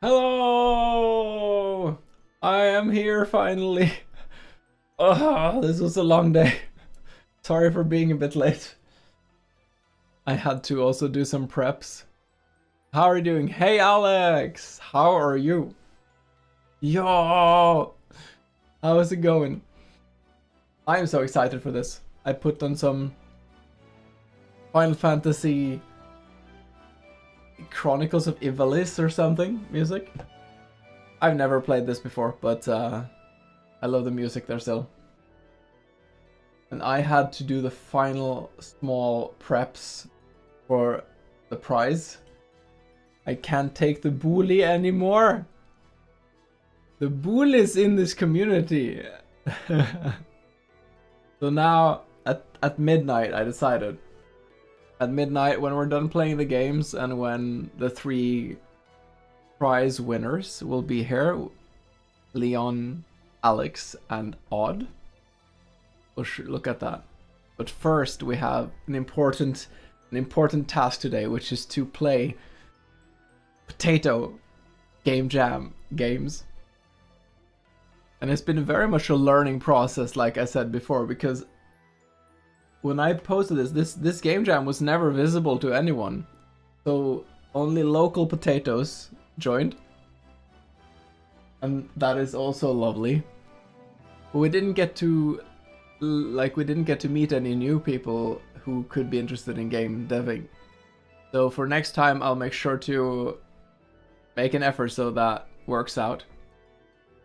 Hello! I am here finally. Oh, this was a long day. Sorry for being a bit late. I had to also do some preps. How are you doing? Hey Alex! How are you? Yo! How is it going? I am so excited for this. I put on some Final Fantasy Chronicles of Ivalice or something music. I've never played this before, but I love the music there still. And I had to do the final small preps for the prize. I can't take the bully anymore. The bullies in this community. So now at midnight I decided. At midnight when we're done playing the games and when the 3 prize winners will be here, Leon, Alex, and Odd. Look at that. But first we have an important task today, which is to play Potato Gamejam games. And it's been very much a learning process, like I said before, because when I posted this Gamejam was never visible to anyone. So only local potatoes joined. And that is also lovely. But we didn't get to meet any new people who could be interested in game deving. So for next time I'll make sure to make an effort so that works out.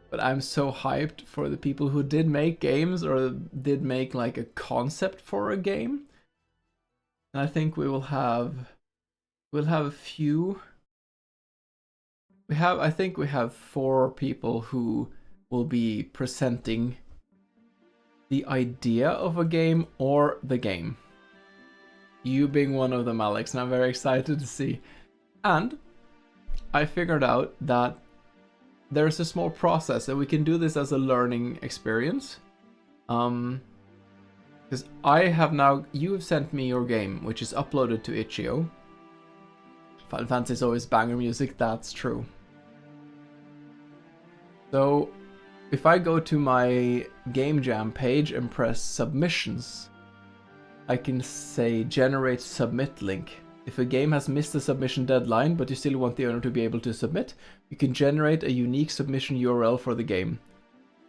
But I'm so hyped for the people who did make games or did make like a concept for a game. And I think we'll have a few. I think we have 4 people who will be presenting the idea of a game or the game. You being one of them, Alex, and I'm very excited to see. And I figured out that there's a small process and we can do this as a learning experience. Because you have sent me your game, which is uploaded to itch.io. Final Fantasy is always banger music, that's true. So if I go to my Gamejam page and press submissions, I can say generate submit link. If a game has missed the submission deadline, but you still want the owner to be able to submit, you can generate a unique submission URL for the game.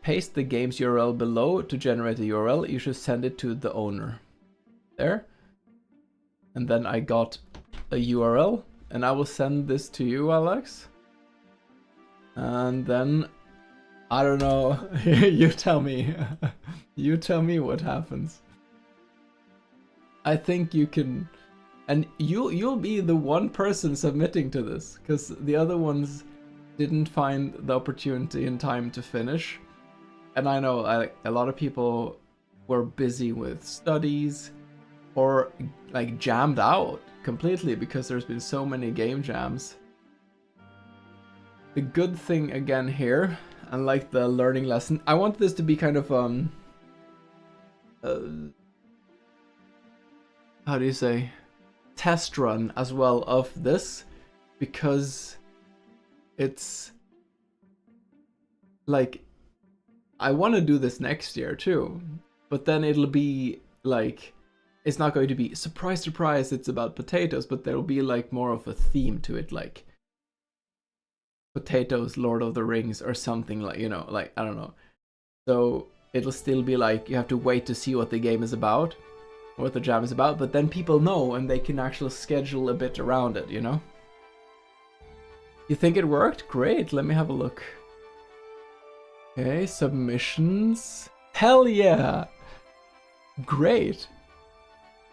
Paste the game's URL below to generate a URL. You should send it to the owner. There. And then I got a URL, and I will send this to you, Alex. And then, I don't know, you tell me. You tell me what happens. I think you can... And you'll be the one person submitting to this, because the other ones didn't find the opportunity in time to finish. And I know a lot of people were busy with studies or like jammed out completely because there's been so many game jams. The good thing again here, and like the learning lesson, I want this to be kind of how do you say, test run as well of this, because it's like I want to do this next year too, but then it'll be like, it's not going to be surprise surprise it's about potatoes, but there'll be like more of a theme to it, like potatoes Lord of the Rings or something, like, you know, like, I don't know. So it'll still be like you have to wait to see what the game is about, what the jam is about, but then people know and they can actually schedule a bit around it, you know? You think it worked? Great, let me have a look. Okay, submissions. Hell yeah! Great!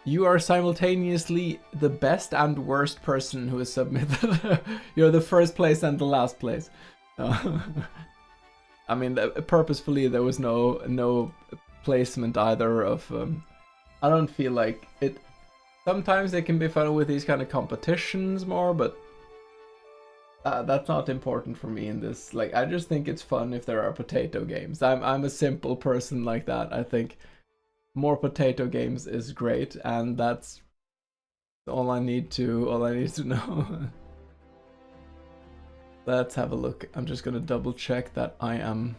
You are simultaneously the best and worst person who has submitted. You're the first place and the last place. No. I mean, purposefully there was no placement either of... I don't feel like it. Sometimes it can be fun with these kind of competitions more, but that's not important for me in this. Like, I just think it's fun if there are potato games. I'm a simple person like that. I think more potato games is great, and that's all I need to know. Let's have a look. I'm just gonna double check that I am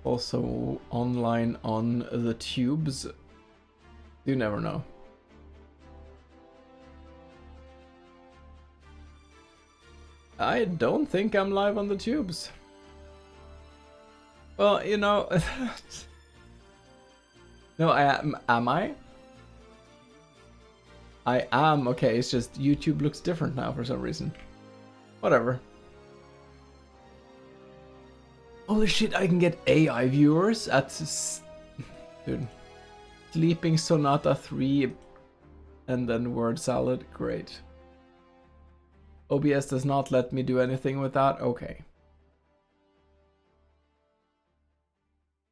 also online on the tubes. You never know. I don't think I'm live on the tubes. Well, you know... No, I am. Am I? I am. Okay, it's just YouTube looks different now for some reason. Whatever. Holy shit, I can get AI viewers at... Dude. Sleeping Sonata 3 and then word salad. Great. OBS does not let me do anything with that. Okay.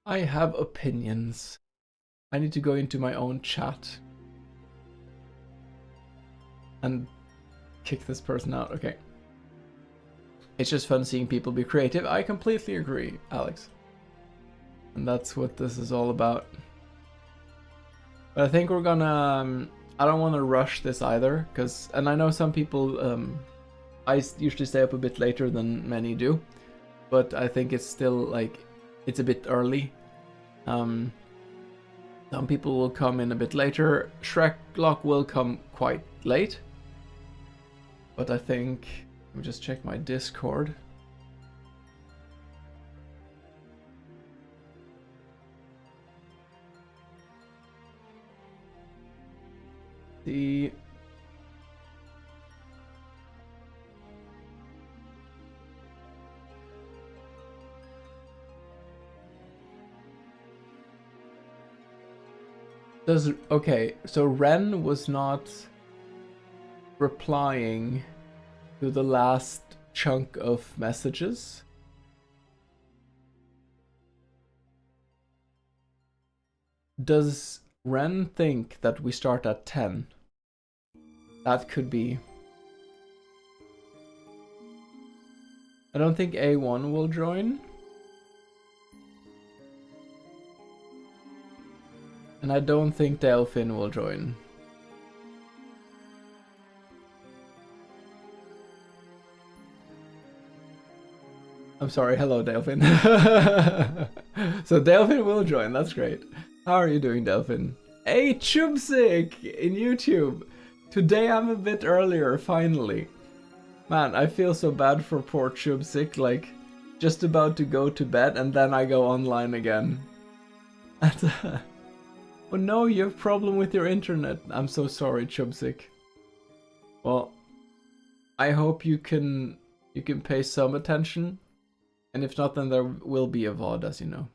I have opinions. I need to go into my own chat and kick this person out. Okay. It's just fun seeing people be creative. I completely agree, Alex. And that's what this is all about. But I think we're gonna... I don't want to rush this either, because... And I know some people... I usually stay up a bit later than many do. But I think it's still, like... It's a bit early. Some people will come in a bit later. Shreklock will come quite late. But I think... Let me just check my Discord. The... Okay, so Ren was not replying to the last chunk of messages. Does Ren think that we start at 10? That could be. I don't think A1 will join. And I don't think Delphin will join. I'm sorry, hello Delphin. So Delphin will join, that's great. How are you doing, Delphin? Hey, Chubsik in YouTube! Today I'm a bit earlier, finally. Man, I feel so bad for poor Chubsik, like, just about to go to bed and then I go online again. Oh no, you have a problem with your internet. I'm so sorry, Chubsik. Well, I hope you can pay some attention. And if not, then there will be a VOD, as you know.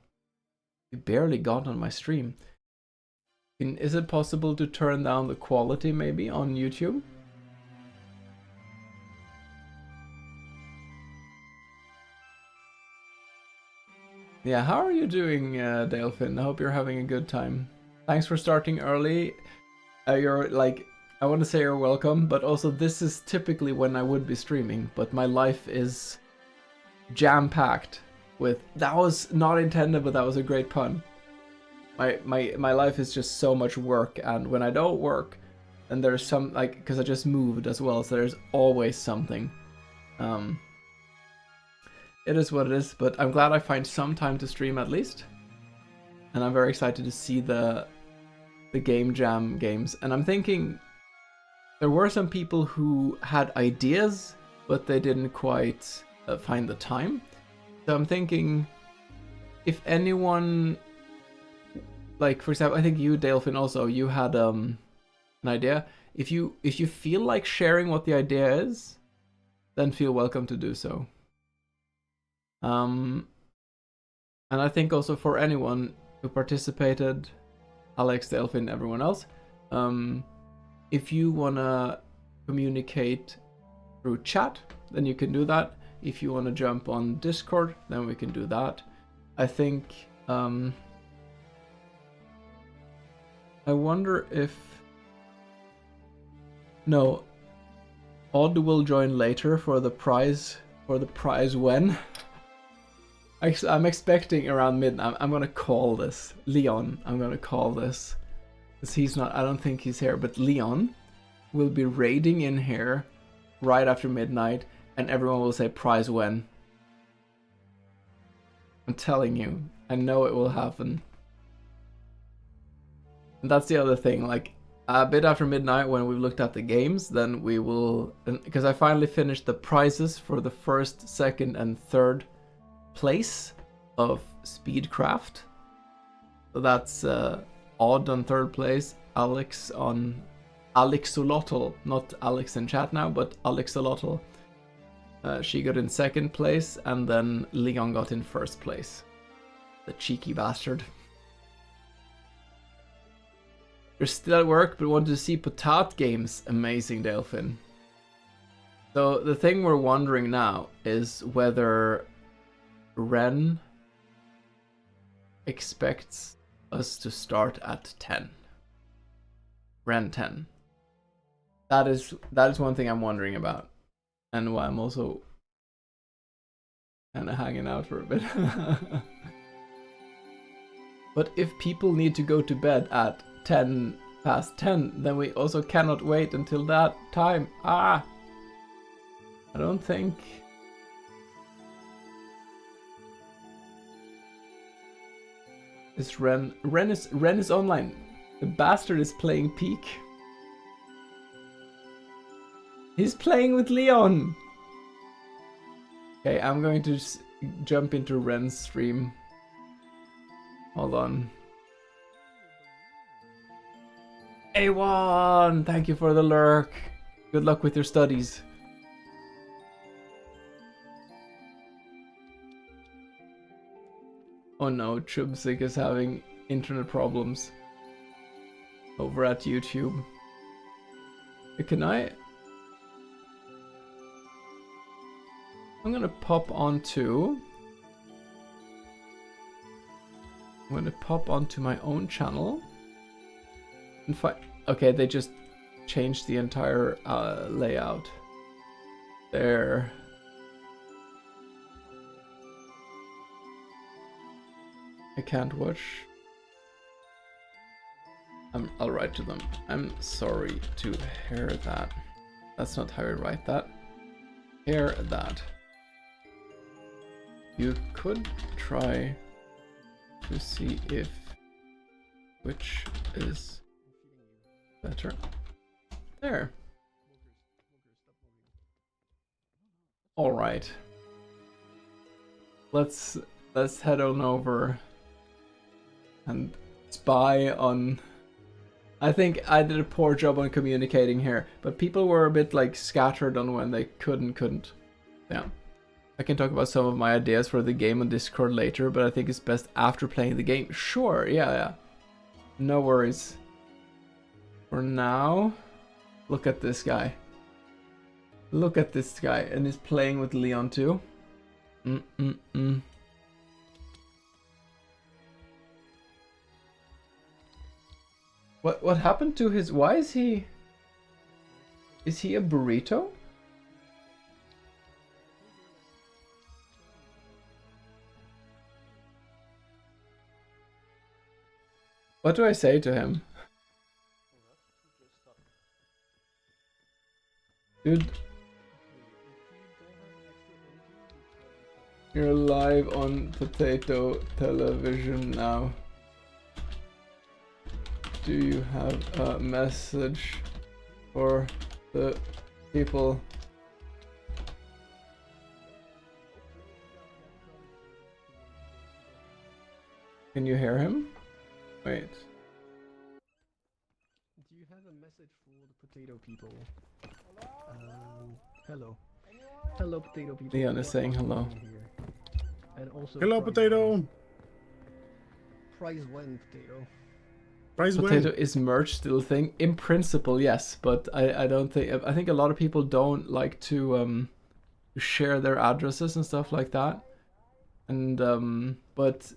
You barely got on my stream. Is it possible to turn down the quality, maybe, on YouTube? Yeah, how are you doing, Delphin? I hope you're having a good time. Thanks for starting early. You're like, I want to say you're welcome, but also this is typically when I would be streaming, but my life is jam-packed with... That was not intended, but that was a great pun. My life is just so much work, and when I don't work, then there's some, like, because I just moved as well, so there's always something. It is what it is, but I'm glad I find some time to stream at least. And I'm very excited to see the Gamejam games. And I'm thinking there were some people who had ideas, but they didn't quite find the time. So I'm thinking if anyone, like for example, I think you, Delphin, also, you had an idea. If you feel like sharing what the idea is, then feel welcome to do so. And I think also for anyone who participated, Alex, Delphin, everyone else, if you wanna communicate through chat, then you can do that. If you wanna jump on Discord, then we can do that. I think, I wonder if... No, Odd will join later for the prize. For the prize when? I'm expecting around midnight. I'm gonna call this. Leon, I'm gonna call this. Because he's not, I don't think he's here, but Leon will be raiding in here right after midnight, and everyone will say prize when. I'm telling you, I know it will happen. And that's the other thing, like a bit after midnight when we've looked at the games, then we will, because I finally finished the prizes for the first, second and third place of Speedcraft. So that's Odd on third place, Alex on Alexolotl, not Alex in chat now, but Alexolotl. She got in second place, and then Leon got in first place. The cheeky bastard. You're still at work, but want to see Potat games. Amazing, Delphin. So the thing we're wondering now is whether Ren expects us to start at 10. Ren 10. That is one thing I'm wondering about. And why I'm also kind of hanging out for a bit. But if people need to go to bed at 10 past 10, then we also cannot wait until that time. I don't think... Is Ren is online. The bastard is playing Peak. He's playing with Leon. Okay, I'm going to jump into Ren's stream. Hold on. A1, thank you for the lurk. Good luck with your studies. Oh no, Chubsik is having internet problems over at YouTube. Can I? I'm gonna pop onto my own channel and find. Okay, they just changed the entire layout. There. I can't watch. I'll write to them. I'm sorry to hear that. That's not how you write that. Hear that. You could try to see if which is better. There. All right. Let's head on over and spy on. I think I did a poor job on communicating here, but people were a bit like scattered on when they couldn't. Yeah. I can talk about some of my ideas for the game on Discord later, but I think it's best after playing the game. Sure, yeah. No worries. For now, look at this guy. Look at this guy, and he's playing with Leon too. What happened to his... Why is he... Is he a burrito? What do I say to him? Dude, you're live on Potato Television now. Do you have a message for the people? Can you hear him? Wait. Do you have a message for the potato people? Hello. Hello, potato people. Leon is saying hello. And also Hello, potato. Prize when, potato. Prize Potato when? is merch still a thing? In principle, yes, but I don't think... I think a lot of people don't like to share their addresses and stuff like that. And but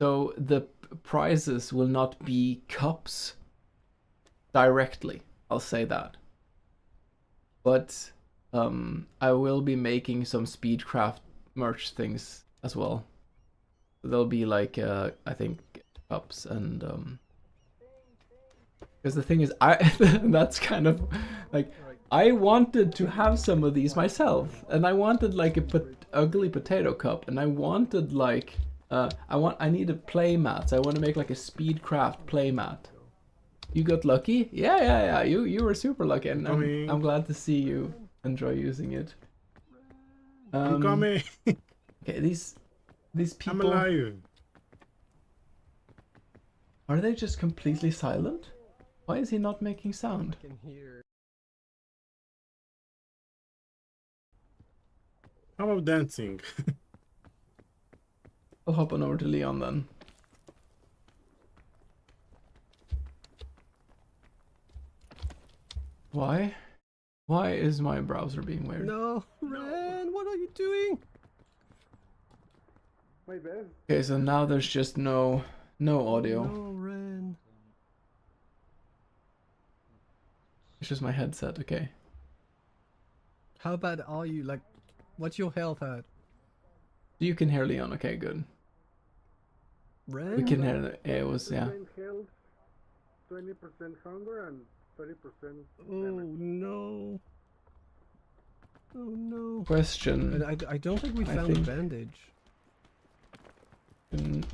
so the prizes will not be cups directly. I'll say that. But I will be making some Speedcraft merch things as well. So there'll be like I think cups and because the thing is that's kind of like I wanted to have some of these myself, and I wanted like a ugly potato cup, and I wanted like I need a play mat. So I want to make like a speedcraft play mat. You got lucky? Yeah. You were super lucky, and I'm glad to see you enjoy using it. I'm coming. Okay, these people. I'm alive. Are they just completely silent? Why is he not making sound? I can hear. How about dancing? I'll hop on over to Leon then. Why? Why is my browser being weird? No, Ren, what are you doing? My bad. Okay, so now there's just no audio. No, Ren. It's just my headset, okay. How bad are you? Like, what's your health at? You can hear Leon, okay, good. Ren? We can hear it was, yeah. 20% hunger and 30%. Oh no. Oh no. Question. And I don't think we found a bandage.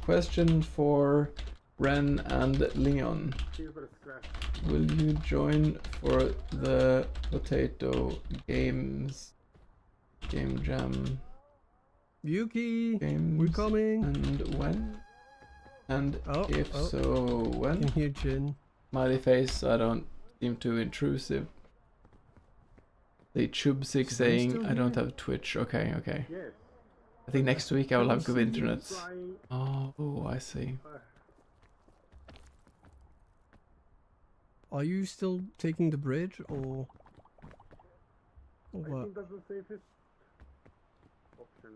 Question for Ren and Leon. Will you join for the potato game jam? Yuki, Games we're coming. And when? And if so, I when? can hear Jin. Smiley face, I don't seem too intrusive. The Chubsik Is saying, still I don't here? have Twitch. Okay. Yes. I think next week I will have good see. internet. Oh, I see. Are you still taking the bridge or I what? think that's the safest option.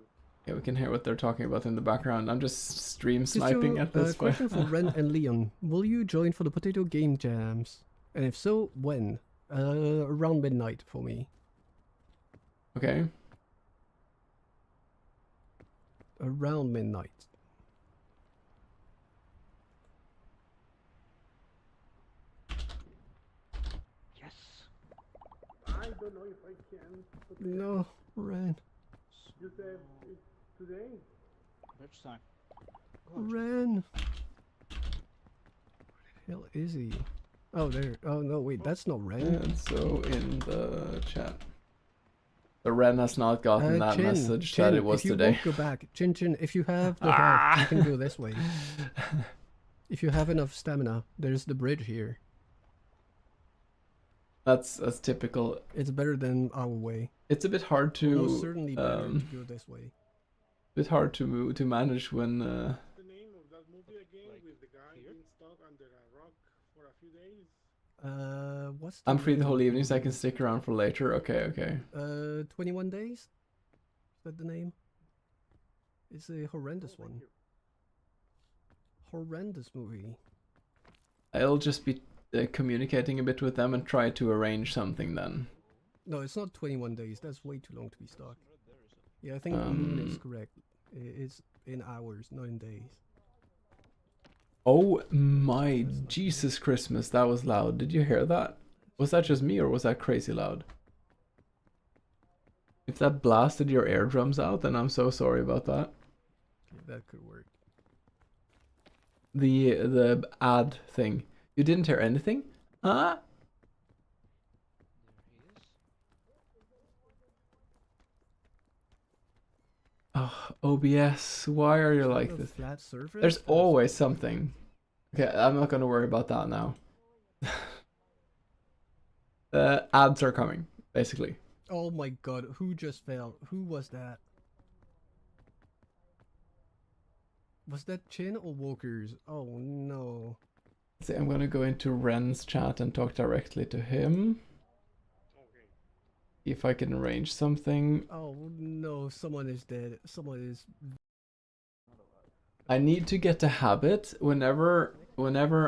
Yeah, we can hear what they're talking about in the background. I'm just stream Just sniping at this point. question for Ren and Leon. Will you join for the potato game jams? And if so, when? Around midnight for me. Okay. Around midnight. Yes. I don't know if I can. No, Ren. You said it's today? Which time? Ren. Where the hell is he? Oh, there. Oh, no, wait, that's not Ren. And so in the chat. The Ren has not gotten that Chin, message Chin, that it was if you today. won't go back, Chin, if you have the health, you can go this way. If you have enough stamina, there's the bridge here. That's typical. It's better than our way. It's a bit hard to Almost certainly better to go this way. bit hard to manage when The name of that movie again with the guy being stuck under a rock for a few days? What's I'm free the name whole of the evening so I can movie? stick around for later. Okay. 21 Days? Is that the name? It's a horrendous one. Horrendous movie. I'll just be communicating a bit with them and try to arrange something then. No, it's not 21 days. That's way too long to be stuck. Yeah, I think Moon is correct. It's in hours, not in days. Oh my Jesus Christmas, that was loud. Did you hear that? Was that just me or was that crazy loud? If that blasted your eardrums out, then I'm so sorry about that. Okay, that could work. The ad thing. You didn't hear anything? Huh? Oh, OBS, why are you like On a this? flat surface? There's That's always weird. something. Okay, I'm not gonna worry about that now. The ads are coming, basically. Oh my god, who just fell? Who was that? Was that Chin or Walkers? Oh no. See, I'm gonna go into Ren's chat and talk directly to him. Okay. If I can arrange something. Oh no, someone is dead. Someone is... I need to get a habit whenever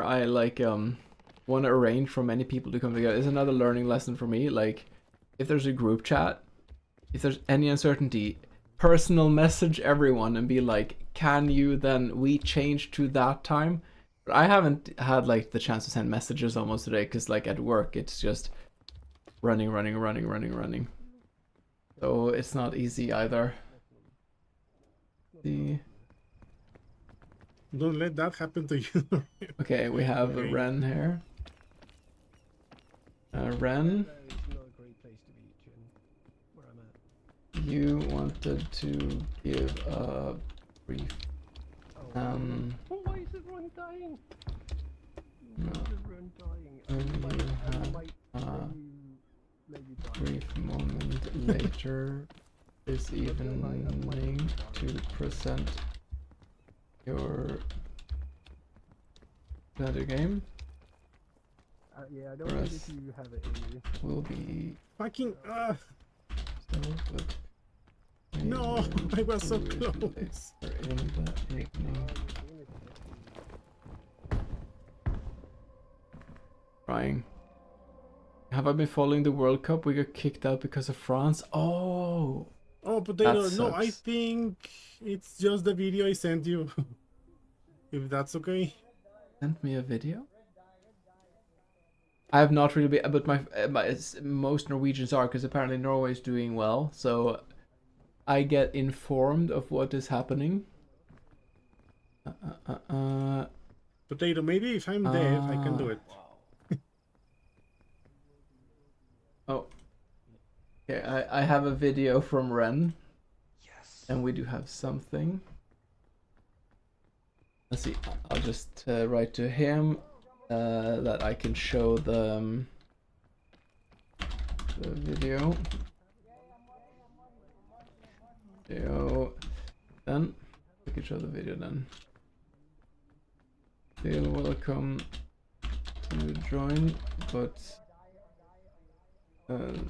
I like want to arrange for many people to come together. It's another learning lesson for me. Like, if there's a group chat, if there's any uncertainty, personal message everyone and be like, can you then we change to that time? But I haven't had like the chance to send messages almost today because like at work it's just running. So it's not easy either. The Don't let that happen to you. okay, we have a Ren here. Ren, That is not a great place to be, Jen, where I'm at. you wanted to give a brief. Oh, why is everyone dying? No. Why is everyone dying? You have might let you die. brief moment later this evening to present your another game. Yeah, I don't think if you have it in you. Will be Fucking. so good. No, I was so close. In the evening. Trying. Have I been following the World Cup? We got kicked out because of France. Oh. Oh, Potato. That No, I sucks. think it's just the video I sent you. If that's okay. Sent me a video. I have not really been, but most Norwegians are, because apparently Norway is doing well. So I get informed of what is happening. Potato, maybe if I'm dead, I can do it. Oh. Okay, I have a video from Ren. Yes. And we do have something. Let's see. I'll just write to him that I can show the video. Then we can show the video then. Still welcome to join, but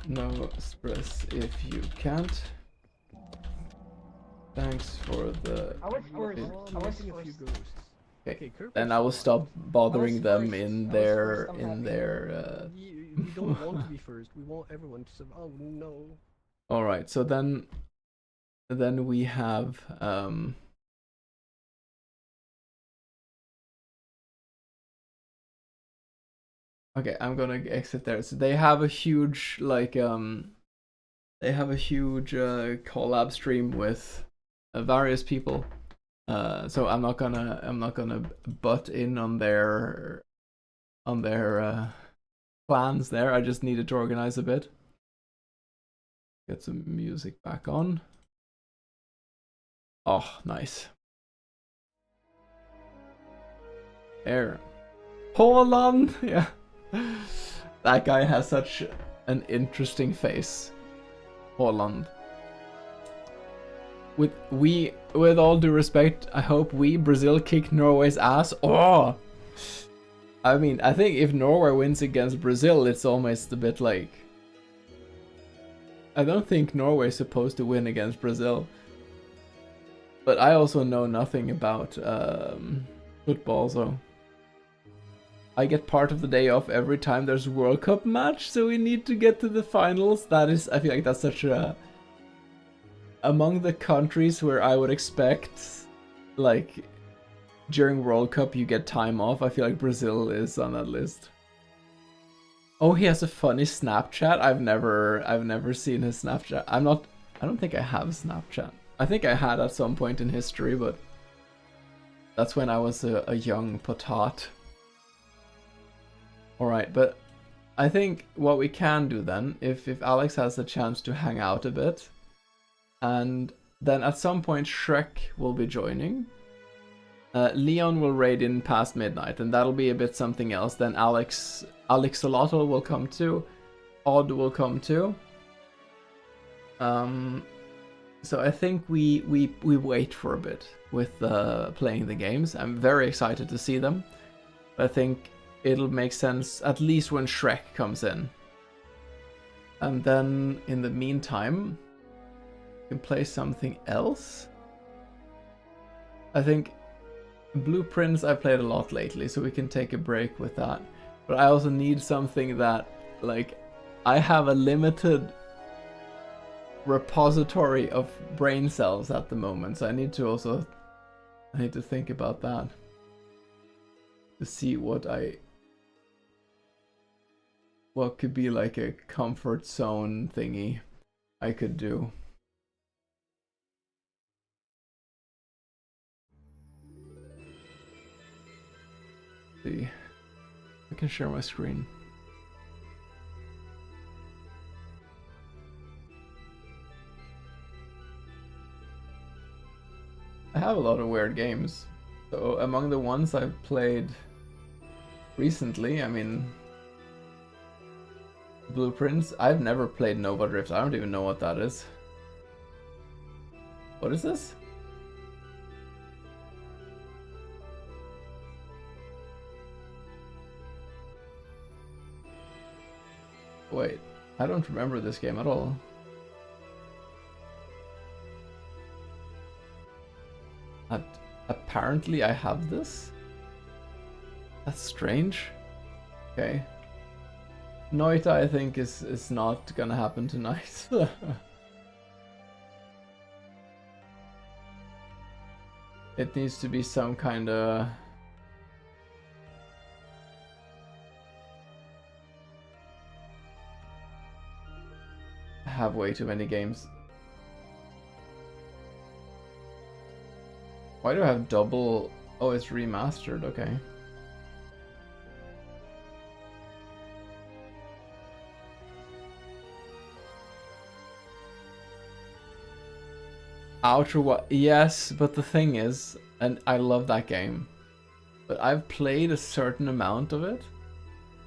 no stress if you can't. Thanks for the. I was first. I was Missing a few first. ghosts. Okay, Kirk then was I will first. stop bothering them first. in I was their first, I'm happy. We don't want to be first. We want everyone to survive. Oh no. All right, so then we have okay, I'm gonna exit there. So they have a huge collab stream with various people. So I'm not gonna butt in on their plans there. I just needed to organize a bit. Get some music back on. Oh, nice. There. Holland! Yeah. That guy has such an interesting face. Holland. With all due respect, I hope Brazil kick Norway's ass. Oh! I mean, I think if Norway wins against Brazil, it's almost a bit like... I don't think Norway's supposed to win against Brazil. But I also know nothing about football, so... I get part of the day off every time there's a World Cup match, so we need to get to the finals. That is, I feel like that's such a... Among the countries where I would expect, like, during World Cup you get time off, I feel like Brazil is on that list. Oh, he has a funny Snapchat. I've never seen his Snapchat. I don't think I have Snapchat. I think I had at some point in history, but that's when I was a young potat. Alright, but I think what we can do then, if Alex has a chance to hang out a bit, and then at some point Shrek will be joining. Leon will raid in past midnight, and that'll be a bit something else. Then Alex Solotl will come too. Odd will come too. So I think we wait for a bit with playing the games. I'm very excited to see them. I think it'll make sense at least when Shrek comes in. And then in the meantime, we can play something else. I think Blueprints I've played a lot lately, so we can take a break with that. But I also need something that, like, I have a limited repository of brain cells at the moment, so I need to think about that to see what what could be like a comfort zone thingy I could do. See, I can share my screen. I have a lot of weird games. So among the ones I've played recently, I mean, Blueprints. I've never played Nova Drift. I don't even know what that is. What is this? Wait, I don't remember this game at all. Apparently I have this? That's strange. Okay. Noita, I think, is not gonna happen tonight. It needs to be some kind of... I have way too many games. Why do I have double... Oh, it's remastered, okay. Outer what? Yes, but the thing is, and I love that game, but I've played a certain amount of it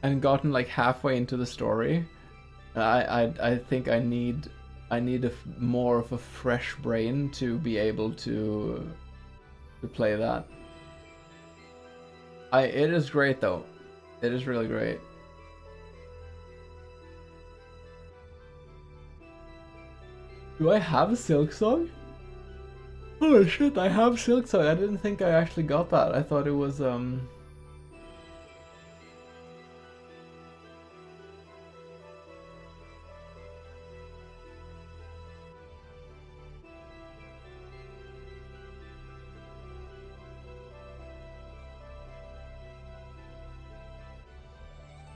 and gotten like halfway into the story. I think I need more of a fresh brain to be able to play that. It is great though. It is really great. Do I have a Silk Song? Oh shit, I have Silk Song. I didn't think I actually got that. I thought it was a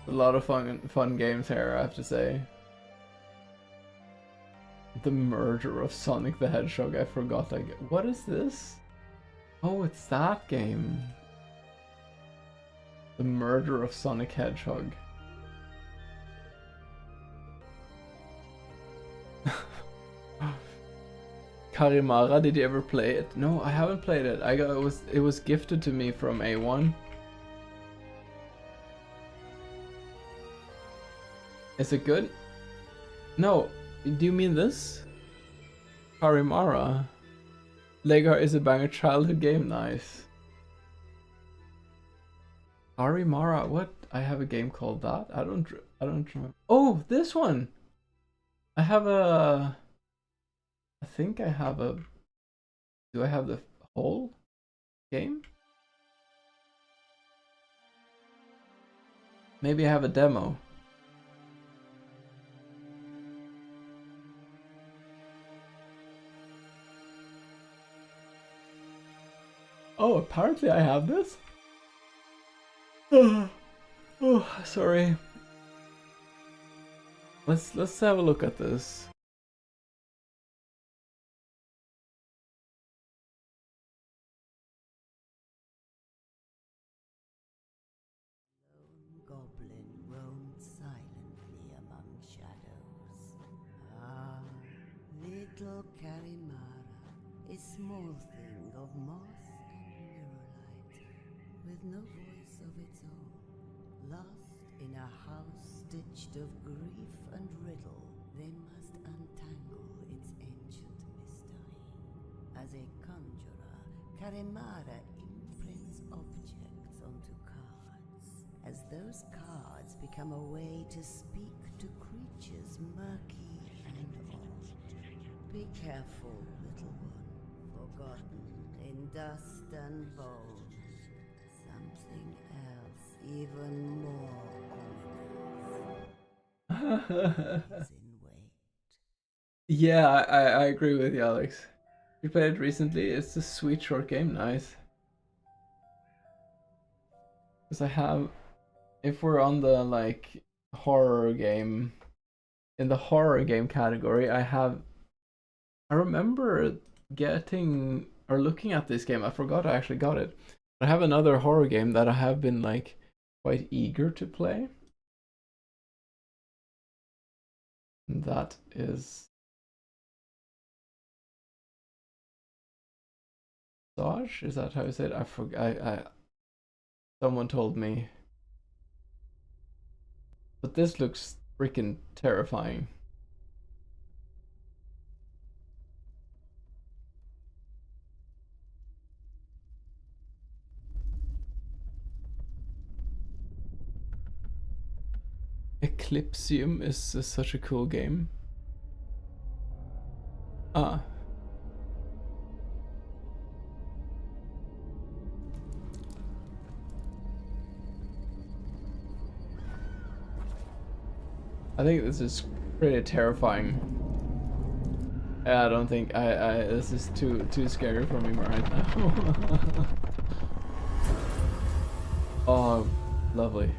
lot of fun games here, I have to say. The Murder of Sonic the Hedgehog, I forgot. What is this? Oh, it's that game. The Murder of Sonic Hedgehog. Karimara, did you ever play it? No, I haven't played it. It was gifted to me from A1. Is it good? No. Do you mean this? Karimara. Lego is a banger childhood game, nice. Karimara, what? I have a game called that? I don't remember. Oh, this one! I think I have a... Do I have the whole game? Maybe I have a demo. Oh, apparently I have this. Oh, sorry. Let's have a look at this. Lone goblin roamed silently among shadows. Ah, little Karimara, a small thing of moss with no voice of its own, lost in a house stitched of grief and riddle, they must untangle its ancient mystery. As a conjurer, Karimara imprints objects onto cards, as those cards become a way to speak to creatures murky and odd. Be careful, little one, forgotten in dust and bone. Something else even more ominous is in wait. Yeah, I agree with you, Alex. You played it recently. It's a sweet short game, nice. Because I have, if we're on the like horror game. In the horror game category, I remember getting or looking at this game. I forgot I actually got it. I have another horror game that I have been like quite eager to play. And that is Sage? Is that how you say it? I forgot. Someone told me. But this looks freaking terrifying. Eclipsium is such a cool game. Ah. I think this is pretty terrifying. I don't think this is too scary for me right now. Oh, lovely.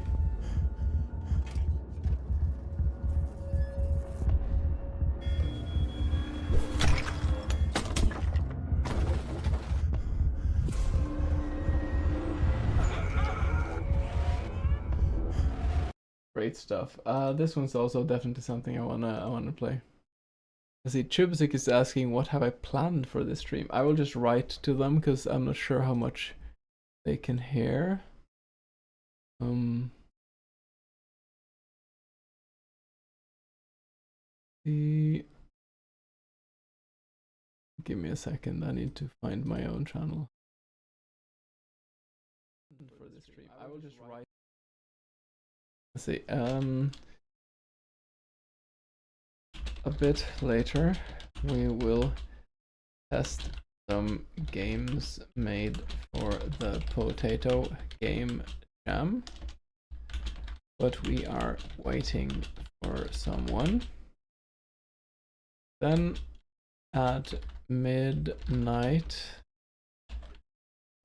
Great stuff. This one's also definitely something I wanna play. Let's see, Chubzik is asking what have I planned for this stream. I will just write to them because I'm not sure how much they can hear. Give me a second. I need to find my own channel for this stream. I will just write. Let's see. A bit later, we will test some games made for the Potato Game Jam, but we are waiting for someone. Then at midnight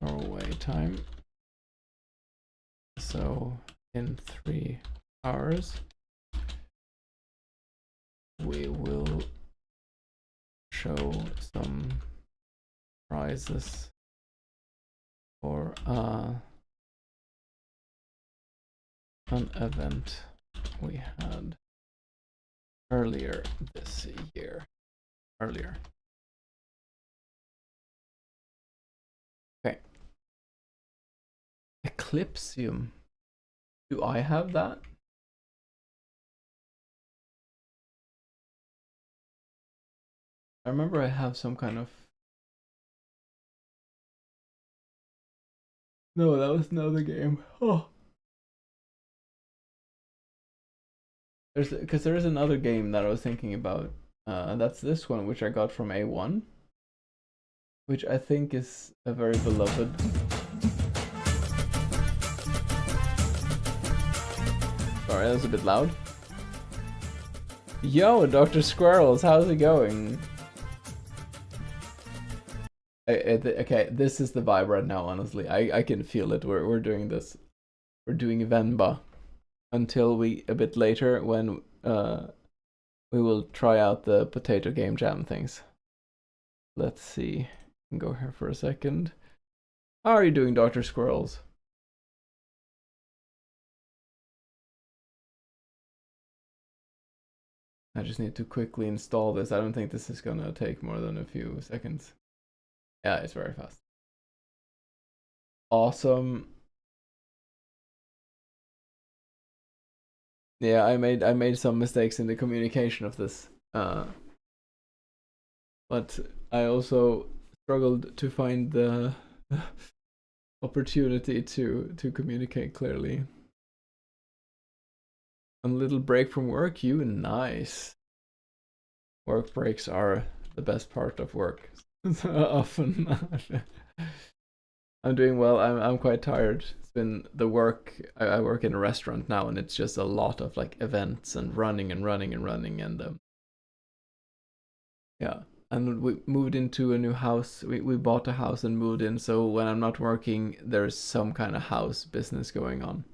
Norway time, so in 3 hours, we will show some prizes for an event we had earlier this year. Okay. Eclipsium. Do I have that? I remember I have some kind of... No, that was another game. Oh. Because there is another game that I was thinking about. And that's this one, which I got from A1. Which I think is a very beloved... Sorry, that was a bit loud. Yo, Dr. Squirrels, how's it going? Okay, this is the vibe right now, honestly. I can feel it. We're doing this. We're doing Venba until a bit later when we will try out the Potato Game Jam things. Let's see. I can go here for a second. How are you doing, Dr. Squirrels? I just need to quickly install this. I don't think this is gonna take more than a few seconds. Yeah, it's very fast. Awesome. Yeah, I made some mistakes in the communication of this. But I also struggled to find the opportunity to communicate clearly. A little break from work, you nice. Work breaks are the best part of work. Often. I'm doing well. I'm quite tired. It's been the work. I work in a restaurant now, and it's just a lot of like events and running and yeah. And we moved into a new house. We bought a house and moved in. So when I'm not working, there's some kind of house business going on.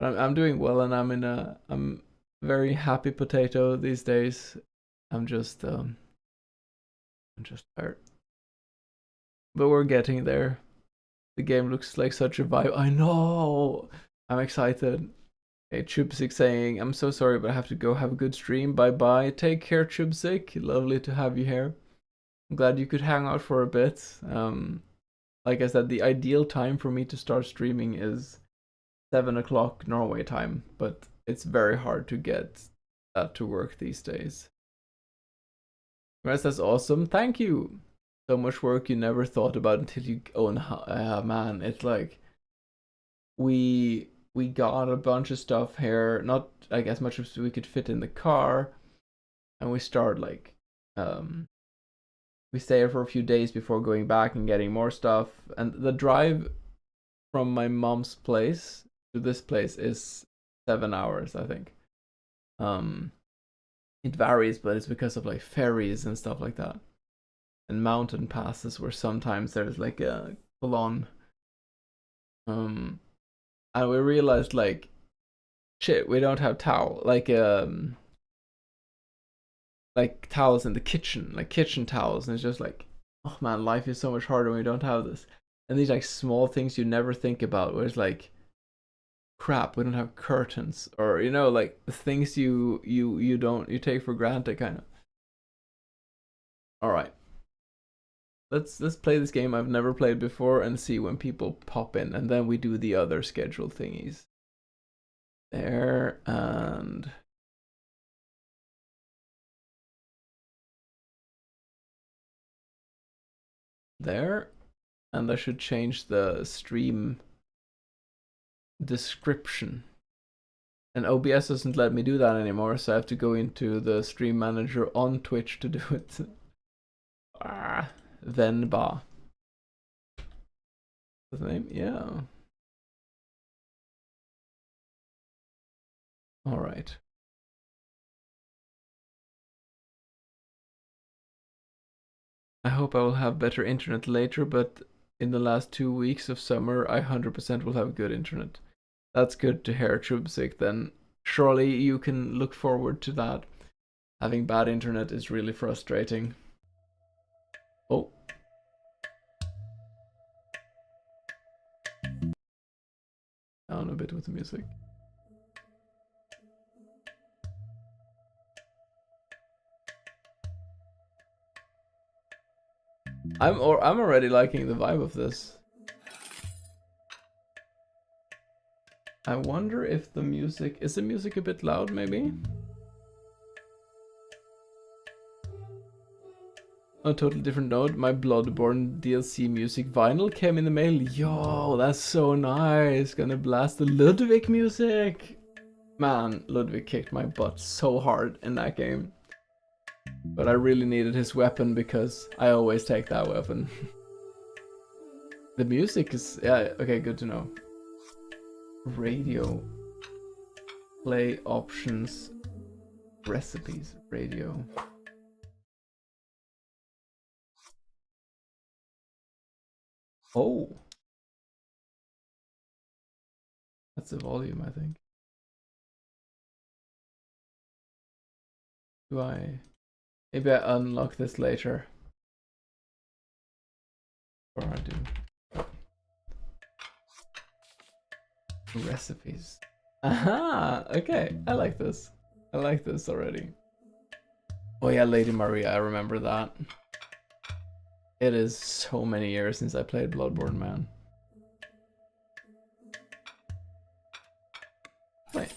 I'm doing well, and I'm very happy potato these days. I'm just tired. But we're getting there. The game looks like such a vibe. I know. I'm excited. Hey, Chubsik saying, I'm so sorry, but I have to go. Have a good stream. Bye bye. Take care, Chubsik. Lovely to have you here. I'm glad you could hang out for a bit. Like I said, the ideal time for me to start streaming is 7 o'clock Norway time, but it's very hard to get that to work these days. Whereas that's awesome. Thank you. So much work you never thought about until you own. Man, it's like we got a bunch of stuff here, not like as much as we could fit in the car, and we start like we stay here for a few days before going back and getting more stuff. And the drive from my mom's place to this place is 7 hours, I think. It varies, but it's because of like ferries and stuff like that, and mountain passes where sometimes there's like a full-on. And we realized like, shit, we don't have like towels in the kitchen, like kitchen towels, and it's just like, oh man, life is so much harder when we don't have this. And these like small things you never think about, where it's like, crap, we don't have curtains, or like the things you take for granted, kind of. All right, let's play this game I've never played before and see when people pop in, and then we do the other scheduled thingies. There, and there, and I should change the stream description. And OBS doesn't let me do that anymore, so I have to go into the stream manager on Twitch to do it. Venba. What's the name? Yeah. All right. I hope I will have better internet later, but in the last 2 weeks of summer, I 100% will have good internet. That's good to hear, Chubsik. Then surely you can look forward to that. Having bad internet is really frustrating. Oh. Down a bit with the music. I'm already liking the vibe of this. I wonder if the music is the music a bit loud, maybe? On a totally different note, my Bloodborne DLC music vinyl came in the mail. Yo, that's so nice. Gonna blast the Ludwig music. Man, Ludwig kicked my butt so hard in that game. But I really needed his weapon because I always take that weapon. The music is... yeah, okay, good to know. Radio. Play options. Recipes. Radio. Oh. That's the volume, I think. Do I... maybe I unlock this later. Or I do. Recipes. Aha! Okay, I like this. I like this already. Oh yeah, Lady Maria, I remember that. It is so many years since I played Bloodborne, man. Wait.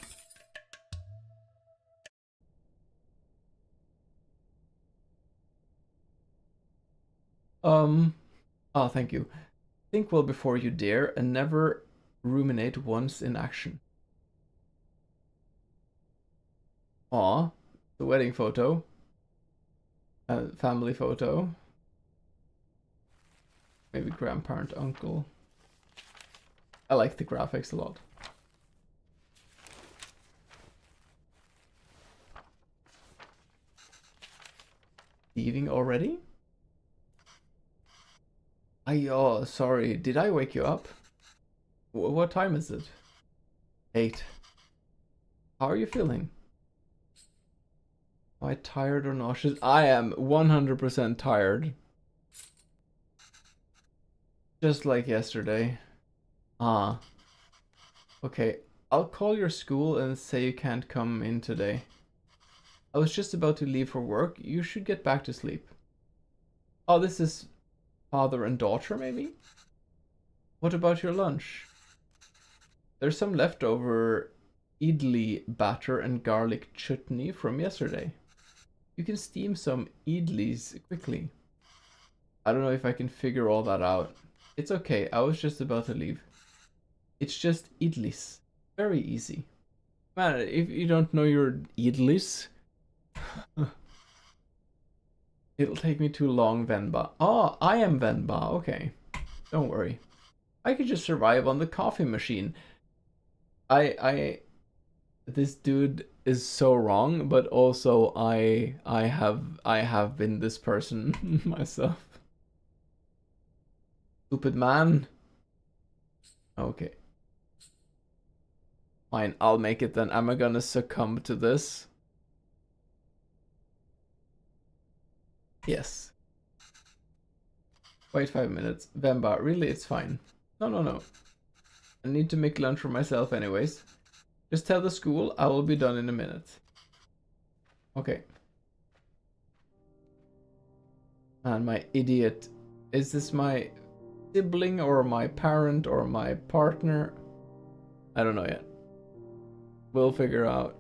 Oh, thank you. Think well before you dare and never ruminate once in action. Aw, the wedding photo. Family photo. Maybe grandparent, uncle. I like the graphics a lot. Leaving already? Oh, sorry. Did I wake you up? What time is it? 8. How are you feeling? Am I tired or nauseous? I am 100% tired. Just like yesterday. Ah. Okay, I'll call your school and say you can't come in today. I was just about to leave for work. You should get back to sleep. Oh, this is father and daughter, maybe? What about your lunch? There's some leftover idli batter and garlic chutney from yesterday. You can steam some idlis quickly. I don't know if I can figure all that out. It's okay, I was just about to leave. It's just idlis. Very easy. Man, if you don't know your idlis, it'll take me too long, Venba. Oh, I am Venba, okay. Don't worry. I could just survive on the coffee machine. This dude is so wrong, but also I have been this person myself. Stupid man. Okay. Fine, I'll make it then. Am I gonna succumb to this? Yes. Wait 5 minutes. Vemba, really, it's fine. No. I need to make lunch for myself anyways. Just tell the school I will be done in a minute. Okay. And my idiot. Is this my sibling or my parent or my partner? I don't know yet. We'll figure out.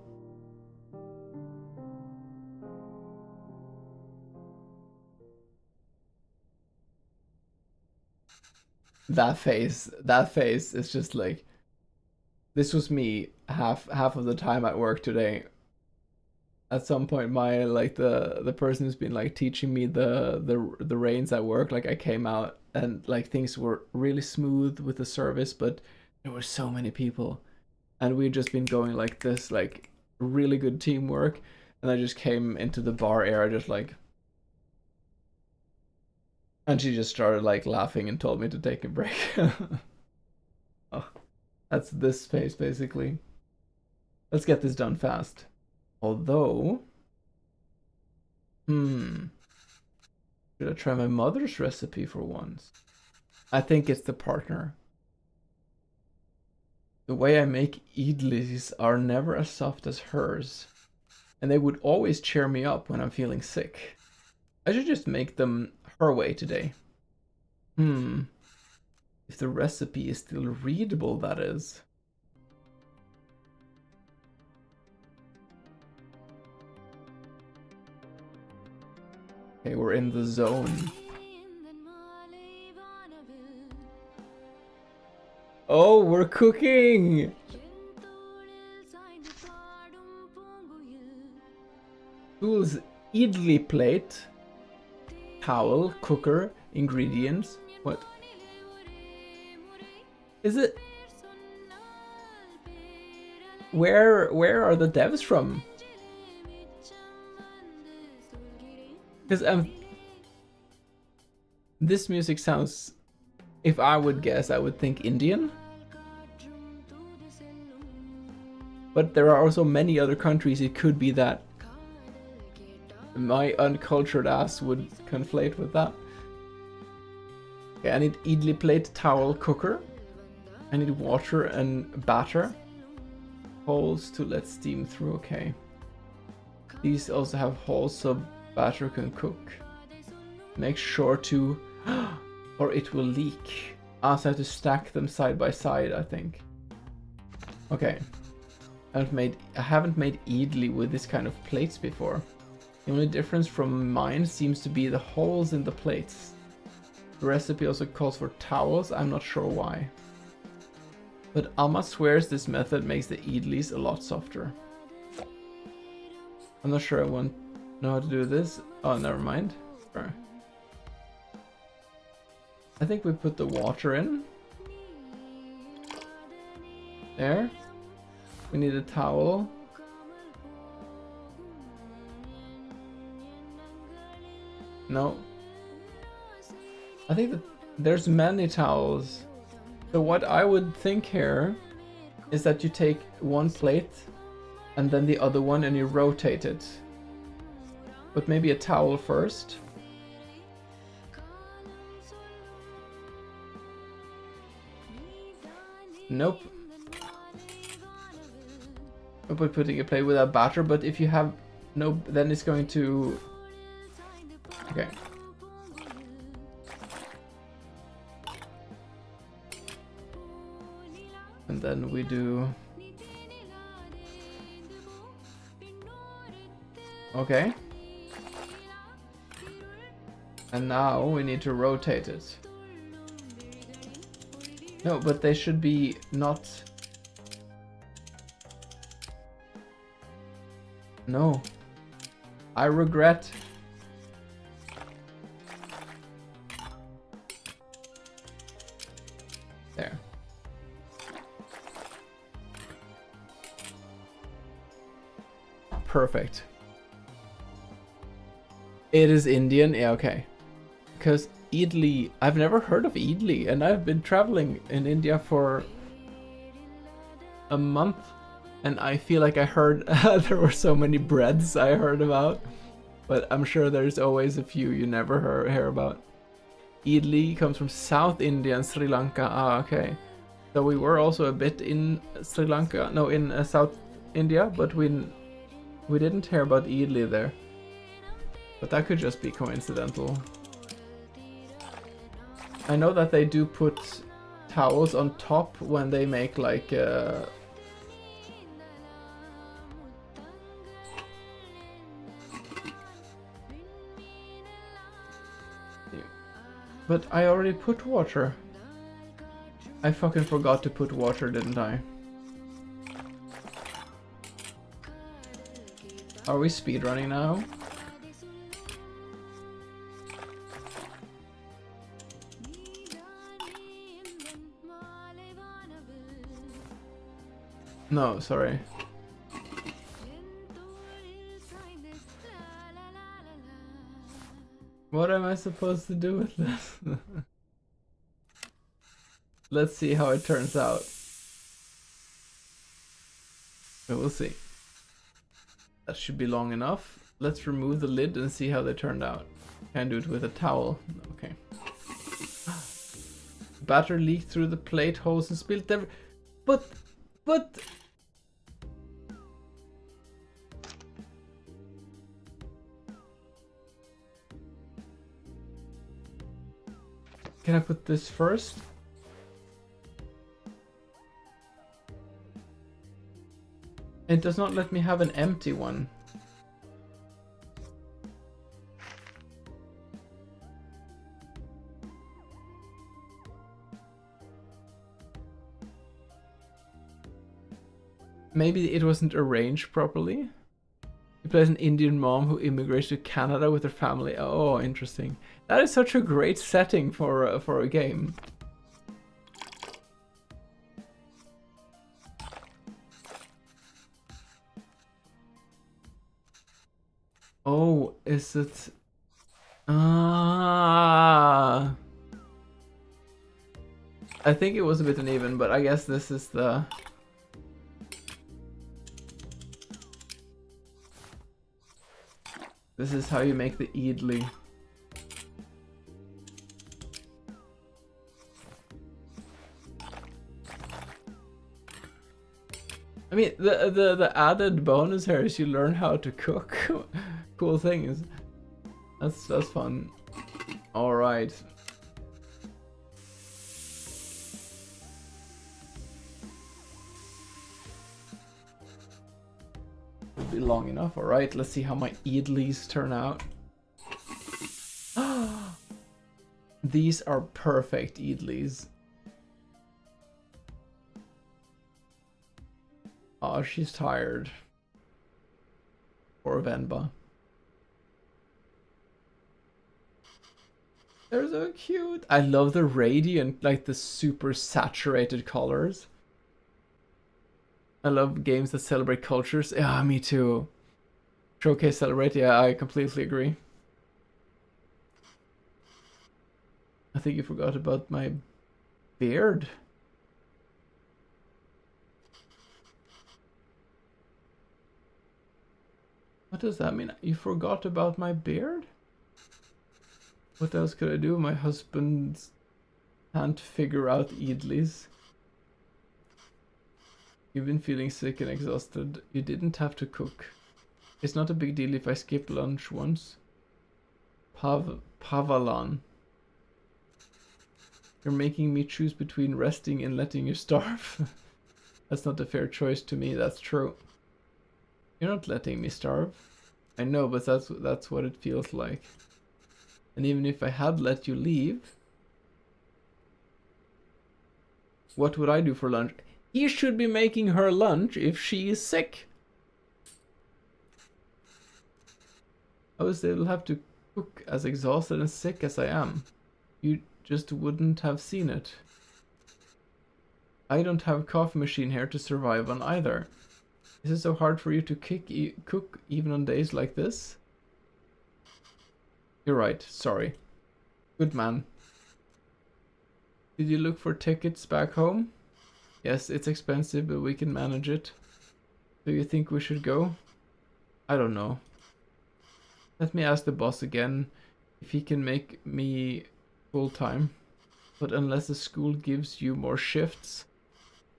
That face is just like, this was me half of the time at work today. At some point, my the person who's been like teaching me the reins at work, like I came out and like things were really smooth with the service, but there were so many people, and we'd just been going like this, like really good teamwork, and I just came into the bar area just like. And she just started like laughing and told me to take a break. Oh, that's this face basically. Let's get this done fast. Although, should I try my mother's recipe for once? I think it's the partner. The way I make idlis are never as soft as hers, and they would always cheer me up when I'm feeling sick. I should just make them her way today. If the recipe is still readable, that is. Okay, we're in the zone. Oh, we're cooking! Tools: idli plate, towel, cooker, ingredients. What? Is it? Where are the devs from? Because this music sounds, if I would guess, I would think Indian. But there are also many other countries it could be that my uncultured ass would conflate with that. Okay, I need idli plate, towel, cooker. I need water and batter. Holes to let steam through, okay. These also have holes so batter can cook. Make sure to, or it will leak. So I have to stack them side by side, I think. Okay. I haven't made idli with this kind of plates before. The only difference from mine seems to be the holes in the plates. The recipe also calls for towels, I'm not sure why. But Amma swears this method makes the idlis a lot softer. I'm not sure I know how to do this. Oh, never mind. Sorry. I think we put the water in. There. We need a towel. No. I think that there's many towels. So what I would think here is that you take one plate and then the other one and you rotate it. But maybe a towel first. Nope. But putting a plate without batter, but if you have no, then it's going to... Okay. And then we do... Okay. And now we need to rotate it. No, but they should be not... No. I regret. There. Perfect. It is Indian? Yeah, okay. Because idli, I've never heard of idli, and I've been traveling in India for a month, and I feel like I heard there were so many breads I heard about, but I'm sure there's always a few you never hear about. Idli comes from South India and Sri Lanka. Ah, okay. So we were also a bit in Sri Lanka, no, in South India, but we didn't hear about idli there. But that could just be coincidental. I know that they do put towels on top when they make like But I already put water. I fucking forgot to put water, didn't I? Are we speedrunning now? No, sorry. What am I supposed to do with this? Let's see how it turns out. We'll see. That should be long enough. Let's remove the lid and see how they turned out. Can I do it with a towel? Okay. Batter leaked through the plate holes and spilled every... But... Can I put this first? It does not let me have an empty one. Maybe it wasn't arranged properly. He plays an Indian mom who immigrates to Canada with her family. Oh, interesting. That is such a great setting for a game. Oh, is it? Ah. I think it was a bit uneven, but I guess this is the... This is how you make the idli. I mean, the added bonus here is you learn how to cook cool things. That's fun. All right. Will be long enough. All right. Let's see how my idlis turn out. These are perfect idlis. Oh, she's tired. Poor Venba. They're so cute. I love the radiant, like the super saturated colors. I love games that celebrate cultures. Yeah, me too. Showcase, celebrate. Yeah, I completely agree. I think you forgot about my beard. What does that mean? You forgot about my beard? What else could I do? My husband can't figure out idlis. You've been feeling sick and exhausted. You didn't have to cook. It's not a big deal if I skip lunch once. Pavalan. You're making me choose between resting and letting you starve. That's not a fair choice to me, that's true. You're not letting me starve. I know, but that's what it feels like. And even if I had let you leave, what would I do for lunch? He should be making her lunch if she is sick. I would still have to cook as exhausted and sick as I am. You just wouldn't have seen it. I don't have a coffee machine here to survive on either. Is it so hard for you to cook even on days like this? You're right, sorry. Good man. Did you look for tickets back home? Yes, it's expensive, but we can manage it. Do you think we should go? I don't know. Let me ask the boss again if he can make me full-time. But unless the school gives you more shifts,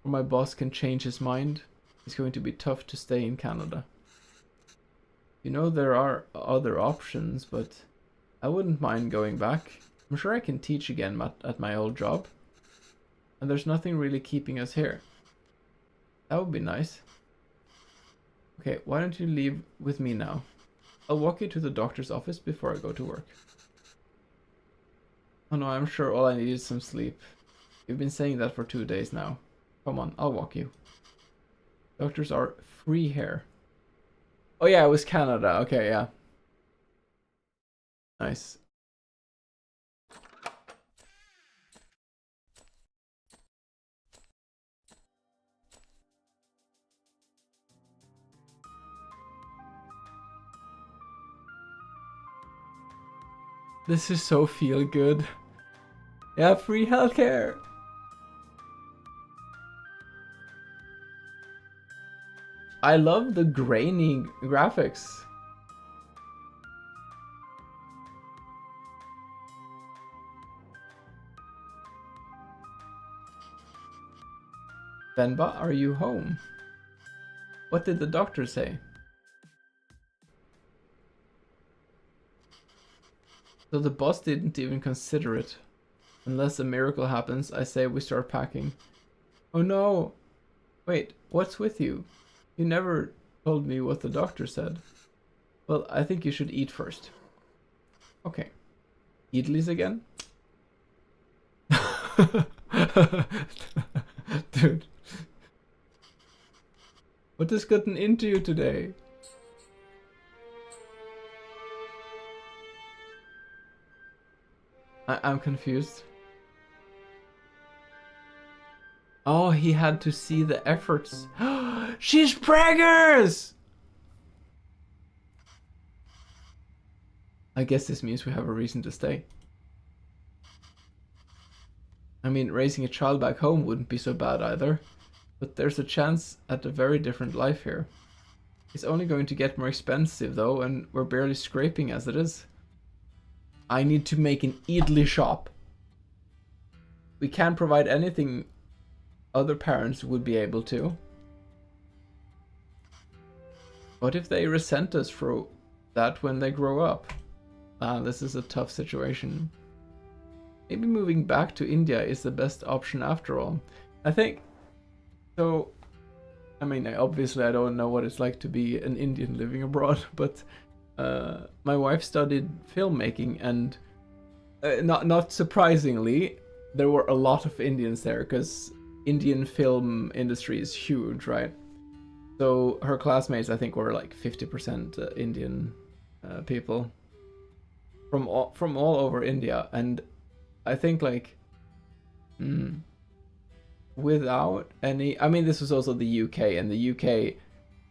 or my boss can change his mind, it's going to be tough to stay in Canada. You know, there are other options, but I wouldn't mind going back. I'm sure I can teach again at my old job. And there's nothing really keeping us here. That would be nice. Okay, why don't you leave with me now? I'll walk you to the doctor's office before I go to work. Oh no, I'm sure all I need is some sleep. You've been saying that for 2 days now. Come on, I'll walk you. Doctors are free here. Oh yeah, it was Canada. Okay, yeah. Nice. This is so feel good. Yeah, free healthcare. I love the grainy graphics. Benba, are you home? What did the doctor say? So the boss didn't even consider it. Unless a miracle happens, I say we start packing. Oh no! Wait, what's with you? You never told me what the doctor said. Well, I think you should eat first. Okay. Idlis again? Dude. What has gotten into you today? I'm confused. Oh, he had to see the efforts. She's preggers! I guess this means we have a reason to stay. I mean, raising a child back home wouldn't be so bad either. But there's a chance at a very different life here. It's only going to get more expensive though, and we're barely scraping as it is. I need to make an idli shop. We can't provide anything other parents would be able to. What if they resent us for that when they grow up? This is a tough situation. Maybe moving back to India is the best option after all. I think so. I mean, obviously I don't know what it's like to be an Indian living abroad, but my wife studied filmmaking, and not surprisingly, there were a lot of Indians there because Indian film industry is huge, right? So her classmates, I think, were like 50% Indian people from all over India, and I think like without any, I mean, this was also the UK, and the UK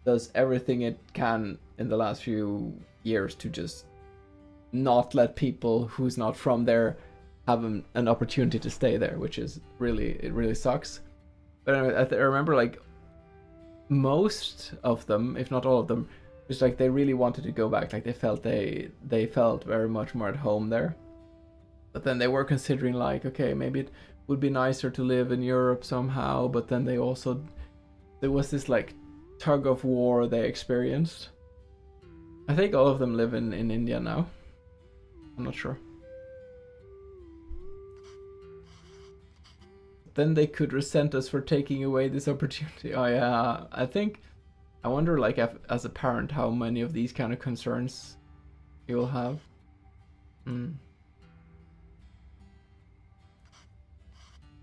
does everything it can in the last few years to just not let people who's not from there have an opportunity to stay there, which is it really sucks. But anyway, I remember like most of them, if not all of them, It's like they really wanted to go back. Like they felt very much more at home there. But then they were considering like, okay, maybe it would be nicer to live in Europe somehow. But then there was this like tug of war they experienced. I think all of them live in India now. I'm not sure. Then they could resent us for taking away this opportunity. Oh yeah, I wonder like as a parent how many of these kind of concerns you will have.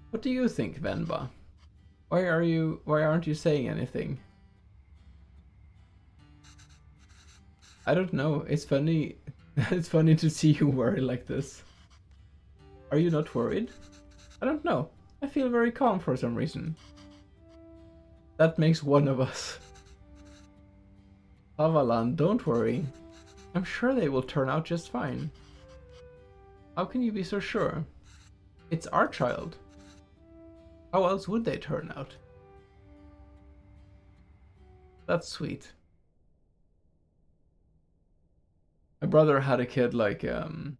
What do you think, Venba? Why aren't you saying anything? I don't know. It's funny. It's funny to see you worry like this. Are you not worried? I don't know. I feel very calm for some reason. That makes one of us. Avalan, don't worry. I'm sure they will turn out just fine. How can you be so sure? It's our child. How else would they turn out? That's sweet. My brother had a kid like, oh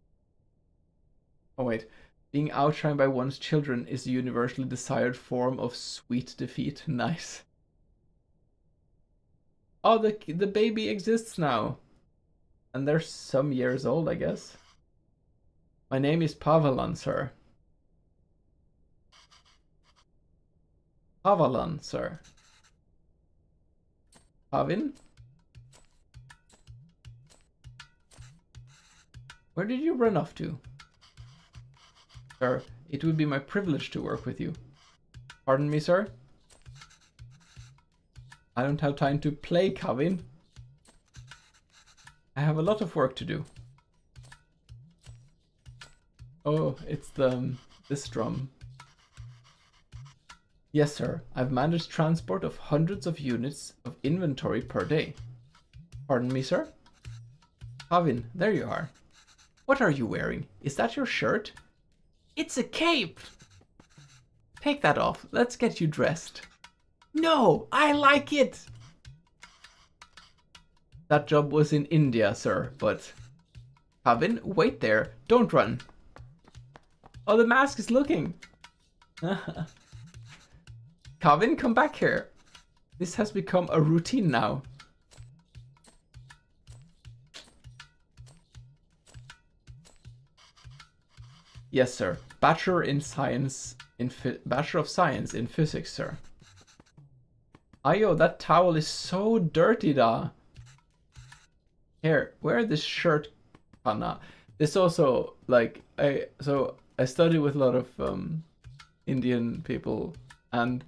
wait. Being outshined by one's children is a universally desired form of sweet defeat. Nice. Oh, the baby exists now. And they're some years old, I guess. My name is Pavalan, sir. Pavalan, sir. Pavin? Where did you run off to? Sir, it would be my privilege to work with you. Pardon me, sir? I don't have time to play, Kavin. I have a lot of work to do. Oh, it's this drum. Yes, sir. I've managed transport of hundreds of units of inventory per day. Pardon me, sir? Kavin, there you are. What are you wearing? Is that your shirt? It's a cape! Take that off. Let's get you dressed. No, I like it! That job was in India, sir, but... Kavin, wait there. Don't run. Oh, the mask is looking. Kavin, come back here. This has become a routine now. Yes, sir. Bachelor of Science in Physics, sir. Ayo, that towel is so dirty, da. Here, wear this shirt, Anna. This also, like, I study with a lot of Indian people, and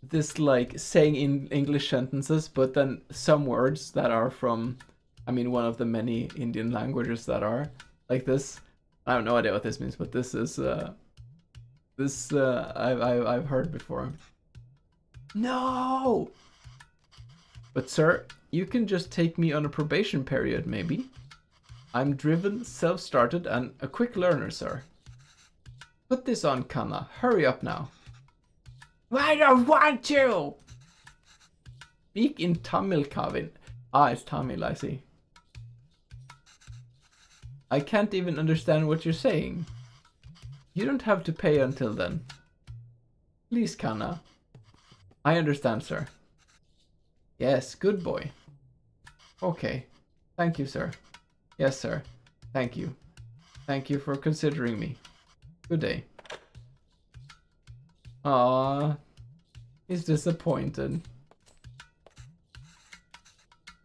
this, like, saying in English sentences, but then some words that are from, I mean, one of the many Indian languages that are like this. I have no idea what this means, but this is I've heard before. No! But sir, you can just take me on a probation period, maybe. I'm driven, self-started, and a quick learner, sir. Put this on, Kanna. Hurry up now. I don't want to! Speak in Tamil, Kavin. Ah, it's Tamil, I see. I can't even understand what you're saying. You don't have to pay until then. Please, Kanna. I understand, sir. Yes, good boy. Okay. Thank you, sir. Yes, sir. Thank you. Thank you for considering me. Good day. Ah, he's disappointed.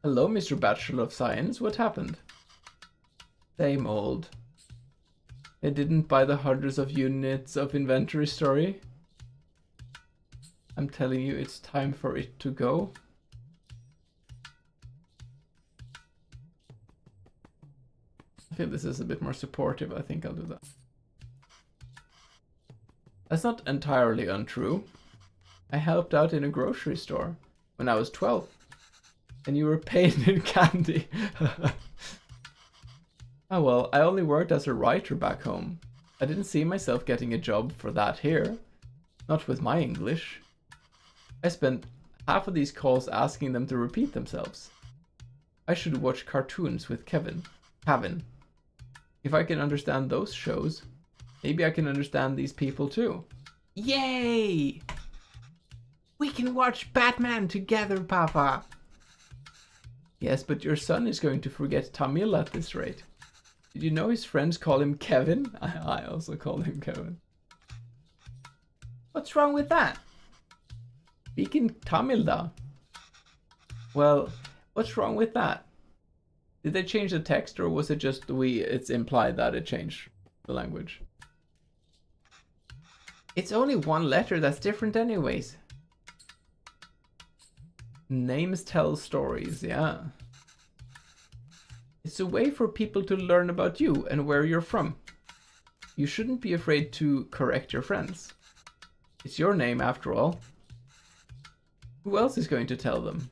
Hello, Mr. Bachelor of Science. What happened? Same old. They didn't buy the hundreds of units of inventory story. I'm telling you, it's time for it to go. I feel this is a bit more supportive. I think I'll do that. That's not entirely untrue. I helped out in a grocery store when I was 12. And you were paid in candy. Oh well, I only worked as a writer back home. I didn't see myself getting a job for that here. Not with my English. I spent half of these calls asking them to repeat themselves. I should watch cartoons with Kevin. If I can understand those shows, maybe I can understand these people too. Yay! We can watch Batman together, Papa! Yes, but your son is going to forget Tamil at this rate. Did you know his friends call him Kevin? I also call him Kevin. What's wrong with that? Speaking Tamil da. Well, what's wrong with that? Did they change the text, or was it just it's implied that it changed the language? It's only one letter that's different anyways. Names tell stories, yeah. It's a way for people to learn about you and where you're from. You shouldn't be afraid to correct your friends. It's your name after all. Who else is going to tell them?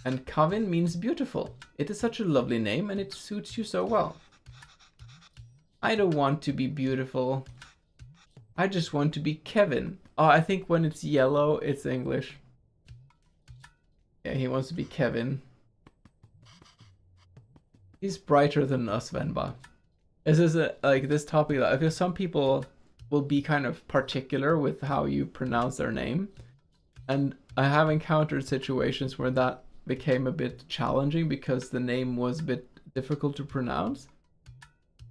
And Kavin means beautiful. It is such a lovely name and it suits you so well. I don't want to be beautiful. I just want to be Kevin. Oh, I think when it's yellow, it's English. Yeah, he wants to be Kevin. He's brighter than us, Venba. This is like this topic that I feel some people will be kind of particular with how you pronounce their name. And I have encountered situations where that became a bit challenging because the name was a bit difficult to pronounce.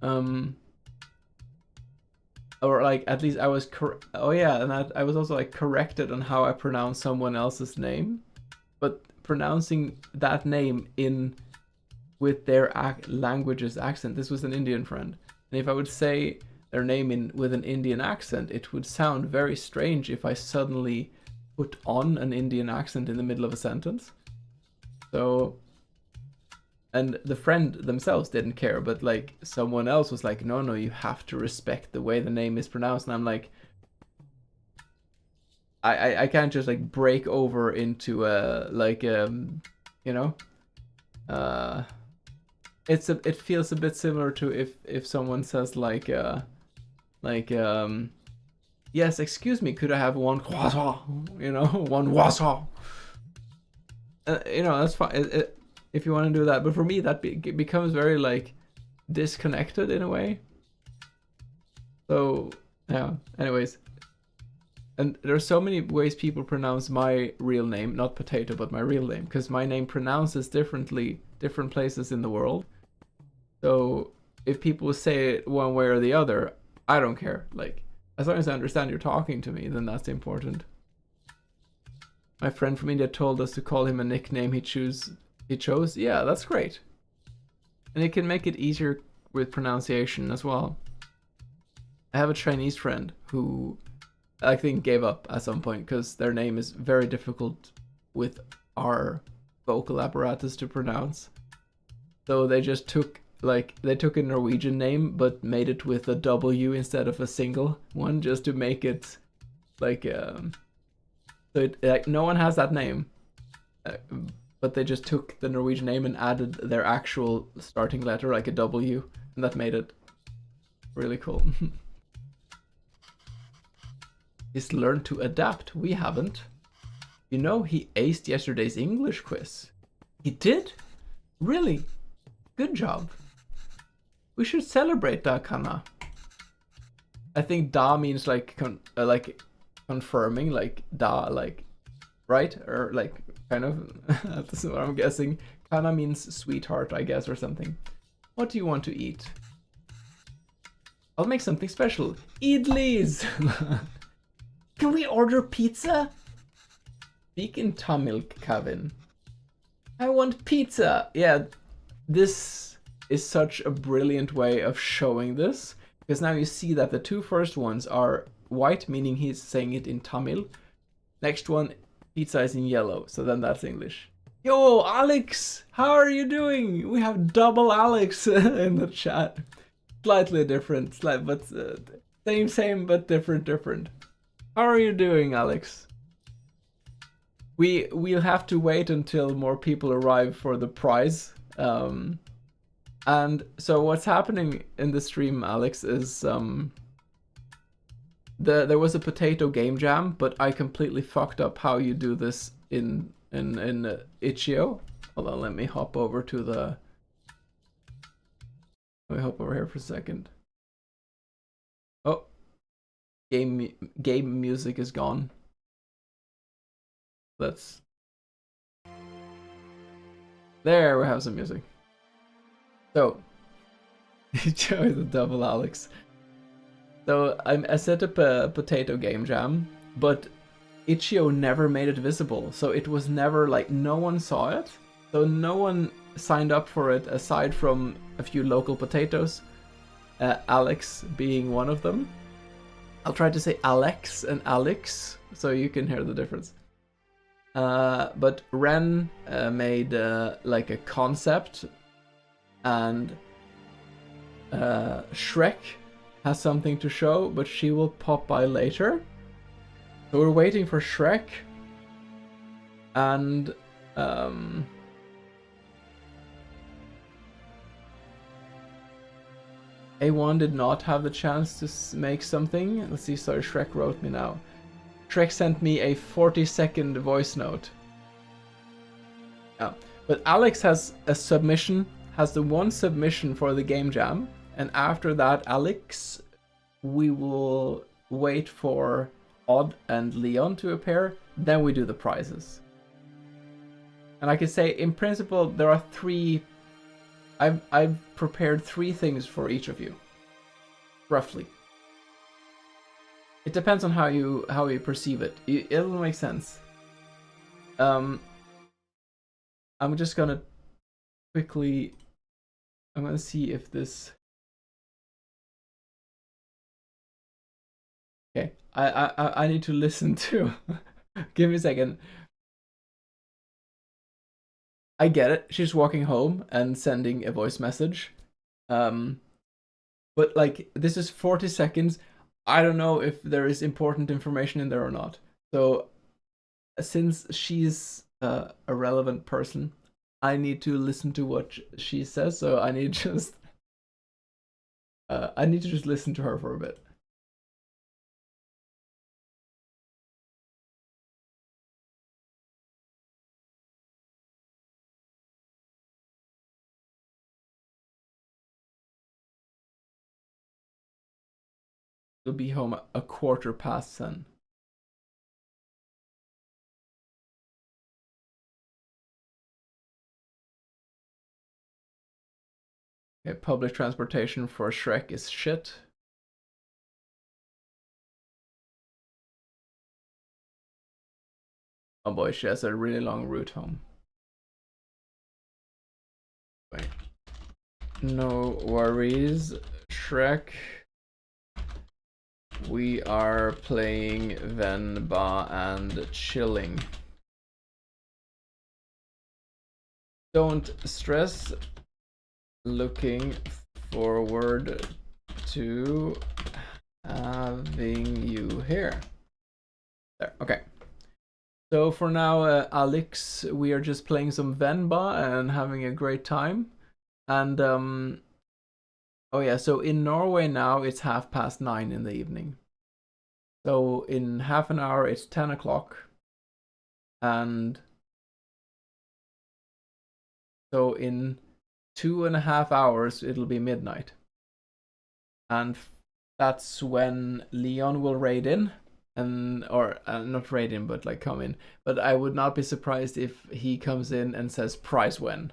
Or like at least I was I was also like corrected on how I pronounce someone else's name, but pronouncing that name with their language's accent. This was an Indian friend, and if I would say their name with an Indian accent, it would sound very strange if I suddenly put on an Indian accent in the middle of a sentence. So, and the friend themselves didn't care, but like someone else was like, no, you have to respect the way the name is pronounced. And I'm like, I can't just like break over into it feels a bit similar to if someone says yes, excuse me, could I have one croissant? One croissant. That's fine if you want to do that. But for me, that becomes very like disconnected in a way. So yeah. Anyways, and there's so many ways people pronounce my real name, not potato, but my real name, because my name pronounces differently different places in the world. So if people say it one way or the other, I don't care. Like, as long as I understand you're talking to me, then that's important. My friend from India told us to call him a nickname he chose. Yeah, that's great. And it can make it easier with pronunciation as well. I have a Chinese friend who I think gave up at some point because their name is very difficult with our vocal apparatus to pronounce. So they just took a Norwegian name but made it with a W instead of a single one, just to make it no one has that name, but they just took the Norwegian name and added their actual starting letter, like a W, and that made it really cool. He's learned to adapt. We haven't. He aced yesterday's English quiz. He did? Really? Good job. We should celebrate that, Kana. I think da means like confirming, like da, like right, or like kind of. That's what I'm guessing. Kana means sweetheart, I guess, or something. What do you want to eat? I'll make something special. Idlis. Can we order pizza? Speak in Tamil, Kevin. I want pizza. Yeah, this is such a brilliant way of showing this, because now you see that the two first ones are white, meaning he's saying it in Tamil. Next one, pizza, is in yellow, so then that's English. Yo, Alex, how are you doing? We have double Alex in the chat. Slightly different, but same, but different. How are you doing, Alex? We'll have to wait until more people arrive for the prize. And so what's happening in the stream, Alex, is there was a potato game jam, but I completely fucked up how you do this in Itch.io. Hold on, let me hop over to the... Let me hop over here for a second. Oh. Game music is gone. Let's... There, we have some music. So, enjoy the double Alex. So, I set up a potato game jam, but Itch.io never made it visible. So it was never, like, no one saw it. So no one signed up for it aside from a few local potatoes. Alex being one of them. I'll try to say Alex and Alex, so you can hear the difference. But Ren made like a concept, and Shrek has something to show, but she will pop by later. So we're waiting for Shrek, and A1 did not have the chance to make something. Let's see, sorry, Shrek wrote me now. Shrek sent me a 40-second voice note. Yeah. But Alex has a submission, has the one submission for the game jam, and after that, Alex, we will wait for Odd and Leon to appear, then we do the prizes. And I can say, in principle, there are three... I've prepared 3 things for each of you, roughly. It depends on how you perceive it. It'll make sense. I'm just gonna quickly. I'm gonna see if this. Okay, I need to listen to. Give me a second. I get it. She's walking home and sending a voice message. But like, this is 40 seconds. I don't know if there is important information in there or not. So since she's a relevant person, I need to listen to what she says. So I need just listen to her for a bit. We'll be home at 10:15. Okay, public transportation for Shrek is shit. Oh boy, she has a really long route home. Wait. No worries, Shrek. We are playing Venba and chilling. Don't stress. Looking forward to having you here. There, okay. So for now, Alex, we are just playing some Venba and having a great time. And oh yeah, so in Norway now it's 9:30 in the evening. So in half an hour it's 10 o'clock. And so in 2.5 hours it'll be midnight. And that's when Leon will raid in. Or not raid in, but like come in. But I would not be surprised if he comes in and says prize when.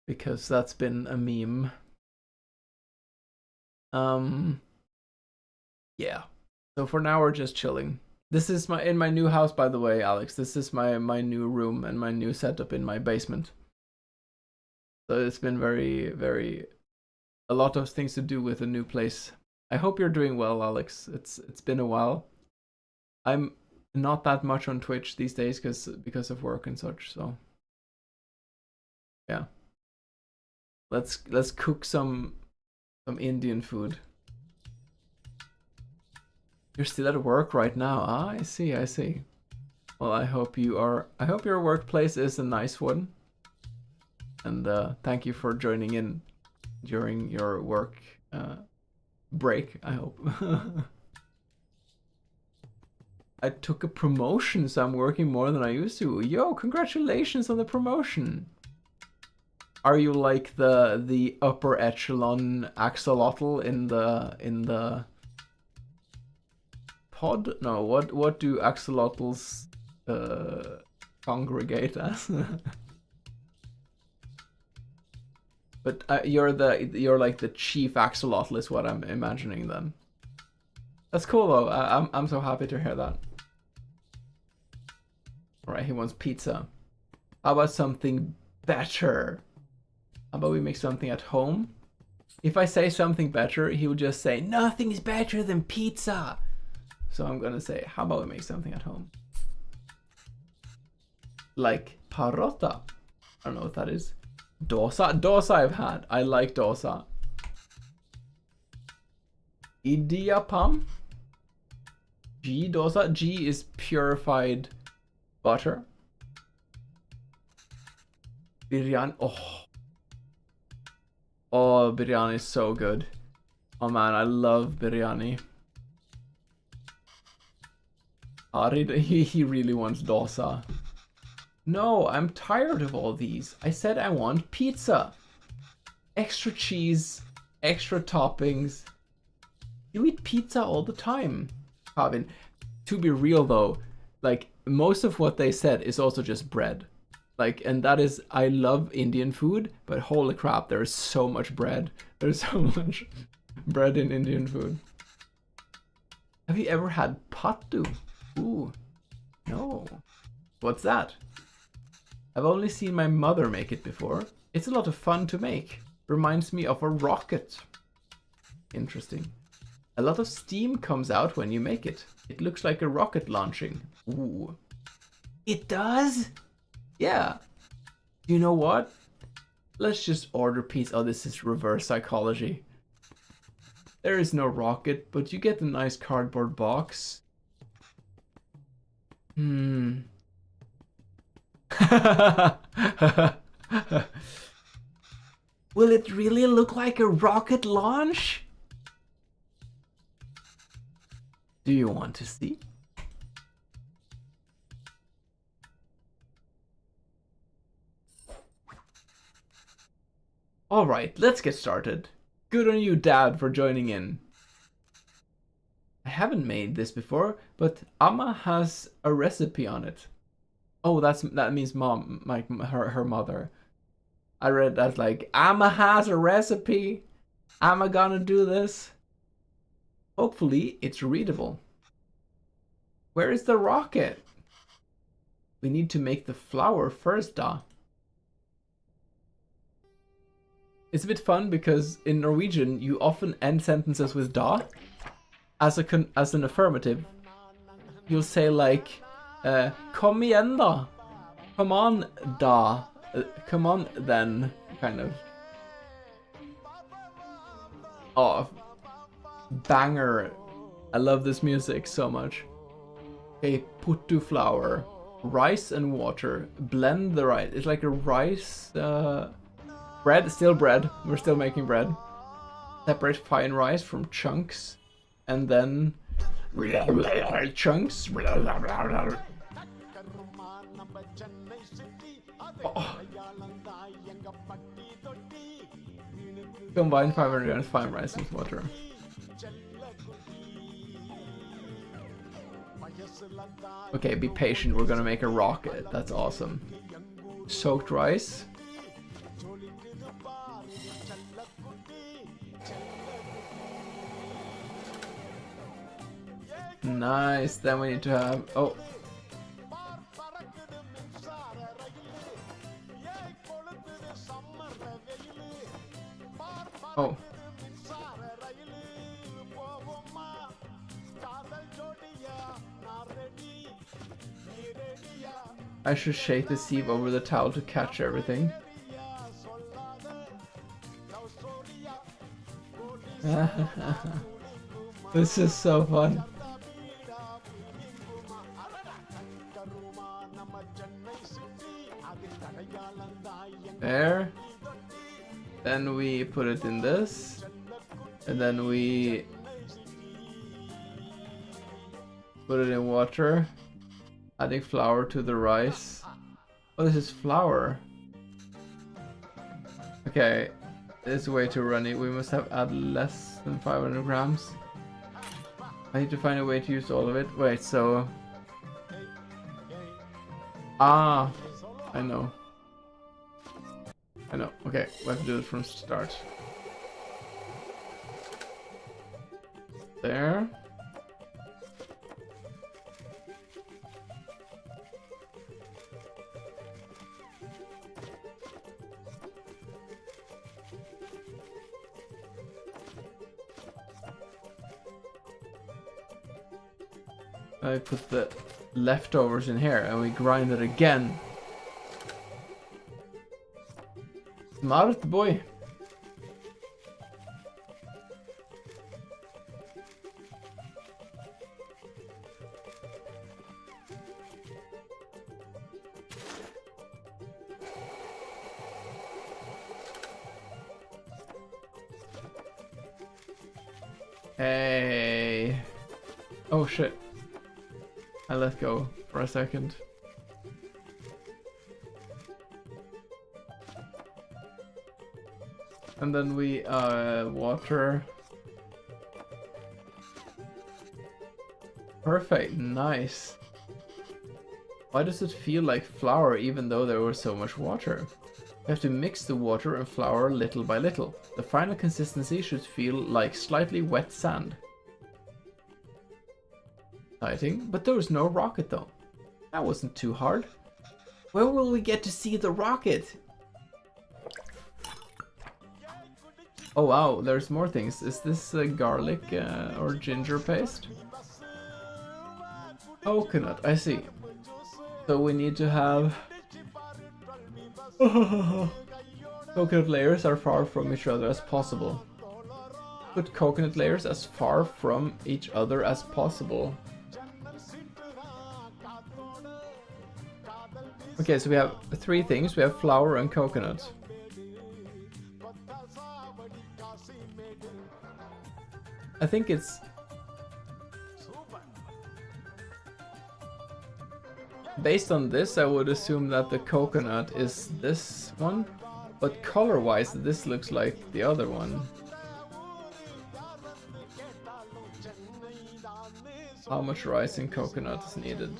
Because that's been a meme. Yeah. So for now we're just chilling. This is in my new house, by the way, Alex. This is my new room and my new setup in my basement. So it's been a lot of things to do with a new place. I hope you're doing well, Alex. It's been a while. I'm not that much on Twitch these days because of work and such. So yeah. Let's cook some Indian food. You're still at work right now. Ah, I see. Well, I hope your workplace is a nice one. And thank you for joining in during your work break, I hope. I took a promotion, so I'm working more than I used to. Yo, congratulations on the promotion. Are you like the upper echelon axolotl in the pod? No, what do axolotls congregate as? But you're like the chief axolotl is what I'm imagining then. That's cool though. I'm so happy to hear that. Alright, he wants pizza. How about something better? How about we make something at home? If I say something better, he will just say, nothing is better than pizza. So I'm gonna say, how about we make something at home? Like parota. I don't know what that is. Dosa? Dosa I've had. I like dosa. Idiyappam? G dosa? G is purified butter. Biryani. Oh. Oh, biryani is so good. Oh man, I love biryani. Arid, he really wants dosa. No, I'm tired of all these. I said I want pizza. Extra cheese, extra toppings. You eat pizza all the time, Kavin. To be real though, like most of what they said is also just bread. Like, and that is, I love Indian food, but holy crap, there is so much bread. There's so much bread in Indian food. Have you ever had pattu? Ooh, no. What's that? I've only seen my mother make it before. It's a lot of fun to make. Reminds me of a rocket. Interesting. A lot of steam comes out when you make it. It looks like a rocket launching. Ooh. It does? Yeah. You know what? Let's just order pizza. Oh, this is reverse psychology. There is no rocket, but you get a nice cardboard box. Will it really look like a rocket launch? Do you want to see? Alright, let's get started. Good on you, Dad, for joining in. I haven't made this before, but Amma has a recipe on it. Oh, that means mom, like her mother. I read that like, Amma has a recipe. Amma gonna do this. Hopefully, it's readable. Where is the rocket? We need to make the flour first, da. It's a bit fun because in Norwegian, you often end sentences with da. As an affirmative. You'll say like, kom igjen da. Come on da. Come on then, kind of. Oh, banger. I love this music so much. Okay, puttu flour. Rice and water. Blend the rice. It's like a rice... bread, still bread. We're still making bread. Separate fine rice from chunks. And then... chunks. Oh. Combine 500 grams fine rice with water. Okay, be patient. We're gonna make a rocket. That's awesome. Soaked rice. Nice. Then we need to have... Oh. Oh. I should shake the sieve over the towel to catch everything. This is so fun. There. Then we put it in this. And then we Put it in water. Adding flour to the rice. Oh, this is flour. Okay, this is way too runny. We must have add less than 500 grams. I need to find a way to use all of it. Wait, so... Ah, I know. Okay, we have to do it from start. There. I put the leftovers in here and we grind it again. Smart boy. Hey. Oh shit. I let go for a second. And then we water. Perfect, nice. Why does it feel like flour even though there was so much water? You have to mix the water and flour little by little. The final consistency should feel like slightly wet sand. Exciting, but there was no rocket though. That wasn't too hard. When will we get to see the rocket? Oh wow, there's more things. Is this garlic or ginger paste? Coconut, I see. So we need to have... Coconut layers are far from each other as possible. Put coconut layers as far from each other as possible. Okay, so we have three things. We have flour and coconut. I think it's... Based on this, I would assume that the coconut is this one. But color-wise, this looks like the other one. How much rice and coconut is needed?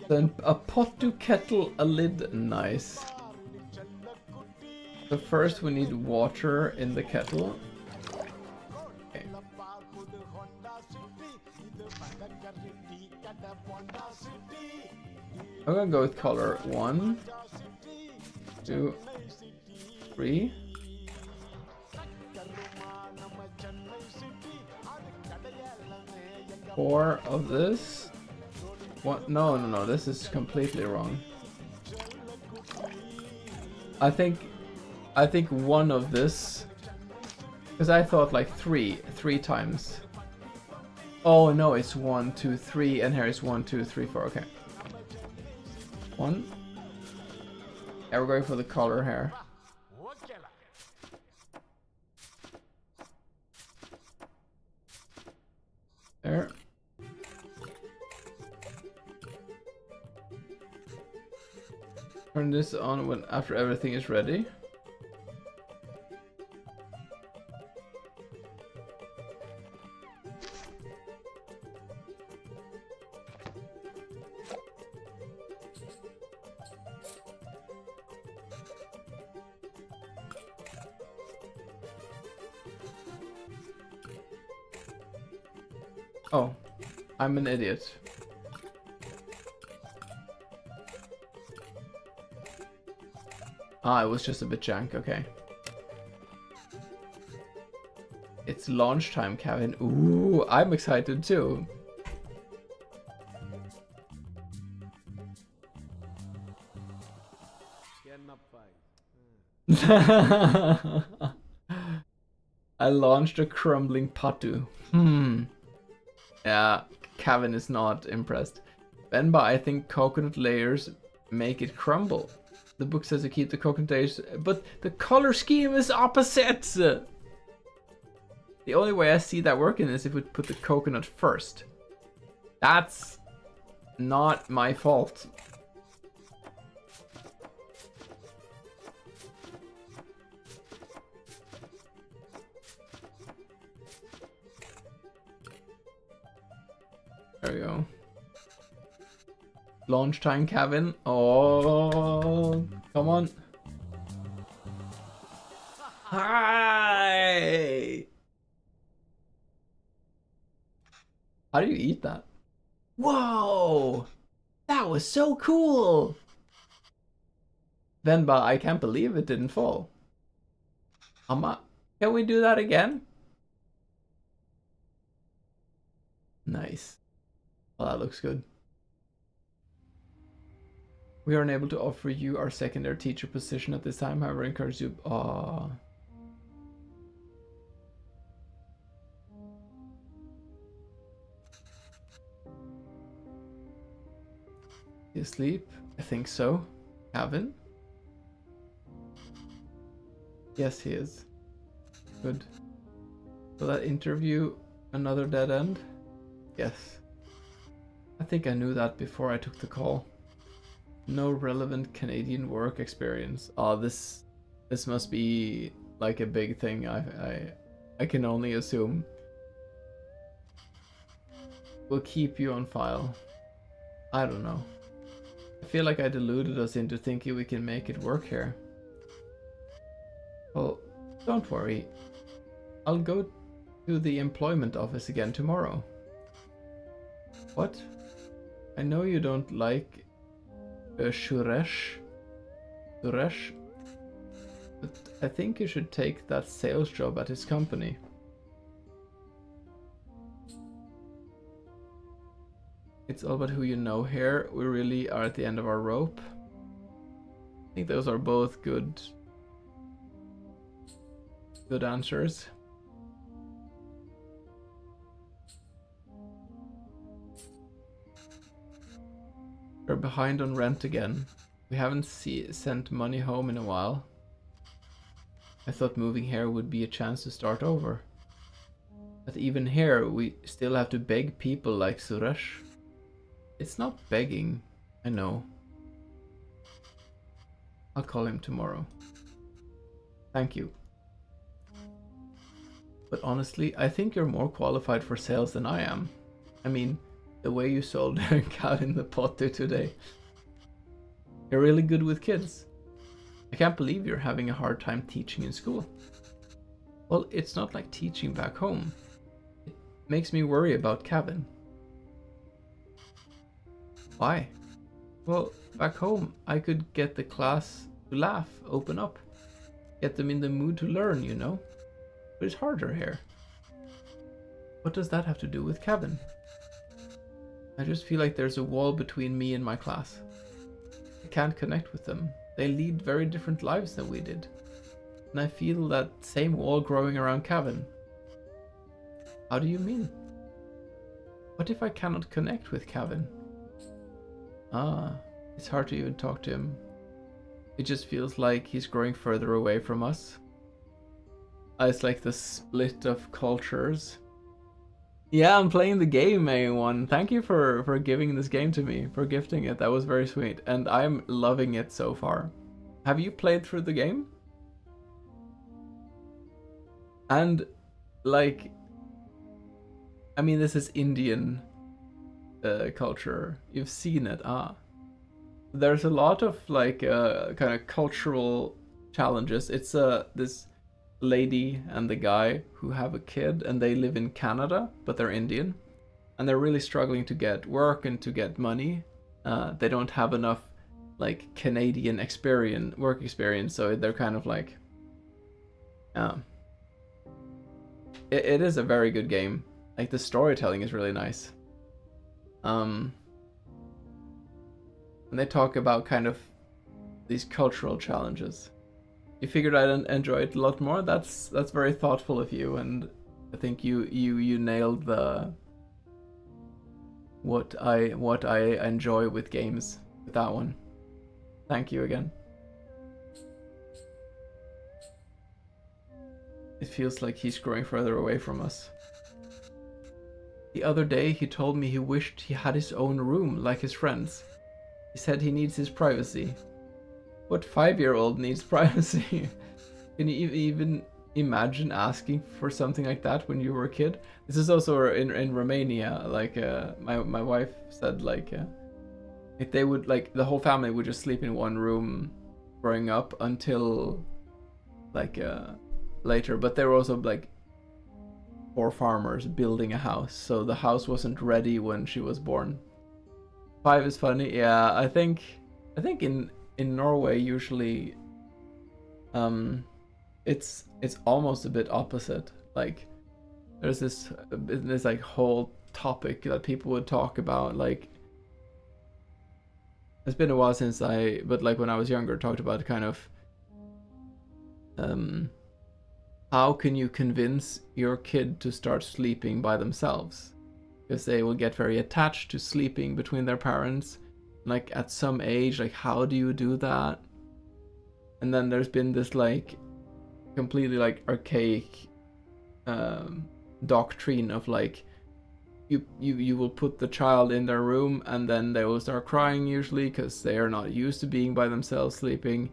Then a pot to kettle a lid, nice. So first we need water in the kettle. Okay. I'm gonna go with color 1, 2, 3. Four of this. What? No, this is completely wrong. I think one of this, because I thought like three times. Oh no, it's 1, 2, 3, and here is 1, 2, 3, 4. Okay. 1. Yeah, we're going for the color here. There. Turn this on when after everything is ready. Oh, I'm an idiot. Ah, it was just a bit jank, okay. It's launch time, Kevin. Ooh, I'm excited too. I launched a crumbling patu. Yeah, Kevin is not impressed. Benba, I think coconut layers make it crumble. The book says to keep the coconut days, but the color scheme is opposite. The only way I see that working is if we put the coconut first. That's not my fault. There we go. Launch time, Kevin. Oh, come on. Hi. How do you eat that? Whoa! That was so cool! Venba, I can't believe it didn't fall. Can we do that again? Nice. Well, that looks good. We are unable to offer you our secondary teacher position at this time, however, I encourage you. Aww. You asleep? I think so. Kevin? Yes, he is. Good. So that interview, another dead end? Yes. I think I knew that before I took the call. No relevant Canadian work experience. Oh, this must be like a big thing. I can only assume. We'll keep you on file. I don't know. I feel like I deluded us into thinking we can make it work here. Well, don't worry. I'll go to the employment office again tomorrow. What? I know you don't like Suresh, but I think you should take that sales job at his company. It's all about who you know here. We really are at the end of our rope. I think those are both good answers. We're behind on rent again. We haven't sent money home in a while. I thought moving here would be a chance to start over. But even here, we still have to beg people like Suresh. It's not begging, I know. I'll call him tomorrow. Thank you. But honestly, I think you're more qualified for sales than I am. I mean, the way you sold Cat in the Potter today. You're really good with kids. I can't believe you're having a hard time teaching in school. Well, it's not like teaching back home. It makes me worry about Kevin. Why? Well, back home, I could get the class to laugh, open up, get them in the mood to learn, you know? But it's harder here. What does that have to do with Kevin? I just feel like there's a wall between me and my class. I can't connect with them. They lead very different lives than we did. And I feel that same wall growing around Kevin. How do you mean? What if I cannot connect with Kevin? It's hard to even talk to him. It just feels like he's growing further away from us. It's like the split of cultures. Yeah, I'm playing the game, A1. Thank you for giving this game to me, for gifting it. That was very sweet. And I'm loving it so far. Have you played through the game? And, like, I mean, this is Indian culture. You've seen it, There's a lot of, like, kind of cultural challenges. It's this lady and the guy who have a kid, and they live in Canada, but they're Indian, and they're really struggling to get work and to get money. They don't have enough, like, Canadian work experience, so they're kind of like, it is a very good game. Like, the storytelling is really nice. And they talk about kind of these cultural challenges. You figured I'd enjoy it a lot more. That's very thoughtful of you, and I think you nailed the what I enjoy with games with that one. Thank you again. It feels like he's growing further away from us. The other day he told me he wished he had his own room like his friends. He said he needs his privacy. What 5-year-old needs privacy? Can you even imagine asking for something like that when you were a kid? This is also in Romania. Like my wife said, like if they would, like, the whole family would just sleep in one room growing up until like later. But they were also like poor farmers building a house, so the house wasn't ready when she was born. 5 is funny. Yeah, I think in Norway usually it's almost a bit opposite. Like there's this like whole topic that people would talk about. Like it's been a while since but like when I was younger, talked about kind of how can you convince your kid to start sleeping by themselves? Because they will get very attached to sleeping between their parents. Like at some age, like how do you do that? And then there's been this like completely like archaic doctrine of like you will put the child in their room and then they will start crying usually because they are not used to being by themselves sleeping,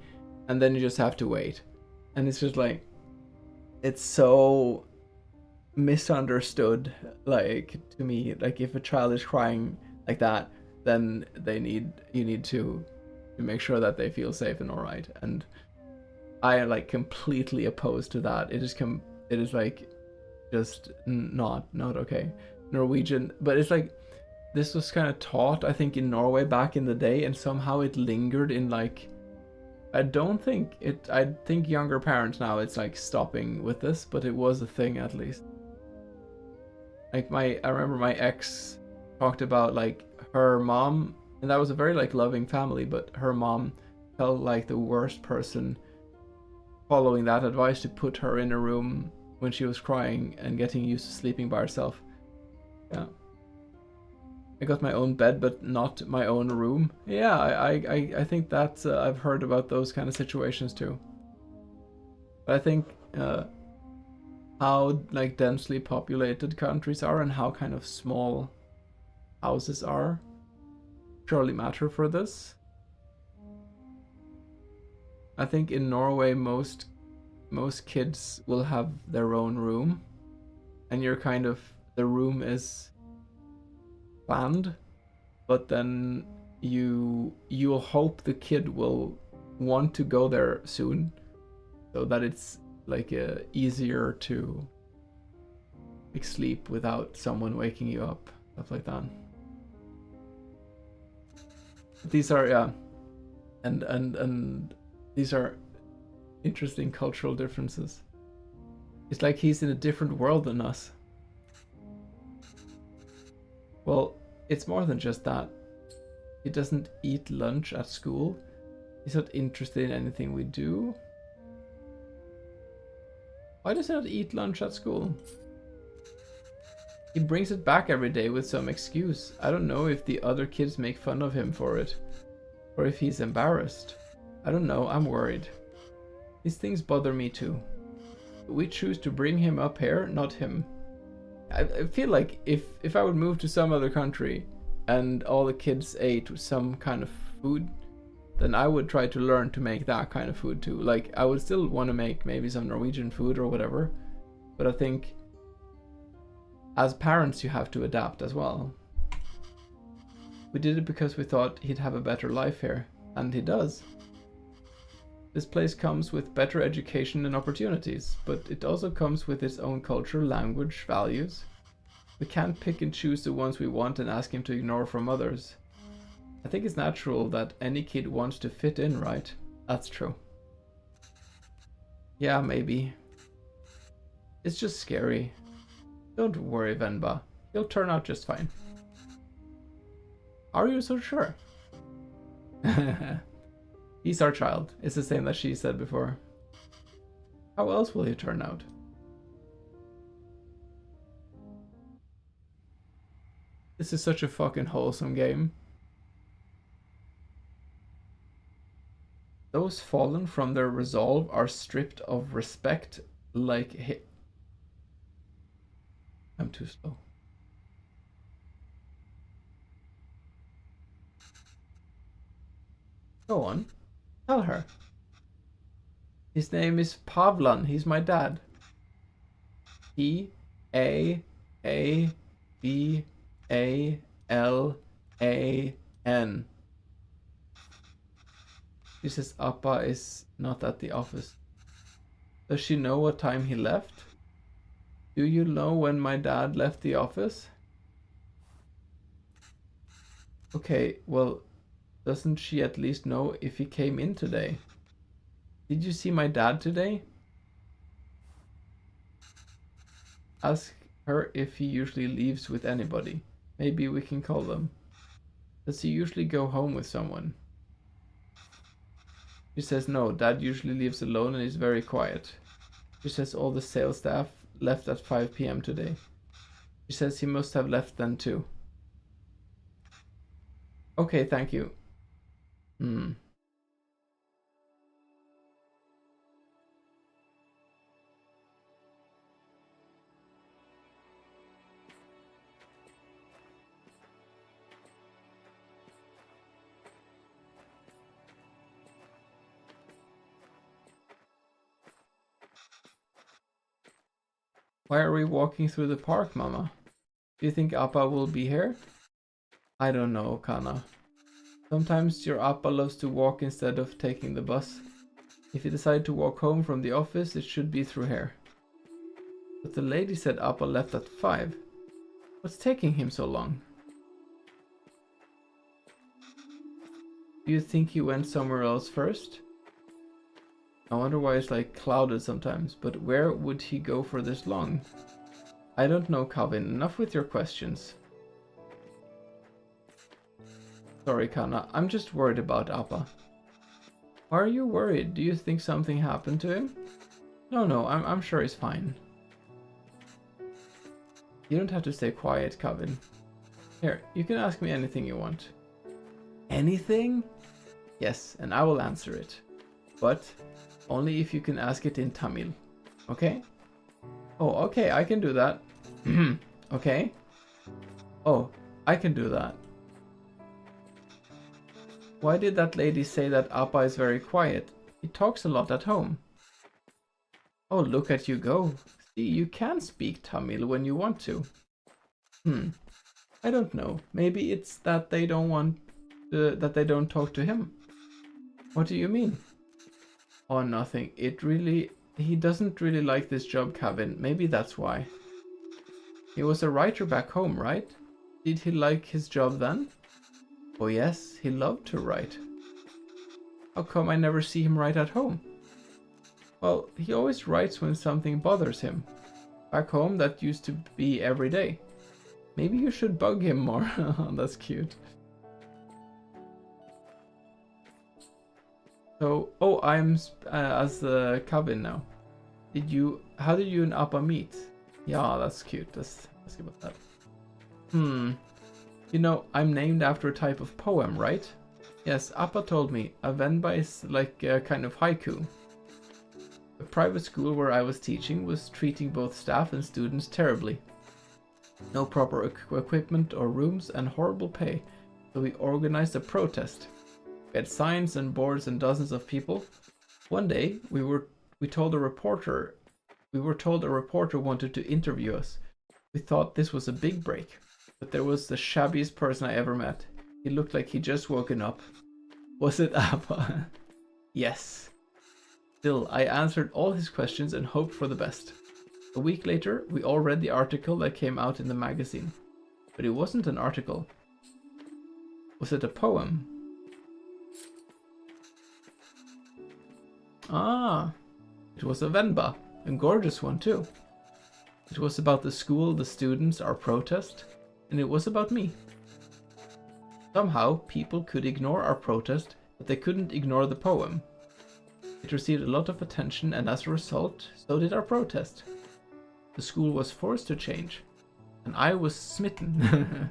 and then you just have to wait. And it's just like, it's so misunderstood, like to me. Like if a child is crying like that, then you need to make sure that they feel safe and all right. And I am like completely opposed to that. It is like just not okay. Norwegian, but it's like this was kind of taught, I think, in Norway back in the day, and somehow it lingered in like, I think younger parents now, it's like stopping with this, but it was a thing at least. Like I remember my ex talked about like her mom, and that was a very like loving family, but her mom felt like the worst person following that advice to put her in a room when she was crying and getting used to sleeping by herself. Yeah. I got my own bed, but not my own room. Yeah, I think that's I've heard about those kind of situations too. But I think how like densely populated countries are and how kind of small houses are surely matter for this. I think in Norway most kids will have their own room, and you're kind of, the room is planned, but then you'll hope the kid will want to go there soon, so that it's like easier to like sleep without someone waking you up, stuff like that. These are and these are interesting cultural differences. It's like he's in a different world than us. Well, it's more than just that. He doesn't eat lunch at school. He's not interested in anything we do. Why does he not eat lunch at school? He brings it back every day with some excuse. I don't know if the other kids make fun of him for it, or if he's embarrassed. I don't know, I'm worried. These things bother me too. But we choose to bring him up here, not him. I feel like if I would move to some other country and all the kids ate some kind of food, then I would try to learn to make that kind of food too. Like I would still want to make maybe some Norwegian food or whatever, but I think as parents you have to adapt as well. We did it because we thought he'd have a better life here, and he does. This place comes with better education and opportunities, but it also comes with its own culture, language, values. We can't pick and choose the ones we want and ask him to ignore from others. I think it's natural that any kid wants to fit in, right? That's true. Yeah, maybe. It's just scary. Don't worry, Venba. He'll turn out just fine. Are you so sure? He's our child. It's the same that she said before. How else will he turn out? This is such a fucking wholesome game. Those fallen from their resolve are stripped of respect like I'm too slow. Go on, tell her. His name is Pavlan. He's my dad. Pavlan. She says Appa is not at the office. Does she know what time he left? Do you know when my dad left the office? Okay, well, doesn't she at least know if he came in today? Did you see my dad today? Ask her if he usually leaves with anybody. Maybe we can call them. Does he usually go home with someone? She says no, Dad usually leaves alone and is very quiet. She says all the sales staff left at 5 p.m. today. She says he must have left then too. Okay, thank you. Why are we walking through the park, Mama? Do you think Appa will be here? I don't know, Kana. Sometimes your Appa loves to walk instead of taking the bus. If you decide to walk home from the office, it should be through here. But the lady said Appa left at 5. What's taking him so long? Do you think he went somewhere else first? I wonder why it's like clouded sometimes, but where would he go for this long? I don't know, Calvin. Enough with your questions. Sorry, Kana. I'm just worried about Appa. Why are you worried? Do you think something happened to him? No, I'm sure he's fine. You don't have to stay quiet, Calvin. Here, you can ask me anything you want. Anything? Yes, and I will answer it. But only if you can ask it in Tamil. Okay? Oh, okay, I can do that. Okay? Oh, I can do that. Why did that lady say that Appa is very quiet? He talks a lot at home. Oh, look at you go. See, you can speak Tamil when you want to. I don't know. Maybe it's that they don't want that they don't talk to him. What do you mean? Oh, nothing. He doesn't really like this job, Kevin. Maybe that's why. He was a writer back home, right? Did he like his job then? Oh yes, he loved to write. How come I never see him write at home? Well, he always writes when something bothers him. Back home, that used to be every day. Maybe you should bug him more. That's cute. So, oh, I'm as Kevin now. How did you and Appa meet? Yeah, that's cute. Let's give it that. You know, I'm named after a type of poem, right? Yes, Appa told me. A venba is like a kind of haiku. The private school where I was teaching was treating both staff and students terribly. No proper equipment or rooms and horrible pay, so we organized a protest. We had signs and boards and dozens of people. One day, we were told a reporter wanted to interview us. We thought this was a big break, but there was the shabbiest person I ever met. He looked like he'd just woken up. Was it Appa? Yes. Still, I answered all his questions and hoped for the best. A week later, we all read the article that came out in the magazine. But it wasn't an article. Was it a poem? Ah, it was a venba, a gorgeous one too. It was about the school, the students, our protest, and it was about me. Somehow, people could ignore our protest, but they couldn't ignore the poem. It received a lot of attention, and as a result, so did our protest. The school was forced to change, and I was smitten.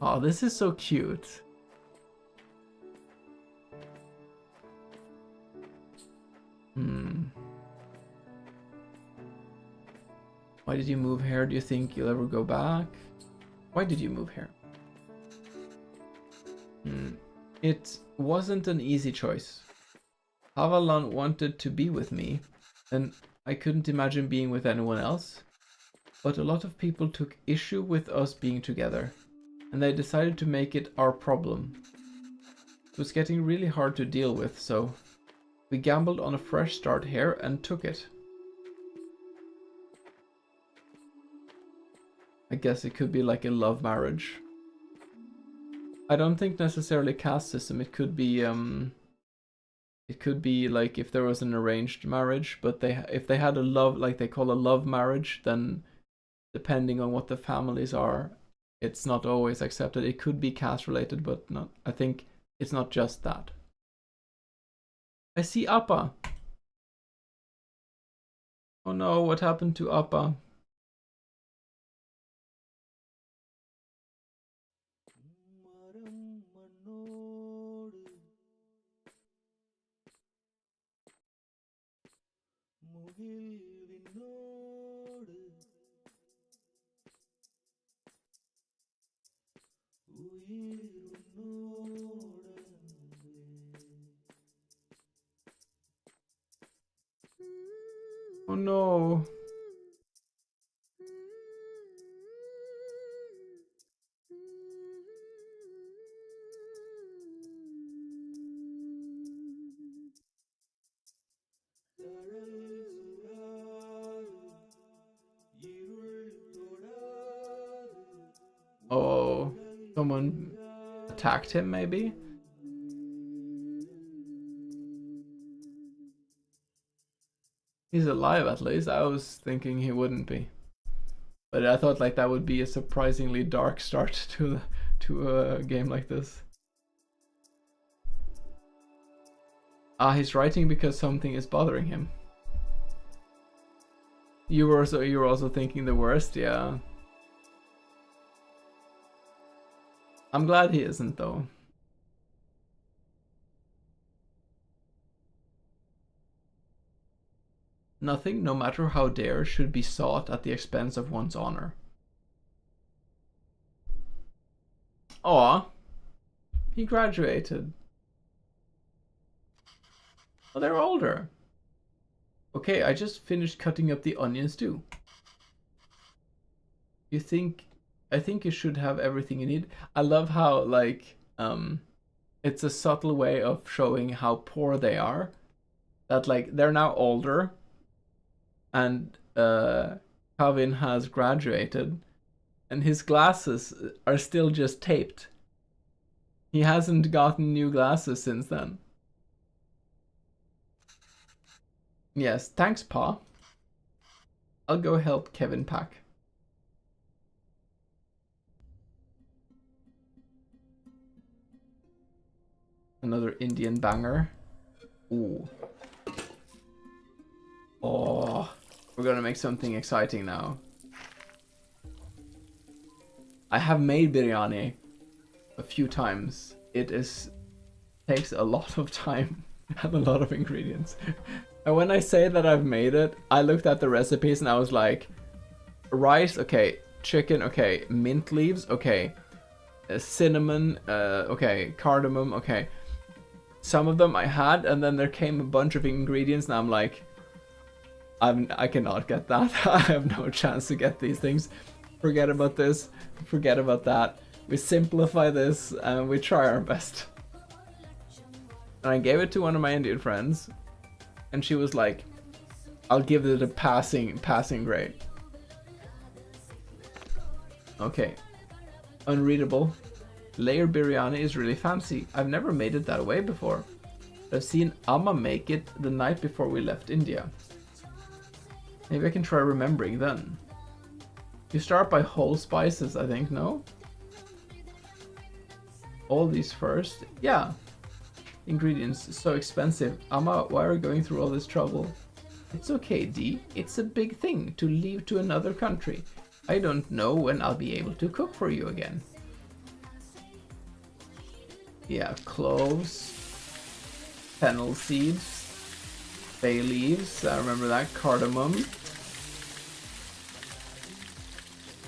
Oh, this is so cute. Why did you move here? Do you think you'll ever go back? Why did you move here? It wasn't an easy choice. Havalan wanted to be with me, and I couldn't imagine being with anyone else. But a lot of people took issue with us being together, and they decided to make it our problem. It was getting really hard to deal with, so we gambled on a fresh start here and took it. I guess it could be like a love marriage. I don't think necessarily caste system. It could be like if there was an arranged marriage, but if they had a love, like they call a love marriage, then depending on what the families are, it's not always accepted. It could be caste related, but not. I think it's not just that. I see Appa. Oh no, what happened to Appa? Oh no. Oh, someone attacked him maybe? He's alive at least. I was thinking he wouldn't be. But I thought like that would be a surprisingly dark start to a game like this. Ah, he's writing because something is bothering him. You were also thinking the worst, yeah. I'm glad he isn't though. Nothing, no matter how dare, should be sought at the expense of one's honor. Aw, he graduated. Oh, they're older. Okay, I just finished cutting up the onions too. I think you should have everything you need. I love how like it's a subtle way of showing how poor they are. That like they're now older, and Kavin has graduated, and his glasses are still just taped. He hasn't gotten new glasses since then. Yes, thanks, Pa. I'll go help Kevin pack. Another Indian banger. Ooh. Oh, we're gonna make something exciting now. I have made biryani a few times. It takes a lot of time and a lot of ingredients. And when I say that I've made it, I looked at the recipes and I was like, rice, okay, chicken, okay, mint leaves, okay, cinnamon, okay, cardamom, okay. Some of them I had, and then there came a bunch of ingredients, and I'm like, I cannot get that. I have no chance to get these things. Forget about this. Forget about that. We simplify this, and we try our best. And I gave it to one of my Indian friends, and she was like, I'll give it a passing grade. Okay. Unreadable. Layer biryani is really fancy. I've never made it that way before. I've seen Amma make it the night before we left India. Maybe I can try remembering then. You start by whole spices, I think, no? All these first? Yeah. Ingredients, so expensive. Amma, why are you going through all this trouble? It's okay, Dee. It's a big thing to leave to another country. I don't know when I'll be able to cook for you again. Yeah, cloves, fennel seeds, bay leaves, I remember that, cardamom.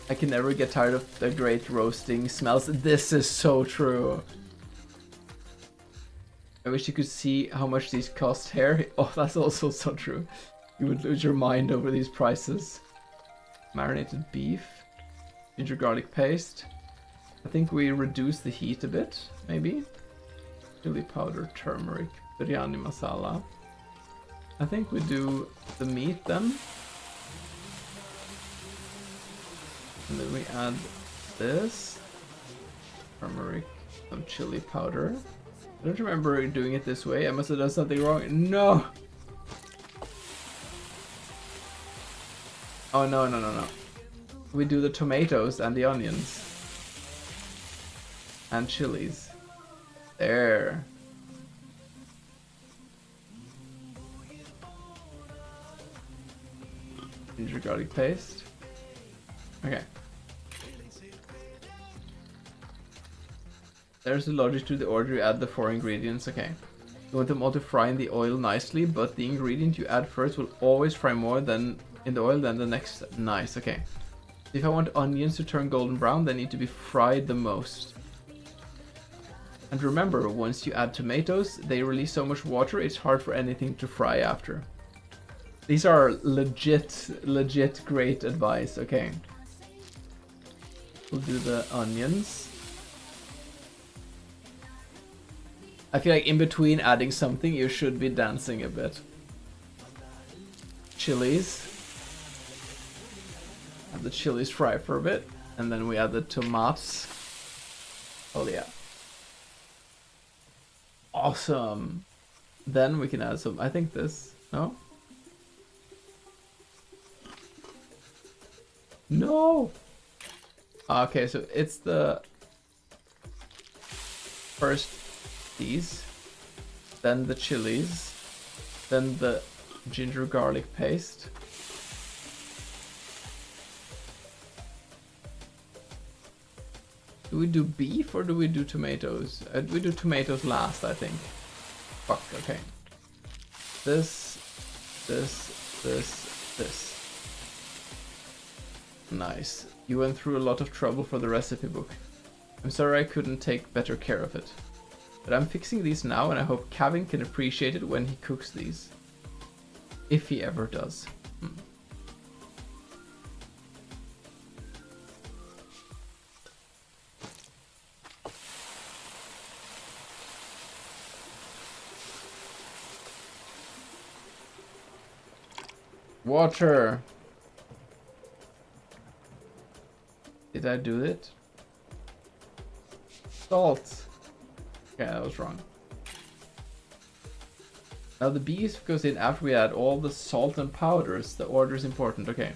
I can never get tired of the great roasting smells. This is so true. I wish you could see how much these cost here. Oh, that's also so true. You would lose your mind over these prices. Marinated beef. Ginger garlic paste. I think we reduce the heat a bit, maybe. Chili powder, turmeric, biryani masala. I think we do the meat then. And then we add this. Turmeric, some chili powder. I don't remember doing it this way. I must have done something wrong. No! Oh, no, no, no, no. We do the tomatoes and the onions. And chilies. There. Ginger garlic paste. Okay. There's the logic to the order. You add the 4 ingredients. Okay. You want them all to fry in the oil nicely, but the ingredient you add first will always fry more than in the oil than the next. Nice. Okay. If I want onions to turn golden brown, they need to be fried the most. And remember, once you add tomatoes, they release so much water, it's hard for anything to fry after. These are legit great advice. Okay. We'll do the onions. I feel like in between adding something, you should be dancing a bit. Chilies. Have the chilies fry for a bit. And then we add the tomatoes. Oh yeah. Awesome. Then we can add some, I think this, no? No! Okay, so it's the first these, then the chilies, then the ginger garlic paste. Do we do beef or do we do tomatoes? We do tomatoes last, I think. Fuck, okay. This. Nice. You went through a lot of trouble for the recipe book. I'm sorry I couldn't take better care of it. But I'm fixing these now and I hope Kevin can appreciate it when he cooks these. If he ever does. Water! Did I do it? Salt! Okay, that was wrong. Now the beef goes in after we add all the salt and powders. The order is important, okay.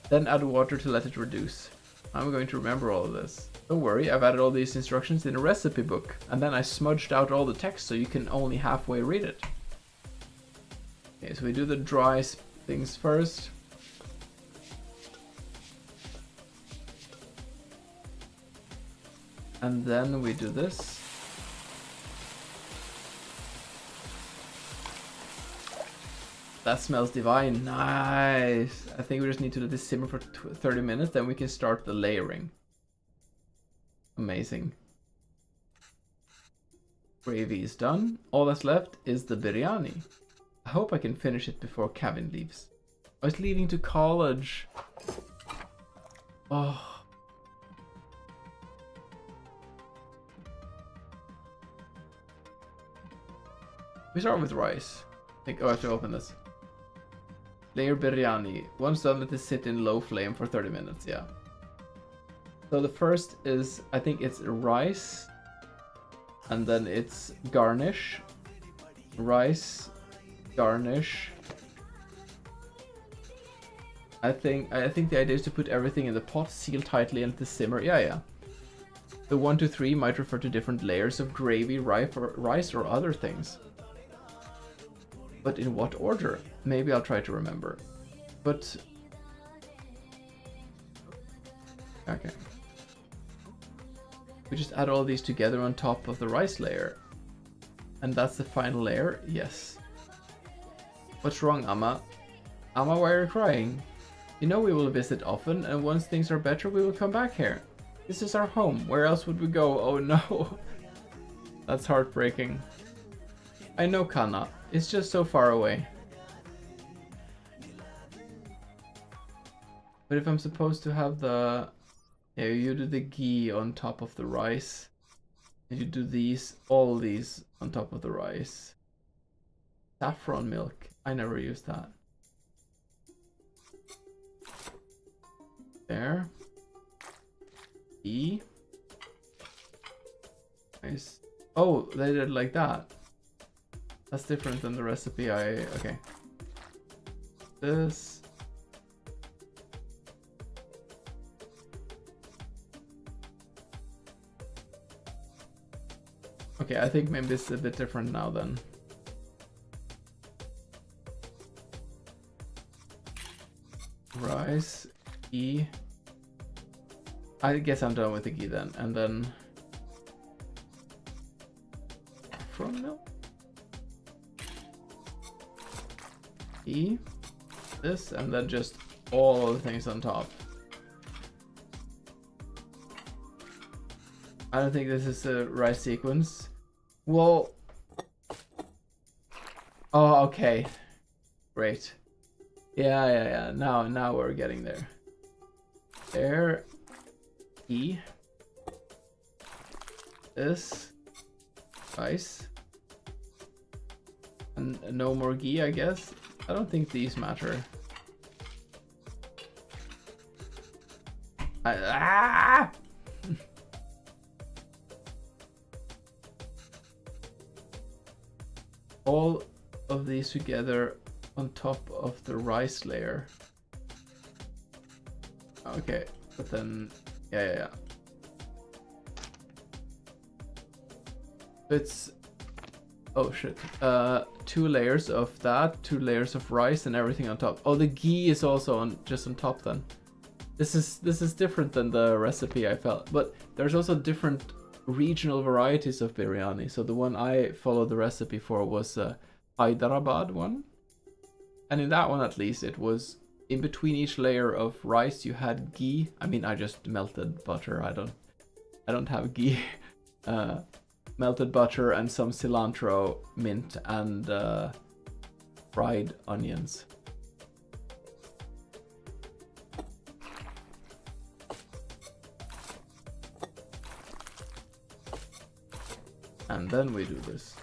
Then add water to let it reduce. I'm going to remember all of this. Don't worry, I've added all these instructions in a recipe book. And then I smudged out all the text so you can only halfway read it. Okay, so we do the dry things first. And then we do this. That smells divine. Nice. I think we just need to let this simmer for 30 minutes, then we can start the layering. Amazing. Gravy is done. All that's left is the biryani. I hope I can finish it before Kevin leaves. Oh, he's leaving to college. Oh. We start with rice. I think, oh, I have to open this. Layer biryani. Once done, let it sit in low flame for 30 minutes, yeah. So the first is, I think it's rice. And then it's garnish. Rice. Garnish. I think the idea is to put everything in the pot, seal tightly and let it simmer. Yeah. The 1 to 3 might refer to different layers of gravy, rice or other things. But in what order? Maybe I'll try to remember. But... okay. We just add all these together on top of the rice layer. And that's the final layer? Yes. What's wrong, Amma? Amma, why are you crying? You know we will visit often, and once things are better, we will come back here. This is our home. Where else would we go? Oh no. That's heartbreaking. I know, Kana. It's just so far away. But if I'm supposed to have the... Yeah, you do the ghee on top of the rice. And you do these, all these on top of the rice. Saffron milk. I never used that. There. E. Nice. Oh, they did it like that. That's different than the recipe okay. This. Okay, I think maybe this is a bit different now then. Rice, ghee. I guess I'm done with the ghee then, and then saffron milk. Ghee, this, and then just all the things on top. I don't think this is the right sequence. Well, oh, okay, great. Yeah. Now we're getting there. There. E. This. Rice. And no more ghee, I guess. I don't think these matter. All of these together on top of the rice layer. Okay, but then yeah. It's oh shit. 2 layers of that, 2 layers of rice, and everything on top. Oh, the ghee is also on just on top then. This is different than the recipe I felt, but there's also different regional varieties of biryani. So the one I followed the recipe for was Hyderabad one, and in that one at least it was in between each layer of rice you had ghee. I mean, I just melted butter. I don't have ghee. Melted butter and some cilantro, mint, and fried onions. And then we do this.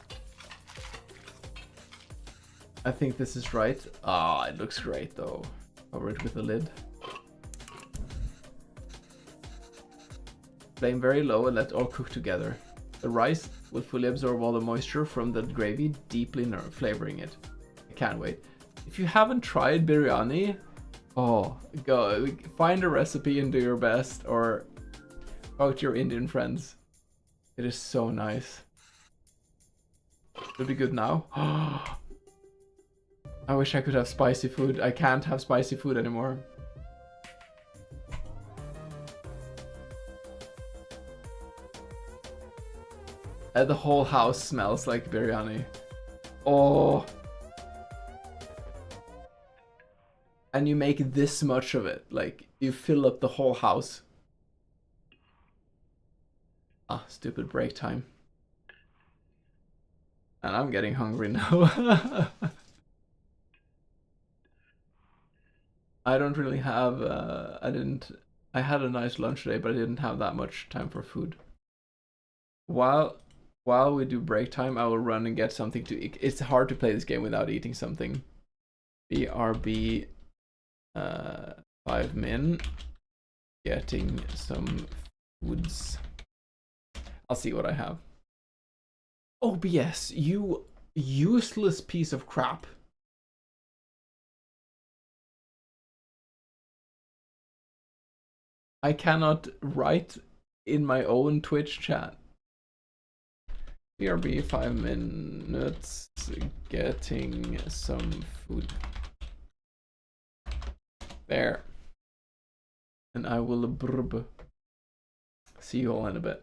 I think this is right. Ah, it looks great though. Cover it with a lid. Flame very low and let all cook together. The rice will fully absorb all the moisture from the gravy, deeply flavoring it. I can't wait. If you haven't tried biryani, oh, go find a recipe and do your best, or out your Indian friends. It is so nice. It'll be good now. I wish I could have spicy food. I can't have spicy food anymore. The whole house smells like biryani. Oh. And you make this much of it. Like, you fill up the whole house. Ah, stupid break time. And I'm getting hungry now. I don't really have, I had a nice lunch today, but I didn't have that much time for food. While we do break time, I will run and get something to eat. It's hard to play this game without eating something. BRB 5 min. Getting some foods. I'll see what I have. OBS, you useless piece of crap. I cannot write in my own Twitch chat. BRB 5 minutes getting some food. There. And I will see you all in a bit.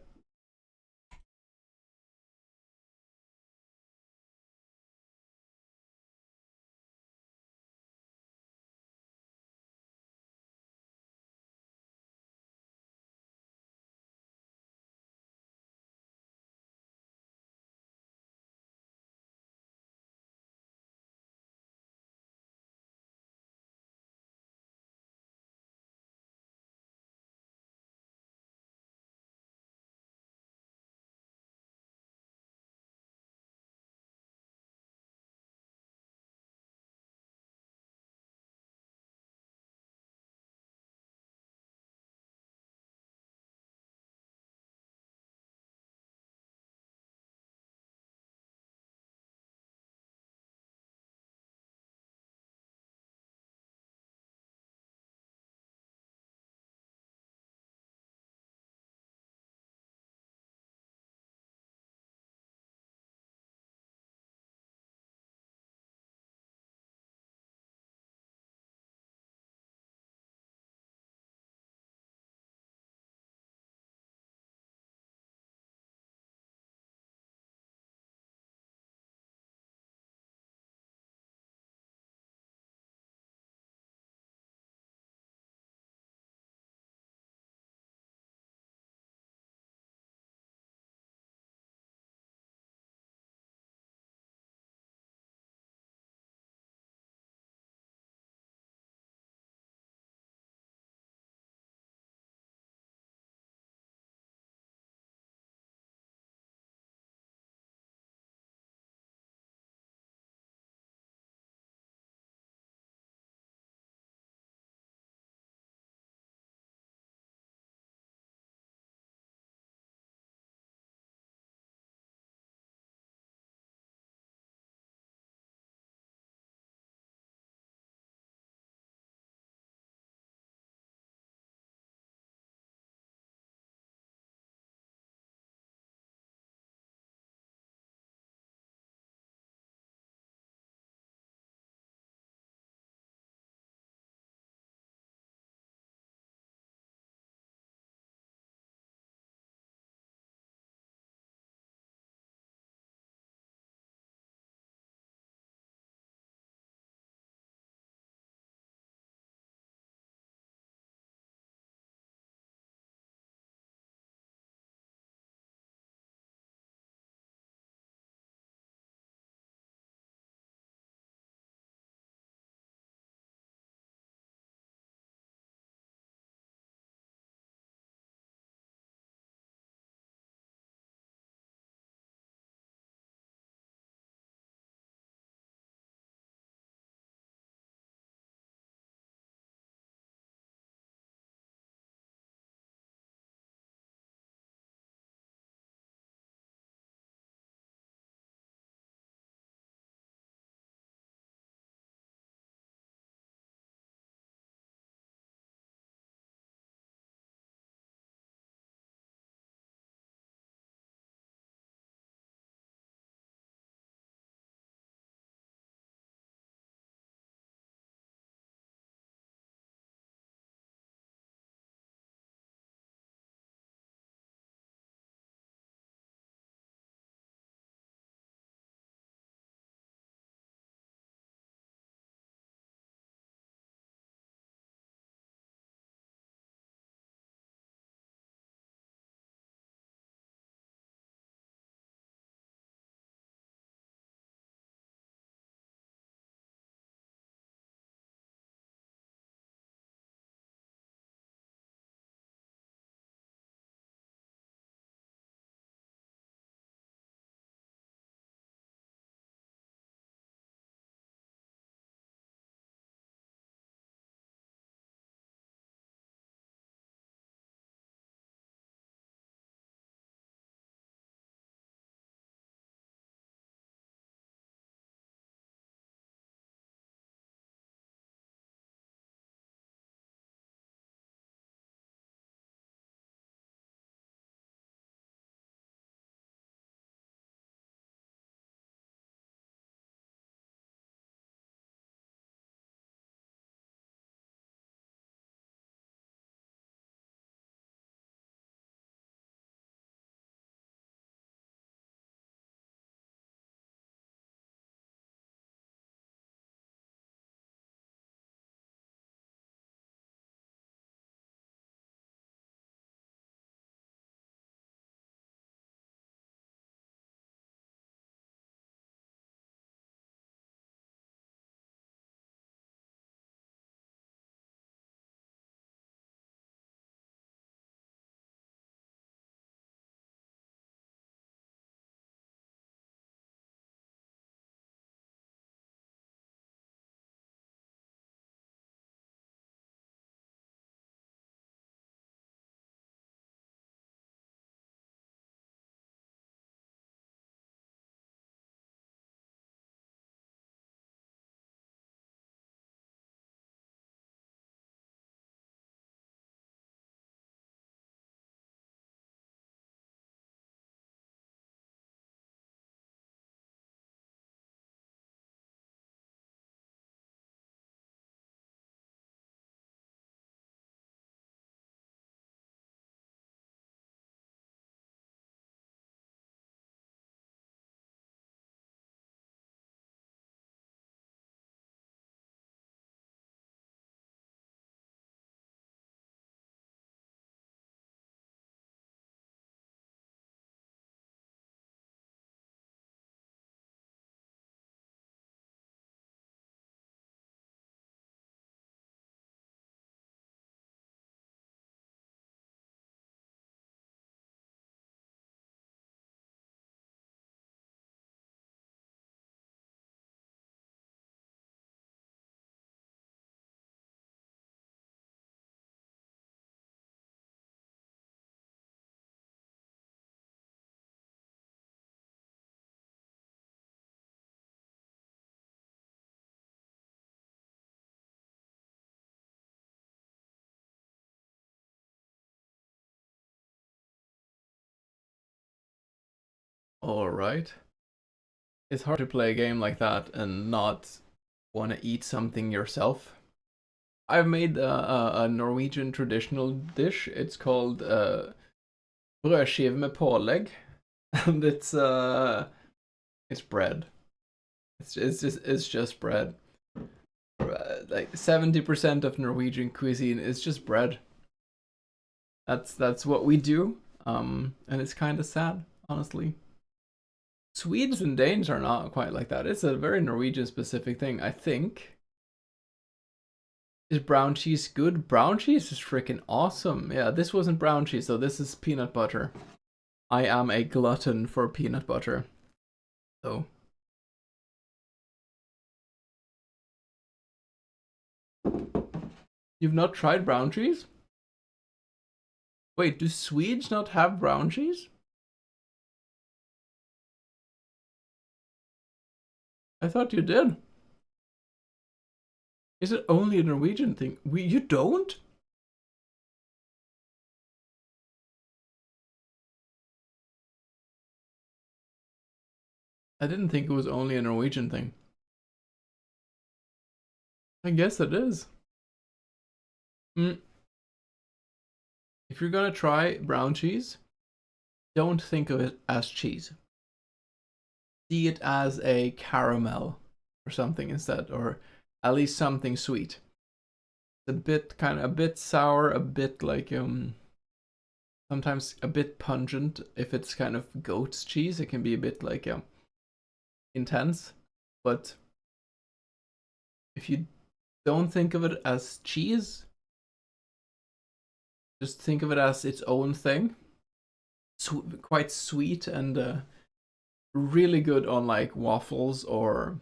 Alright. It's hard to play a game like that and not want to eat something yourself. I've made a Norwegian traditional dish. It's called brødskive med pålegg. And it's bread. It's just bread. Like 70% of Norwegian cuisine is just bread. That's what we do. And it's kind of sad, honestly. Swedes and Danes are not quite like that. It's a very Norwegian specific thing, I think. Is brown cheese good? Brown cheese is freaking awesome. Yeah, this wasn't brown cheese, so this is peanut butter. I am a glutton for peanut butter. So. You've not tried brown cheese? Wait, do Swedes not have brown cheese? I thought you did. Is it only a Norwegian thing? You don't? I didn't think it was only a Norwegian thing. I guess it is. If you're gonna try brown cheese, don't think of it as cheese. See it as a caramel or something instead, or at least something sweet. It's a bit sour, a bit like sometimes a bit pungent. If it's kind of goat's cheese, it can be a bit like intense. But if you don't think of it as cheese, just think of it as its own thing. Quite sweet and really good on like waffles or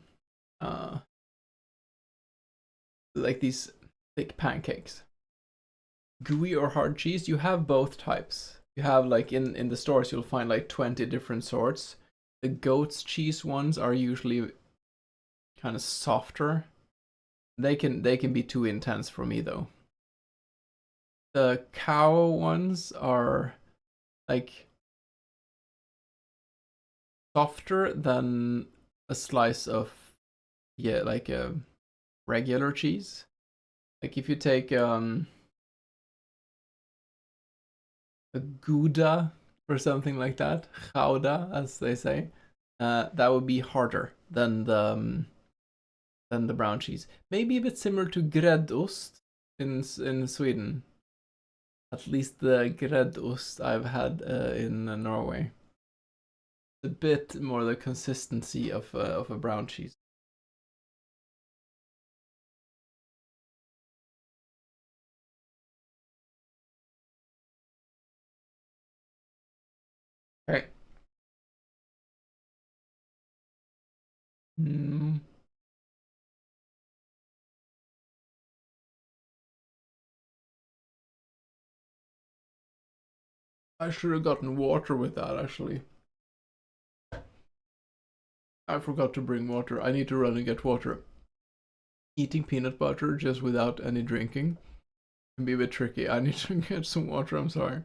like these thick pancakes. Gooey or hard cheese, you have both types. You have like in the stores you'll find like 20 different sorts. The goat's cheese ones are usually kind of softer. They can be too intense for me though. The cow ones are like softer than a slice of like a regular cheese. Like if you take a Gouda or something like that, Gouda as they say, that would be harder than the brown cheese. Maybe a bit similar to gräddost in Sweden. At least the gräddost I've had in Norway. A bit more the consistency of a brown cheese. Okay. I should have gotten water with that actually. I forgot to bring water. I need to run and get water. Eating peanut butter just without any drinking can be a bit tricky. I need to get some water, I'm sorry.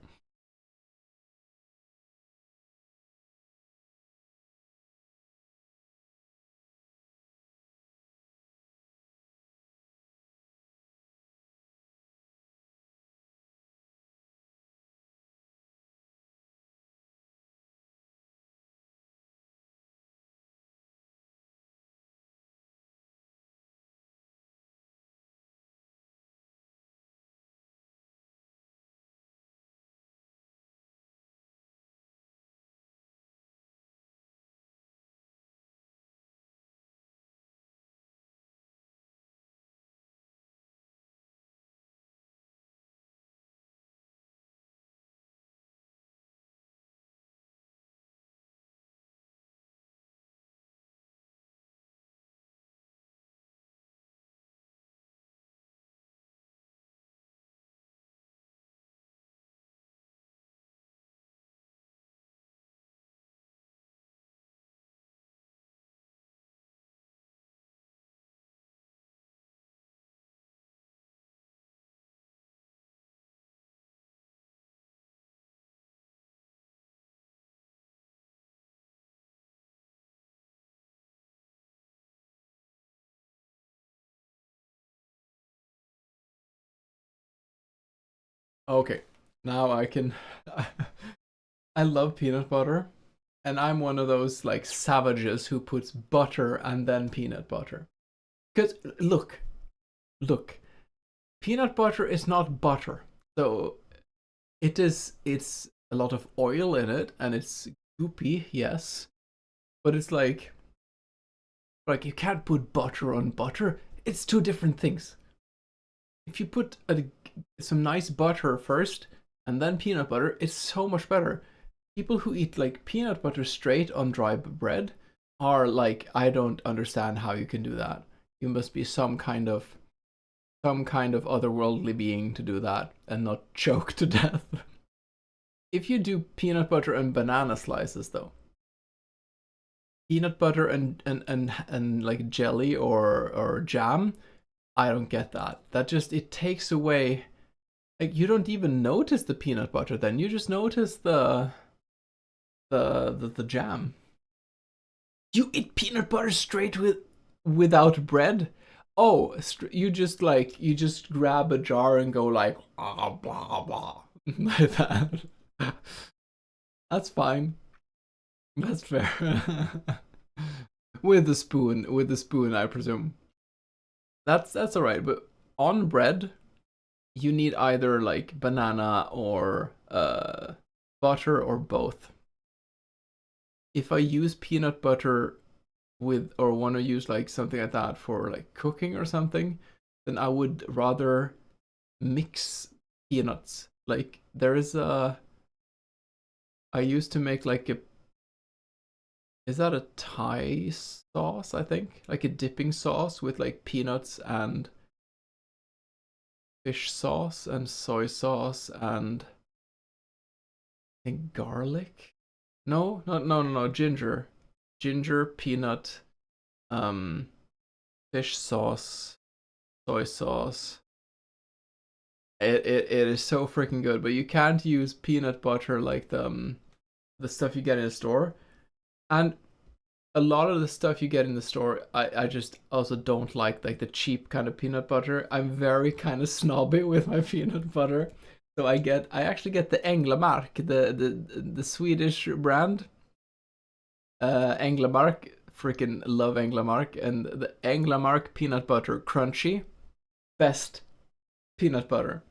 Okay, now I can. I love peanut butter, and I'm one of those like savages who puts butter and then peanut butter. Because look, peanut butter is not butter. So it's a lot of oil in it and it's goopy, yes. But it's like you can't put butter on butter. It's two different things. If you put some nice butter first and then peanut butter, it's so much better. People who eat like peanut butter straight on dry bread are like, I don't understand how you can do that. You must be some kind of otherworldly being to do that and not choke to death. If you do peanut butter and banana slices though, peanut butter and like jelly or jam, I don't get that. That just, it takes away, like you don't even notice the peanut butter then, you just notice the jam. You eat peanut butter straight without bread? Oh, you just grab a jar and go like blah blah blah like that. That's fine. That's fair. With the spoon, I presume. That's alright, but on bread, you need either like banana or butter or both. If I use peanut butter with, or want to use like something like that for like cooking or something, then I would rather mix peanuts. Like there is I used to make like is that a Thai sauce, I think? Like a dipping sauce with like peanuts and fish sauce and soy sauce and I think garlic. No, ginger. Ginger, peanut, fish sauce, soy sauce. It is so freaking good, but you can't use peanut butter like the stuff you get in the store. And a lot of the stuff you get in the store, I just also don't like the cheap kind of peanut butter. I'm very kind of snobby with my peanut butter. So I actually get the Änglamark, the Swedish brand. Änglamark, freaking love Änglamark, and the Änglamark peanut butter crunchy, best peanut butter.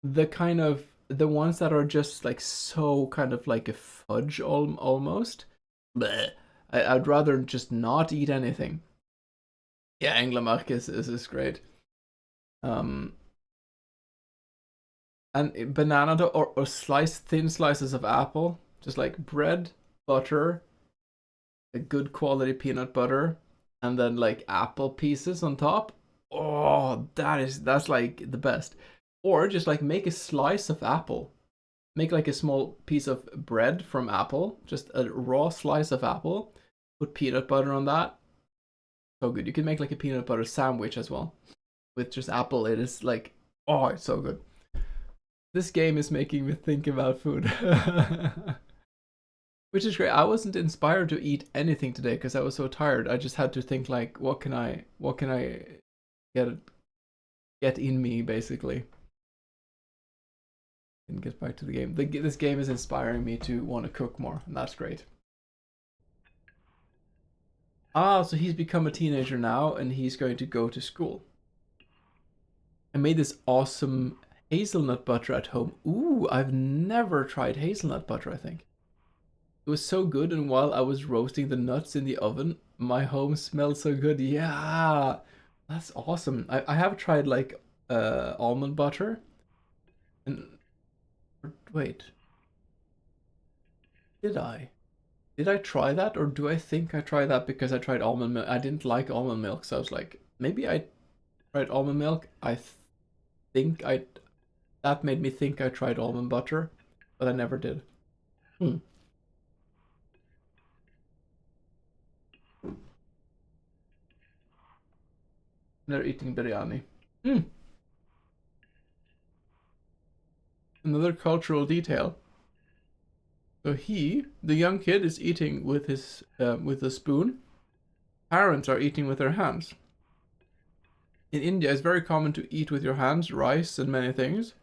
The ones that are just like so kind of like a fudge almost. Bleh. I'd rather just not eat anything. Yeah, Änglamark is great. And banana or thin slices of apple, just like bread, butter, a good quality peanut butter, and then like apple pieces on top. Oh, that's like the best. Or just like make a slice of apple. Make like a small piece of bread from apple, just a raw slice of apple. Put peanut butter on that. So good. You can make like a peanut butter sandwich as well with just apple. It is like, oh, it's so good. This game is making me think about food. Which is great. I wasn't inspired to eat anything today because I was so tired. I just had to think like, what can I get in me basically. And get back to the game. This game is inspiring me to want to cook more, and that's great. Ah, so he's become a teenager now, and he's going to go to school. I made this awesome hazelnut butter at home. Ooh, I've never tried hazelnut butter, I think. It was so good, and while I was roasting the nuts in the oven, my home smelled so good. Yeah, that's awesome. I have tried like almond butter. And wait, did I? Did I try that, or do I think I tried that because I tried almond milk? I didn't like almond milk, so I was like, maybe I tried almond milk. I think that made me think I tried almond butter, but I never did. They're eating biryani. Another cultural detail. So the young kid, is eating with his with a spoon. Parents are eating with their hands. In India, it's very common to eat with your hands, rice and many things.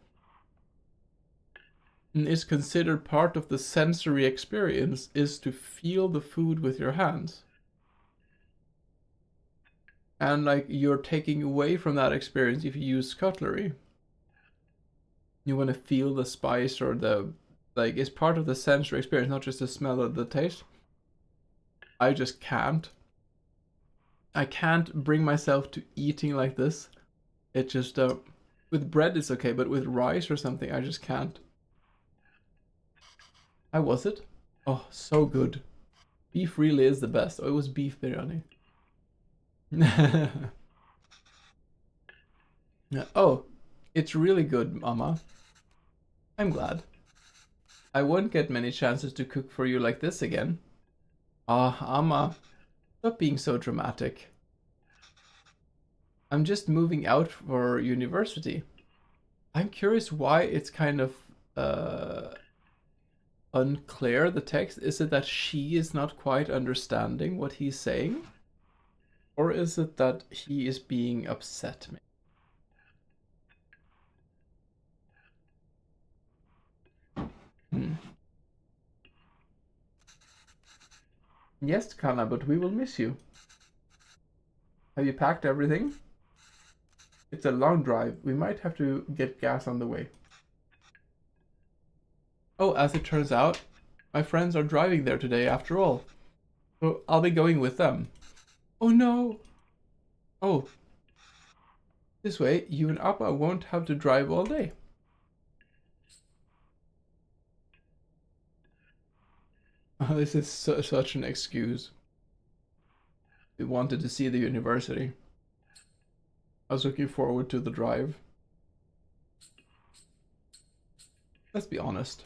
and is considered part of the sensory experience is to feel the food with your hands. And like you're taking away from that experience if you use cutlery. You want to feel the spice or the, like, it's part of the sensory experience, not just the smell or the taste. I just can't. I can't bring myself to eating like this. It just, with bread it's okay, but with rice or something, I just can't. How was it? Oh, so good. Beef really is the best. Oh, it was beef biryani. Oh, it's really good, Mama. I'm glad. I won't get many chances to cook for you like this again. Ah, Amma, stop being so dramatic. I'm just moving out for university. I'm curious why it's kind of unclear, the text. Is it that she is not quite understanding what he's saying? Or is it that he is being upset? Yes, Kana, but we will miss you. Have you packed everything? It's a long drive. We might have to get gas on the way. Oh, as it turns out, my friends are driving there today after all. So I'll be going with them. Oh no! Oh. This way, you and Appa won't have to drive all day. Oh, this is such an excuse. We wanted to see the university. I was looking forward to the drive. Let's be honest.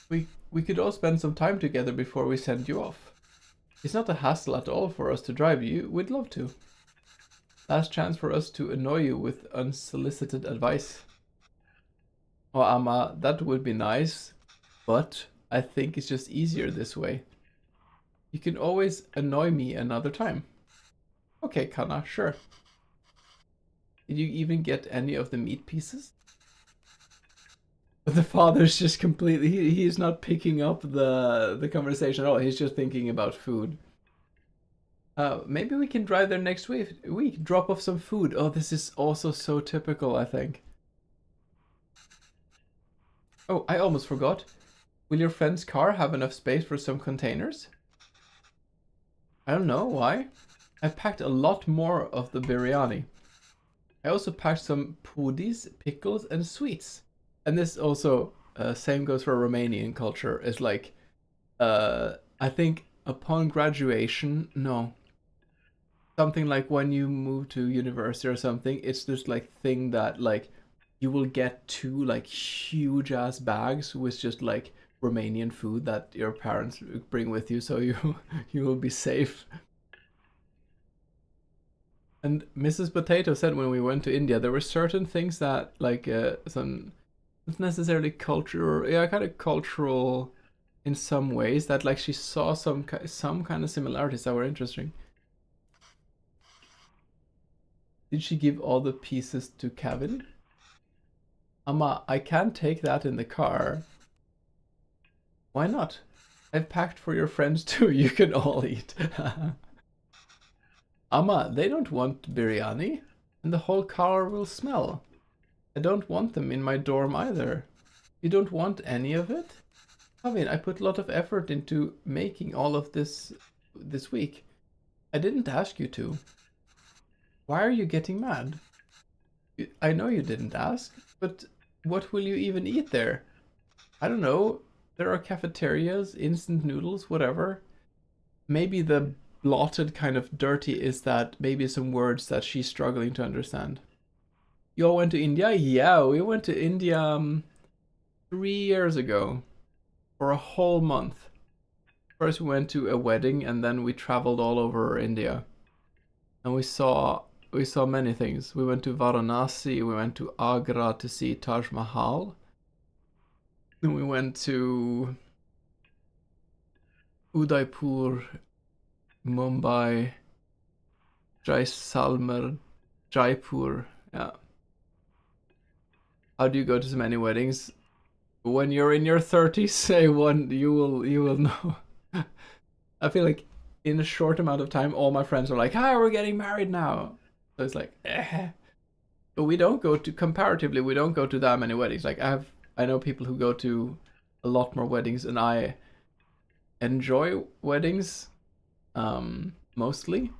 We could all spend some time together before we send you off. It's not a hassle at all for us to drive you. We'd love to. Last chance for us to annoy you with unsolicited advice. Oh, Amma, that would be nice, but I think it's just easier this way. You can always annoy me another time. Okay, Kana, sure. Did you even get any of the meat pieces? The father's just completely, he's not picking up the conversation at all. He's just thinking about food. Maybe we can drive there next week. Drop off some food. Oh, this is also so typical, I think. Oh, I almost forgot. Will your friend's car have enough space for some containers? I don't know, why? I packed a lot more of the biryani. I also packed some pudis, pickles, and sweets. And this also, same goes for Romanian culture. It's like, I think upon graduation, no. Something like when you move to university or something, it's this like thing that like you will get 2 like huge ass bags with just like Romanian food that your parents bring with you, so you will be safe. And Mrs. Potato said when we went to India, there were certain things that like some not necessarily cultural, yeah, kind of cultural in some ways, that like she saw some kind of similarities that were interesting. Did she give all the pieces to Kevin? Amma, I can't take that in the car. Why not? I've packed for your friends too. You can all eat. Amma, they don't want biryani, and the whole car will smell. I don't want them in my dorm either. You don't want any of it? I mean, I put a lot of effort into making all of this week. I didn't ask you to. Why are you getting mad? I know you didn't ask, but what will you even eat there? I don't know. There are cafeterias, instant noodles, whatever. Maybe the blotted kind of dirty is that maybe some words that she's struggling to understand. You all went to India? Yeah, we went to India 3 years ago for a whole month. First we went to a wedding and then we traveled all over India. And we saw many things. We went to Varanasi, we went to Agra to see Taj Mahal. Then we went to Udaipur, Mumbai, Jaisalmer, Jaipur, yeah. How do you go to so many weddings? When you're in your 30s, say one, you will know. I feel like in a short amount of time, all my friends are like, "Hi, we're getting married now." So it's like, eh. But we don't go to, comparatively, we don't go to that many weddings. Like I know people who go to a lot more weddings, and I enjoy weddings, mostly,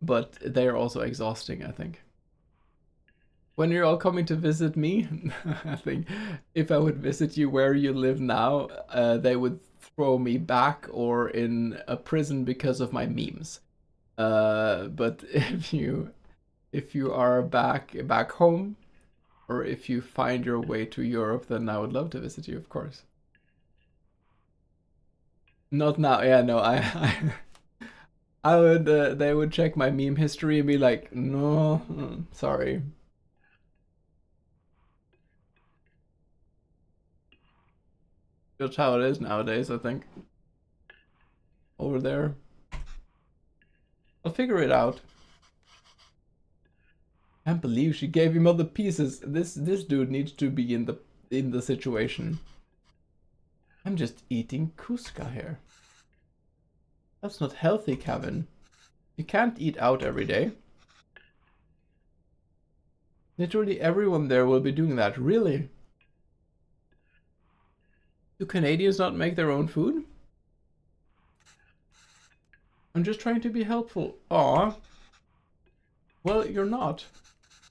but they are also exhausting, I think. When you're all coming to visit me, I think if I would visit you where you live now, they would throw me back or in a prison because of my memes. But if you are back home, or if you find your way to Europe, then I would love to visit you, of course. Not now. Yeah, no, I would. They would check my meme history and be like, "No, sorry." That's how it is nowadays, I think. Over there. I'll figure it out. Can't believe she gave him all the pieces. This dude needs to be in the situation. I'm just eating Cusca here. That's not healthy, Kevin. You can't eat out every day. Literally everyone there will be doing that. Really? Do Canadians not make their own food? I'm just trying to be helpful. Aw. Well, you're not.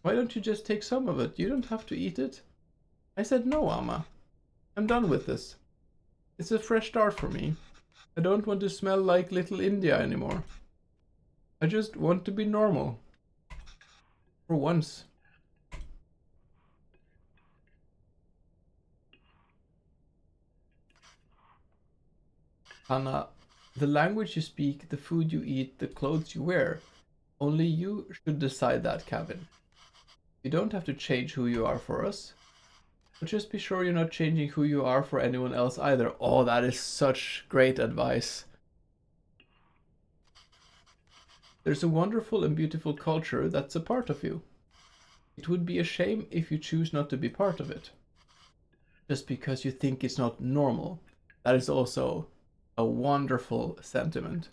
Why don't you just take some of it? You don't have to eat it. I said no, Amma. I'm done with this. It's a fresh start for me. I don't want to smell like Little India anymore. I just want to be normal. For once. Anna, the language you speak, the food you eat, the clothes you wear. Only you should decide that, Kevin. You don't have to change who you are for us. But just be sure you're not changing who you are for anyone else either. Oh, that is such great advice. There's a wonderful and beautiful culture that's a part of you. It would be a shame if you choose not to be part of it. Just because you think it's not normal. That is also a wonderful sentiment.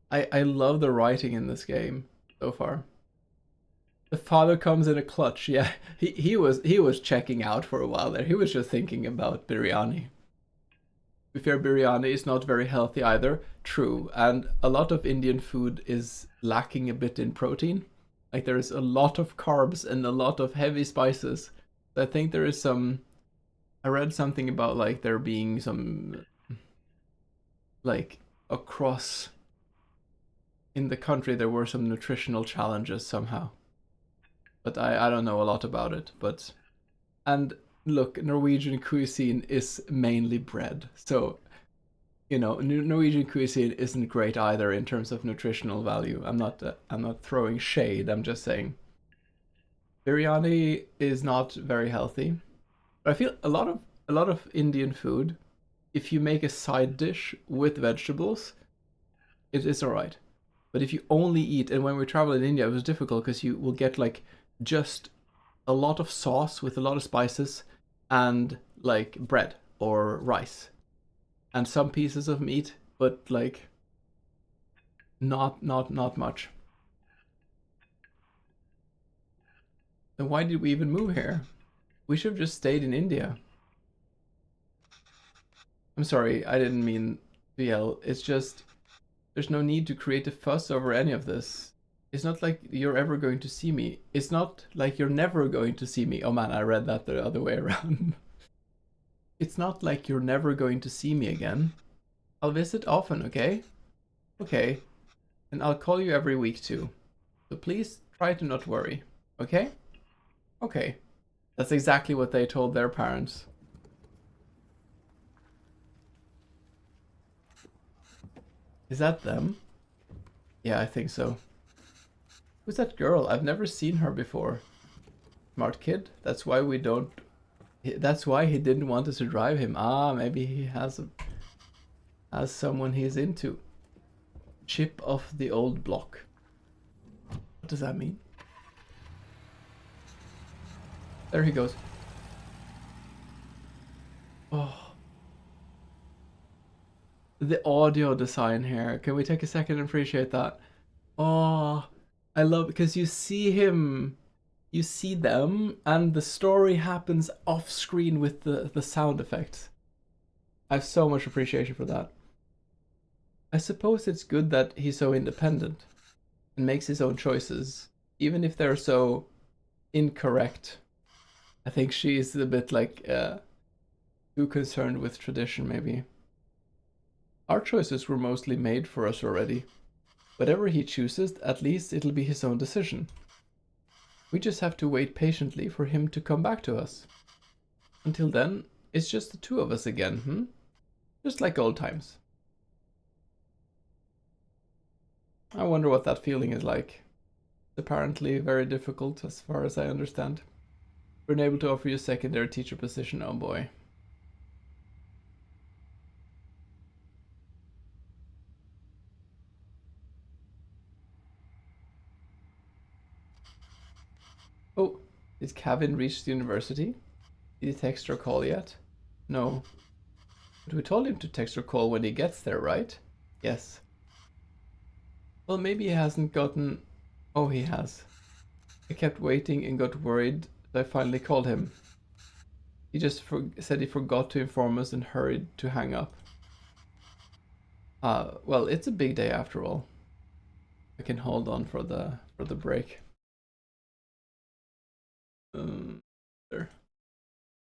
I love the writing in this game so far. The father comes in a clutch. Yeah, he was checking out for a while there. He was just thinking about biryani. To be fair, biryani is not very healthy either. True, and a lot of Indian food is lacking a bit in protein. Like there is a lot of carbs and a lot of heavy spices. So I think there is some. I read something about like there being some like across in the country there were some nutritional challenges somehow. But I don't know a lot about it. But and look, Norwegian cuisine is mainly bread. So, you know, Norwegian cuisine isn't great either in terms of nutritional value. I'm not throwing shade. I'm just saying biryani is not very healthy. But I feel a lot of Indian food, if you make a side dish with vegetables, it is alright. But if you only eat, and when we traveled in India, it was difficult because you will get like just a lot of sauce with a lot of spices and like bread or rice and some pieces of meat, but like not much. Then why did we even move here? We should have just stayed in India. I'm sorry, I didn't mean to yell. It's just there's no need to create a fuss over any of this. It's not like you're ever going to see me. It's not like you're never going to see me. Oh man, I read that the other way around. It's not like you're never going to see me again. I'll visit often, okay? Okay. And I'll call you every week too. So please try to not worry, okay? Okay. That's exactly what they told their parents. Is that them? Yeah, I think so. Who's that girl? I've never seen her before. Smart kid. That's why we don't. That's why he didn't want us to drive him. Ah, maybe he has someone he's into. Chip off the old block. What does that mean? There he goes. Oh. The audio design here. Can we take a second and appreciate that? Oh, I love, because you see him, you see them, and the story happens off screen with the sound effects. I have so much appreciation for that. I suppose it's good that he's so independent and makes his own choices, even if they're so incorrect. I think she's a bit like too concerned with tradition, maybe. Our choices were mostly made for us already. Whatever he chooses, at least it'll be his own decision. We just have to wait patiently for him to come back to us. Until then, it's just the two of us again, Just like old times. I wonder what that feeling is like. It's apparently very difficult as far as I understand. We're unable to offer you a secondary teacher position, oh boy. Oh, did Kevin reach the university? Did he text or call yet? No. But we told him to text or call when he gets there, right? Yes. Well, maybe he hasn't gotten... Oh, he has. I kept waiting and got worried that I finally called him. He just said he forgot to inform us and hurried to hang up. Well, it's a big day after all. I can hold on for the break. There.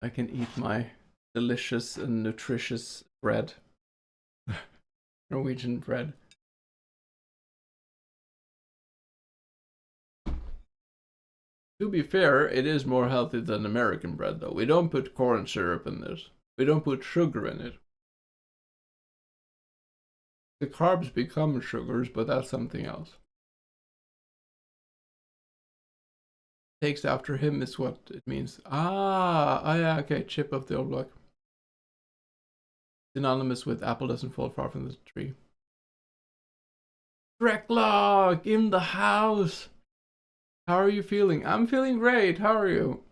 I can eat my delicious and nutritious bread. Norwegian bread. To be fair, it is more healthy than American bread, though. We don't put corn syrup in this. We don't put sugar in it. The carbs become sugars, but that's something else. Takes after him is what it means. Yeah, okay, chip of the old block. Synonymous with apple doesn't fall far from the tree. Dreklock in the house! How are you feeling? I'm feeling great, how are you?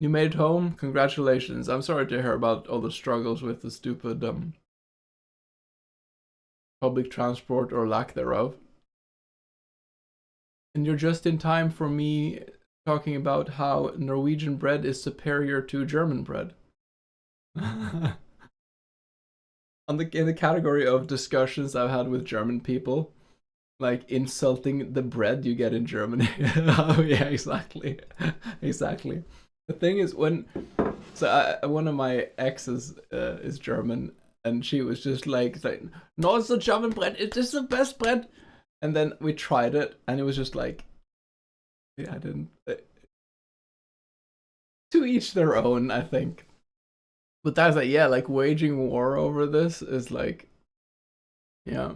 You made it home? Congratulations. I'm sorry to hear about all the struggles with the stupid public transport or lack thereof. And you're just in time for me talking about how Norwegian bread is superior to German bread. In the category of discussions I've had with German people, like insulting the bread you get in Germany. Oh yeah, exactly. Exactly. The thing is, one of my exes is German, and she was just like, no, it's the German bread. It is the best bread. And then we tried it, and it was just like, yeah, I didn't. To each their own, I think. But that's like, yeah, like waging war over this is like, yeah.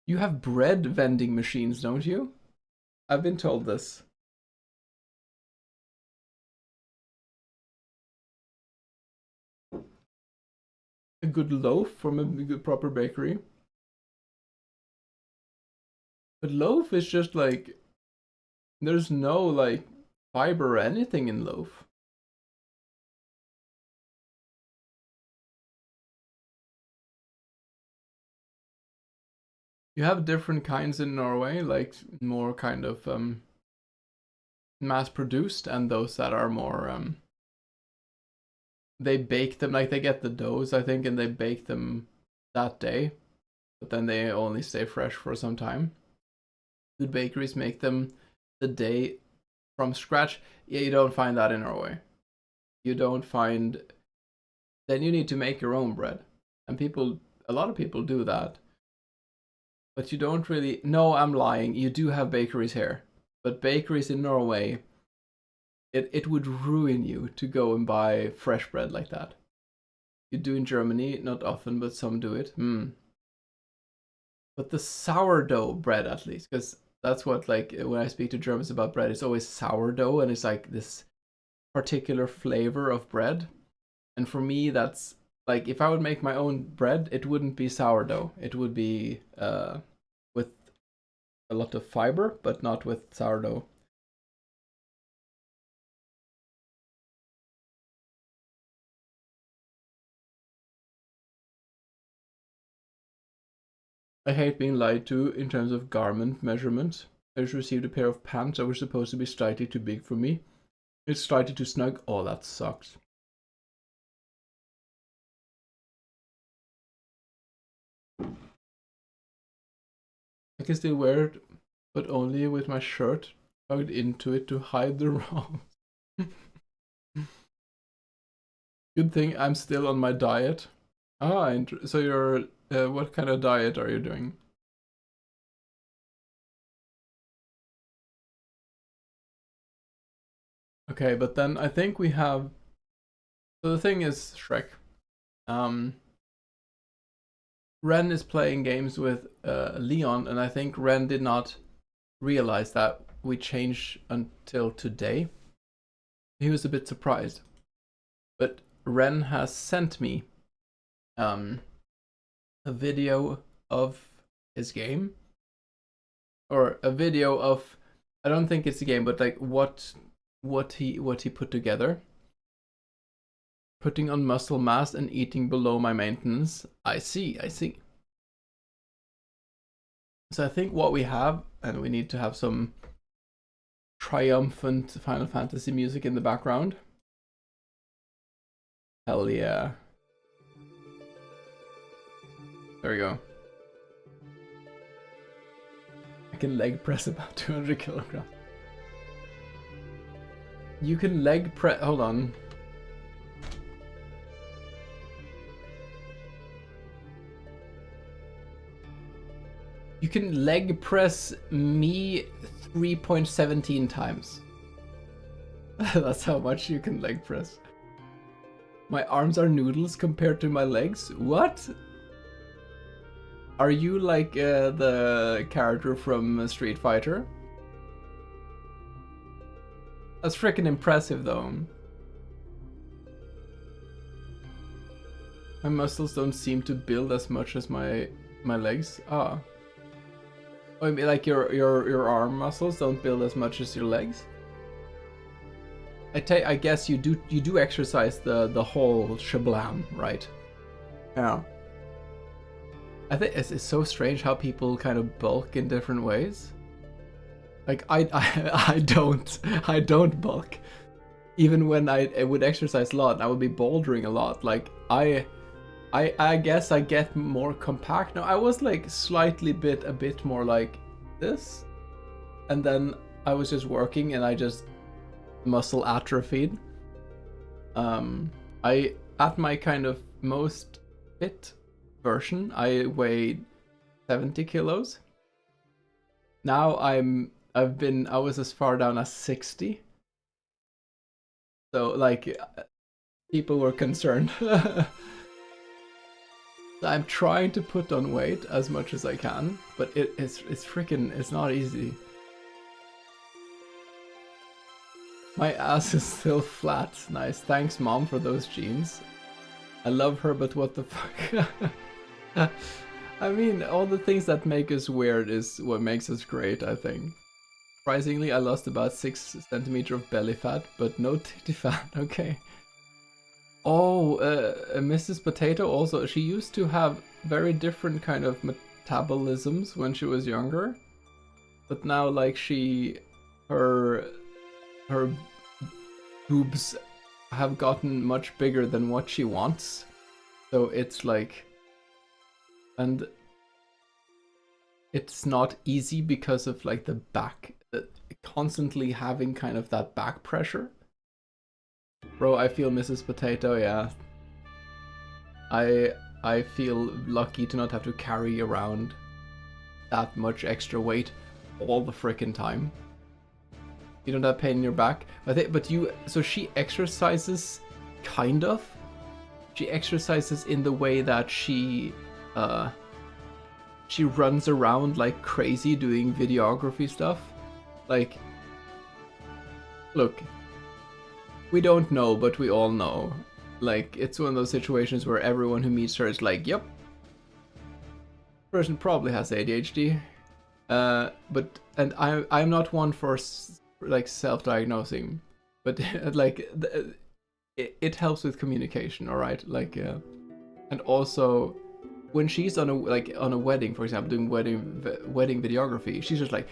You have bread vending machines, don't you? I've been told this. A good loaf from a good proper bakery. But loaf is just like, there's no like fiber or anything in loaf. You have different kinds in Norway, like more kind of mass produced, and those that are more they bake them, like they get the doughs, I think, and they bake them that day, but then they only stay fresh for some time. Good bakeries make them the day from scratch. Yeah, you don't find that in Norway. You don't find. Then you need to make your own bread, and a lot of people do that. But you don't really. No, I'm lying. You do have bakeries here, but bakeries in Norway, it would ruin you to go and buy fresh bread like that. You do in Germany, not often, but some do it. But the sourdough bread, at least, because that's what, like, when I speak to Germans about bread, it's always sourdough, and it's like this particular flavor of bread. And for me, that's like, if I would make my own bread, it wouldn't be sourdough. It would be with a lot of fiber, but not with sourdough. I hate being lied to in terms of garment measurement. I just received a pair of pants that were supposed to be slightly too big for me. It's slightly too snug. Oh, that sucks. I can still wear it, but only with my shirt tugged into it to hide the romps. Good thing I'm still on my diet. Ah, so you're... what kind of diet are you doing? Okay, but then I think we have... So the thing is, Shrek. Ren is playing games with Leon, and I think Ren did not realize that we changed until today. He was a bit surprised. But Ren has sent me a video of his game. Or a video of... I don't think it's a game, but like what he put together. Putting on muscle mass and eating below my maintenance. I see. So I think what we have, and we need to have some triumphant Final Fantasy music in the background. Hell yeah. There we go. I can leg press about 200 kilograms. You can leg press... Hold on. You can leg press me 3.17 times. That's how much you can leg press. My arms are noodles compared to my legs? What? Are you like the character from Street Fighter? That's freaking impressive though. My muscles don't seem to build as much as my legs. Ah. Oh, I mean, like your arm muscles don't build as much as your legs. I guess you do exercise the whole shablam, right? Yeah. I think it's so strange how people kind of bulk in different ways. Like I don't bulk. Even when I would exercise a lot, I would be bouldering a lot. Like I guess I get more compact. No, I was like slightly a bit more like this. And then I was just working and I just muscle atrophied. I at my kind of most fit version, I weighed 70 kilos. Now I was as far down as 60. So like people were concerned. I'm trying to put on weight as much as I can, but it's not easy. My ass is still flat. Nice. Thanks, Mom, for those jeans. I love her, but what the fuck? I mean, all the things that make us weird is what makes us great, I think. Surprisingly, I lost about 6 centimeters of belly fat, but no titty fat. Okay. Oh, Mrs. Potato also, she used to have very different kind of metabolisms when she was younger. But now, like, her boobs have gotten much bigger than what she wants. So it's like... And it's not easy because of, like, the back... constantly having kind of that back pressure. Bro, I feel Mrs. Potato, yeah. I feel lucky to not have to carry around that much extra weight all the frickin' time. You don't have pain in your back? So she exercises, kind of? She exercises in the way that she runs around like crazy doing videography stuff. Like, look, we don't know, but we all know. Like, it's one of those situations where everyone who meets her is like, yep, person probably has ADHD. And I'm not one for like self-diagnosing, but like it helps with communication, all right? Like, and also when she's on a wedding, for example, doing wedding videography, she's just like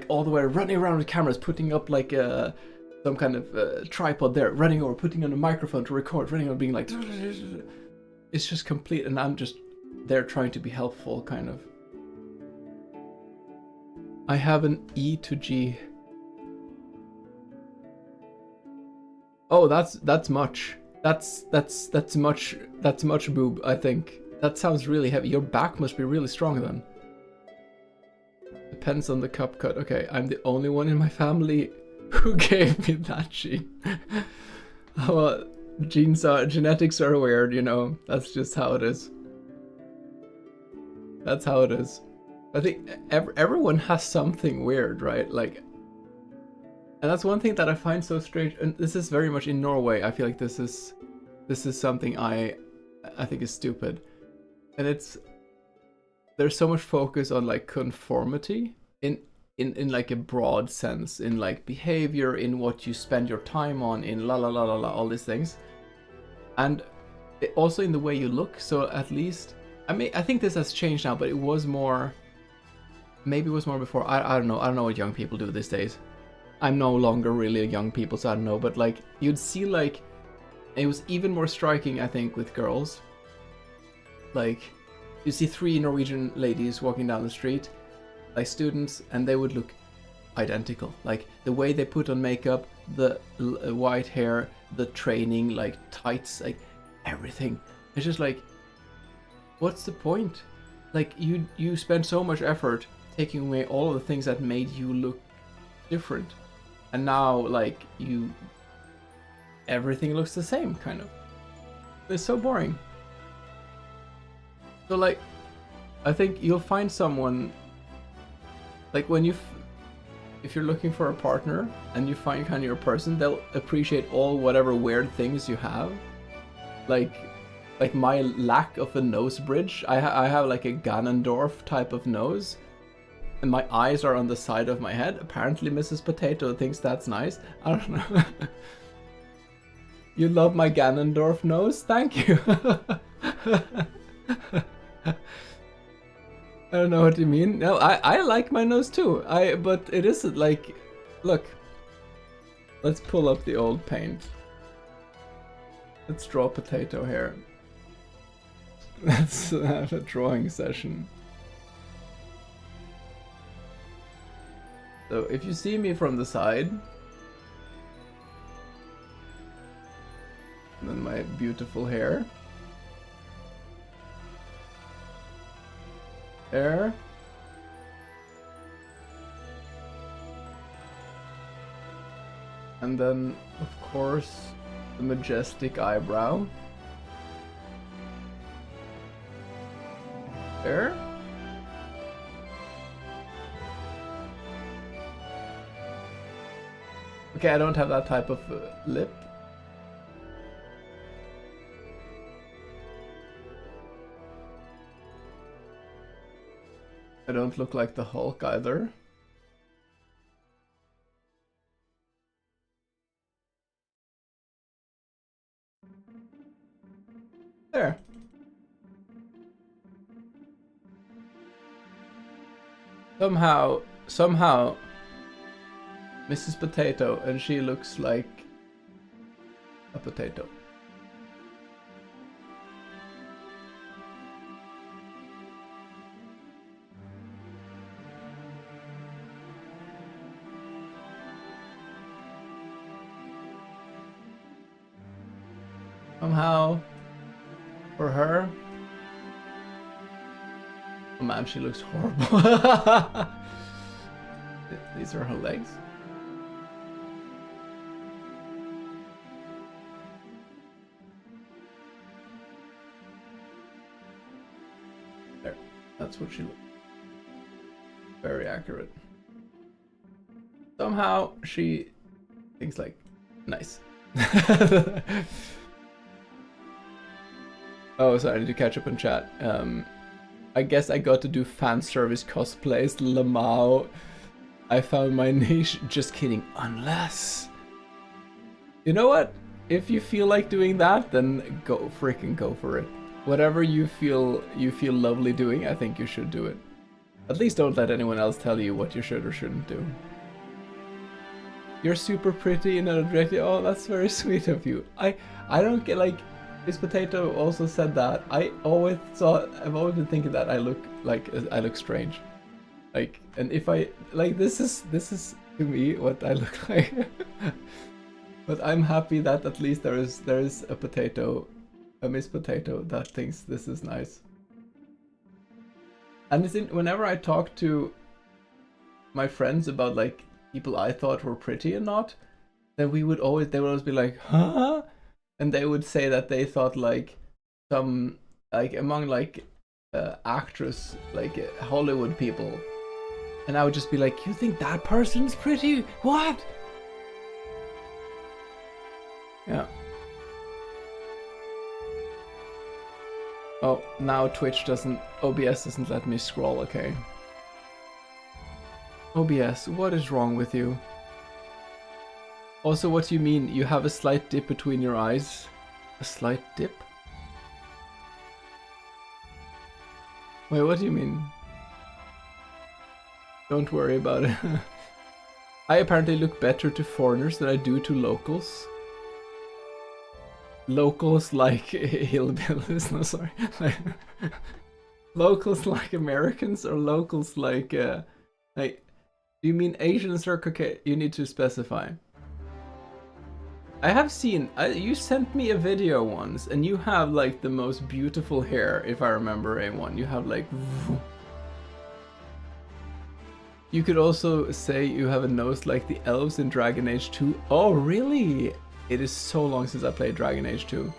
all the way running around with cameras, putting up like some kind of tripod there, running over, putting on a microphone to record, running over, being like, it's just complete, and I'm just there trying to be helpful, kind of. I have an E to G. Oh, that's much. That's much boob, I think. That sounds really heavy. Your back must be really strong then. Depends on the cup cut. Okay, I'm the only one in my family who gave me that gene. Well, genetics are weird, you know. That's just how it is. That's how it is. I think everyone has something weird, right? Like, and that's one thing that I find so strange. And this is very much in Norway. I feel like this is something I think is stupid. And there's so much focus on like conformity in like a broad sense, in like behavior, in what you spend your time on, in la la la la la, all these things, and also in the way you look. So at least, I mean, I think this has changed now, but it was more. Maybe it was more before. I don't know. I don't know what young people do these days. I'm no longer really a young people, so I don't know. But like, you'd see like, it was even more striking, I think, with girls. Like, you see 3 Norwegian ladies walking down the street, like students, and they would look identical. Like the way they put on makeup, the white hair, the training, like tights, like everything. It's just like, what's the point? Like you spend so much effort taking away all of the things that made you look different, and now like everything looks the same, kind of. It's so boring. So like, I think you'll find someone, like when if you're looking for a partner and you find kind of your person, they'll appreciate all whatever weird things you have. Like my lack of a nose bridge. I have like a Ganondorf type of nose, and my eyes are on the side of my head. Apparently Mrs. Potato thinks that's nice. I don't know. You love my Ganondorf nose? Thank you. I don't know what you mean. No, I like my nose too. But it isn't like, look. Let's pull up the old paint. Let's draw Potato here. Let's have a drawing session. So if you see me from the side, and then my beautiful hair. There. And then, of course, the majestic eyebrow. There. Okay, I don't have that type of lip. I don't look like the Hulk either. There. Somehow, Mrs. Potato, and she looks like a potato. Somehow, for her, oh man, she looks horrible. These are her legs. There, that's what she looks. Very accurate. Somehow she thinks like, nice. Oh, sorry, I need to catch up on chat. I guess I got to do fan service cosplays. Lamau. I found my niche. Just kidding. Unless, you know what? If you feel like doing that, then freaking go for it. Whatever you feel lovely doing, I think you should do it. At least don't let anyone else tell you what you should or shouldn't do. You're super pretty in a dress. Oh, that's very sweet of you. I don't get like Miss Potato also said that. I've always been thinking that I look strange. Like, and if I like this is to me what I look like. But I'm happy that at least there is a potato, a Miss Potato that thinks this is nice. And whenever I talk to my friends about like people I thought were pretty and not, then they would always be like, huh? And they would say that they thought like some like among like actress like Hollywood people, and I would just be like, you think that person's pretty? What? Yeah. Oh, now OBS doesn't let me scroll, okay. OBS, what is wrong with you? Also, what do you mean? You have a slight dip between your eyes? A slight dip? Wait, what do you mean? Don't worry about it. I apparently look better to foreigners than I do to locals. Locals like hillbillies, no sorry. Locals like Americans or locals like, do you mean Asians or Caucasian? You need to specify. I have seen, you sent me a video once and you have like the most beautiful hair, if I remember A1. You have like... You could also say you have a nose like the elves in Dragon Age 2. Oh, really? It is so long since I played Dragon Age 2.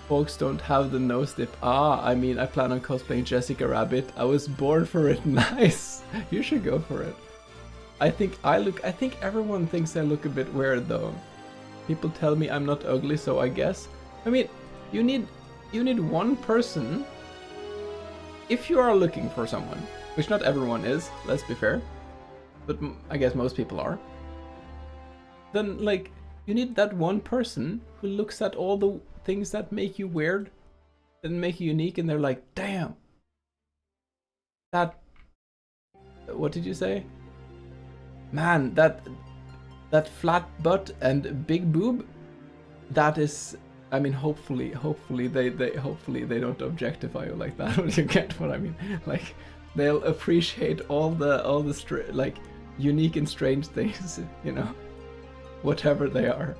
Folks don't have the nose dip. Ah, I mean, I plan on cosplaying Jessica Rabbit. I was born for it. Nice. You should go for it. I think everyone thinks I look a bit weird though. People tell me I'm not ugly, so I guess. I mean, you need one person if you are looking for someone, which not everyone is, let's be fair. But I guess most people are. Then like you need that one person who looks at all the things that make you weird and make you unique, and they're like, damn, that, what did you say? Man, that flat butt and big boob, that is, I mean, hopefully they don't objectify you like that. When you get what I mean? Like they'll appreciate all the like unique and strange things, you know, whatever they are.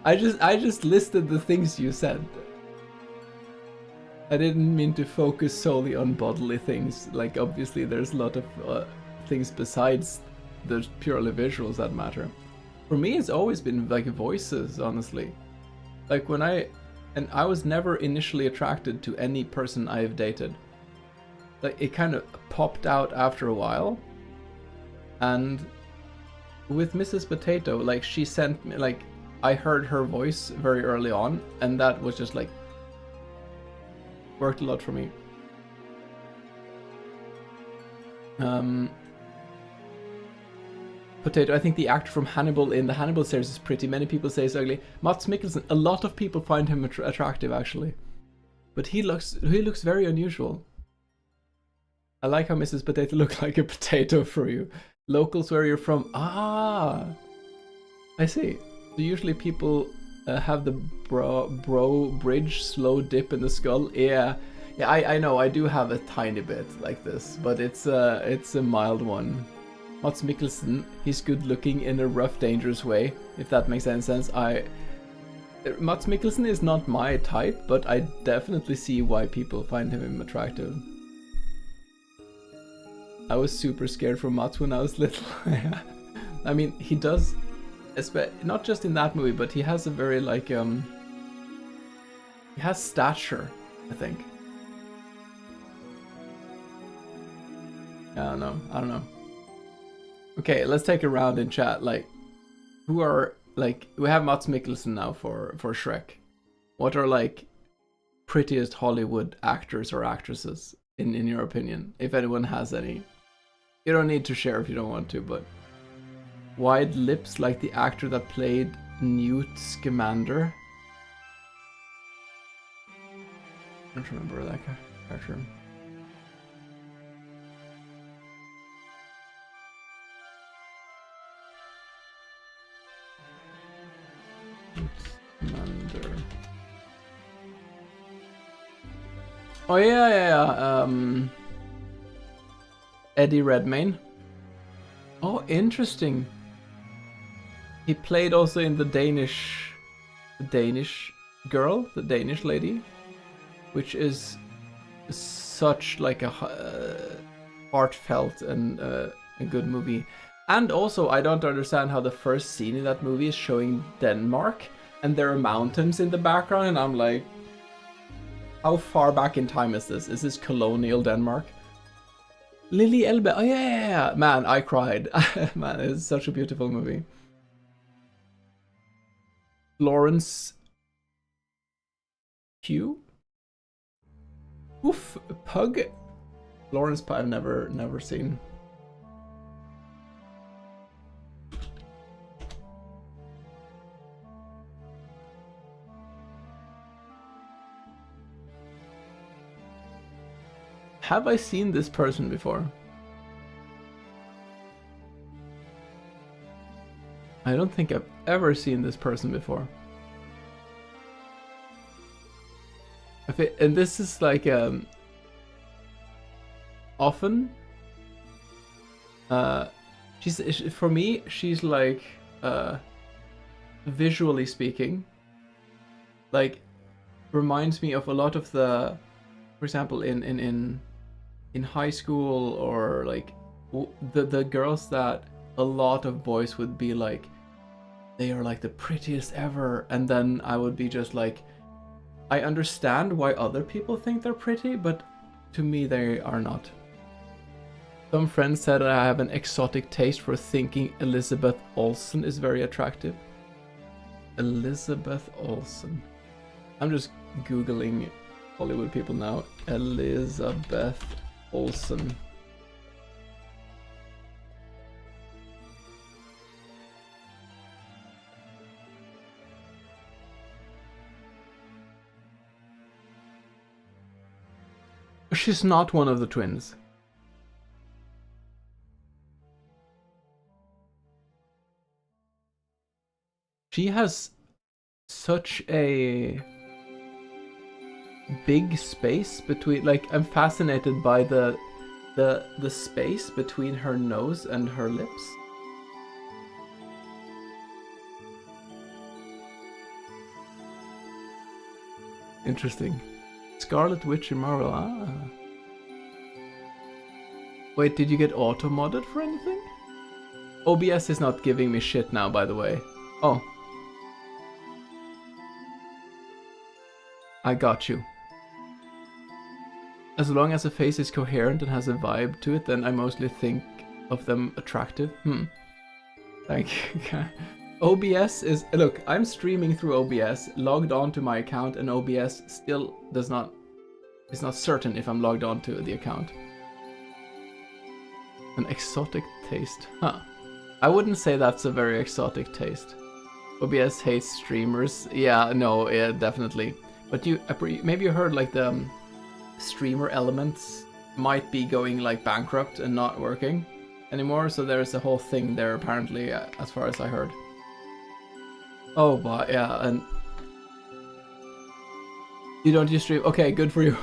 I just listed the things you said. I didn't mean to focus solely on bodily things. Like obviously there's a lot of things besides the purely visuals that matter. For me, it's always been like voices, honestly. Like when I was never initially attracted to any person I have dated. Like it kind of popped out after a while. And with Mrs. Potato, like she sent me, like I heard her voice very early on, and that was just like worked a lot for me. Potato, I think the actor from Hannibal in the Hannibal series is pretty. Many people say he's ugly. Mads Mikkelsen, a lot of people find him attractive actually, but he looks very unusual. I like how Mrs. Potato looked like a potato for you. Locals, where you're from? Ah, I see. So usually people have the bro bridge slow dip in the skull. Yeah, I know. I do have a tiny bit like this, but it's a mild one. Mads Mikkelsen, he's good looking in a rough, dangerous way, if that makes any sense. Mads Mikkelsen is not my type, but I definitely see why people find him attractive. I was super scared for Mads when I was little. I mean, he does, not just in that movie, but he has a very like, he has stature, I think. I don't know. Okay, let's take a round in chat. Like, who are like, we have Mads Mikkelsen now for Shrek. What are like prettiest Hollywood actors or actresses in your opinion? If anyone has any, you don't need to share if you don't want to. But wide lips like the actor that played Newt Scamander. I don't remember that character. Commander. Oh yeah. Eddie Redmayne. Oh, interesting. He played also in the Danish girl, the Danish lady, which is such like a heartfelt and a good movie. And also, I don't understand how the first scene in that movie is showing Denmark, and there are mountains in the background, and I'm like, how far back in time is this? Is this colonial Denmark? Lily Elbe, oh yeah, man, I cried. Man, it's such a beautiful movie. Florence Pugh? Oof, Pug? Florence Pugh, I've never seen. Have I seen this person before? I don't think I've ever seen this person before. And this is like often for me she's like visually speaking, like reminds me of a lot of the, for example, in high school, or like the girls that a lot of boys would be like, they are like the prettiest ever, and then I would be just like, I understand why other people think they're pretty, but to me they are not. Some friends said I have an exotic taste for thinking Elizabeth Olsen is very attractive. Elizabeth Olsen. I'm just googling Hollywood people now. Elizabeth Olsen. She's not one of the twins. She has such a big space between, like, I'm fascinated by the space between her nose and her lips. Interesting. Scarlet Witch in Marvel, ah. Wait, did you get auto-modded for anything? OBS is not giving me shit now, by the way. Oh. I got you. As long as a face is coherent and has a vibe to it, then I mostly think of them attractive. Thank you. OBS is... Look, I'm streaming through OBS, logged on to my account, and OBS still does not... It's not certain if I'm logged on to the account. An exotic taste. Huh. I wouldn't say that's a very exotic taste. OBS hates streamers. Yeah, no, yeah, definitely. But maybe you heard like the streamer elements might be going like bankrupt and not working anymore. So there's a whole thing there apparently, as far as I heard. Oh, but yeah, and you don't use stream. Okay, good for you.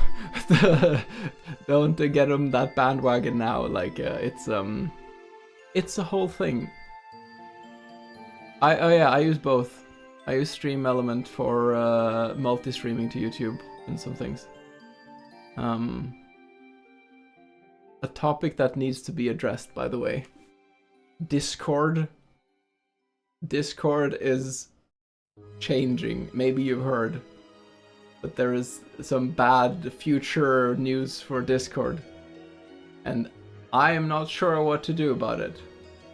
Don't get them that bandwagon now. Like it's a whole thing. I use both. I use Stream Element for multi-streaming to YouTube and some things. A topic that needs to be addressed, by the way. Discord. Discord is changing. Maybe you've heard. But there is some bad future news for Discord. And I am not sure what to do about it.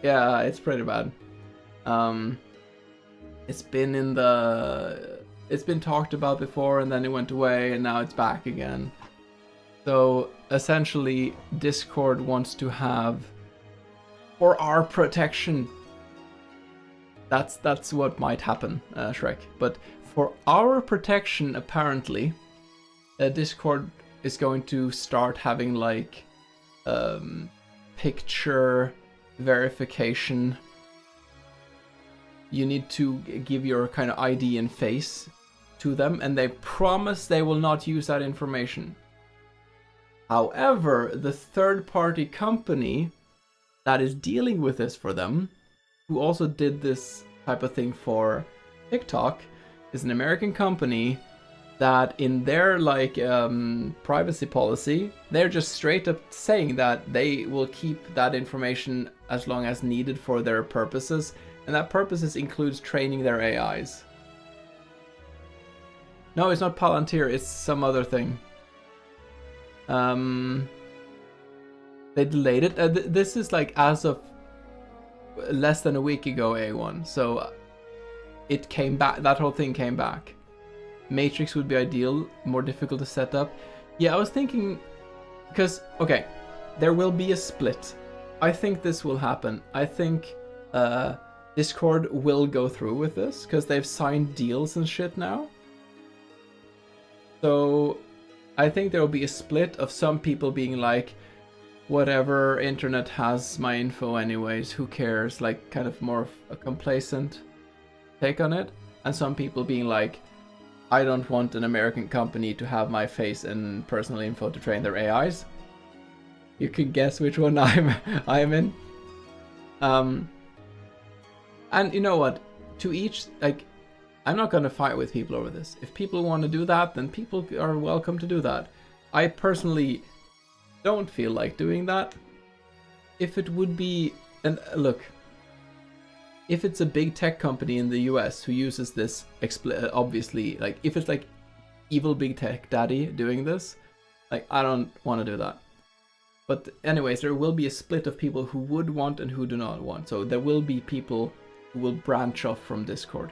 Yeah, it's pretty bad. It's been talked about before, and then it went away, and now it's back again. So essentially, Discord wants to have, for our protection, that's what might happen, Shrek. But for our protection, apparently, Discord is going to start having like picture verification. You need to give your kind of ID and face to them, and they promise they will not use that information. However, the third-party company that is dealing with this for them, who also did this type of thing for TikTok, is an American company that in their like privacy policy, they're just straight up saying that they will keep that information as long as needed for their purposes, and that purposes includes training their AIs. No, it's not Palantir, it's some other thing. They delayed it. This is like as of less than a week ago, A1. So it came back, that whole thing came back. Matrix would be ideal, more difficult to set up. Yeah, I was thinking, because, okay, there will be a split. I think this will happen. I think Discord will go through with this, because they've signed deals and shit now. So I think there will be a split of some people being like, whatever, internet has my info anyways, who cares, like kind of more of a complacent take on it. And some people being like, I don't want an American company to have my face and personal info to train their AIs. You can guess which one I'm in. And you know what? To each, like, I'm not gonna fight with people over this. If people want to do that, then people are welcome to do that. I personally don't feel like doing that. If it would be, and look, if it's a big tech company in the US who uses this, obviously, like if it's like evil big tech daddy doing this, like I don't want to do that. But anyways, there will be a split of people who would want and who do not want. So there will be people who will branch off from Discord.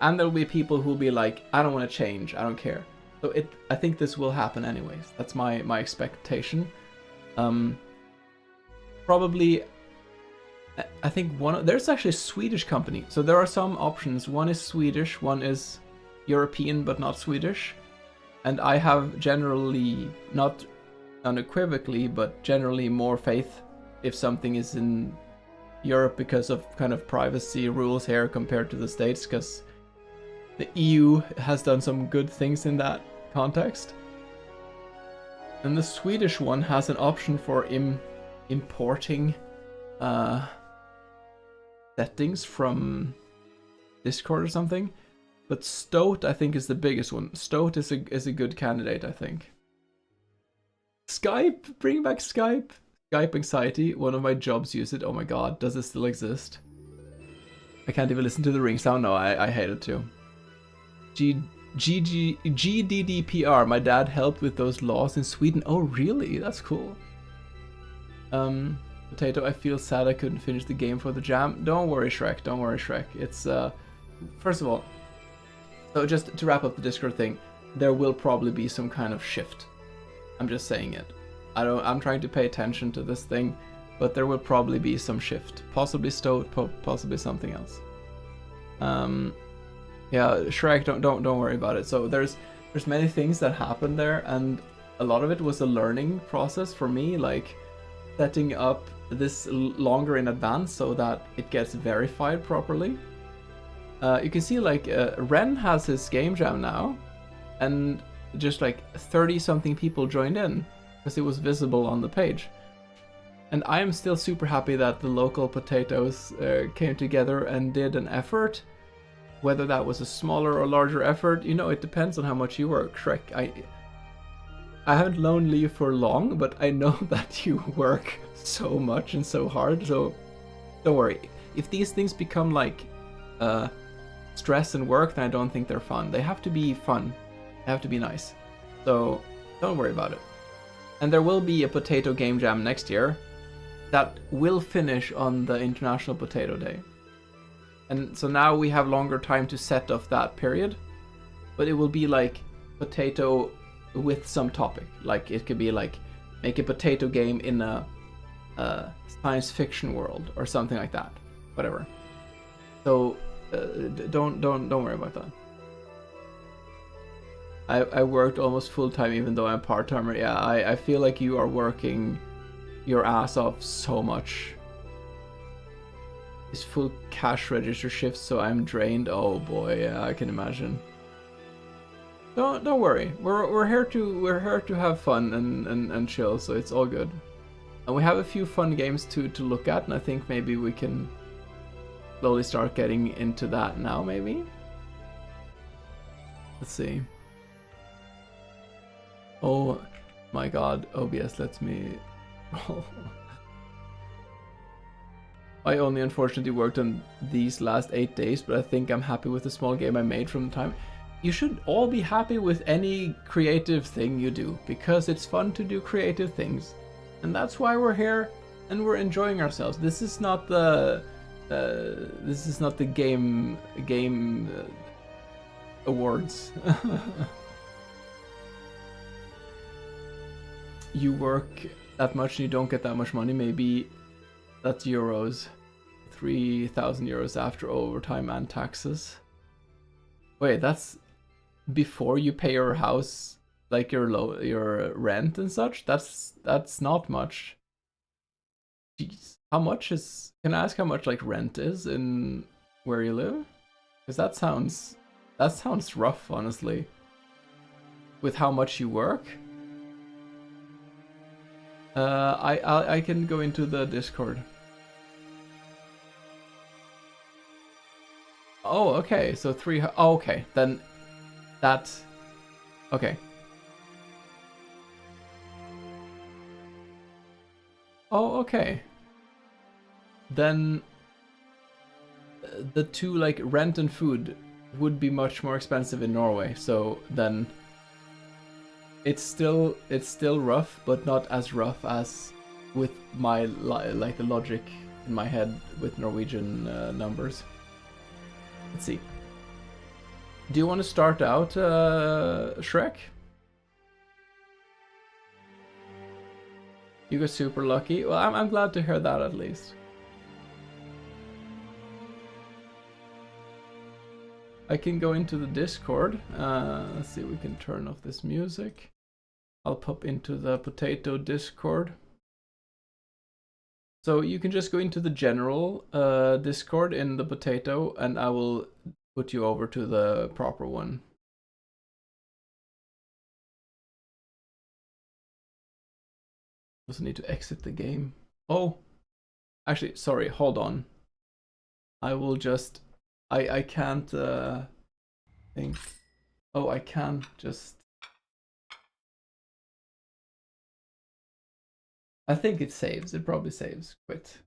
And there will be people who will be like, I don't want to change, I don't care. So I think this will happen anyways. That's my expectation. Probably, I think there's actually a Swedish company. So there are some options. One is Swedish, one is European but not Swedish. And I have generally, not unequivocally, but generally more faith if something is in Europe because of kind of privacy rules here compared to the States, because the EU has done some good things in that context. And the Swedish one has an option for importing settings from Discord or something. But Stoat, I think, is the biggest one. Stoat is a good candidate, I think. Skype, bring back Skype. Skype anxiety, one of my jobs use it. Oh my god, does it still exist? I can't even listen to the ring sound. No, I hate it too. GDPR, my dad helped with those laws in Sweden. Oh really? That's cool. Potato, I feel sad I couldn't finish the game for the jam. Don't worry, Shrek. Don't worry, Shrek. It's, first of all, so just to wrap up the Discord thing, there will probably be some kind of shift. I'm just saying it. I'm trying to pay attention to this thing, but there will probably be some shift. Possibly Stoat, possibly something else. Yeah, Shrek, don't worry about it. So there's many things that happened there, and a lot of it was a learning process for me, like setting up this longer in advance so that it gets verified properly. You can see like Ren has his game jam now, and just like 30 something people joined in because it was visible on the page. And I am still super happy that the local potatoes came together and did an effort. Whether that was a smaller or larger effort, you know, it depends on how much you work. Shrek, I haven't known you for long, but I know that you work so much and so hard, so don't worry. If these things become like stress and work, then I don't think they're fun. They have to be fun. They have to be nice. So don't worry about it. And there will be a potato game jam next year that will finish on the International Potato Day. And so now we have longer time to set off that period, but it will be like potato with some topic. Like it could be like make a potato game in a science fiction world or something like that. Whatever. So don't worry about that. I worked almost full time even though I'm part timer. Yeah, I feel like you are working your ass off so much. It's full cash register shifts, so I'm drained. Oh boy, yeah, I can imagine. Don't worry. We're here to have fun and chill, so it's all good. And we have a few fun games to look at, and I think maybe we can slowly start getting into that now, maybe? Let's see. Oh my god, OBS lets me roll. I only unfortunately worked on these last 8 days, but I think I'm happy with the small game I made from the time. You should all be happy with any creative thing you do, because it's fun to do creative things. And that's why we're here, and we're enjoying ourselves. This is not the game awards. You work that much and you don't get that much money. Maybe that's euros. 3,000 euros after overtime and taxes. Wait, that's before you pay your house, like your rent and such? That's not much. Jeez. How much is... Can I ask how much like rent is in where you live? Because that sounds rough, honestly. With how much you work. I can go into the Discord. Oh, okay. So oh, okay, then that's okay. Oh, okay. Then the two, like rent and food, would be much more expensive in Norway. So then it's still rough, but not as rough as with my like the logic in my head with Norwegian numbers. Let's see. Do you want to start out, Shrek? You got super lucky. Well, I'm glad to hear that at least. I can go into the Discord. Let's see, we can turn off this music. I'll pop into the potato Discord. So you can just go into the general Discord in the potato, and I will put you over to the proper one. Also need to exit the game. Oh, actually, sorry, hold on. I will just... I can't think... Oh, I can just... I think it saves. It probably saves. Quit.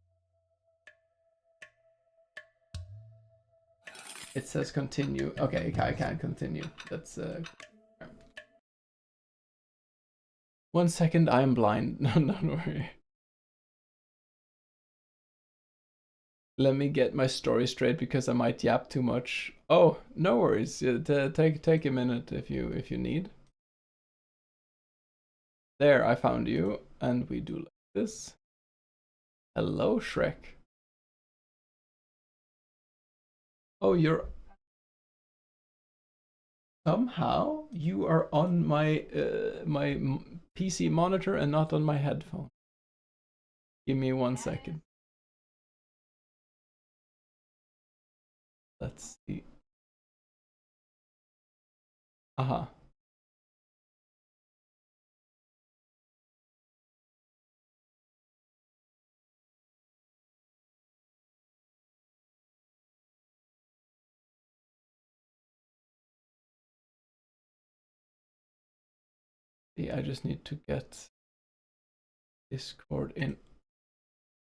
It says continue. Okay, I can't continue. That's 1 second. I am blind. No, don't worry. Let me get my story straight because I might yap too much. Oh, no worries. Take a minute if you need. There, I found you, and we do like this. Hello, Shrek. Oh, you're... Somehow you are on my my PC monitor and not on my headphone. Give me 1 second. Let's see. Aha. I just need to get Discord in.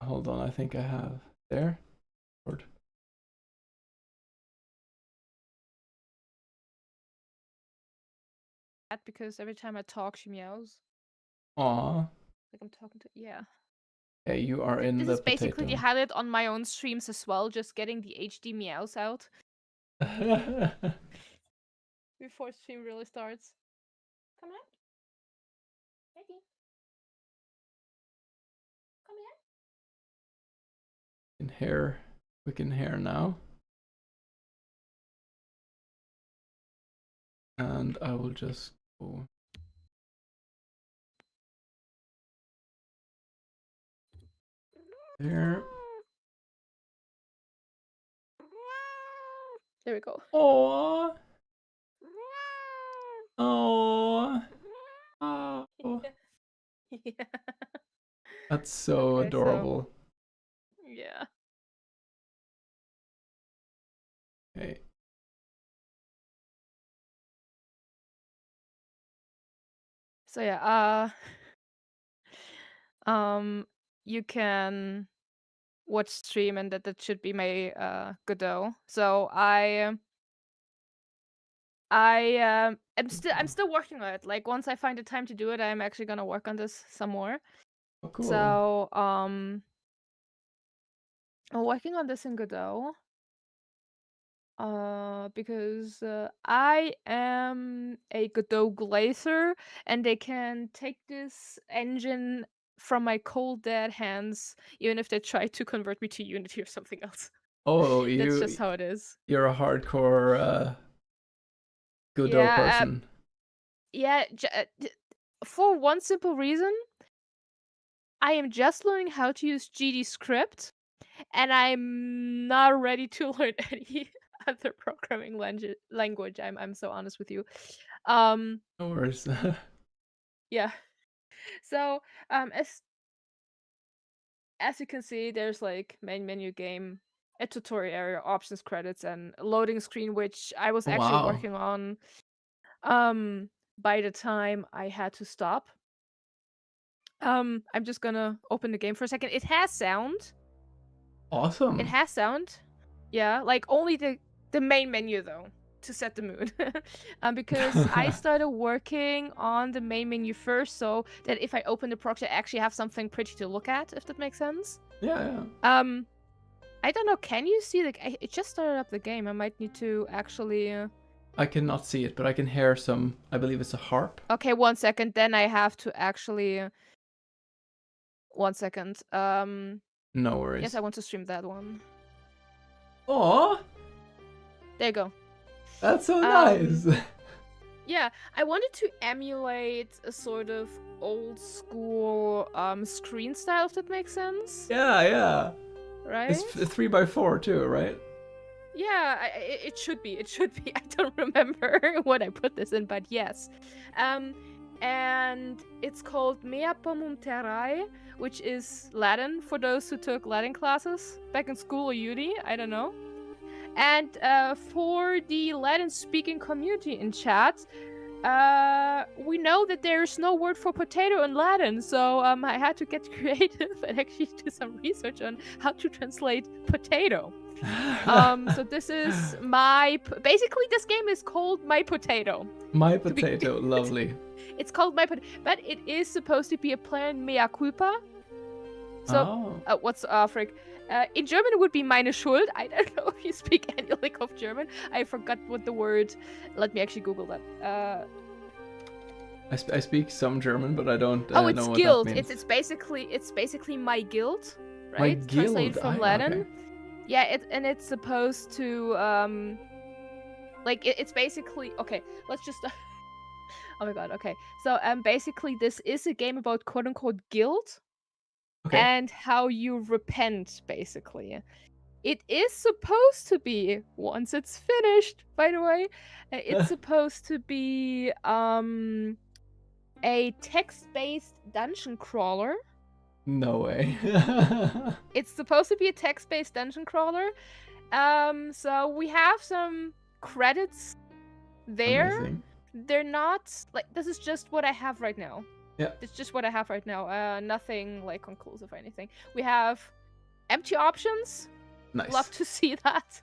Hold on, I think I have there. Discord. Because every time I talk, she meows. Aw. Like I'm talking to... Yeah. Okay, you are in This the is basically potato. the highlight on my own streams as well, just getting the HD meows out. Before stream really starts. Come on. Ready. Come here. We can hear now. And I will just go. There. There we go. Oh. Oh. Oh. Yeah. That's so Okay, adorable. Yeah. Okay. So yeah, you can watch stream, and that should be my Godot. So I'm still working on it. Like once I find the time to do it, I'm actually gonna work on this some more. Oh, cool. So I'm working on this in Godot. Because I am a Godot glazer, and they can take this engine from my cold dead hands, even if they try to convert me to Unity or something else. Oh, That's just how it is. you're a hardcore Godot Yeah, person. Yeah, for one simple reason, I am just learning how to use GD script, and I'm not ready to learn any other programming language. I'm so honest with you. No worries. Yeah. So, as you can see, there's like main menu, game, a tutorial area, options, credits, and a loading screen, which I was actually Wow. working on by the time I had to stop. I'm just gonna open the game for a second. It has sound. Awesome. It has sound. Yeah, like only the main menu though, to set the mood. Because I started working on the main menu first, so that if I open the proxy, I actually have something pretty to look at, if that makes sense. Yeah. I don't know. Can you see it just started up the game? I might need to actually. I cannot see it, but I can hear some. I believe it's a harp. Okay, 1 second. Then I have to actually. 1 second. No worries. Yes, I want to stream that one. Aw, There you go. that's so nice. Yeah, I wanted to emulate a sort of old school screen style, if that makes sense. Yeah. Right? It's 3x4 too, right? Yeah, it should be. It should be. I don't remember what I put this in, but yes. And it's called Mea Pomum Terrae, which is Latin for those who took Latin classes back in school or uni. I don't know. And for the Latin-speaking community in chat, we know that there's no word for potato in Latin, so I had to get creative and actually do some research on how to translate potato. So this is basically this game is called My Potato. My Potato, lovely. It's called My Potato, but it is supposed to be a planned mea culpa. So, what's frick? In German it would be meine Schuld. I don't know if you speak any like of German. I forgot what the word. Let me actually Google that. I speak some German, but I don't it's know what guild. that means. It's basically my guild, right? My guild. Translated from Latin. Okay. Yeah, it's supposed to it's basically okay. Let's just. Oh my god. Okay, so basically this is a game about quote unquote guild. Okay. And how you repent, basically. It is supposed to be, once it's finished, by the way, it's supposed to be a text-based dungeon crawler. No way. It's supposed to be a text-based dungeon crawler. So we have some credits there. Amazing. They're not like this is just what I have right now. Yeah. It's just what I have right now. Nothing like conclusive or anything. We have empty options. Nice. Love to see that.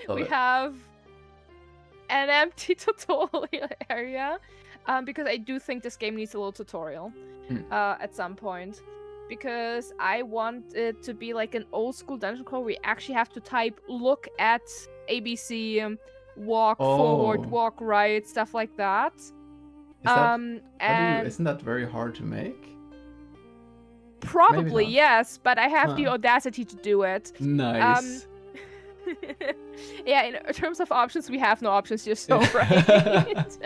Love we it. have an empty tutorial area. Because I do think this game needs a little tutorial at some point. Because I want it to be like an old school dungeon crawl where we actually have to type look at ABC, walk forward, walk right, stuff like that. Isn't that very hard to make? Probably, yes, but I have the audacity to do it. Nice. Yeah, in terms of options, we have no options. You're so right.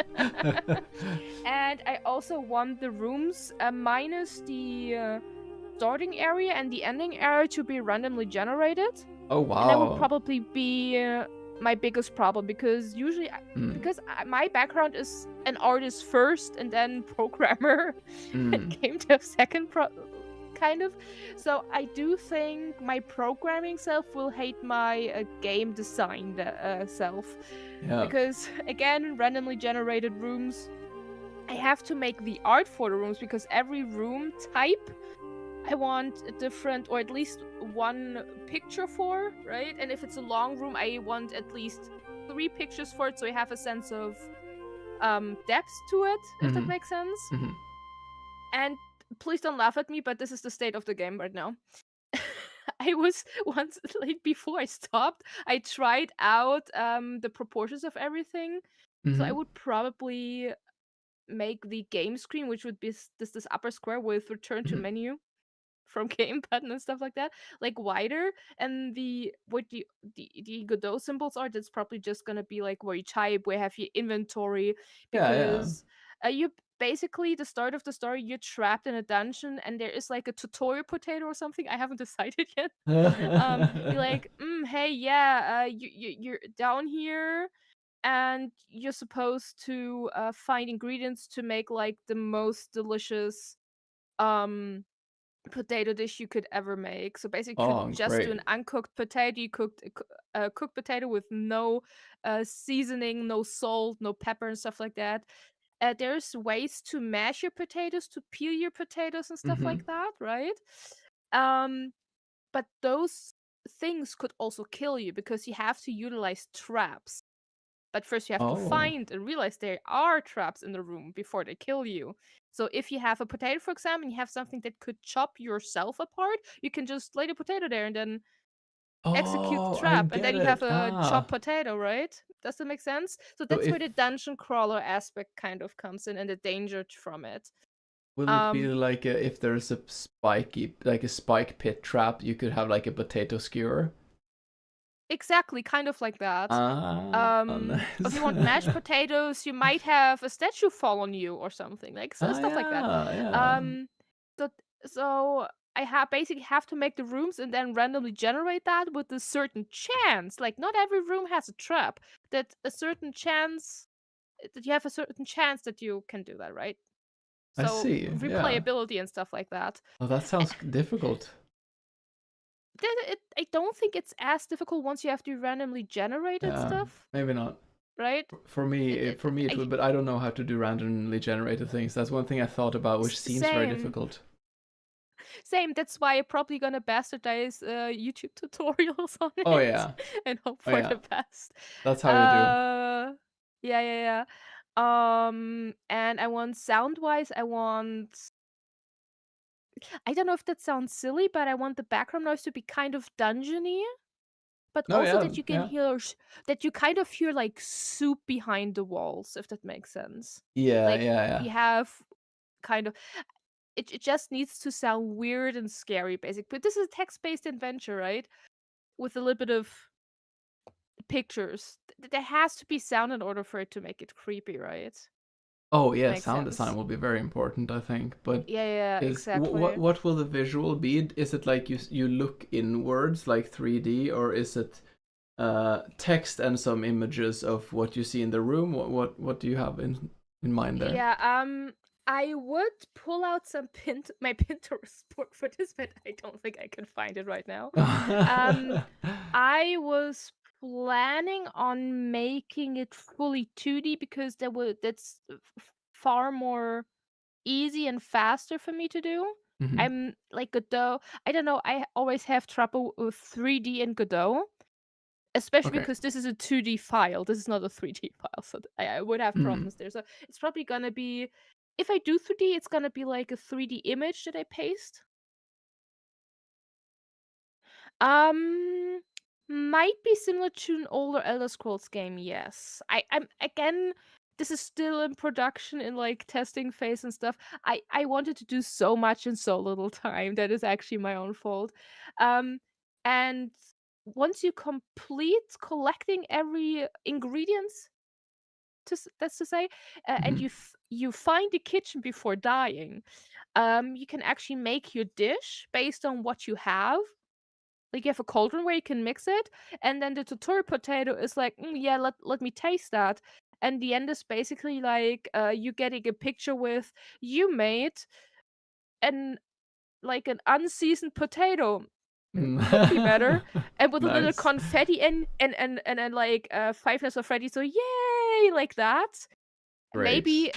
And I also want the rooms minus the starting area and the ending area to be randomly generated. Oh And that would wow. probably be my biggest problem because usually, Mm. because my background is an artist first and then programmer and Mm. game dev second, kind of. So I do think my programming self will hate my game design self. Yeah. Because again, randomly generated rooms, I have to make the art for the rooms because every room type I want a different, or at least one picture for, right? And if it's a long room, I want at least 3 pictures for it, so I have a sense of depth to it, if that Mhm. makes sense. Mhm. And please don't laugh at me, but this is the state of the game right now. I was once, like, before I stopped, I tried out the proportions of everything. So I Mhm. would probably make the game screen, which would be this upper square with return to Mhm. menu from game button and stuff like that, like wider, and what the Godot symbols are, that's probably just gonna be like where you type, where you have your inventory, Yeah, because you basically, the start of the story, you're trapped in a dungeon and there is like a tutorial potato or something. I haven't decided yet. Be yeah. like, hey, yeah, you're down here and you're supposed to find ingredients to make like the most delicious um potato dish you could ever make. So basically, you could Oh, just do great. an uncooked potato. You cooked a cooked potato with no seasoning, no salt, no pepper, and stuff like that. There's ways to mash your potatoes, to peel your potatoes, and stuff Mhm. like that, right? Um, but those things could also kill you because you have to utilize traps. But first, you have to Oh. find and realize there are traps in the room before they kill you. So if you have a potato, for example, and you have something that could chop yourself apart, you can just lay the potato there and then execute the Oh, I trap, and get then you have it. a chopped Ah. potato, right? Does that make sense? So So that's where if the dungeon crawler aspect kind of comes in and the danger from it. will it be Um, like if there's a spiky, like a spike pit trap, you could have like a potato skewer? exactly, kind of like that. Ah, If nice. you want mashed potatoes, you might have a statue fall on you or something, like Ah, stuff like that. yeah, yeah. Um, so so I basically have to make the rooms and then randomly generate that with a certain chance. Like not every room has a trap. That a certain chance that you have a certain chance that you can do that, right? I So see. Yeah. replayability and stuff like that. Oh, that sounds difficult. I don't think it's as difficult once you have to randomly generated Yeah, stuff, maybe not. right? For me, It, for me it I, would, but I don't know how to do randomly generated things. That's one thing I thought about, which seems very same. difficult. Same. That's wwhy I'm probably gonna bastardize YouTube tutorials on Oh it yeah, and hope oh for yeah. the best. That's how you do. Yeah, yeah, yeah. And I want sound wise, I don't know if that sounds silly, but I want the background noise to be kind of dungeony, but Oh also yeah, that you can yeah, hear, that you kind of hear like soup behind the walls, if that makes sense. yeah, Like yeah, yeah. you have kind of, it just needs to sound weird and scary, basically. But this is a text-based adventure, right? With a little bit of pictures. There has to be sound in order for it to make it creepy, right? Oh yeah, Makes sound design sense. will be very important, I think. But Yeah, yeah, is what exactly. what will the visual be? Is it like you look inwards like 3D, or is it text and some images of what you see in the room? What do you have in mind there? Yeah, I would pull out my Pinterest board for this, but I don't think I can find it right now. Um, I was planning on making it fully 2D because that's far more easy and faster for me to do. Mhm. I'm like Godot. I don't know. I always have trouble with 3D in Godot, especially Okay. because this is a 2D file. This is not a 3D file, so I would have Mm. problems there. So it's probably gonna be, if I do 3D, it's gonna be like a 3D image that I paste. Um, might be similar to an older Elder Scrolls game. Yes, I'm again. This is still in production, in like testing phase and stuff. I wanted to do so much in so little time. That is actually my own fault. Um, and once you complete collecting every ingredients, that's to say, and Mhm. you find the kitchen before dying, you can actually make your dish based on what you have. Like you have a cauldron where you can mix it, and then the tutorial potato is like, yeah, let me taste that. And the end is basically like you getting a picture with you made an like an unseasoned potato. Mm. Could be better, and with a little Nice. confetti and like Five Nights at Freddy's, so yay, like that. Great. Maybe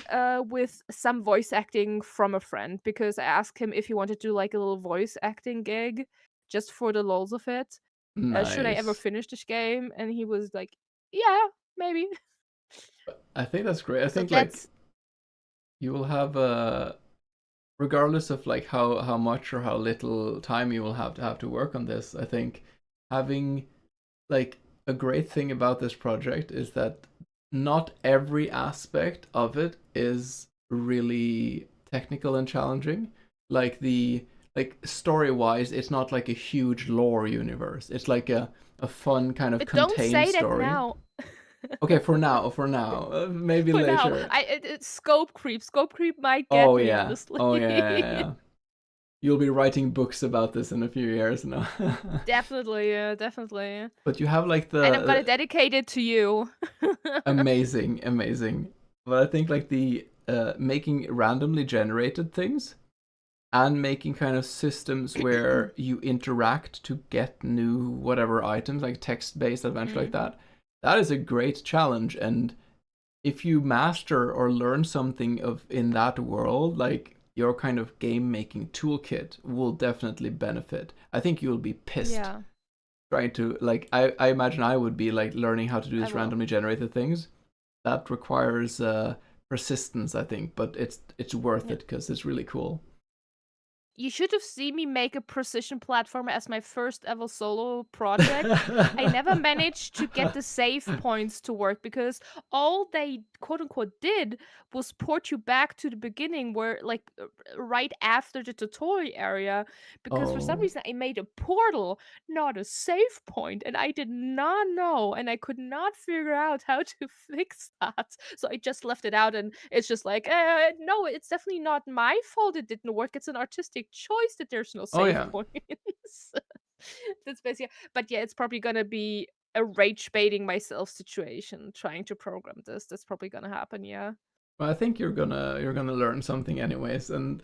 with some voice acting from a friend, because I asked him if he wanted to do like a little voice acting gig just for the lols of it. Should I ever Nice. finish this game? And he was like, yeah, maybe. I think that's great. I So think like that's you will have regardless of like how much or how little time you will have to work on this, I think having like a great thing about this project is that not every aspect of it is really technical and challenging. Like the like story wise, it's not like a huge lore universe. It's like a fun kind of but don't contained say that story. now. Okay, for now, maybe For now, later. it's scope creep. Scope creep might get Oh me, yeah, honestly. oh yeah. You'll be writing books about this in a few years now. Definitely, definitely. But you have like And I'm gonna the dedicate it to you. amazing, amazing. But I think like the making randomly generated things and making kind of systems where you interact to get new whatever items, like text-based adventure like Mm. that. That is a great challenge, and if you master or learn something of in that world, like your kind of game making toolkit will definitely benefit. I think you'll be pissed Yeah, trying to like I imagine I would be like learning how to do I these will. randomly generated things. That requires persistence, I think, but it's worth Yeah. it because it's really cool. You should have seen me make a precision platformer as my first ever solo project. I never managed to get the save points to work because all they quote unquote did was port you back to the beginning where like right after the tutorial area, because for some Oh. reason I made a portal, not a save point, and I did not know and I could not figure out how to fix that. So I just left it out, and it's just like, no, it's definitely not my fault it didn't work. It's an artistic choice that there's no Oh save yeah. points. That's basically, but yeah, it's probably gonna be a rage baiting myself situation trying to program this. That's probably gonna happen, yeah. Well, I think you're gonna learn something anyways, and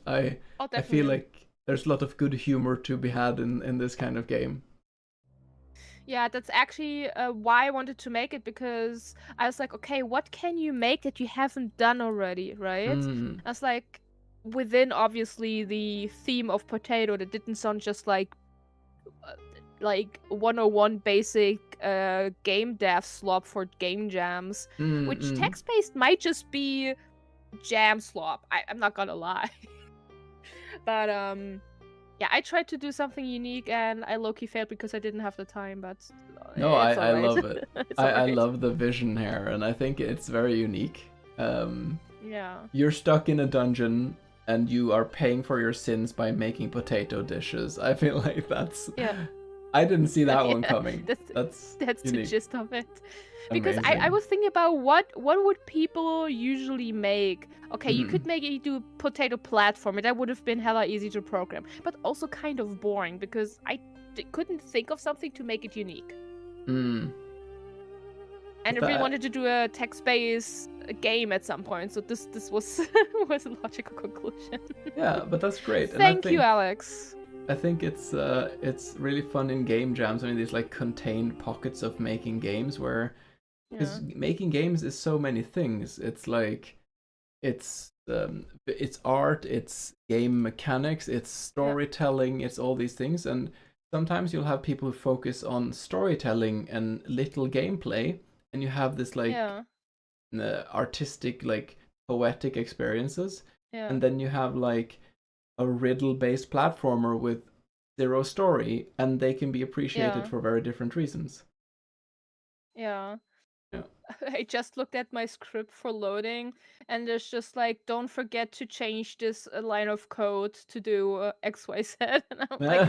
Oh, I feel definitely. like there's a lot of good humor to be had in this kind of game. Yeah, that's actually why I wanted to make it, because I was like, okay, what can you make that you haven't done already, right? Mm. I was like, within obviously the theme of potato, that didn't sound just uh, like 101 basic game dev slop for game jams, which Mm-mm. text based might just be jam slop. I'm not gonna lie. But yeah, I tried to do something unique and I low-key failed because I didn't have the time, but No, it's I alright. love it. It's I alright. love the vision here, and I think it's very unique. Yeah. You're stuck in a dungeon and you are paying for your sins by making potato dishes. I feel like that's. Yeah. I didn't see that one Yeah. coming. That's That's the unique. gist of it. Because I Amazing. was thinking about what would people usually make. Okay, you Mm. could maybe do potato platformer. That would have been hella easy to program, but also kind of boring because I couldn't think of something to make it unique. Mm. And I really That, wanted to do a text-based game at some point, so this was was a logical conclusion. yeah, but that's great, and Thank you, Alex. I think it's really fun in game jams. I mean, these like contained pockets of making games where Yeah. because making games is so many things. It's like it's art, it's game mechanics, it's Yeah. storytelling, it's all these things, and sometimes you'll have people who focus on storytelling and little gameplay, and you have this like Yeah. artistic like poetic experiences, Yeah. and then you have like a riddle based platformer with zero story, and they can be appreciated Yeah. for very different reasons. Yeah. Yeah. I just looked at my script for loading, and there's just like, don't forget to change this line of code to do XYZ. And I'm like,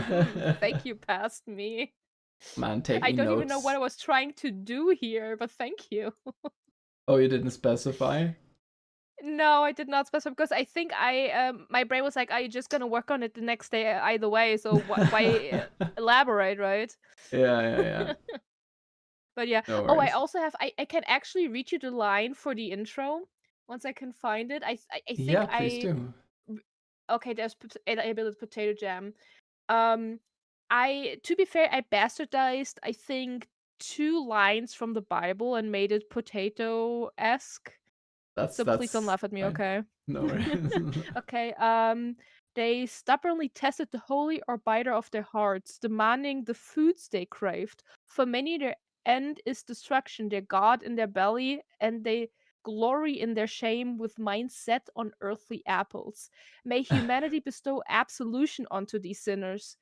thank you, past me. Man, I taking don't even know notes. what I was trying to do here, but thank you. Oh, you didn't specify? No, I did not specify because I think my brain was like, "Are you just gonna work on it the next day either way? So why elaborate, right?" Yeah. But yeah. No Oh, I worries. also have. I can actually read you the line for the intro once I can find it. I think Yeah, please do. Okay, there's enabled potato jam. Um, to be fair, I bastardized I think 2 lines from the Bible and made it potato-esque. So please don't That's laugh at me, fine. okay? No worries. Okay, they stubbornly tested the holy arbiter of their hearts, demanding the foods they craved. For many, their end is destruction, their God in their belly, and they glory in their shame with minds set on earthly apples. May humanity bestow absolution onto these sinners. ...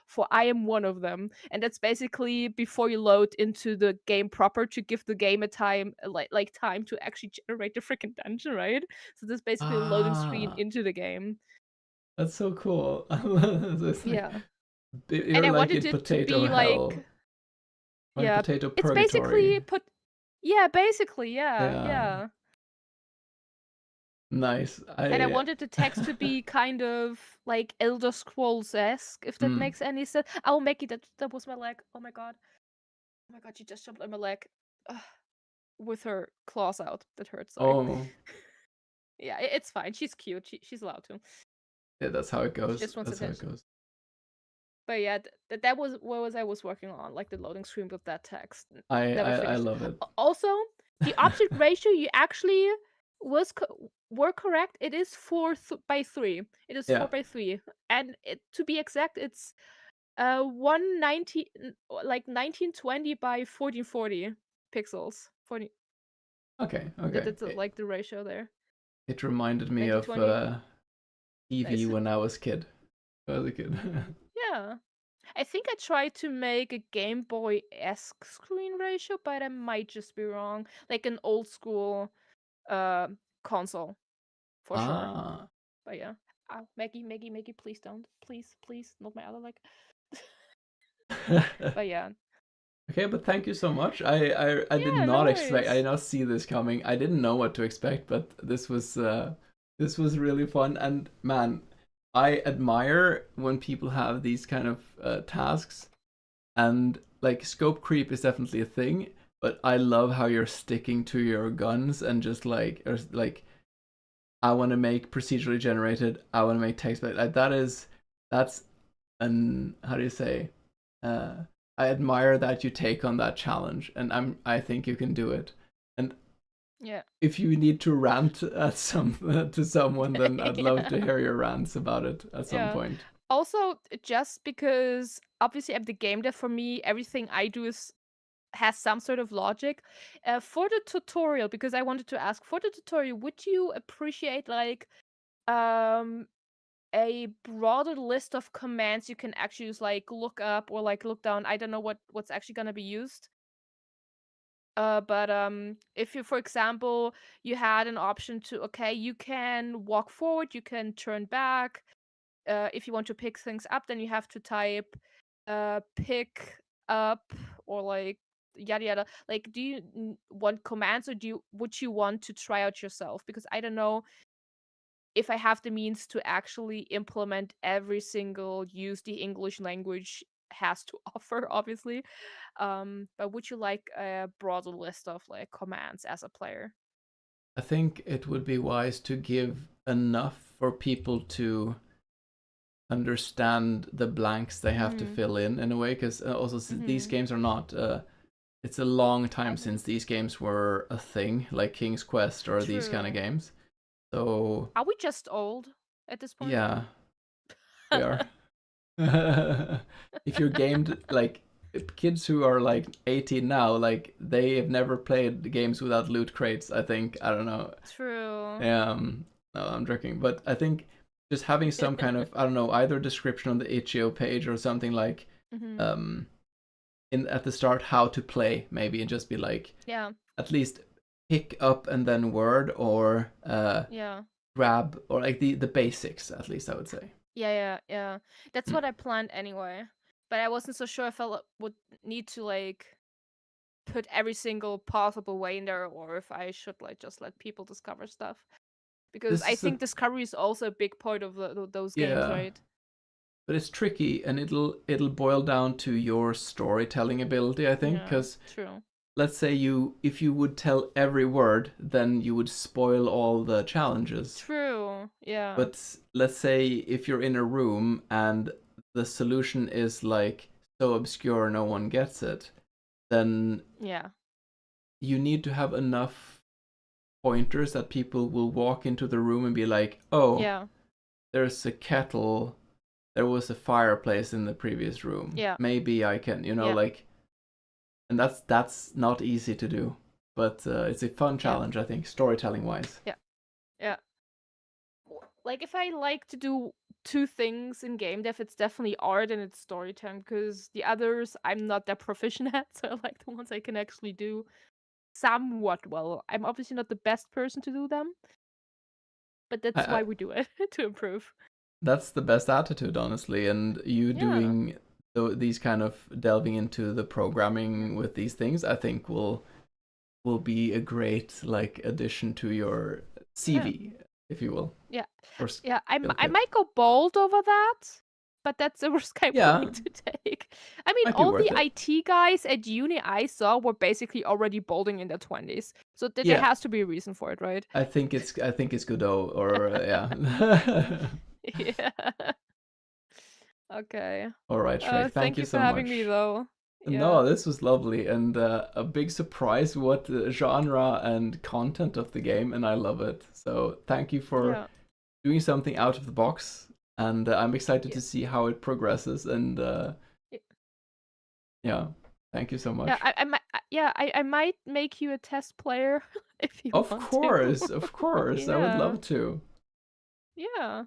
For I am one of them. And that's basically before you load into the game proper to give the game a time, like time to actually generate the freaking dungeon, right? So this is basically a loading screen Ah, into the game. that's so cool. It's like Yeah. And you're I like wanted in it to potato be hell like, or in yeah, potato it's basically purgatory. yeah, basically, yeah, Yeah, yeah. nice. And I I wanted the text to be kind of like Elder Scrolls-esque, if that mm. makes any sense. I'll make it that was my leg. Oh my god. Oh my god, she just jumped on my leg. Ugh, with her claws out. That hurts, sorry. Oh, Yeah, it's fine. She's cute. She's allowed to. yeah, that's how it She goes. just wants That's how it attention. goes. But yeah, that was what I was working on, like the loading screen with that text. I Never I, I finished. love it. Also, the object ratio you actually were correct. It is 4/3. It is Yeah. 4/3, and to be exact, it's 190 like 1920 by 1440 pixels. 40. Okay. That's like the ratio there. It reminded me of 1920. TV Nice. when I was kid. I was a kid. Yeah. I think I tried to make a Game Boy-esque screen ratio, but I might just be wrong. Like an old school uh console, for sure. Ah. But yeah. Maggie, please don't. Please, not my other leg. But yeah. Okay, but thank you so much. I did Yeah, no not expect. I worries. did not see this coming. I didn't know what to expect, but this was really fun. And man, I admire when people have these kind of tasks. And like scope creep is definitely a thing, but I love how you're sticking to your guns and just like or like I want to make procedurally generated. I want to make text, but like that's an how do you say? Uh, I admire that you take on that challenge, and I think you can do it. And Yeah. if you need to rant at to someone, then I'd love to Yeah. hear your rants about it at some Yeah. point. Also, just because obviously I'm the game dev, for me, everything I do has some sort of logic. For the tutorial, because I wanted to ask, for the tutorial, would you appreciate like um a broader list of commands you can actually use, like look up or like look down? I don't know what's actually gonna be used. But if you, for example, you had an option to, okay, you can walk forward, you can turn back. If you want to pick things up, then you have to type pick up or like yada yada. Like, do you want commands, or would you want to try out yourself? Because I don't know if I have the means to actually implement every single use the English language has to offer, obviously. But would you like a broader list of like commands as a player? I think it would be wise to give enough for people to understand the blanks they have to Mm-hmm. fill in a way, because also these Mm-hmm. games are not it's a long time since these games were a thing, like King's Quest or these kind of True. games. So Are we just old at this point? yeah, we are. If you're gamed like kids who are like 18 now, like they have never played games without loot crates, I think. I don't know. True. No, I'm joking, but I think just having some kind of, I don't know, either description on the itch.io page or something like Mm-hmm. in at the start how to play, maybe, and just be like Yeah. at least pick up and then word, or Yeah. grab, or like the basics, at least I would say. Yeah. That's what I planned anyway. but I wasn't so sure if would need to like put every single possible way in there, or if I should like just let people discover stuff. Because This I is the think discovery is also a big part of those games, yeah, right? but it's tricky, and it'll boil down to your storytelling ability, I think, Yeah, because true. let's say if you would tell every word, then you would spoil all the challenges. True. Yeah. But let's say if you're in a room and the solution is like so obscure no one gets it, then Yeah. you need to have enough pointers that people will walk into the room and be like, oh, Yeah. there's a kettle, there was a fireplace in the previous room. Yeah. Maybe I can, Yeah. like, and that's not easy to do, but it's a fun challenge, I think, storytelling wise. Yeah. Yeah. Like if I like to do two things in game dev, it's definitely art and it's storytelling, because the others I'm not that proficient at, so I like the ones I can actually do somewhat well. I'm obviously not the best person to do them, but that's why we do it, to improve. That's the best attitude, honestly, and you Yeah. doing these kind of delving into the programming with these things, I think will be a great like addition to your CV, if you will. Yeah. Or Yeah, I skill kit. might go bald over that, but that's a risk I'm Yeah. willing to take. I mean, Might be all worth the it. IT guys at uni I saw were basically already balding in their 20s. So there Yeah. has to be a reason for it, right? I think it's good though, or yeah. Yeah. Okay. All right, Shrek. Thank Thank you you for so having much. me, though. No, Yeah. this was lovely, and a big surprise what genre and content of the game, and I love it. So thank you for Yeah. doing something out of the box, and I'm excited Yeah. to see how it progresses. And Yeah. yeah, thank you so much. Yeah, I might make you a test player if you Of want course, to. of course, I would Yeah. love to. Yeah.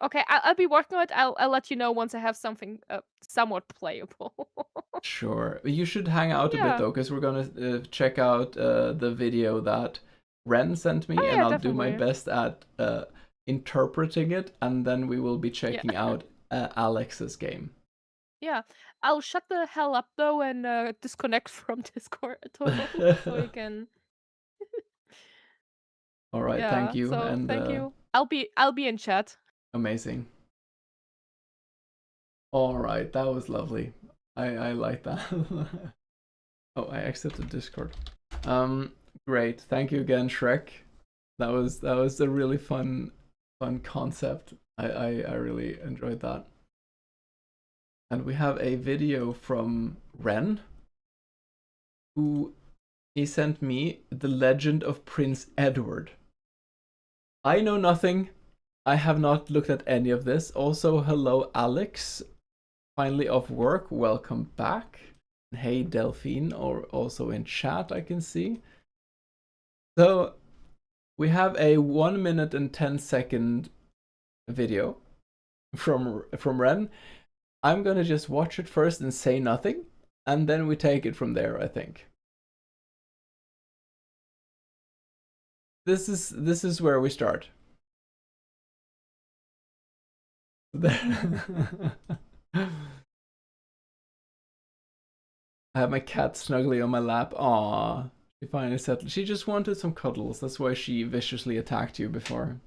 Okay, I'll be working on it. I'll let you know once I have something somewhat playable. Sure, you should hang out a bit Yeah. though, because we're gonna check out the video that Ren sent me, Oh and yeah, I'll do my definitely. best at interpreting it, and then we will be checking Yeah. out Alex's game. Yeah. I'll shut the hell up though and disconnect from Discord so we can. All right, thank Yeah. you, So and thank you. I'll be in chat. amazing. All right, that was lovely. I like that. Oh, I accepted Discord. Great. Thank you again, Shrek. That was a really fun concept. I really enjoyed that. And we have a video from Ren, who he sent me The Legend of Prince Edward. I know nothing. I have not looked at any of this. Also, hello, Alex. Finally off work. Welcome back. Hey, Delphine, or also in chat, I can see. So, we have a 1 minute and 10-second video from Ren. I'm gonna just watch it first and say nothing, and then we take it from there, I think. This is where we start. I have my cat snugly on my lap. Aww. She finally settled. She just wanted some cuddles. That's why she viciously attacked you before.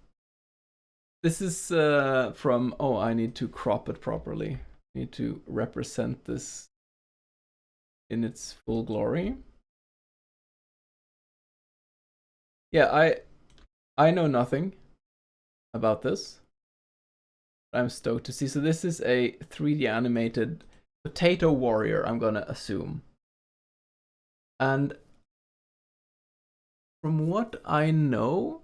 This is from... Oh, I need to crop it properly. I need to represent this in its full glory. Yeah, I know nothing about this. I'm stoked to see. So this is a 3D animated potato warrior, I'm gonna assume. And from what I know,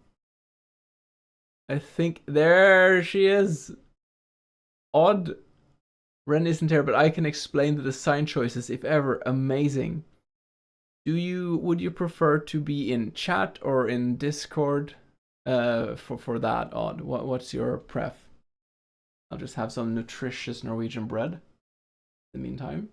I think there she is. Odd. Ren isn't here, but I can explain the design choices if ever. Amazing. Would you prefer to be in chat or in Discord for that, Odd? What's your pref? I'll just have some nutritious Norwegian bread in the meantime.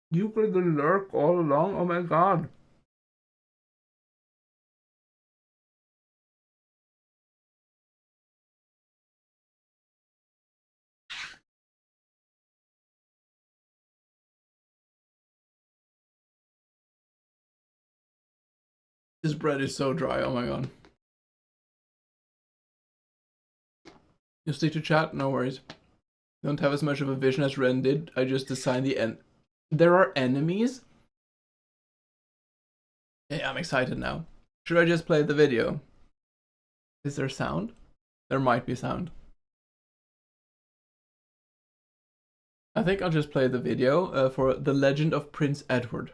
You played the lurk all along? Oh my god. This bread is so dry, oh my god. You stick to chat? No worries. Don't have as much of a vision as Ren did. I just designed the end. There are enemies? Yeah, I'm excited now. Should I just play the video? Is there sound? There might be sound. I think I'll just play the video for The Legend of Prince Edward.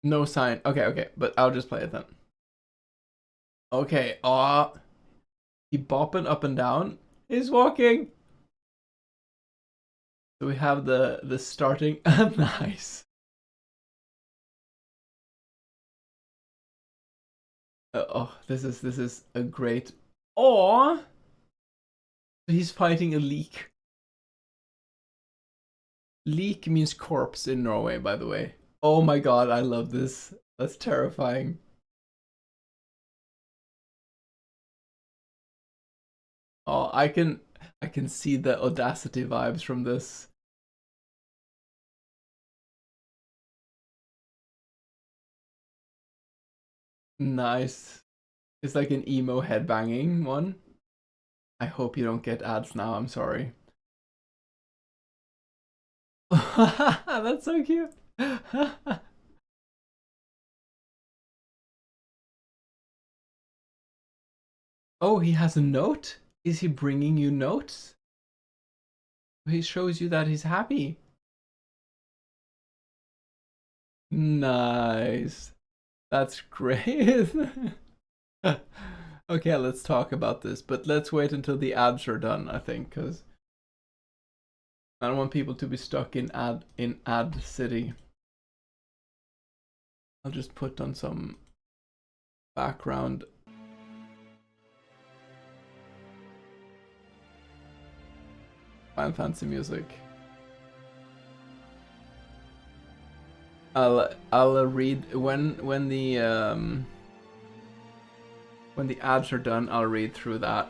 No sign. Okay, but I'll just play it then. Okay, he bopping up and down. He's walking. So we have the starting. Nice. Oh, this is a great. Oh, he's fighting a leek. Leek means corpse in Norway, by the way. Oh my god, I love this. That's terrifying. Oh, I can see the Audacity vibes from this. Nice. It's like an emo headbanging one. I hope you don't get ads now, I'm sorry. That's so cute. Oh, he has a note? Is he bringing you notes? He shows you that he's happy. Nice. That's great. Okay, let's talk about this, but let's wait until the ads are done, I think, because I don't want people to be stuck in ad city. I'll just put on some background. Final Fantasy music. I'll read when the ads are done. I'll read through that.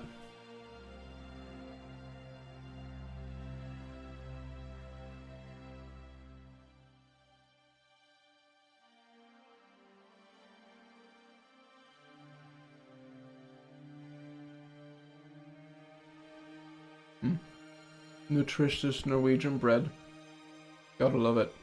Nutritious Norwegian bread. Gotta love it.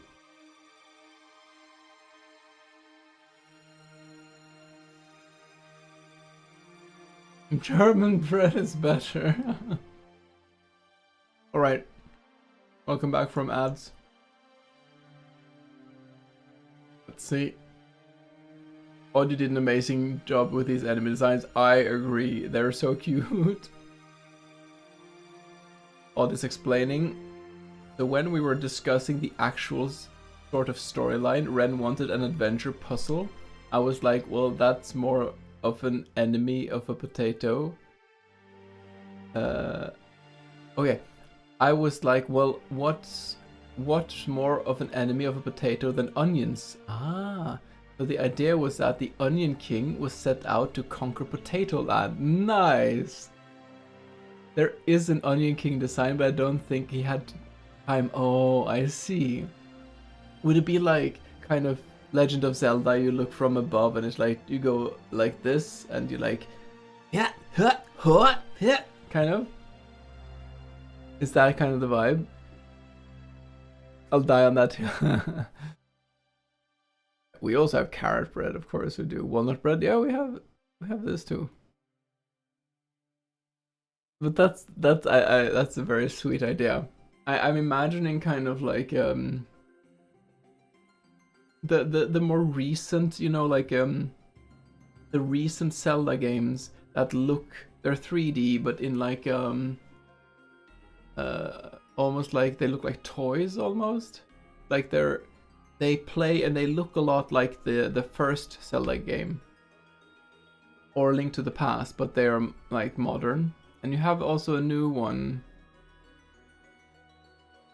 German bread is better. Alright. Welcome back from ads. Let's see. Audie did an amazing job with these enemy designs. I agree. They're so cute. All this explaining. So when we were discussing the actual sort of storyline, Ren wanted an adventure puzzle. I was like, well, that's more of an enemy of a potato. Okay. I was like, well, what's more of an enemy of a potato than onions? Ah. So the idea was that the Onion King was set out to conquer Potato Land. Nice! There is an Onion King design, but I don't think he had time. Oh, I see. Would it be like kind of Legend of Zelda, you look from above and it's like you go like this and you like yeah, kind of? Is that kind of the vibe? I'll die on that too. We also have carrot bread, of course we do. Walnut bread, yeah, we have this too. But that's a very sweet idea. I'm imagining kind of like the more recent, you know, like the recent Zelda games that look, they're 3D but in like almost like they look like toys almost. Like they play and they look a lot like the first Zelda game. Or Link to the Past, but they are like modern. And you have also a new one.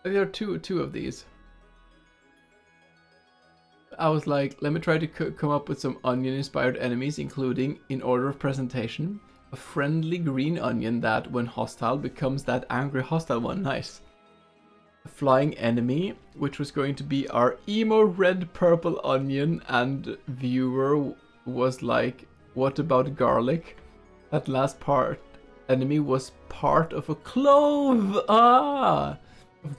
There are two of these. I was like, let me try to come up with some onion-inspired enemies, including, in order of presentation, a friendly green onion that, when hostile, becomes that angry hostile one. Nice. A flying enemy, which was going to be our emo red purple onion, and viewer was like, what about garlic? That last part enemy was part of a clove of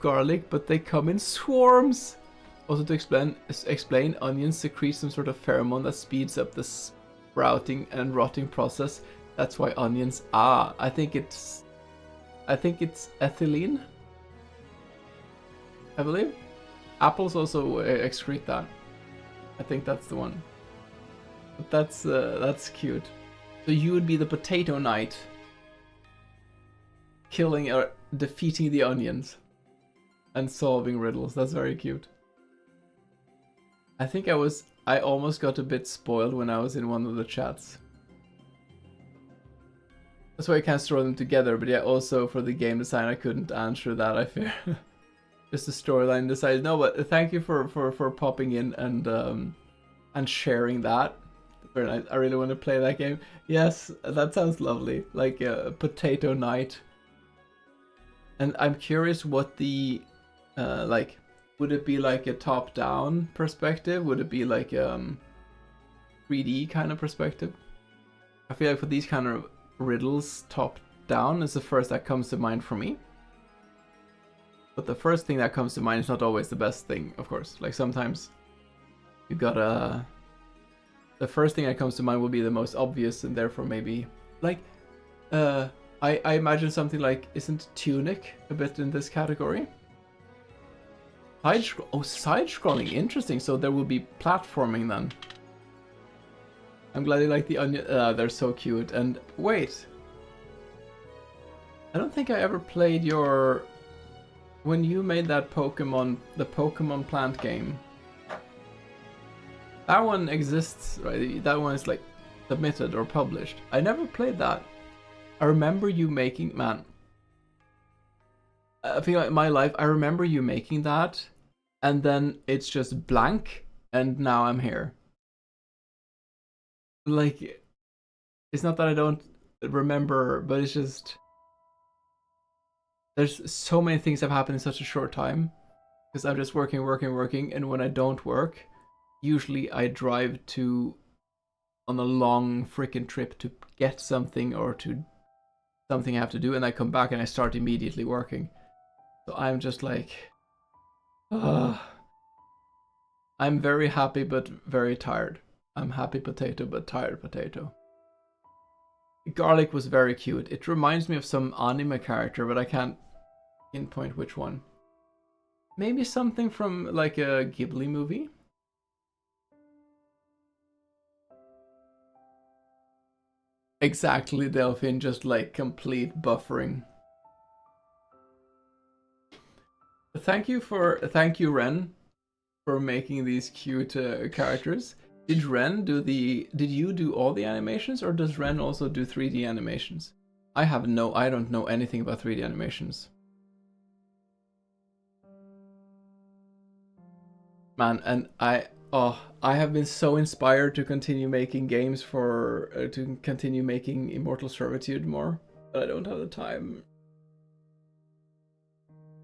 garlic, but they come in swarms. Also, to explain, onions secrete some sort of pheromone that speeds up the sprouting and rotting process. That's why onions. I think it's ethylene. I believe. Apples also excrete that. I think that's the one. But that's cute. So you would be the potato knight, killing or defeating the onions and solving riddles. That's very cute. I think I almost got a bit spoiled when I was in one of the chats. That's why I can't store them together, but yeah, also for the game design I couldn't answer that, I fear. Just the storyline decided. No, but thank you for popping in and sharing that. Very nice. I really want to play that game. Yes, that sounds lovely. Like a potato knight. And I'm curious what the like, would it be like a top-down perspective? Would it be like 3D kind of perspective? I feel like for these kind of riddles, top-down is the first that comes to mind for me. But the first thing that comes to mind is not always the best thing, of course. Like sometimes you gotta... The first thing that comes to mind will be the most obvious, and therefore maybe... Like, I imagine something like, isn't Tunic a bit in this category? Side-scrolling, interesting. So there will be platforming then. I'm glad you like the onion. They're so cute. And wait, I don't think I ever played your... When you made that Pokemon, the Pokemon plant game. That one exists, right? That one is like submitted or published. I never played that. I remember you making, man. I feel like in my life, I remember you making that, and then it's just blank, and now I'm here. Like, it's not that I don't remember, but it's just... There's so many things that have happened in such a short time. Because I'm just working, and when I don't work, usually I drive on a long freaking trip to get something or to something I have to do, and I come back and I start immediately working. So I'm just like... I'm very happy but very tired. I'm happy potato but tired potato. Garlic was very cute. It reminds me of some anime character, but I can't pinpoint which one. Maybe something from like a Ghibli movie? Exactly, Delphine, just like complete buffering. Thank you, Ren, for making these cute characters. Did you do all the animations, or does Ren also do 3D animations? I don't know anything about 3D animations. Man, and I have been so inspired to continue making games to continue making Immortal Servitude more, but I don't have the time.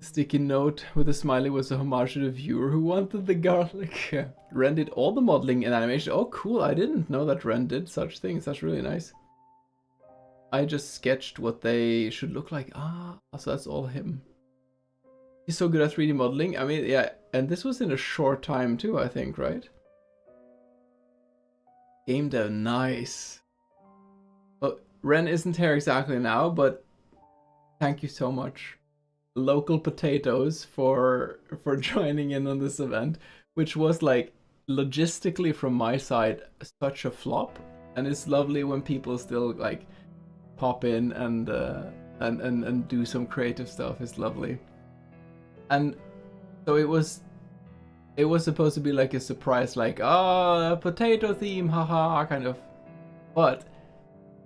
Sticky note with a smiley was a homage to the viewer who wanted the garlic. Ren did all the modeling and animation. Oh, cool. I didn't know that Ren did such things. That's really nice. I just sketched what they should look like. So that's all him. He's so good at 3D modeling. I mean, yeah, and this was in a short time too, I think, right? Game dev, nice. Well, Ren isn't here exactly now, but thank you so much. Local potatoes for joining in on this event, which was like logistically from my side such a flop, and it's lovely when people still like pop in and do some creative stuff. It's lovely. And so it was supposed to be like a surprise, like, oh, a potato theme, haha, kind of. But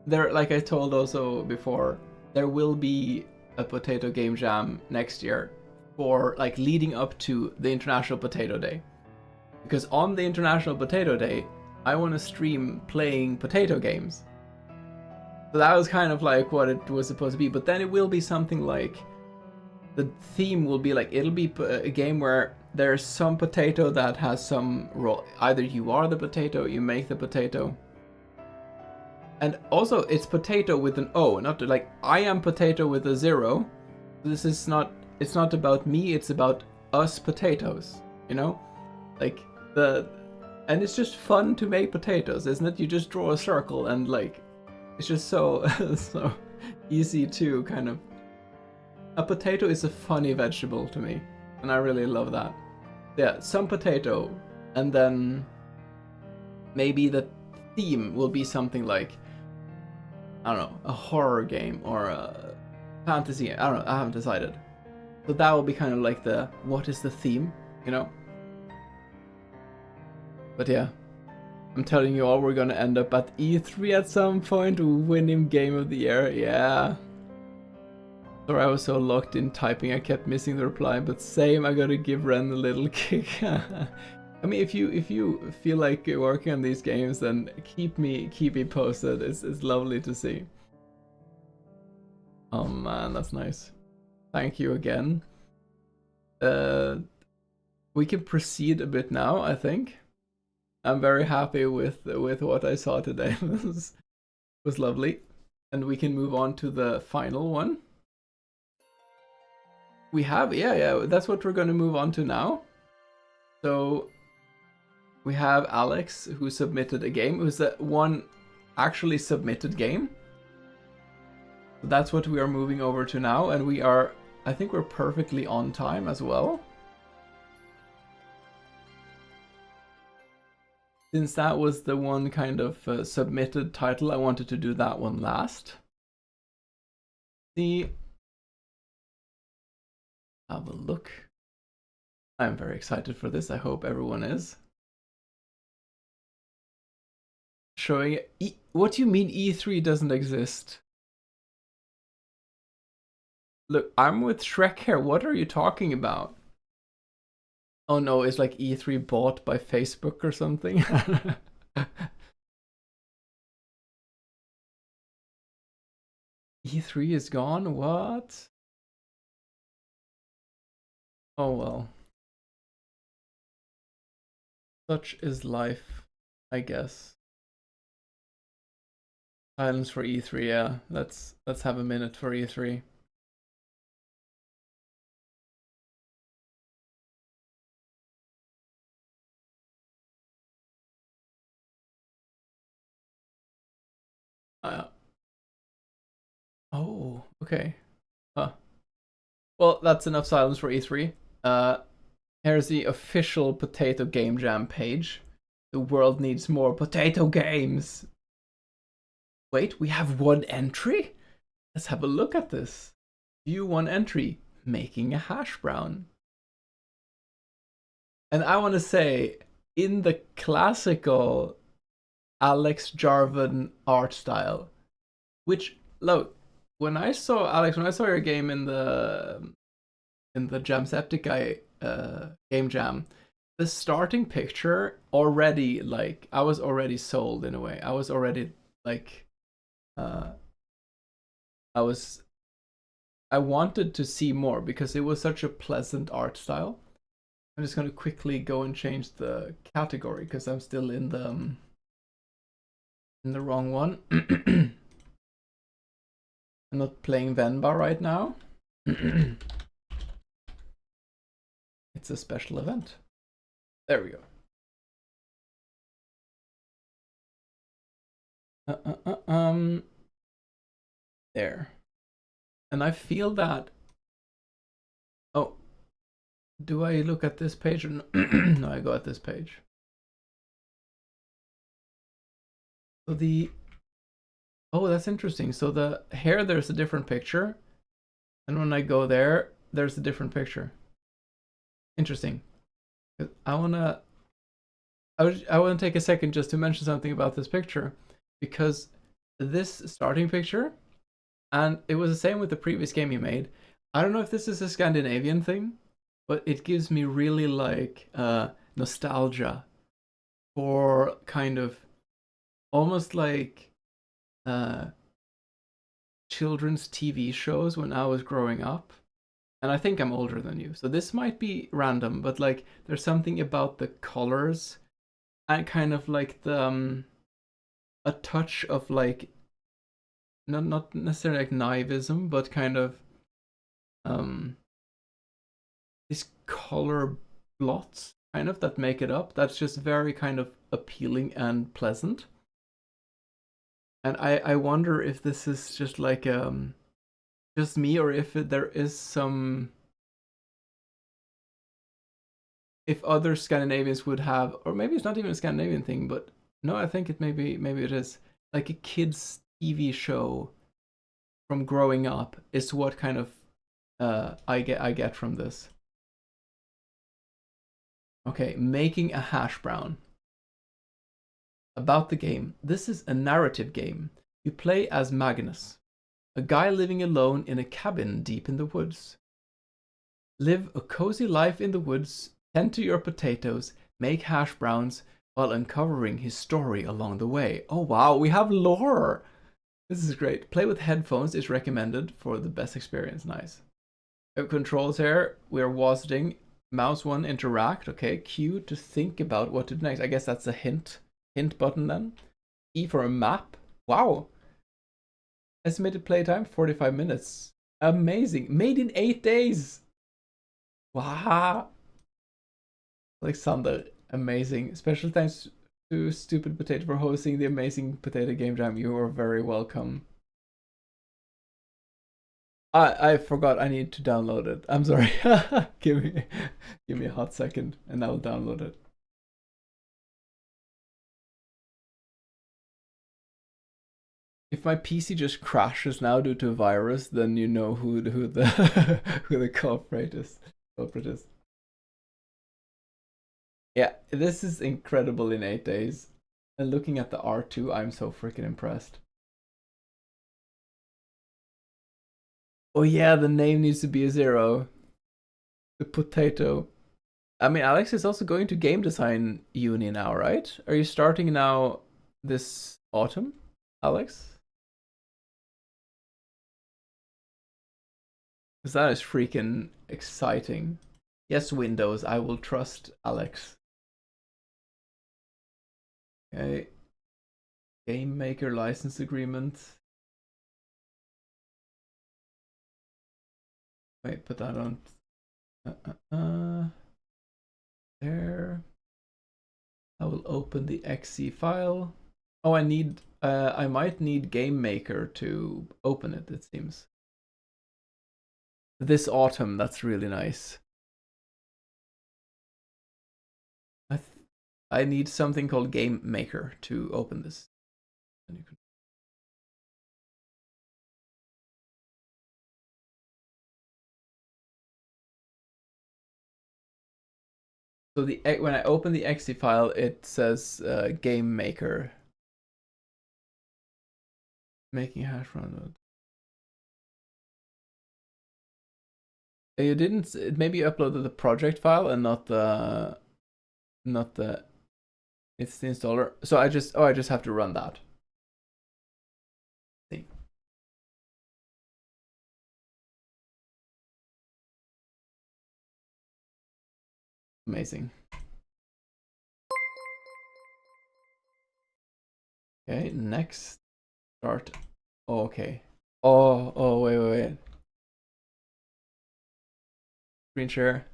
there, like I told also before, there will be a potato game jam next year for like leading up to the International Potato Day. Because on the International Potato Day, I want to stream playing potato games. So that was kind of like what it was supposed to be. But then it will be something like, the theme will be like, it'll be a game where there's some potato that has some role. Either you are the potato, you make the potato. And also it's potato with an O, not like I am potato with a 0. This is not, it's not about me, it's about us potatoes, you know? Like and it's just fun to make potatoes, isn't it? You just draw a circle and like, it's just so, so easy to kind of, a potato is a funny vegetable to me. And I really love that. Yeah, some potato, and then maybe the theme will be something like, I don't know, a horror game or a fantasy. I don't know, I haven't decided. So that will be kind of like the, what is the theme, you know? But yeah, I'm telling you all, we're gonna end up at E3 at some point, winning Game of the Year, yeah. Sorry, I was so locked in typing, I kept missing the reply, but same, I gotta give Ren a little kick. I mean, if you feel like you're working on these games, then keep me posted. It's lovely to see. Oh man, that's nice. Thank you again. We can proceed a bit now, I think. I'm very happy with what I saw today. It was lovely. And we can move on to the final one. We have, yeah, that's what we're going to move on to now. So we have Alex, who submitted a game. It was the one actually submitted game. So that's what we are moving over to now, and we are, I think we're perfectly on time as well. Since that was the one kind of submitted title, I wanted to do that one last. See, have a look. I'm very excited for this. I hope everyone is. Showing what do you mean E3 doesn't exist? Look, I'm with Shrek here. What are you talking about? Oh no, it's like E3 bought by Facebook or something. E3 is gone? What? Oh well. Such is life, I guess. Silence for E3, yeah. Let's have a minute for E3. Oh, okay. Well, that's enough silence for E3. Here's the official Potato Game Jam page. The world needs more potato games. Wait, we have one entry? Let's have a look at this. View one entry, making a hash brown. And I want to say, in the classical Alex Jarvan art style, which, look, when I saw your game in the Jamsepticeye Game Jam, the starting picture already, like, I was already sold in a way. I was already like, I wanted to see more because it was such a pleasant art style. I'm just gonna quickly go and change the category because I'm still in the wrong one. I'm not playing Venba right now. It's a special event. There we go. There. And I feel that. Oh, do I look at this page or no? No, I go at this page. So oh, that's interesting. So the hair, there's a different picture. And when I go there, there's a different picture. Interesting. I wanna take a second just to mention something about this picture, because this starting picture, and it was the same with the previous game you made. I don't know if this is a Scandinavian thing, but it gives me really like nostalgia for kind of almost like children's TV shows when I was growing up. And I think I'm older than you, so this might be random, but like there's something about the colors and kind of like the a touch of like not necessarily like naivism, but kind of these color blots kind of that make it up. That's just very kind of appealing and pleasant. And I wonder if this is just like just me, or if there is some, if other Scandinavians would have, or maybe it's not even a Scandinavian thing, but no, I think it maybe it is like a kids TV show from growing up is what kind of I get from this. Okay, making a hash brown. About the game. This is a narrative game. You play as Magnus, a guy living alone in a cabin deep in the woods. Live a cozy life in the woods, tend to your potatoes, make hash browns, while uncovering his story along the way. Oh wow, we have lore! This is great. Play with headphones is recommended for the best experience. Nice. We have controls here. We're wasiting. Mouse 1, interact. Okay, Q to think about what to do next. I guess that's a hint button then. E for a map. Wow. Estimated playtime, 45 minutes. Amazing. Made in 8 days. Wow. Alexander, amazing. Special thanks to Stupid Potato for hosting the amazing Potato Game Jam. You are very welcome. I forgot I need to download it. I'm sorry. give me a hot second and I'll download it. If my PC just crashes now due to a virus, then you know who the who the culprit is. Yeah, this is incredible in 8 days. And looking at the R2, I'm so freaking impressed. Oh yeah, the name needs to be a 0. The potato. I mean, Alex is also going to game design uni now, right? Are you starting now this autumn, Alex? Because that is freaking exciting. Yes, Windows, I will trust Alex. Okay. Game Maker license agreement. Wait, put that on. There. I will open the .exe file. Oh, I might need Game Maker to open it, it seems. This autumn, that's really nice. I need something called Game Maker to open this. So when I open the .exe file, it says Game Maker. Making a hash brown. You didn't. Maybe you uploaded the project file and not the. It's the installer. So I just have to run that. See. Amazing. Okay, next. Start. Oh, okay. Oh, wait. Screen share.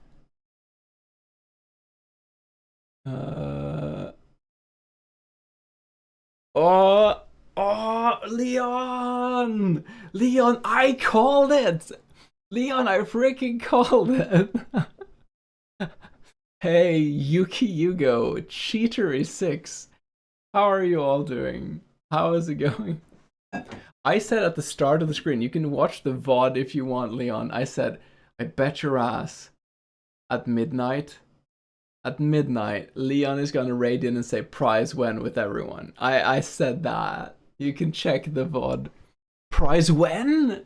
Leon! Leon, I called it! Leon, I freaking called it! Hey, Yuki Yugo, Cheatery6. How are you all doing? How is it going? I said at the start of the screen, you can watch the VOD if you want, Leon. I said, I bet your ass at midnight, Leon is gonna raid in and say prize when with everyone. I said that. You can check the VOD. Prize when?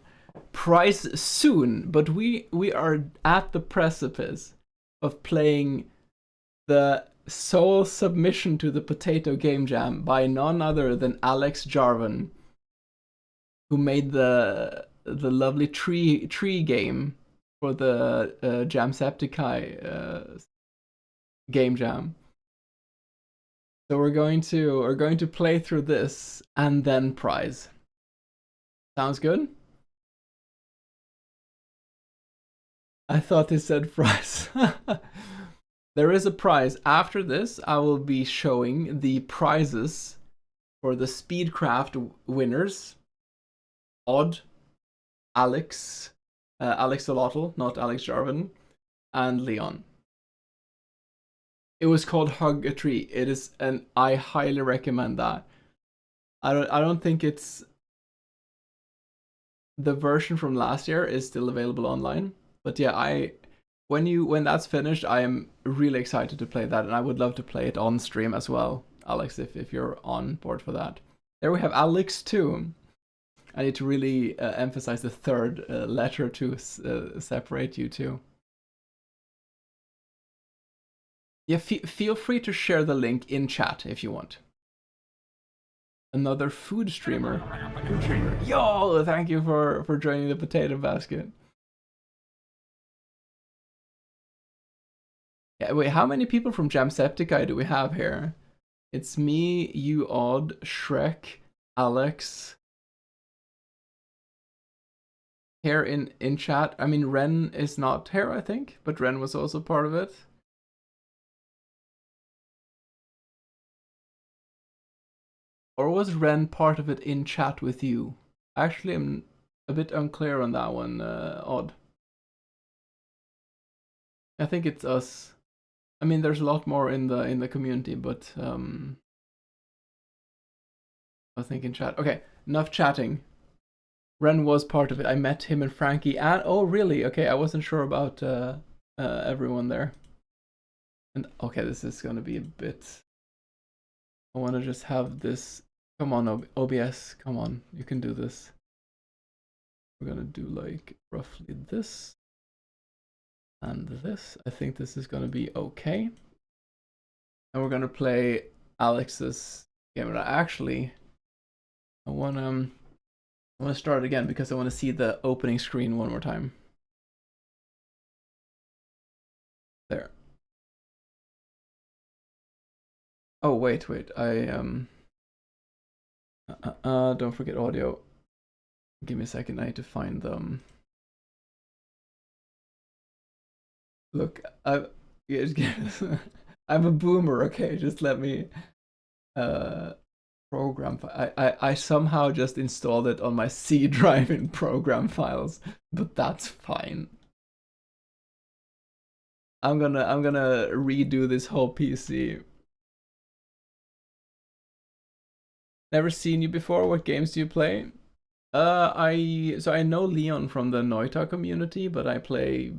Prize soon. But we are at the precipice of playing the sole submission to the Potato Game Jam by none other than Alex Jarvan, who made the lovely tree game for the Jamsepticeye Game Jam. So we're going to play through this and then prize. Sounds good? I thought they said prize. There is a prize. After this, I will be showing the prizes for the Speedcraft winners. Odd, Alex Solotl, not Alex Jarvan, and Leon. It was called Hug a Tree. It is, and I highly recommend that. I don't think it's the version from last year is still available online, but yeah, when that's finished, I am really excited to play that, and I would love to play it on stream as well, Alex, if you're on board for that. There we have Alex too. I need to really emphasize the third letter to separate you two. Yeah, feel free to share the link in chat if you want. Another food streamer. Yo, thank you for joining the potato basket. Yeah, wait, how many people from Jamsepticeye do we have here? It's me, you, Odd, Shrek, Alex. Here in chat. I mean, Ren is not here, I think, but Ren was also part of it. Or was Ren part of it in chat with you? Actually, I'm a bit unclear on that one, Odd. I think it's us. I mean, there's a lot more in the community, but I think in chat. Okay, enough chatting. Ren was part of it. I met him and Frankie, and oh really? Okay, I wasn't sure about everyone there. And okay, this is gonna be a bit. I want to just have this. Come on, OBS. Come on, you can do this. We're gonna do like roughly this. And this. I think this is gonna be okay. And we're gonna play Alex's game. And actually, I wanna start again because I want to see the opening screen one more time. There. Oh wait, I don't forget audio. Give me a second. I need to find them. Look, I'm a boomer, okay? Just let me program. I somehow just installed it on my C drive in program files, but that's fine. I'm gonna redo this whole PC. Never seen you before. What games do you play? I know Leon from the Noita community, but I play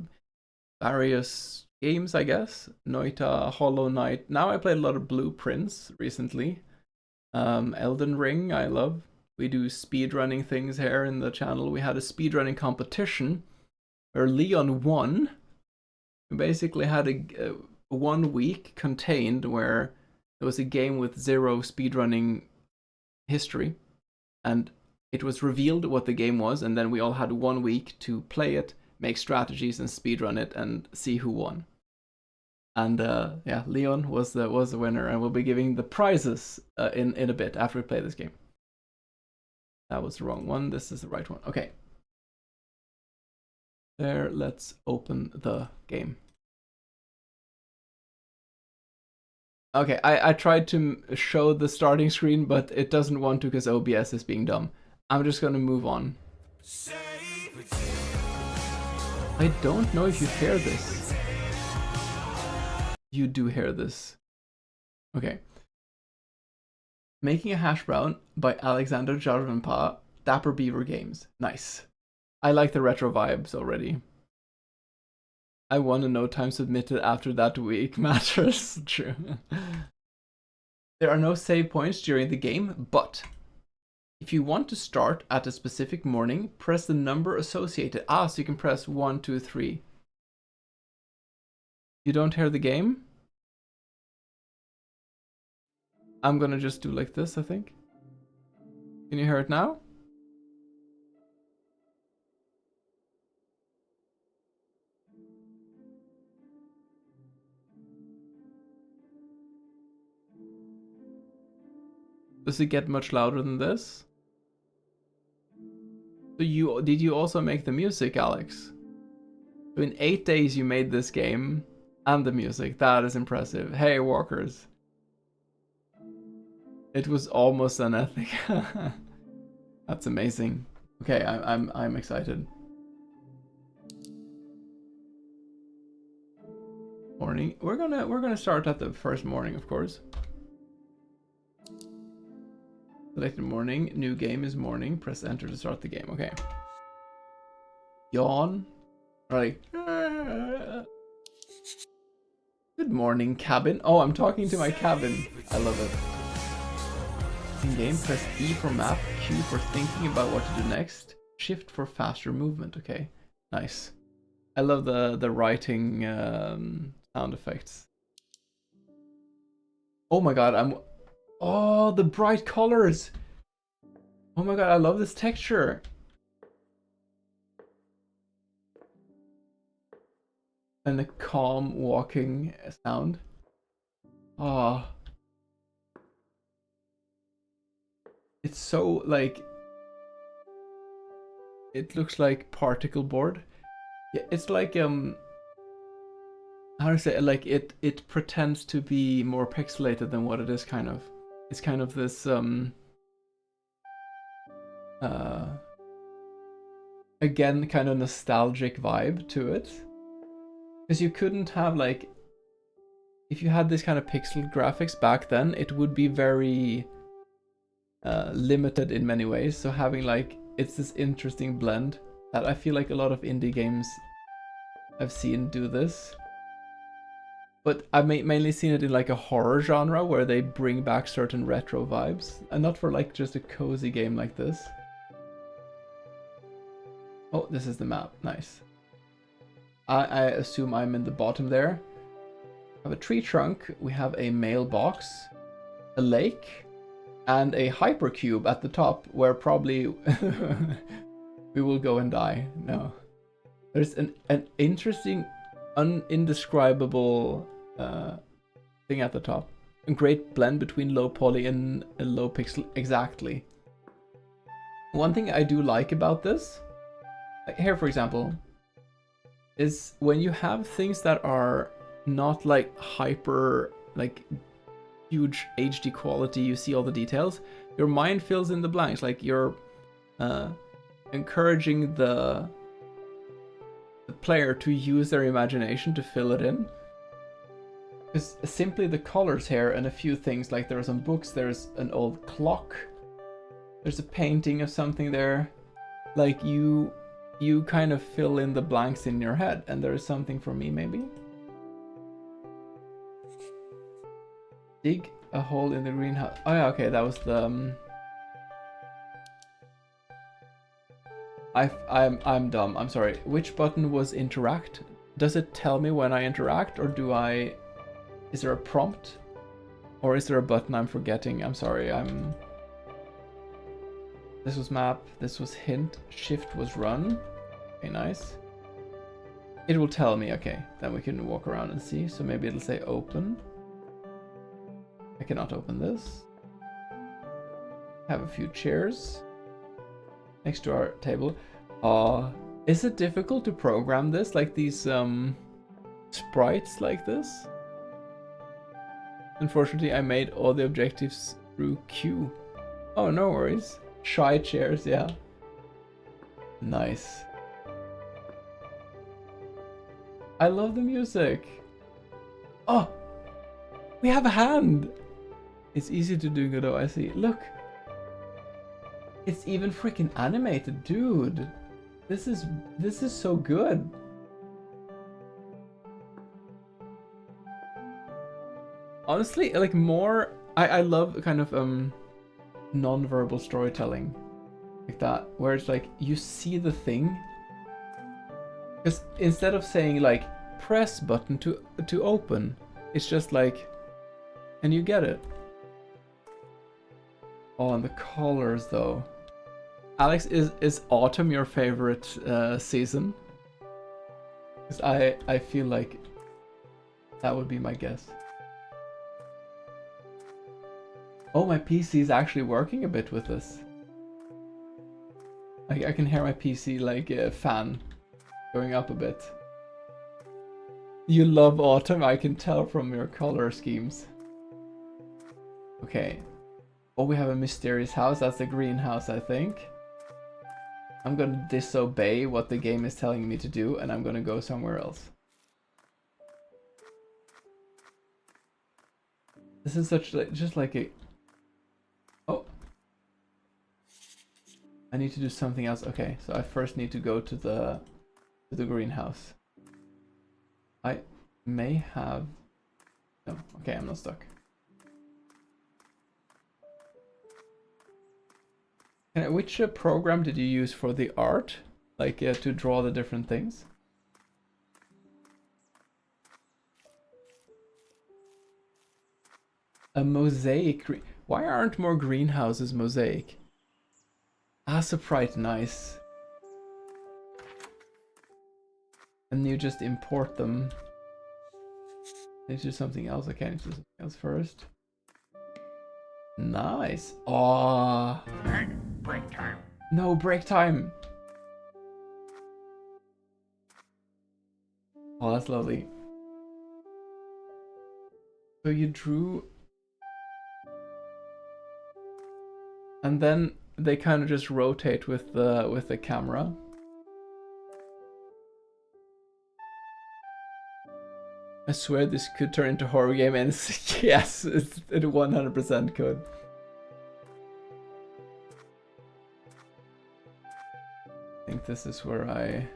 various games, I guess. Noita, Hollow Knight. Now I play a lot of Blueprints recently. Elden Ring, I love. We do speedrunning things here in the channel. We had a speedrunning competition where Leon won. We basically had a 1 week contained where there was a game with 0 speedrunning history, and it was revealed what the game was, and then we all had 1 week to play it, make strategies, and speedrun it, and see who won. And yeah, Leon was the winner, and we'll be giving the prizes in a bit after we play this game. That was the wrong one. This is the right one. Okay. There, let's open the game. Okay, I tried to show the starting screen, but it doesn't want to because OBS is being dumb. I'm just gonna move on. I don't know if you hear this. You do hear this. Okay. Making a Hash Brown by Alexander Jarvanpa, Dapper Beaver Games. Nice. I like the retro vibes already. I won a no time submitted after that week matters. True. There are no save points during the game, but if you want to start at a specific morning, press the number associated. So you can press 1, 2, 3. You don't hear the game? I'm gonna just do like this, I think. Can you hear it now? Does it get much louder than this? So did you also make the music, Alex? So in 8 days you made this game and the music. That is impressive. Hey, walkers. It was almost unethical. That's amazing. Okay, I'm excited. Morning. We're gonna start at the first morning, of course. Selected morning. New game is morning. Press enter to start the game. Okay. Yawn. Right. Good morning, cabin. Oh, I'm talking to my cabin. I love it. In game, press E for map, Q for thinking about what to do next, Shift for faster movement. Okay, nice. I love the writing sound effects. Oh my god, oh, the bright colors. Oh my god, I love this texture. And the calm walking sound. Oh. It's so like, it looks like particle board. Yeah, it's like how to say it, like it pretends to be more pixelated than what it is kind of. It's kind of this again kind of nostalgic vibe to it. Because you couldn't have like, if you had this kind of pixel graphics back then, it would be very limited in many ways. So having like, it's this interesting blend that I feel like a lot of indie games I've seen do this. But I've mainly seen it in like a horror genre where they bring back certain retro vibes, and not for like just a cozy game like this. Oh, this is the map. Nice. I assume I'm in the bottom there. We have a tree trunk, we have a mailbox, a lake, and a hypercube at the top where probably we will go and die. No. There's an interesting, indescribable thing at the top. A great blend between low poly and low pixel. Exactly. One thing I do like about this, like here for example, is when you have things that are not like hyper, like huge HD quality, you see all the details, your mind fills in the blanks, like you're encouraging the player to use their imagination to fill it in. Because simply the colors here and a few things, like there are some books, there's an old clock, there's a painting of something there, like you kind of fill in the blanks in your head, and there is something for me maybe. Dig a hole in the greenhouse. Oh yeah, okay, that was the I'm dumb, I'm sorry. Which button was interact? Does it tell me when I interact, or do I... Is there a prompt? Or is there a button I'm forgetting? I'm sorry, This was map, this was hint, shift was run. Okay, nice. It will tell me, okay. Then we can walk around and see. So maybe it'll say open. I cannot open this. Have a few chairs next to our table. Is it difficult to program this? Like these sprites like this? Unfortunately, I made all the objectives through Q. Oh, no worries. Shy chairs, yeah. Nice. I love the music. Oh, we have a hand. It's easy to do, Godot, I see. Look. It's even freaking animated, dude. This is so good. Honestly, like more, I love kind of non-verbal storytelling like that, where it's like you see the thing. Because instead of saying like press button to open, it's just like, and you get it. Oh, and the colors though. Alex, is autumn your favorite season? Because I feel like that would be my guess. Oh, my PC is actually working a bit with this. I can hear my PC like a fan going up a bit. You love autumn, I can tell from your color schemes. Okay. Oh, we have a mysterious house. That's the greenhouse, I think. I'm gonna disobey what the game is telling me to do, and I'm gonna go somewhere else. This is such like just like a... Oh. I need to do something else. Okay, so I first need to go to the greenhouse. I may have... No, okay, I'm not stuck. Which program did you use for the art? Like to draw the different things? A mosaic. Why aren't more greenhouses mosaic? Sprite, nice. And you just import them. Let's do something else. Okay, let's do something else first. Nice. Oh. Break time. No break time. Oh, that's lovely. So you drew, and then they kind of just rotate with the camera. I swear this could turn into a horror game, and yes, it 100% could. I think this is where I...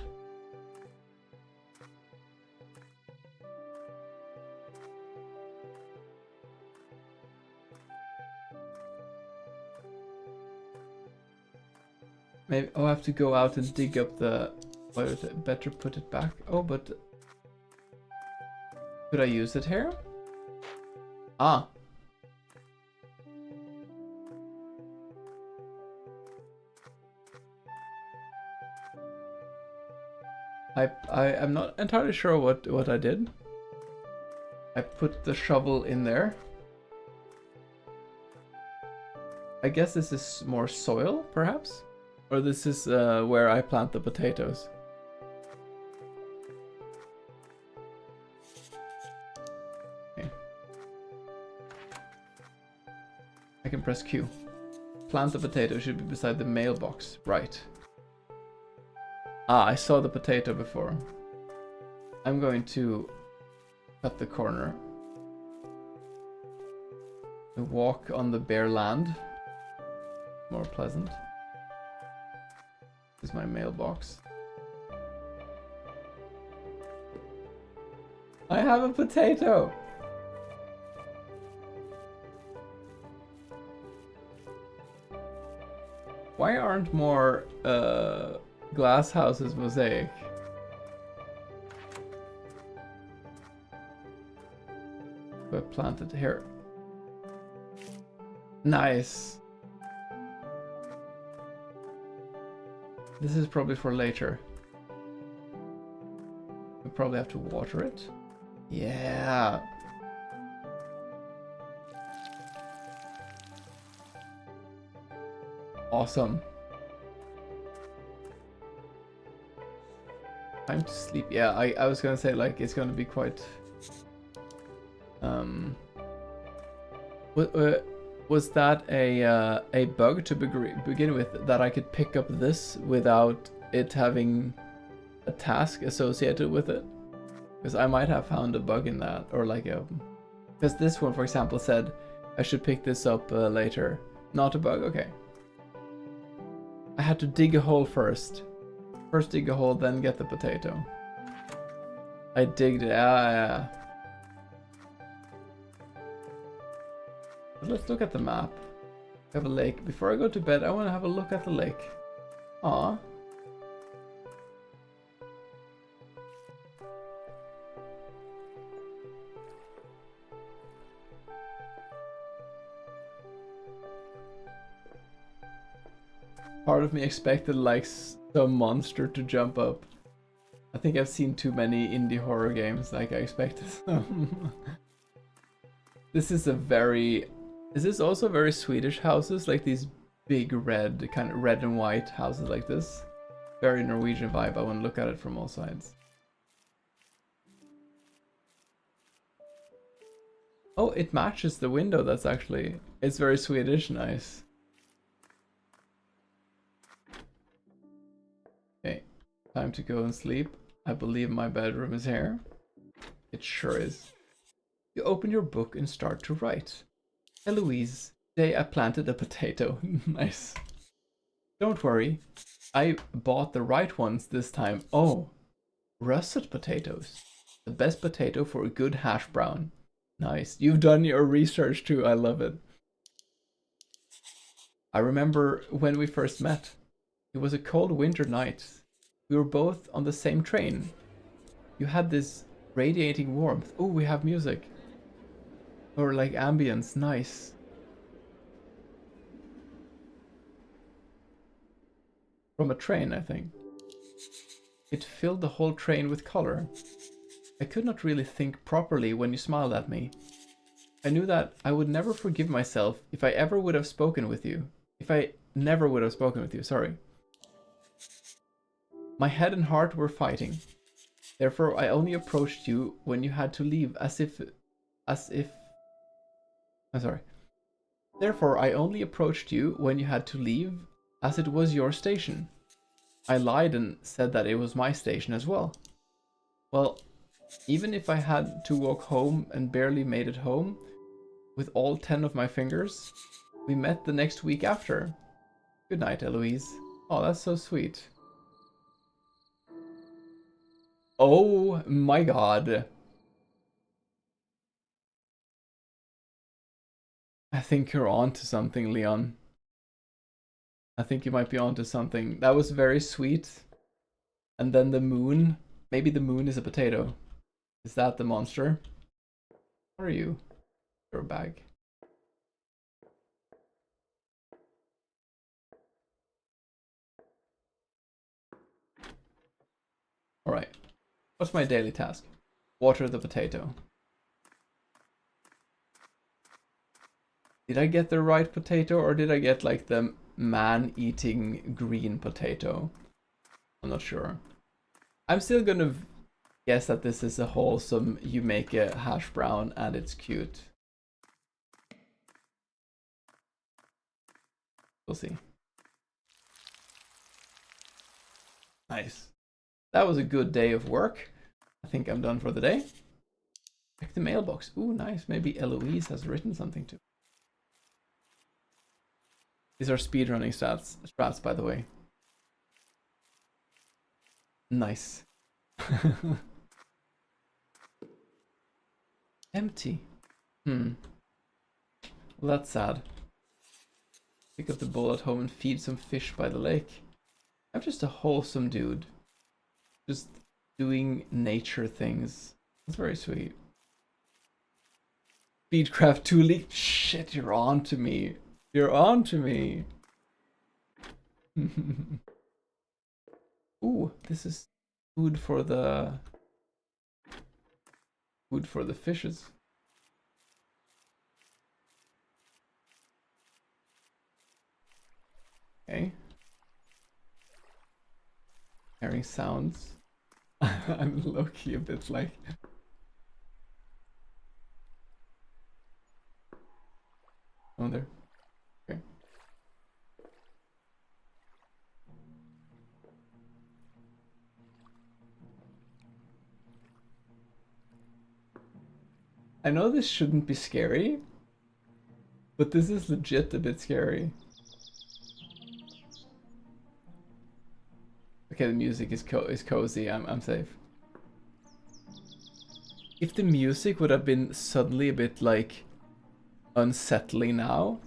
Maybe I'll have to go out and dig up the... Why would I better put it back? Oh, but... Could I use it here? Ah. I'm not entirely sure what I did. I put the shovel in there. I guess this is more soil, perhaps? Or this is where I plant the potatoes. Okay. I can press Q. Plant the potato should be beside the mailbox. Right. Ah, I saw the potato before. I'm going to cut the corner. And walk on the bare land. More pleasant. This is my mailbox. I have a potato! Why aren't more glass houses mosaic? I planted here. Nice. This is probably for later. We probably have to water it. Yeah. Awesome. Time to sleep. Yeah, I was gonna say like it's gonna be quite. Was that a bug to begin with, that I could pick up this without it having a task associated with it? Because I might have found a bug in that, or like a... Because this one, for example, said I should pick this up later. Not a bug, okay. I had to dig a hole first. First dig a hole, then get the potato. I digged it, yeah. But let's look at the map. We have a lake. Before I go to bed, I want to have a look at the lake. Aww. Part of me expected like some monster to jump up. I think I've seen too many indie horror games like I expected some. This is a very... Is this also very Swedish houses? Like these big red, kind of red and white houses like this? Very Norwegian vibe. I want to look at it from all sides. Oh, it matches the window. That's actually... It's very Swedish. Nice. Okay. Time to go and sleep. I believe my bedroom is here. It sure is. You open your book and start to write. Eloise, today I planted a potato. Nice. Don't worry. I bought the right ones this time. Oh, russet potatoes. The best potato for a good hash brown. Nice. You've done your research too. I love it. I remember when we first met. It was a cold winter night. We were both on the same train. You had this radiating warmth. Oh, we have music. Or like ambience. Nice. From a train, I think. It filled the whole train with color. I could not really think properly when you smiled at me. I knew that I would never forgive myself if I ever would have spoken with you. If I never would have spoken with you, sorry. My head and heart were fighting. Therefore, I only approached you when you had to leave I'm sorry. Therefore, I only approached you when you had to leave as it was your station. I lied and said that it was my station as well. Well, even if I had to walk home and barely made it home with all 10 of my fingers, we met the next week after. Good night, Eloise. Oh, that's so sweet. Oh my god. I think you're on to something, Leon. I think you might be on to something. That was very sweet. And then the moon. Maybe the moon is a potato. Is that the monster? What are you? You're a bag. Alright. What's my daily task? Water the potato. Did I get the right potato or did I get like the man-eating green potato? I'm not sure. I'm still gonna guess that this is a wholesome, you make a hash brown and it's cute. We'll see. Nice. That was a good day of work. I think I'm done for the day. Check the mailbox. Ooh, nice. Maybe Eloise has written something too. These are speedrunning strats, by the way. Nice. Empty. Well, that's sad. Pick up the bowl at home and feed some fish by the lake. I'm just a wholesome dude. Just doing nature things. That's very sweet. Speedcraft 2 leaked. Shit, you're on to me. You're on to me. Ooh, this is food for the fishes. Okay. Hearing sounds. I'm low-key a bit like... Oh, there. Okay. I know this shouldn't be scary, but this is legit a bit scary. Okay, the music is cozy. I'm safe. If the music would have been suddenly a bit like unsettling now,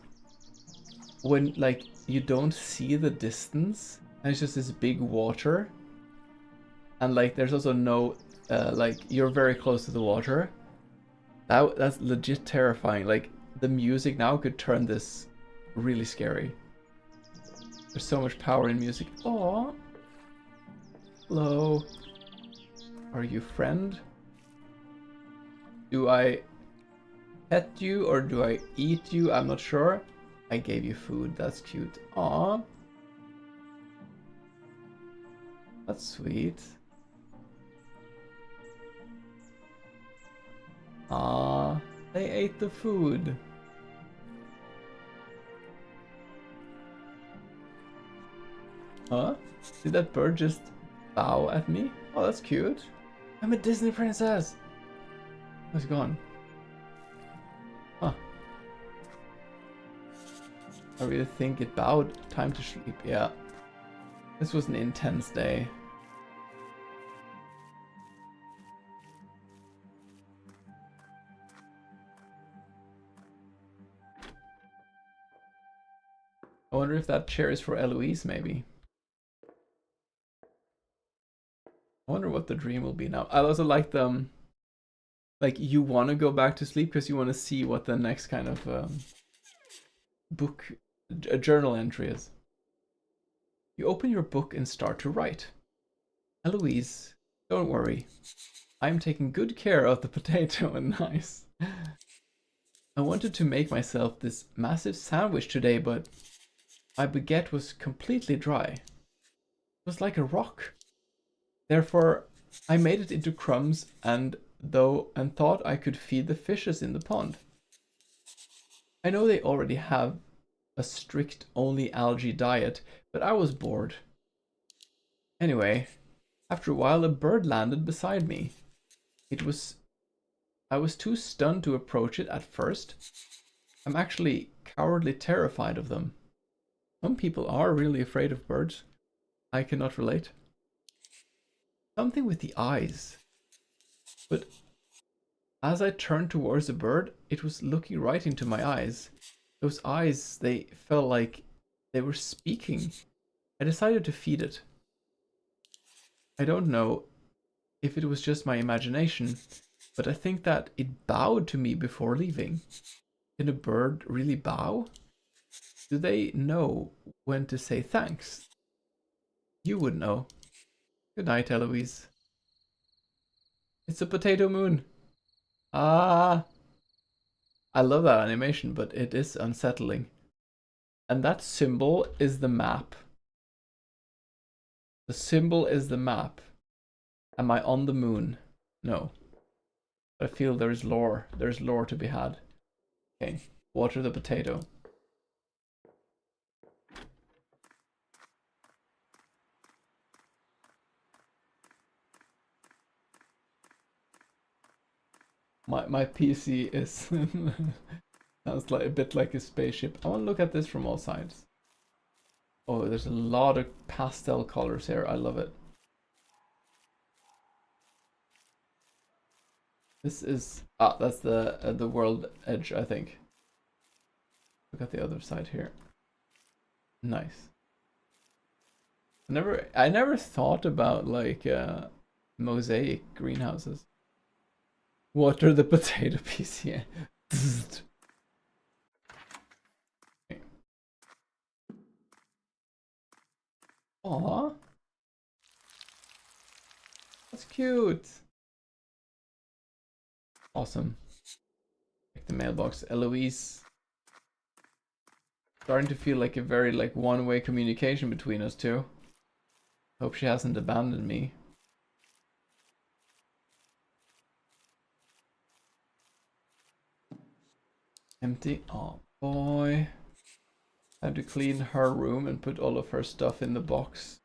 when like you don't see the distance and it's just this big water, and like there's also no like you're very close to the water. That's legit terrifying. Like the music now could turn this really scary. There's so much power in music. Aww. Hello. Are you friend? Do I pet you or do I eat you? I'm not sure. I gave you food. That's cute. Aww. That's sweet. Ah, they ate the food. Huh? Did that bird just bow at me? Oh, that's cute. I'm a Disney princess. Where's it gone? Huh. I really think it bowed. Time to sleep. Yeah. This was an intense day. I wonder if that chair is for Eloise, maybe. I wonder what the dream will be now. I also like the, like, you want to go back to sleep because you want to see what the next kind of book, a journal entry is. You open your book and start to write. Eloise, don't worry. I'm taking good care of the potato. Nice. I wanted to make myself this massive sandwich today, but my baguette was completely dry. It was like a rock. Therefore, I made it into crumbs and thought I could feed the fishes in the pond. I know they already have a strict only algae diet, but I was bored. Anyway, after a while a bird landed beside me. I was too stunned to approach it at first. I'm actually cowardly terrified of them. Some people are really afraid of birds. I cannot relate. Something with the eyes. But as I turned towards the bird, it was looking right into my eyes. Those eyes, they felt like they were speaking. I decided to feed it. I don't know if it was just my imagination, but I think that it bowed to me before leaving. Can a bird really bow? Do they know when to say thanks? You would know. Good night, Eloise. It's a potato moon. Ah, I love that animation, but it is unsettling. And that symbol is the map. The symbol is the map. Am I on the moon? No. I feel there's lore. There's lore to be had. Okay, water the potato. My PC is sounds like a bit like a spaceship. I want to look at this from all sides. Oh, there's a lot of pastel colors here. I love it. This is that's the world edge, I think. Look at the other side here. Nice. I never thought about like mosaic greenhouses. Water the potato piece, yeah. Aw. That's cute. Awesome. Check the mailbox. Eloise. Starting to feel like a very like one-way communication between us two. Hope she hasn't abandoned me. Empty. Oh boy. I had to clean her room and put all of her stuff in the box.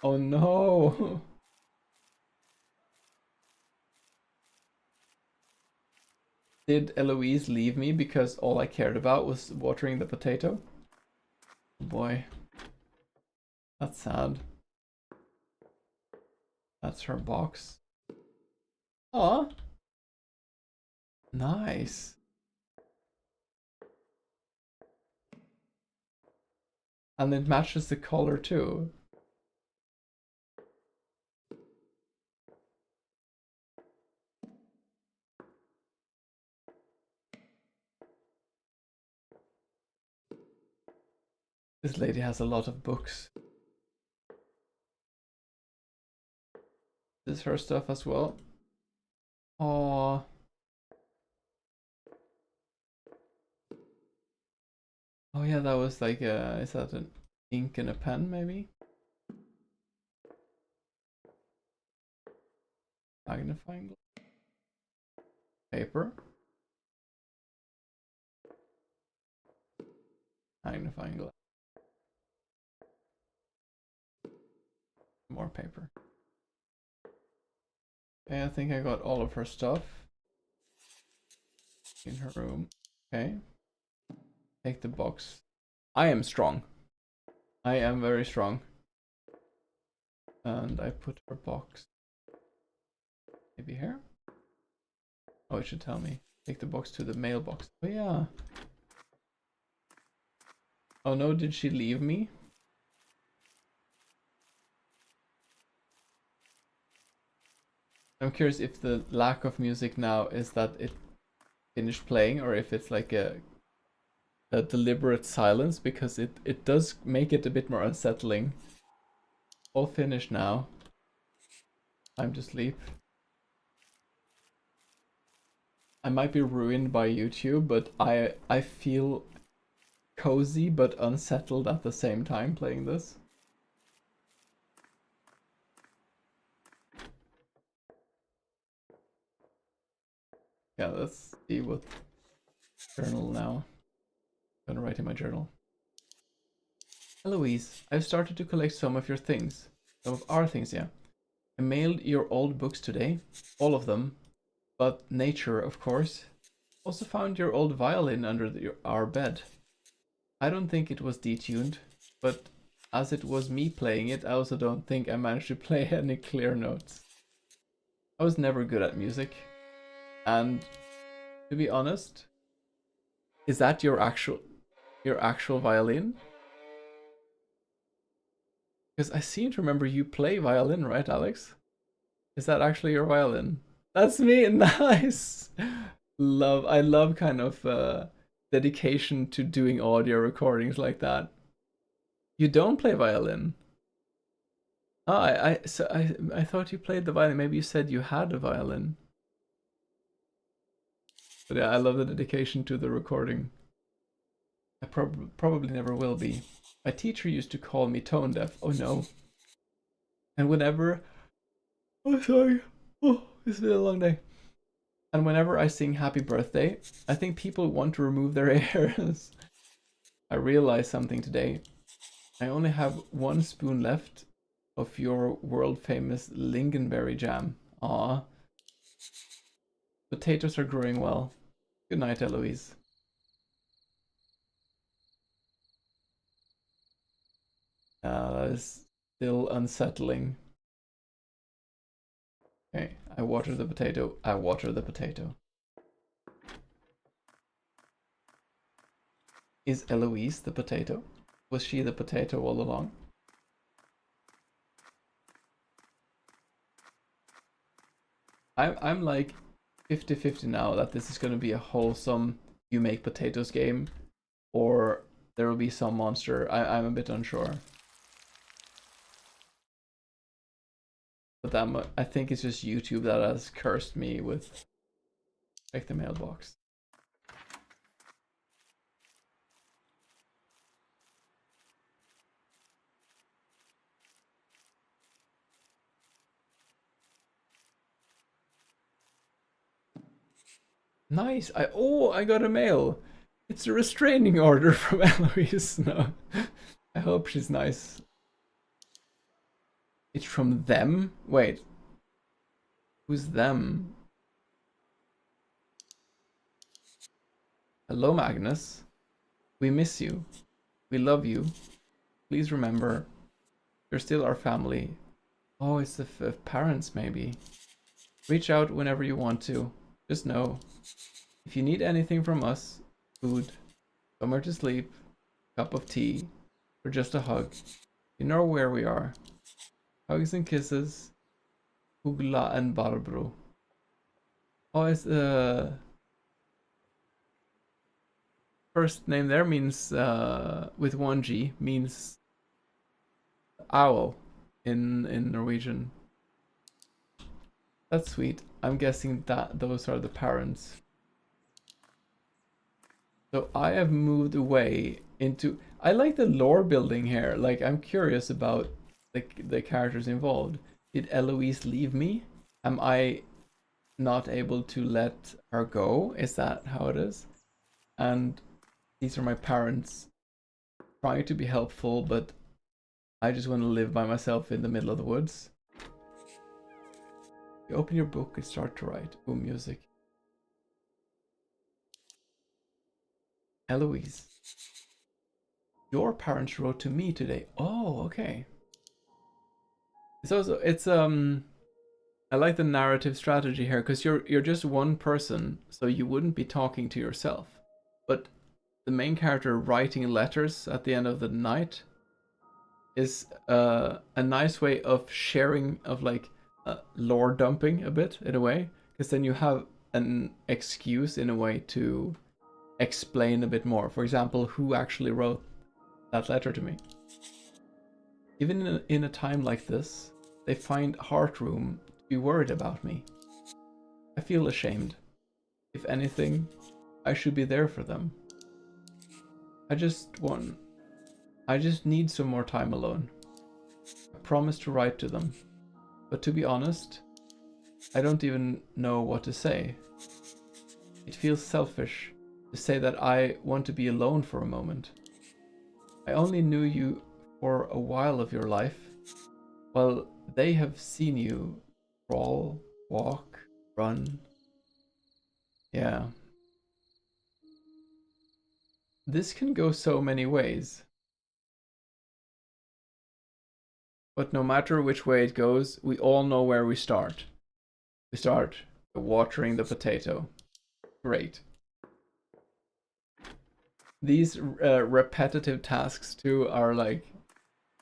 Oh no. Did Eloise leave me because all I cared about was watering the potato? Oh boy. That's sad. That's her box. Aw. Nice. And it matches the color too. This lady has a lot of books. This is her stuff as well. Oh. Oh yeah, that was like is that an ink and a pen maybe? Magnifying glass. Paper. Magnifying glass. More paper. Okay, I think I got all of her stuff in her room. Okay. Take the box. I am strong. I am very strong. And I put her box maybe here. Oh, it should tell me. Take the box to the mailbox. Oh yeah. Oh no, did she leave me? I'm curious if the lack of music now is that it finished playing or if it's like a deliberate silence, because it does make it a bit more unsettling. All finished now. Time to sleep. I might be ruined by YouTube, but I feel cozy but unsettled at the same time playing this. Yeah, let's see what journal now. I'm gonna write in my journal. Eloise, I've started to collect some of your things. Some of our things, yeah. I mailed your old books today. All of them. But nature, of course. Also found your old violin under our bed. I don't think it was detuned, but as it was me playing it, I also don't think I managed to play any clear notes. I was never good at music. And to be honest, is that your actual violin? Because I seem to remember you play violin, right, Alex? Is that actually your violin? That's me. Nice. I love kind of dedication to doing audio recordings like that. You don't play violin. Oh, I thought you played the violin. Maybe you said you had a violin. But yeah, I love the dedication to the recording. I probably never will be. My teacher used to call me tone deaf. Oh no. And whenever... Oh, sorry. Oh, it's been a long day. And whenever I sing happy birthday, I think people want to remove their ears. I realized something today. I only have 1 spoon left of your world famous lingonberry jam. Aww. Potatoes are growing well. Good night, Eloise. That is still unsettling. Okay, I water the potato. I water the potato. Is Eloise the potato? Was she the potato all along? I'm like 50-50 now that this is going to be a wholesome you make potatoes game, or there will be some monster. I'm a bit unsure. But I think it's just YouTube that has cursed me with check the mailbox. Nice. I got a mail. It's a restraining order from Eloise. No. I hope she's nice. It's from them? Wait. Who's them? Hello, Magnus. We miss you. We love you. Please remember, you're still our family. Oh, it's the parents, maybe. Reach out whenever you want to. Just know, if you need anything from us, food, somewhere to sleep, cup of tea, or just a hug, you know where we are. Hugs and kisses, Hugla and Barbro. Oh, it's first name there means with one G means owl in Norwegian. That's sweet. I'm guessing that those are the parents. So I have moved away into. I like the lore building here. Like, I'm curious about the characters involved. Did Eloise leave me? Am I not able to let her go? Is that how it is? And these are my parents trying to be helpful, but I just want to live by myself in the middle of the woods. You open your book and start to write. Ooh, music. Eloise. Your parents wrote to me today. Oh, okay. So it's I like the narrative strategy here, because you're just one person, so you wouldn't be talking to yourself. But the main character writing letters at the end of the night is a nice way of sharing, of like lore dumping a bit in a way, because then you have an excuse in a way to explain a bit more. For example, who actually wrote that letter to me. Even in a time like this, they find heart room to be worried about me. I feel ashamed. If anything, I should be there for them. I just need some more time alone. I promise to write to them. But to be honest, I don't even know what to say. It feels selfish to say that I want to be alone for a moment. I only knew you for a while of your life, while they have seen you crawl, walk, run. Yeah. This can go so many ways. But no matter which way it goes, we all know where we start. We start by watering the potato. Great. These repetitive tasks too are like,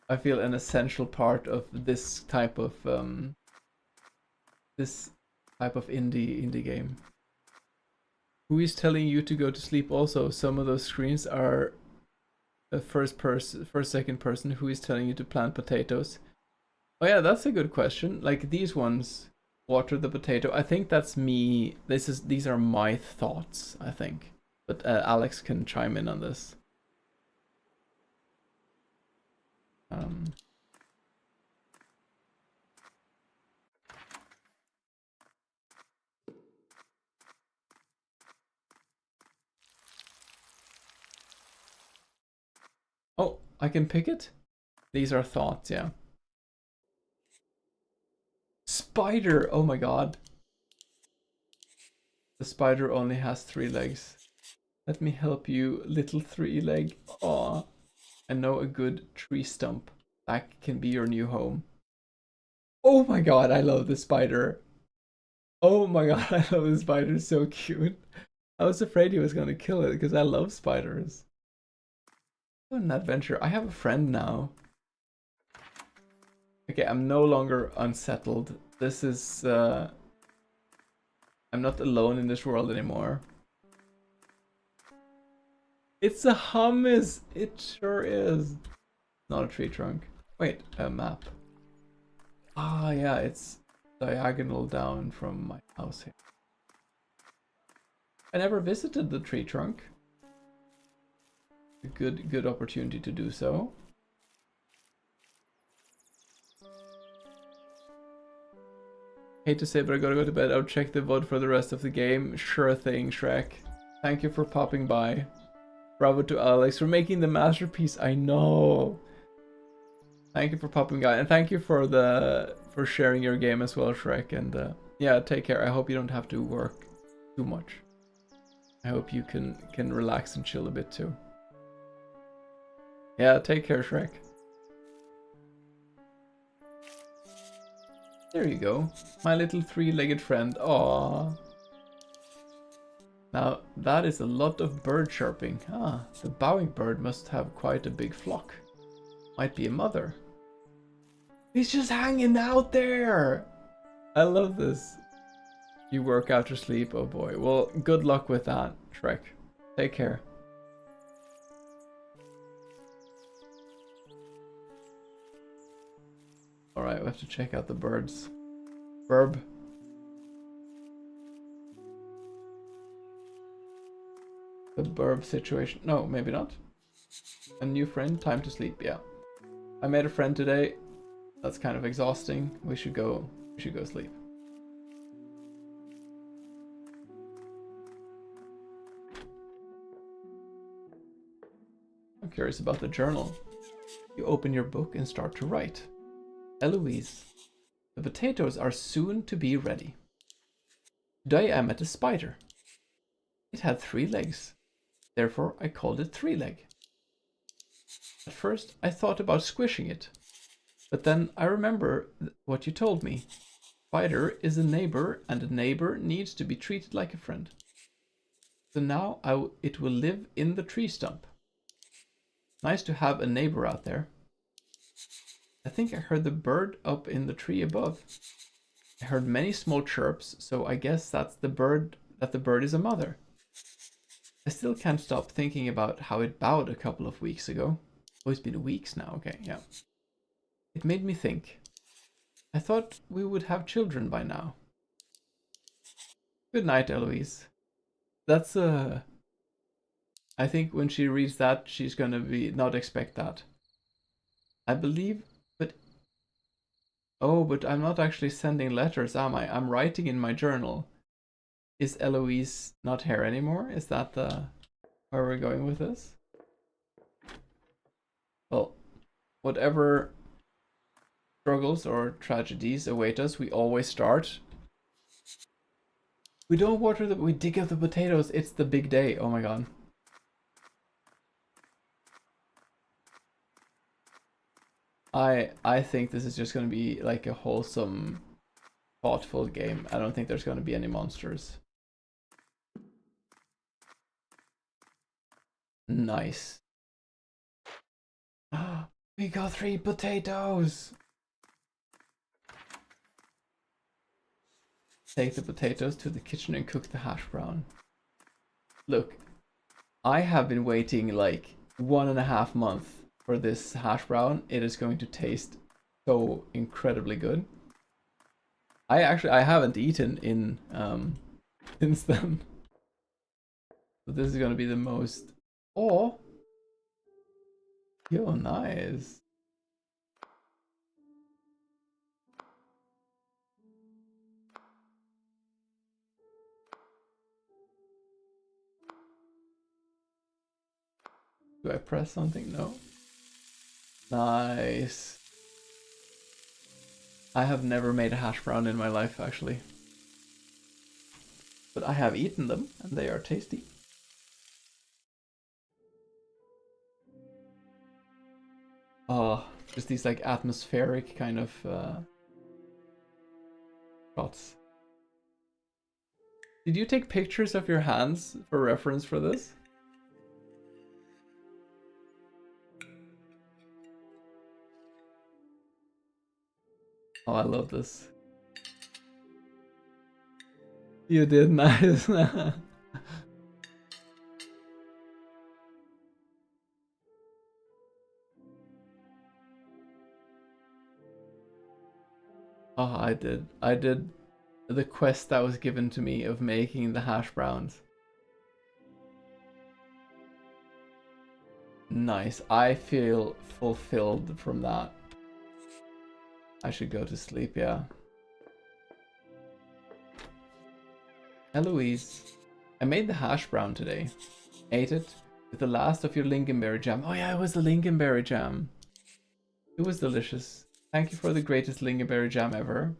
I feel, an essential part of this type of indie game. Who is telling you to go to sleep? Also, some of those screens are a first, second person. Who is telling you to plant potatoes? Oh yeah, that's a good question. Like these ones, water the potato. I think that's me. These are my thoughts, I think. But Alex can chime in on this. Oh, I can pick it? These are thoughts, yeah. Spider! Oh my god. The spider only has 3 legs. Let me help you, little 3-leg. Aw. I know a good tree stump. That can be your new home. Oh my god, I love the spider. Oh my god, I love the spider. It's so cute. I was afraid he was gonna kill it because I love spiders. What an adventure. I have a friend now. Okay, I'm no longer unsettled. This is I'm not alone in this world anymore. It's a hummus! It sure is. Not a tree trunk. Wait, a map. Ah, yeah, it's diagonal down from my house here. I never visited the tree trunk. A good opportunity to do so. Hate to say, but I gotta go to bed. I'll check the VOD for the rest of the game. Sure thing, Shrek. Thank you for popping by. Bravo to Alex for making the masterpiece. I know. Thank you for popping by, and thank you for sharing your game as well, Shrek. And yeah, take care. I hope you don't have to work too much. I hope you can relax and chill a bit too. Yeah, take care, Shrek. There you go. My little 3-legged friend. Aww. Now, that is a lot of bird chirping. Ah, the bowing bird must have quite a big flock. Might be a mother. He's just hanging out there! I love this. You work after sleep? Oh boy. Well, good luck with that, Shrek. Take care. Alright, we have to check out the birds. Verb. The burb situation. No, maybe not. A new friend, time to sleep, yeah. I made a friend today. That's kind of exhausting. We should go sleep. I'm curious about the journal. You open your book and start to write. Eloise, the potatoes are soon to be ready. Today I met a spider. It had 3 legs. Therefore I called it 3-leg. At first I thought about squishing it. But then I remember what you told me. Spider is a neighbor and a neighbor needs to be treated like a friend. So now it will live in the tree stump. Nice to have a neighbor out there. I think I heard the bird up in the tree above. I heard many small chirps, so I guess that's the bird is a mother. I still can't stop thinking about how it bowed a couple of weeks ago. Oh, it's been weeks now, okay, yeah. It made me think. I thought we would have children by now. Good night, Eloise. That's I think when she reads that, she's gonna not expect that. I believe, but... Oh, but I'm not actually sending letters, am I? I'm writing in my journal. Is Eloise not here anymore? Is that where we're going with this? Well, whatever struggles or tragedies await us, we always start. We don't water we dig up the potatoes. It's the big day. Oh my god. I think this is just going to be like a wholesome, thoughtful game. I don't think there's going to be any monsters. Nice. We got 3 potatoes! Take the potatoes to the kitchen and cook the hash brown. Look, I have been waiting like 1.5 months for this hash brown. It is going to taste so incredibly good. I haven't eaten in since then. So this is gonna be the most. Oh, yo, nice. Do I press something? No. Nice. I have never made a hash brown in my life, actually. But I have eaten them, and they are tasty. Oh, just these like atmospheric kind of shots. Did you take pictures of your hands for reference for this? Oh, I love this. You did nice. Oh, I did the quest that was given to me of making the hash browns. Nice. I feel fulfilled from that. I should go to sleep, yeah. Eloise, I made the hash brown today. Ate it with the last of your lingonberry jam. Oh yeah, it was the lingonberry jam. It was delicious. Thank you for the greatest lingonberry jam ever.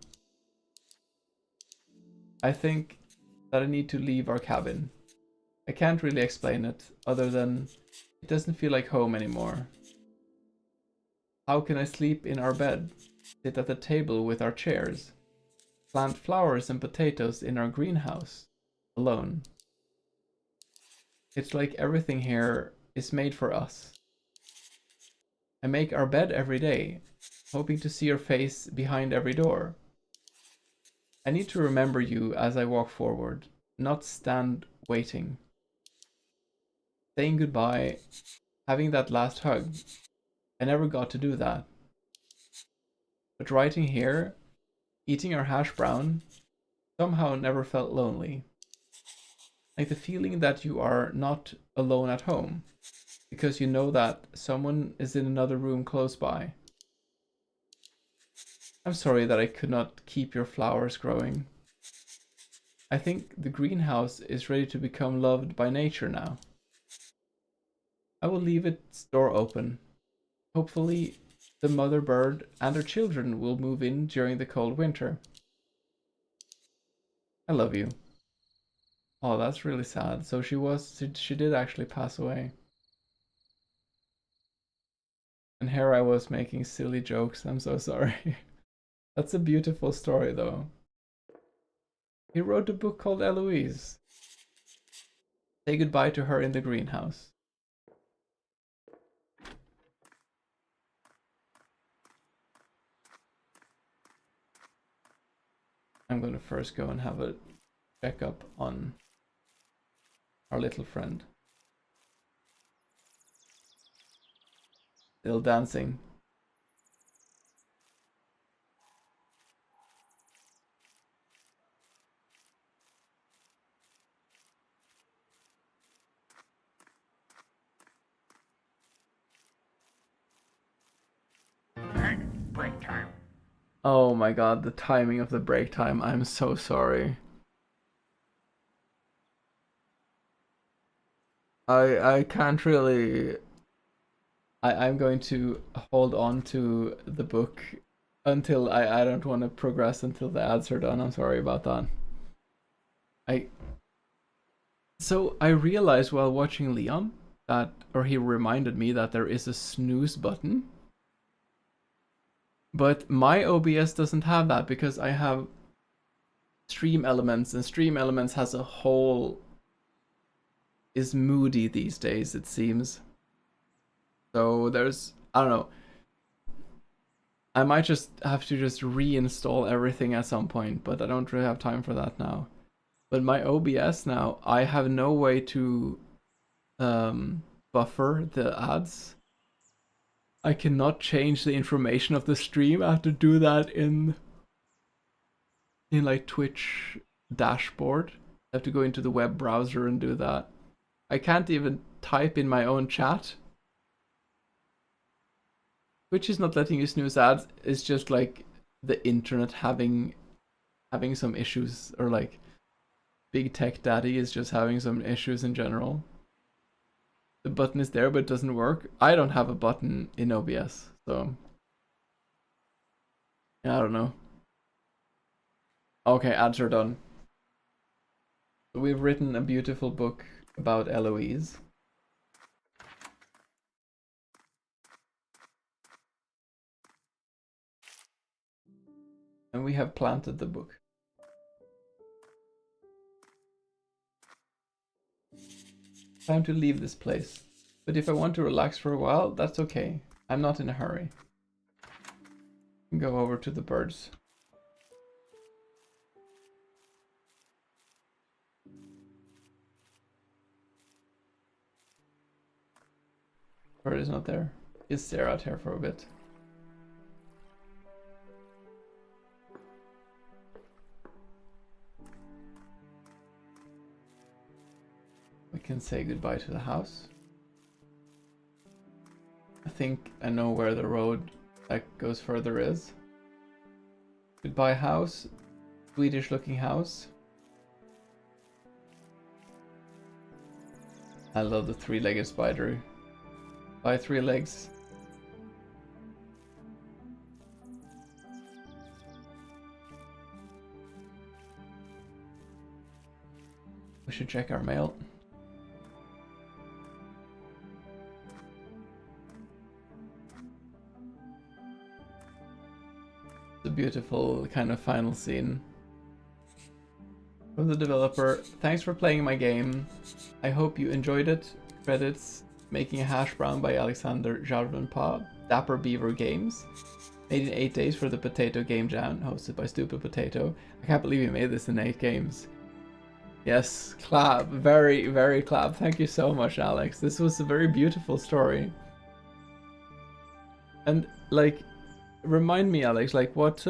I think that I need to leave our cabin. I can't really explain it, other than it doesn't feel like home anymore. How can I sleep in our bed? Sit at the table with our chairs? Plant flowers and potatoes in our greenhouse? Alone? It's like everything here is made for us. I make our bed every day, hoping to see your face behind every door. I need to remember you as I walk forward, not stand waiting. Saying goodbye, having that last hug. I never got to do that. But writing here, eating our hash brown, somehow never felt lonely. Like the feeling that you are not alone at home, because you know that someone is in another room close by. I'm sorry that I could not keep your flowers growing. I think the greenhouse is ready to become loved by nature now. I will leave its door open. Hopefully, the mother bird and her children will move in during the cold winter. I love you. Oh, that's really sad. So she did actually pass away. And here I was making silly jokes. I'm so sorry. That's a beautiful story, though. He wrote a book called Eloise. Say goodbye to her in the greenhouse. I'm gonna first go and have a checkup on our little friend. Still dancing. Break time. Oh my god, the timing of the break time. I'm so sorry. I can't really... I'm going to hold on to the book until I don't want to progress until the ads are done. I'm sorry about that. So I realized while watching Leon that, or he reminded me that there is a snooze button. But my OBS doesn't have that because I have Stream Elements, and Stream Elements has a whole... is moody these days, it seems. So there's... I don't know. I might just have to just reinstall everything at some point, but I don't really have time for that now. But my OBS now, I have no way to buffer the ads. I cannot change the information of the stream. I have to do that in like Twitch dashboard. I have to go into the web browser and do that. I can't even type in my own chat. Twitch is not letting you snooze ads. It's just like the internet having some issues, or like Big Tech Daddy is just having some issues in general. The button is there, but it doesn't work. I don't have a button in OBS, so yeah, I don't know. Okay, ads are done. So we've written a beautiful book about Eloise. And we have planted the book. Time to leave this place. But if I want to relax for a while, that's okay. I'm not in a hurry. Go over to the birds. Bird is not there. Just stare out here for a bit. We can say goodbye to the house. I think I know where the road that goes further is. Goodbye house. Swedish looking house. I love the three-legged spider. Bye 3 legs. We should check our mail. The beautiful kind of final scene from the developer. Thanks for playing my game. I hope you enjoyed it. Credits: Making a Hash Brown by Alexander Jarvenpa, Dapper Beaver Games. Made in 8 days for the Potato Game Jam, hosted by Stupid Potato. I can't believe you made this in 8 games. Yes, clap. Very, very clap. Thank you so much, Alex. This was a very beautiful story. And like, remind me, Alex, like what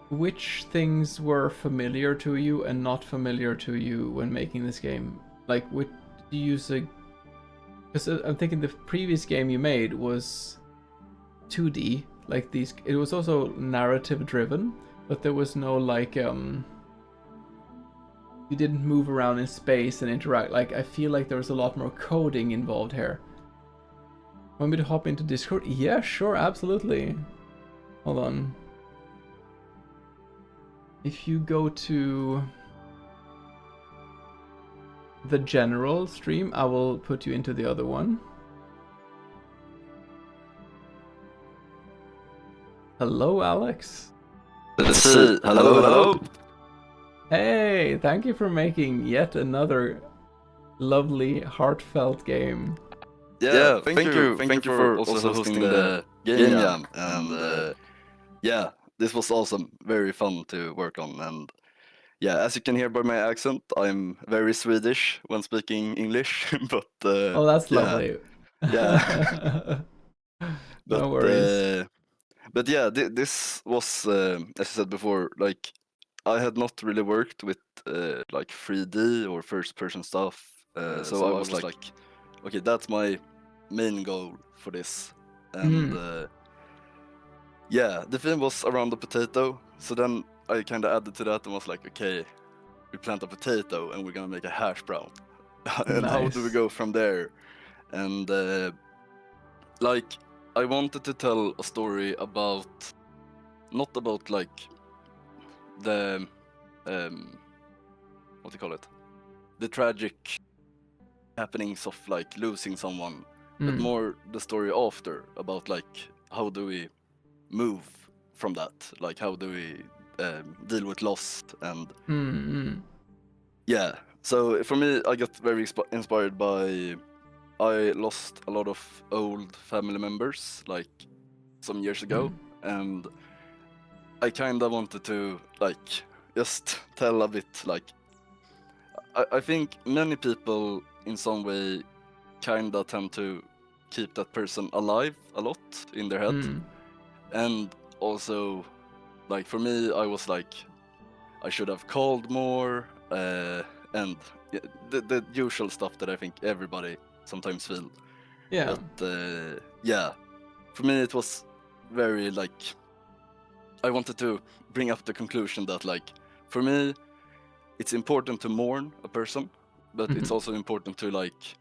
which things were familiar to you and not familiar to you when making this game? Like, what did you use a? Because I'm thinking the previous game you made was 2D, like these. It was also narrative driven, but there was no like you didn't move around in space and interact. Like, I feel like there was a lot more coding involved here. Want me to hop into Discord? Yeah, sure, absolutely. Hold on. If you go to the general stream, I will put you into the other one. Hello, Alex. Let's see. Hello. Hey, thank you for making yet another lovely, heartfelt game. Yeah, thank you for also hosting the Gamejam, and yeah, this was awesome, very fun to work on, and yeah, as you can hear by my accent, I'm very Swedish when speaking English, but Oh, that's lovely. Yeah. No worries. But yeah, this was as I said before, like I had not really worked with like 3D or first-person stuff, so I was like, okay, that's my main goal for this, and yeah, the theme was around the potato. So then I kind of added to that and was like, okay, we plant a potato and we're gonna make a hash brown, and how do we Nice. go from there? And like I wanted to tell a story about, not about like the what do you call it, the tragic happenings of like losing someone, but more the story after, about like how do we move from that, like how do we deal with loss, and yeah. So for me, I got very inspired by, I lost a lot of old family members like some years ago, and I kind of wanted to like just tell a bit like, I think many people in some way kind of tend to keep that person alive a lot in their head, and also like for me, I was like, I should have called more, and the usual stuff that I think everybody sometimes feel. Yeah. But yeah, for me it was very like, I wanted to bring up the conclusion that like, for me, it's important to mourn a person, but it's also important to like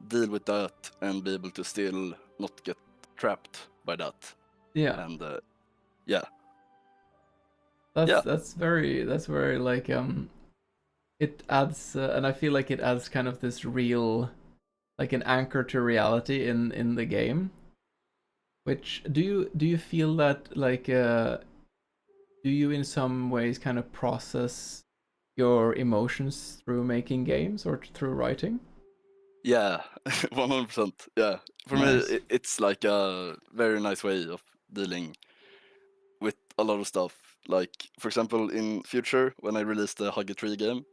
deal with that and be able to still not get trapped by that. Yeah. And yeah. That's very like it adds and I feel like it adds kind of this real, like an anchor to reality in the game. Which do you feel that like do you in some ways kind of process your emotions through making games or through writing? Yeah, 100%. Yeah, for Nice. me, it's like a very nice way of dealing with a lot of stuff. Like, for example, in future, when I release the Hug a Tree game,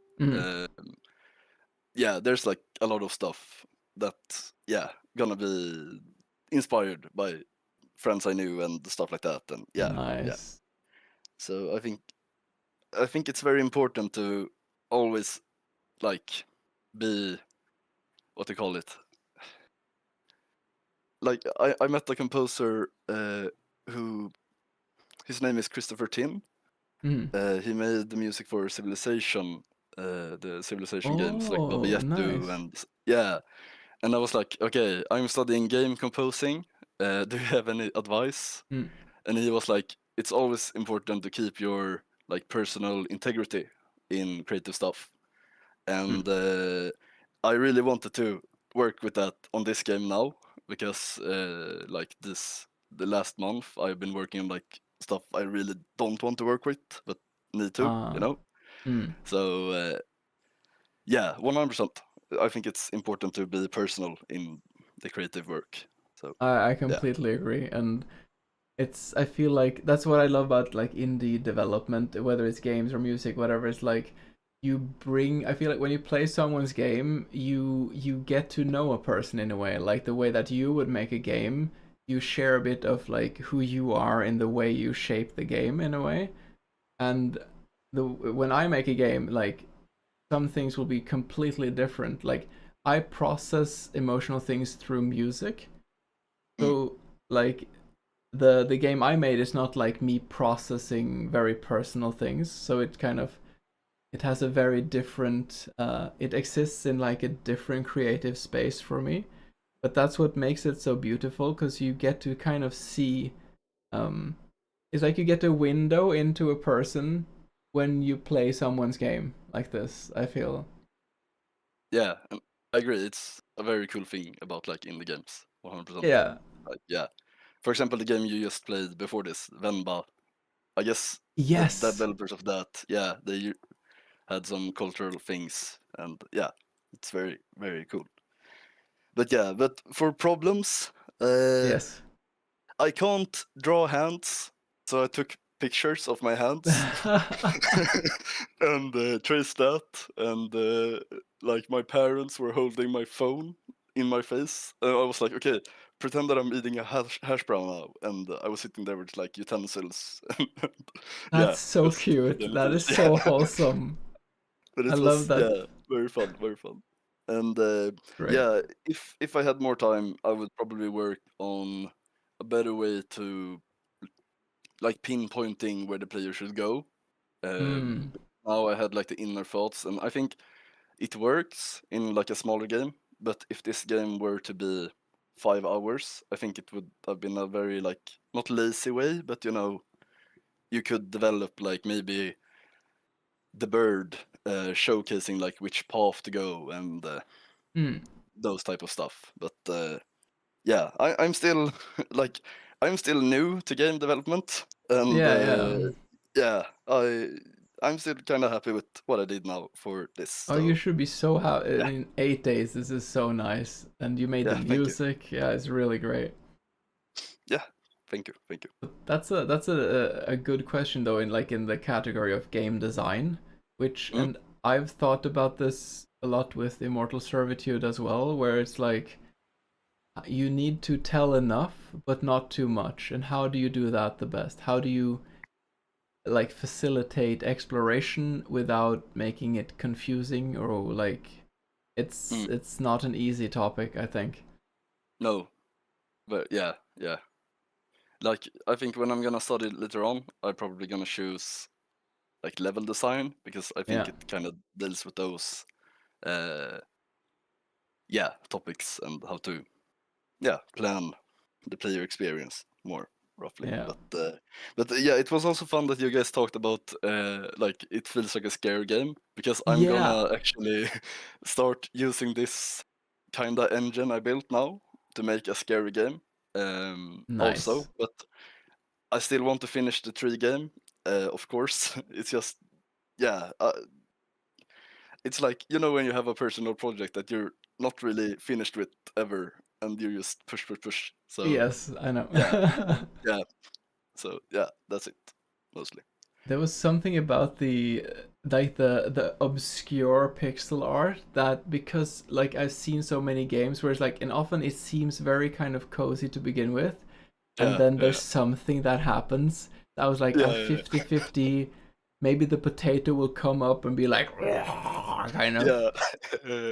yeah, there's like a lot of stuff that, yeah, gonna be inspired by friends I knew and stuff like that. And yeah, Nice. yeah. So I think it's very important to always like be, what do you call it? Like I met a composer who, his name is Christopher Tin. He made the music for Civilization, the Civilization games like Baba Yetu, nice. and yeah. And I was like, okay, I'm studying game composing. Do you have any advice? And he was like, it's always important to keep your like personal integrity in creative stuff. And I really wanted to work with that on this game now, because like the last month I've been working on like stuff I really don't want to work with but need to, you know. So yeah, 100%. I think it's important to be personal in the creative work. So I completely agree, and I feel like that's what I love about like indie development, whether it's games or music, whatever. It's like I feel like when you play someone's game, you get to know a person in a way, like the way that you would make a game. you share a bit of like who you are in the way you shape the game in a way. And when I make a game, like some things will be completely different. Like I process emotional things through music. So like the game I made is not like me processing very personal things. So it has a very different it exists in like a different creative space for me. But that's what makes it so beautiful, because you get to kind of see it's like you get a window into a person when you play someone's game like this, I feel. Yeah, and I agree. It's a very cool thing about like indie games. 100%. Yeah. Like, yeah. For example, the game you just played before this, Venba. I guess the Yes. developers of that, yeah, they had some cultural things, and yeah, it's very, very cool. But yeah, but for problems, Yes. I can't draw hands, so I took pictures of my hands and traced that, and like my parents were holding my phone in my face, and I was like, okay, pretend that I'm eating a hash brown now, and I was sitting there with like utensils. Yeah, That's so just cute. That is so yeah. wholesome. But I it love was, that. yeah, very fun, very fun. And Right. yeah, if I had more time, I would probably work on a better way to like pinpointing where the player should go. Mm. Now I had like the inner thoughts, and I think it works in like a smaller game. But if this game were to be 5 hours, I think it would have been a very like not lazy way, but you know, you could develop like maybe the bird showcasing like which path to go and Mm. those type of stuff. But yeah, I'm still like I'm still new to game development, and Yeah, yeah. yeah, I'm still kind of happy with what I did now for this. Oh, you So should be so happy. yeah, In 8 days, this is so nice. And you made the yeah, thank you. music. Yeah, it's really great. Yeah, thank you, thank you. That's a good question though, in the category of game design, which, Mm, and I've thought about this a lot with Immortal Servitude as well, where it's like you need to tell enough but not too much. And how do you do that the best? How do you like facilitate exploration without making it confusing, or like mm, it's not an easy topic, I think. no, but yeah, yeah. Like I think when I'm gonna study later on, I'm probably gonna choose like level design because I think Yeah. it kind of deals with those uh yeah topics and how to yeah plan the player experience more roughly. Yeah. But yeah, it was also fun that you guys talked about like it feels like a scare game, because I'm Yeah. gonna actually start using this kind of engine I built now to make a scary game also. Nice. But I still want to finish the tree game, of course. It's just yeah, it's like, you know, when you have a personal project that you're not really finished with ever, and you just push. So Yes, I know. yeah, yeah. So yeah, that's it mostly. There was something about the like the obscure pixel art that, because like I've seen so many games where it's like, and often it seems very kind of cozy to begin with, and Yeah, then yeah, there's something that happens. I was like, yeah, I'm yeah, 50-50. Maybe the potato will come up and be like, kind of. yeah,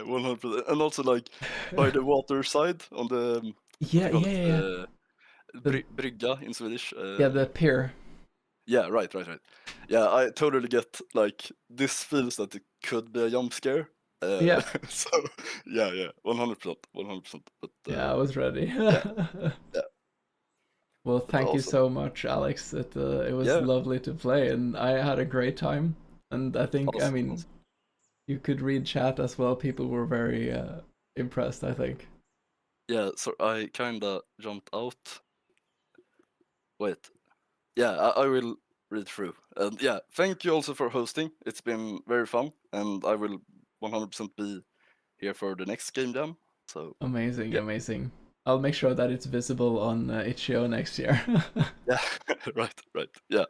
100%. And also like by the water side on the what do Yeah, you call yeah, it? yeah. The Brygga in Swedish. yeah, the pier. Yeah, right. Yeah, I totally get like this feels that it could be a jump scare. Yeah, So yeah, 100%, 100%. But yeah, I was ready. yeah, yeah, Well, but thank you awesome. so much, Alex. It was Yeah, lovely to play, and I had a great time. And I think, I awesome, mean, awesome. you could read chat as well. People were very impressed, I think. Yeah, so I kinda jumped out. Wait, yeah, I will read through. And yeah, thank you also for hosting. It's been very fun, and I will 100% be here for the next game jam. So Amazing, yeah, amazing. I'll make sure that it's visible on Itch.io next year. yeah, right, yeah,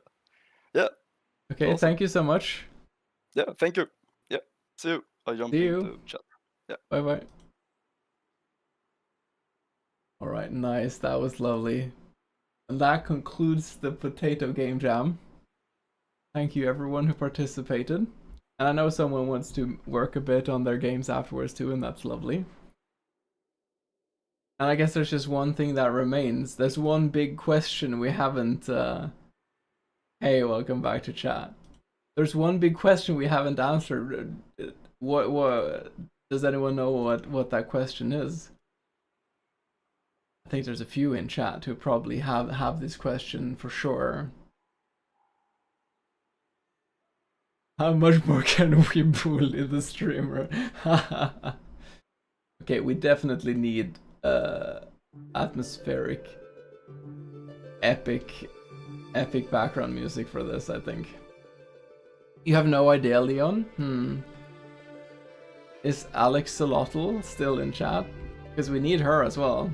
Okay, awesome. thank you so much. Yeah, thank you. Yeah, see you. I jump See you. into chat. Yeah. Bye bye. All right, nice. That was lovely. And that concludes the potato game jam. Thank you everyone who participated. And I know someone wants to work a bit on their games afterwards too, and that's lovely. And I guess there's just one thing that remains. There's one big question we haven't... Hey, welcome back to chat. There's one big question we haven't answered. What does anyone know what that question is? I think there's a few in chat who probably have this question for sure. How much more can we bully the streamer? Okay, we definitely need atmospheric, epic background music for this, I think. You have no idea, Leon? Is Alex Solotl still in chat? Because we need her as well.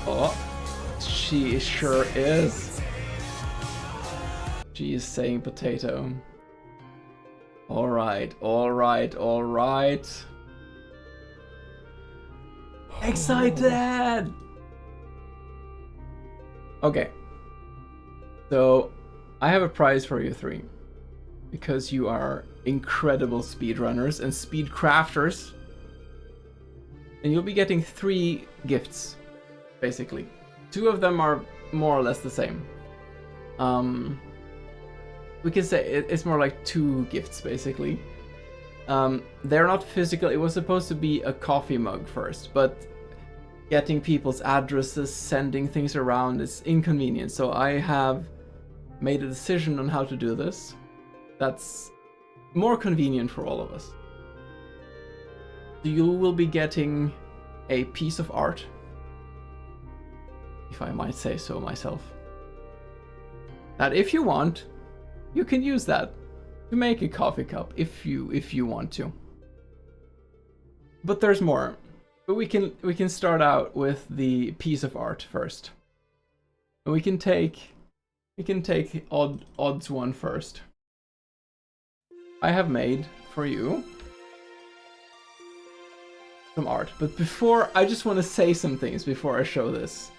Oh, she sure is. She is saying potato. Alright. Excited! Okay. So, I have a prize for you three. Because you are incredible speedrunners and speed crafters. And you'll be getting 3 gifts, basically. 2 of them are more or less the same. We can say it's more like 2 gifts, basically. They're not physical. It was supposed to be a coffee mug first, but getting people's addresses, sending things around is inconvenient. So I have made a decision on how to do this. That's more convenient for all of us. So you will be getting a piece of art, if I might say so myself. That if you want, you can use that to make a coffee cup if you want to. But there's more. But we can start out with the piece of art first. And we can take odds one first. I have made for you some art, but before I just want to say some things before I show this.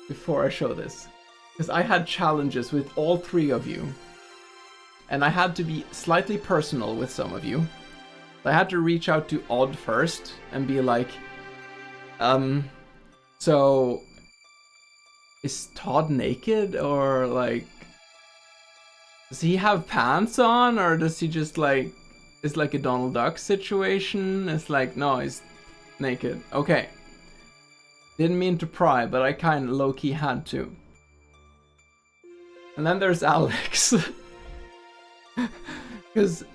Because I had challenges with all 3 of you. And I had to be slightly personal with some of you. I had to reach out to Odd first and be like, so is Todd naked, or like does he have pants on, or does he just like, it's like a Donald Duck situation? It's like, no, he's naked. Okay. Didn't mean to pry, but I kind of low-key had to. And then there's Alex. Because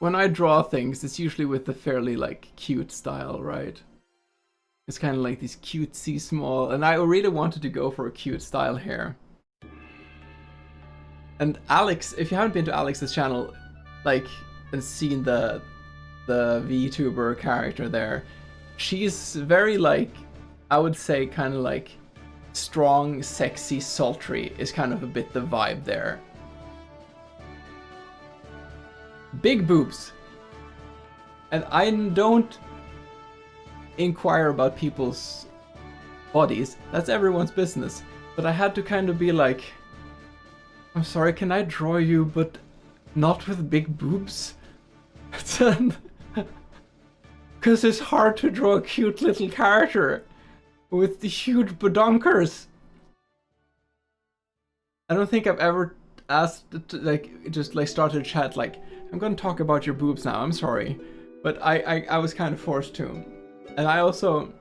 when I draw things, it's usually with the fairly like cute style, right? It's kind of like these cutesy small, and I really wanted to go for a cute style here. And Alex, if you haven't been to Alex's channel, like, and seen the VTuber character there, she's very like, I would say kind of like strong, sexy, sultry is kind of a bit the vibe there. Big boobs. And I don't inquire about people's bodies. That's everyone's business. But I had to kind of be like, I'm sorry, can I draw you, but not with big boobs? Because it's hard to draw a cute little character with the huge badonkers. I don't think I've ever asked to, like, just like started a chat like, I'm gonna talk about your boobs now, I'm sorry. But I was kind of forced to. And I also,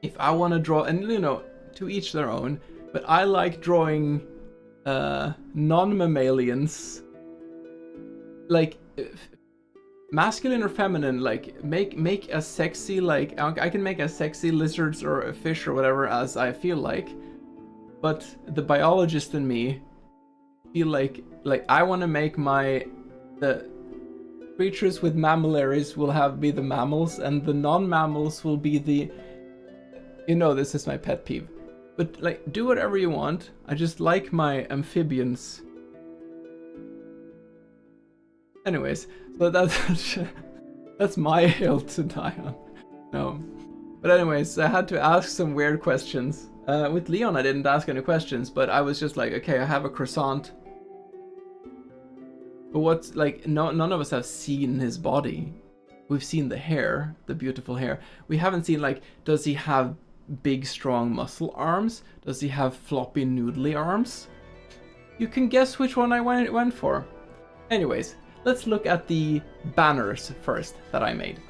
if I want to draw, and you know, to each their own, but I like drawing non-mammalians, like masculine or feminine, like make a sexy, like I can make a sexy lizards or a fish or whatever as I feel like, but the biologist in me feel like I want to make the creatures with mammillaries will be the mammals, and the non-mammals will be the, you know, this is my pet peeve, But like, do whatever you want. I just like my amphibians. Anyways, so that's my hill to die on. No. But anyways, I had to ask some weird questions. With Leon, I didn't ask any questions, but I was just like, okay, I have a croissant. But what's like, none of us have seen his body. We've seen the hair, the beautiful hair. We haven't seen, like, does he have big, strong muscle arms? Does he have floppy, noodly arms? You can guess which one I went for. Anyways, let's look at the banners first that I made.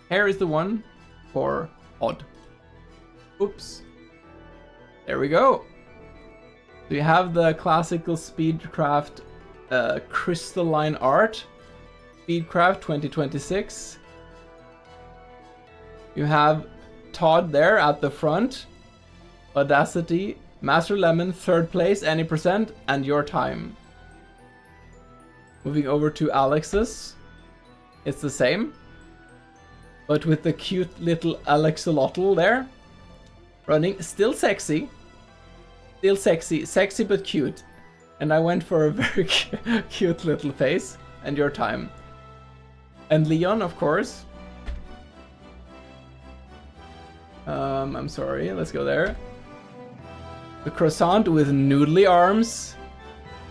Here is the one for Odd. Oops. There we go. So you have the classical Speedcraft crystalline art. Speedcraft 2026. You have Todd there at the front. Audacity. Master Lemon, 3rd place, any percent, and your time. Moving over to Alex's. It's the same. But with the cute little Alexolotl there. Running, still sexy. Still sexy, sexy but cute. And I went for a very cute little face. And your time. And Leon, of course. I'm sorry, let's go there. The croissant with noodly arms.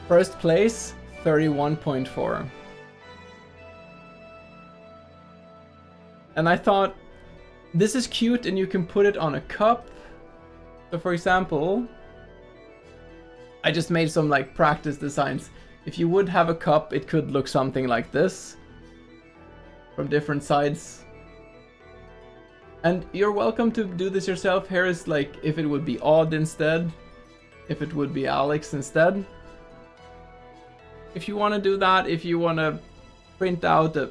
1st place, 31.4. And I thought, this is cute and you can put it on a cup. So for example, I just made some like practice designs. If you would have a cup, it could look something like this. From different sides. And you're welcome to do this yourself. Here is like, if it would be Odd instead. If it would be Alex instead. If you want to do that, if you want to print out a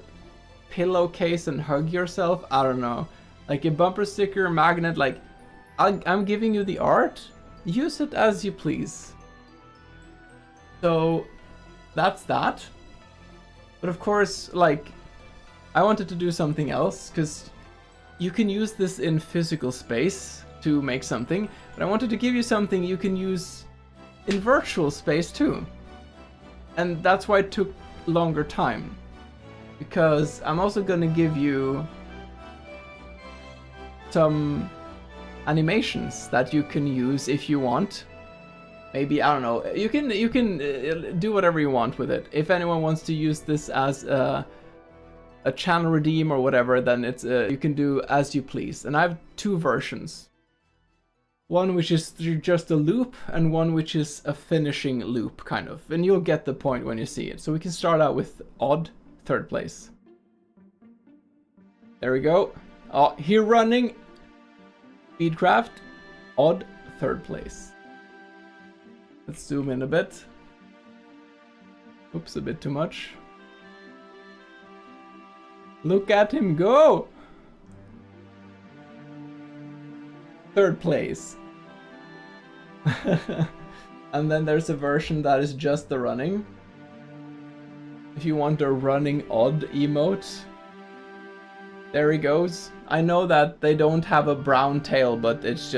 pillowcase and hug yourself, I don't know. Like a bumper sticker, magnet, like, I'm giving you the art. Use it as you please. So, that's that. But of course, like, I wanted to do something else, because you can use this in physical space to make something, but I wanted to give you something you can use in virtual space too. And that's why it took longer time. Because I'm also gonna give you some animations that you can use if you want. Maybe, I don't know, you can do whatever you want with it. If anyone wants to use this as a channel redeem or whatever, then it's you can do as you please. And I have 2 versions. One which is just a loop, and one which is a finishing loop, kind of. And you'll get the point when you see it. So we can start out with Odd, 3rd place. There we go. Oh, here running. Speedcraft, Odd, 3rd place. Let's zoom in a bit. Oops, a bit too much. Look at him go! 3rd place. And then there's a version that is just the running. If you want a running Odd emote. There he goes. I know that they don't have a brown tail, but it's...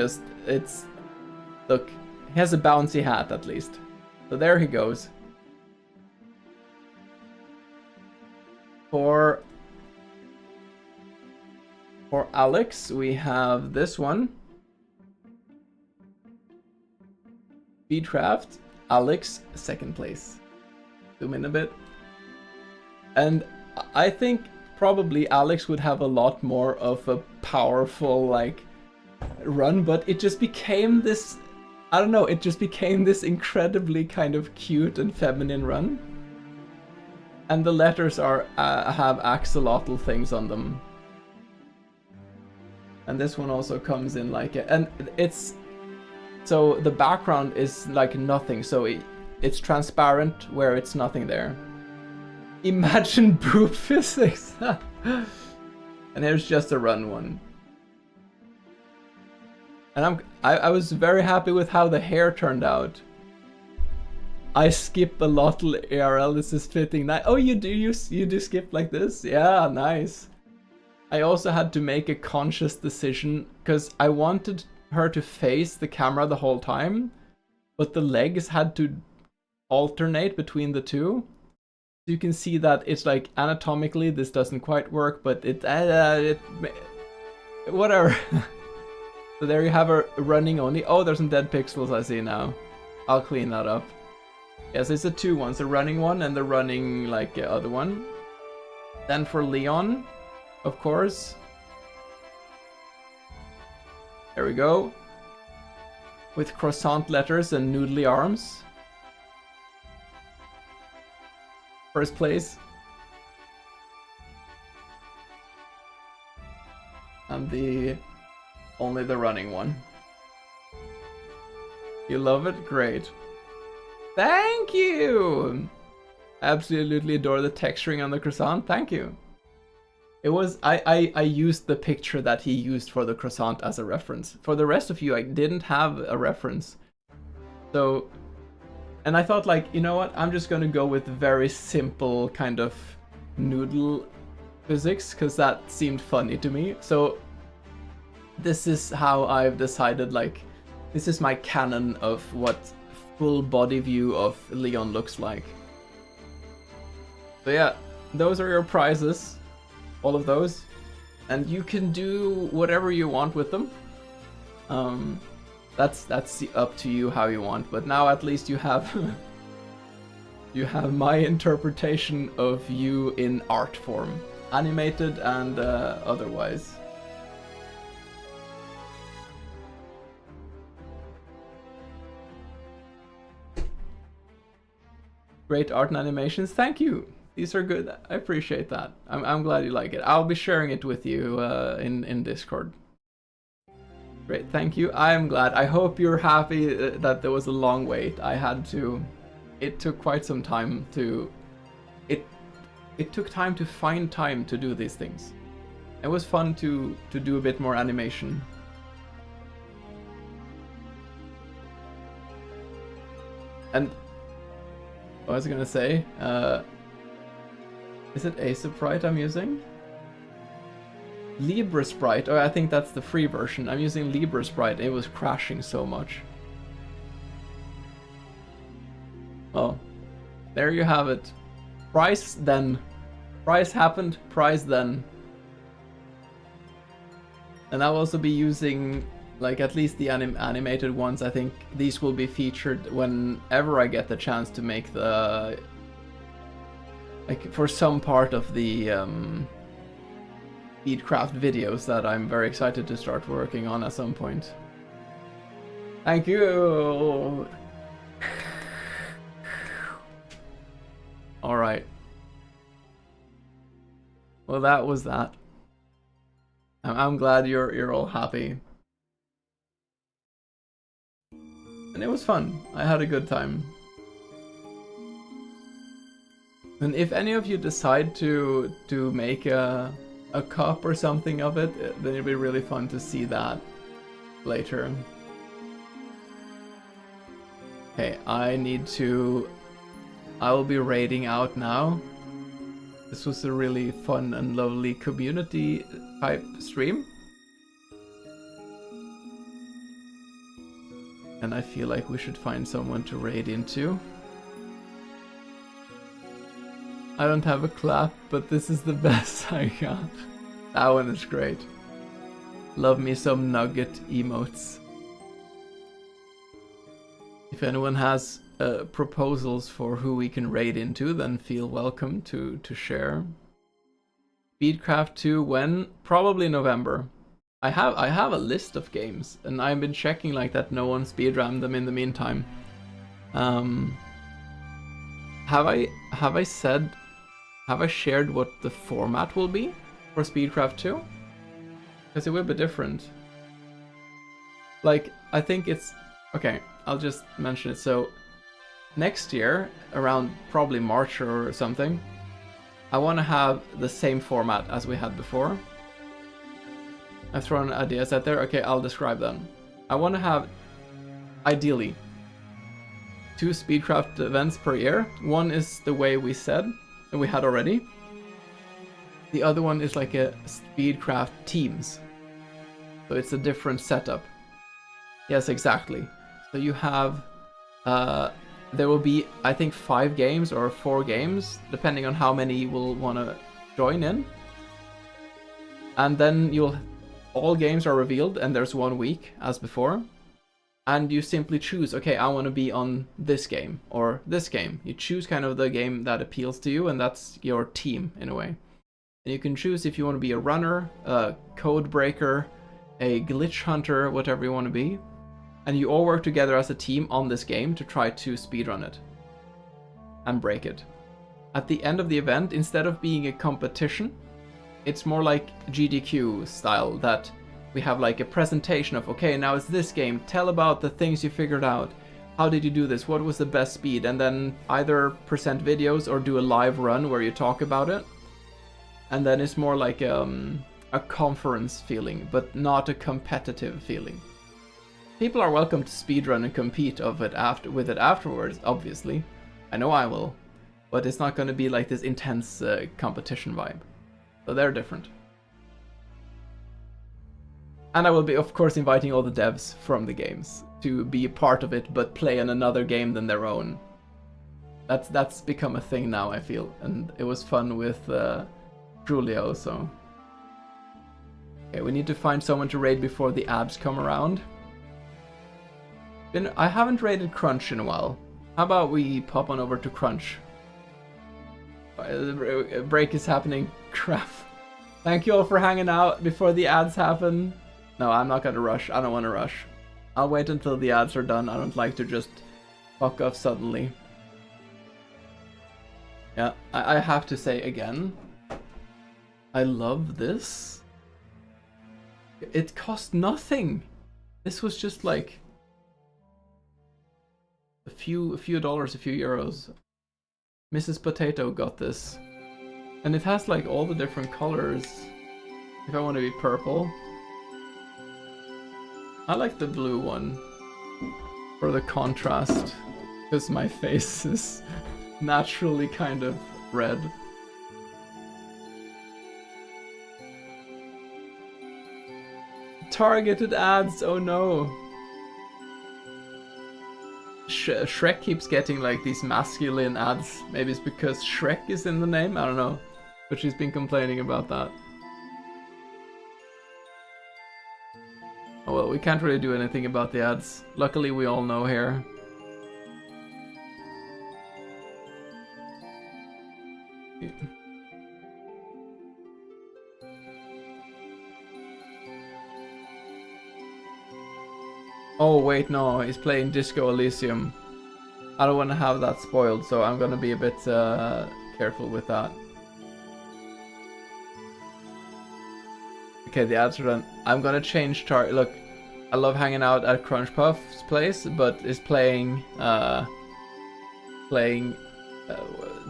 Look, he has a bouncy hat at least. So there he goes. For Alex, we have this one. Speedcraft, Alex, 2nd place. Zoom in a bit. And I think probably Alex would have a lot more of a powerful, like, run, but it just became this, I don't know, it just became this incredibly kind of cute and feminine run. And the letters are have axolotl things on them. And this one also comes in like a, and it's, so the background is like nothing, so it's transparent where it's nothing there. Imagine boob physics. And here's just a run one. And I was very happy with how the hair turned out. I skip a lot ARL. This is fitting. Oh, you do skip like this? Yeah, nice. I also had to make a conscious decision because I wanted her to face the camera the whole time, but the legs had to alternate between the two. You can see that it's like anatomically this doesn't quite work, but it whatever. So there you have her running only. Oh, there's some dead pixels I see now. I'll clean that up. Yes, it's the two ones, the running one and the running like other one. Then for Leon, of course. There we go. With croissant letters and noodly arms. First place. And only the running one. You love it? Great. Thank you! Absolutely adore the texturing on the croissant. Thank you. It was I used the picture that he used for the croissant as a reference. For the rest of you, I didn't have a reference. So, and I thought like, you know what? I'm just gonna go with very simple kind of noodle physics because that seemed funny to me. So this is how I've decided, like, this is my canon of what full body view of Leon looks like. So yeah, those are your prizes. All of those. And you can do whatever you want with them. That's up to you how you want. But now at least you have you have my interpretation of you in art form. Animated and otherwise. Great art and animations, thank you. These are good. I appreciate that. I'm glad you like it. I'll be sharing it with you in Discord. Great, thank you. I'm glad. I hope you're happy that there was a long wait. I had to. It took quite some time to. It took time to find time to do these things. It was fun to do a bit more animation. And what was I gonna say? Is it Aseprite I'm using? LibreSprite. Oh, I think that's the free version. I'm using LibreSprite. It was crashing so much. Well, there you have it. Price then. Price happened. Price then. And I'll also be using, like, at least the animated ones. I think these will be featured whenever I get the chance to make the, like, for some part of the Speedcraft videos that I'm very excited to start working on at some point. Thank you! Alright. Well, that was that. I'm glad you're all happy. And it was fun. I had a good time. And if any of you decide to make a cup or something of it, then it'll be really fun to see that later. Okay, I will be raiding out now. This was a really fun and lovely community type stream. And I feel like we should find someone to raid into. I don't have a clap, but this is the best I got. That one is great. Love me some nugget emotes. If anyone has proposals for who we can raid into, then feel welcome to share. Speedcraft 2 when? Probably November. I have a list of games, and I've been checking like that no one speedran them in the meantime. Have I shared what the format will be for Speedcraft 2? Because it will be different. Like, I think it's... Okay, I'll just mention it. So, next year, around probably March or something, I want to have the same format as we had before. I've thrown ideas out there. Okay, I'll describe them. I want to have, ideally, 2 Speedcraft events per year. One is the way we said, and we had already. The other one is like a Speedcraft Teams. So it's a different setup. Yes, exactly. So you have, there will be, I think, 5 games or 4 games, depending on how many will want to join in. And then all games are revealed, and there's 1 week, as before. And you simply choose, okay, I want to be on this game, or this game. You choose kind of the game that appeals to you, and that's your team, in a way. And you can choose if you want to be a runner, a code breaker, a glitch hunter, whatever you want to be. And you all work together as a team on this game to try to speedrun it and break it. At the end of the event, instead of being a competition, it's more like GDQ style, that we have like a presentation of, okay, now it's this game, tell about the things you figured out. How did you do this? What was the best speed? And then either present videos or do a live run where you talk about it. And then it's more like a conference feeling, but not a competitive feeling. People are welcome to speedrun and compete with it afterwards, obviously. I know I will. But it's not going to be like this intense competition vibe. So they're different. And I will be, of course, inviting all the devs from the games to be a part of it, but play in another game than their own. That's become a thing now, I feel. And it was fun with Julio, so... Okay, we need to find someone to raid before the ads come around. I haven't raided Crunch in a while. How about we pop on over to Crunch? The break is happening. Crap. Thank you all for hanging out before the ads happen. No, I'm not gonna rush. I don't want to rush. I'll wait until the ads are done. I don't like to just fuck off suddenly. Yeah, I have to say again, I love this. It cost nothing. This was just like a few dollars, a few euros. Mrs. Potato got this. And it has like all the different colors. If I want to be purple. I like the blue one for the contrast, because my face is naturally kind of red. Targeted ads, oh no. Shrek keeps getting like these masculine ads. Maybe it's because Shrek is in the name, I don't know. But she's been complaining about that. Oh well, we can't really do anything about the ads. Luckily we all know here. Oh wait, no, he's playing Disco Elysium. I don't want to have that spoiled, so I'm gonna be a bit careful with that. Okay, the ads are done. I'm gonna change target. Look, I love hanging out at Crunch Puff's place, but is playing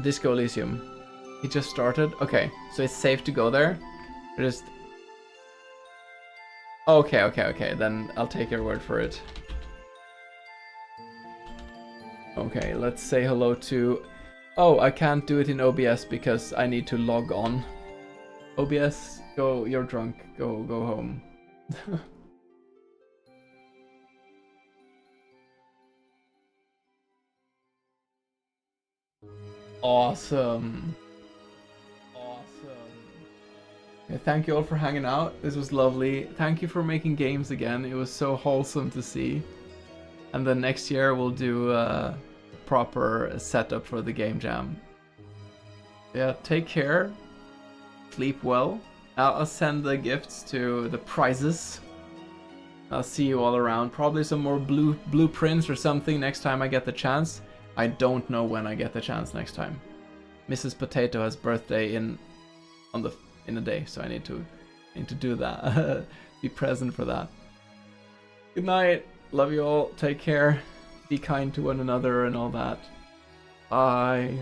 Disco Elysium. He just started. Okay, so it's safe to go there. Just okay. Then I'll take your word for it. Okay, let's say hello to... Oh, I can't do it in OBS because I need to log on. OBS, go, you're drunk. Go home. Awesome. Yeah, thank you all for hanging out. This was lovely. Thank you for making games again. It was so wholesome to see. And then next year we'll do a proper setup for the Game Jam. Yeah, take care. Sleep well. I'll send the gifts to the prizes. I'll see you all around. Probably some more blueprints or something next time I get the chance. I don't know when I get the chance next time. Mrs. Potato has birthday in a day, so I need to do that. Be present for that. Good night. Love you all. Take care. Be kind to one another and all that. Bye.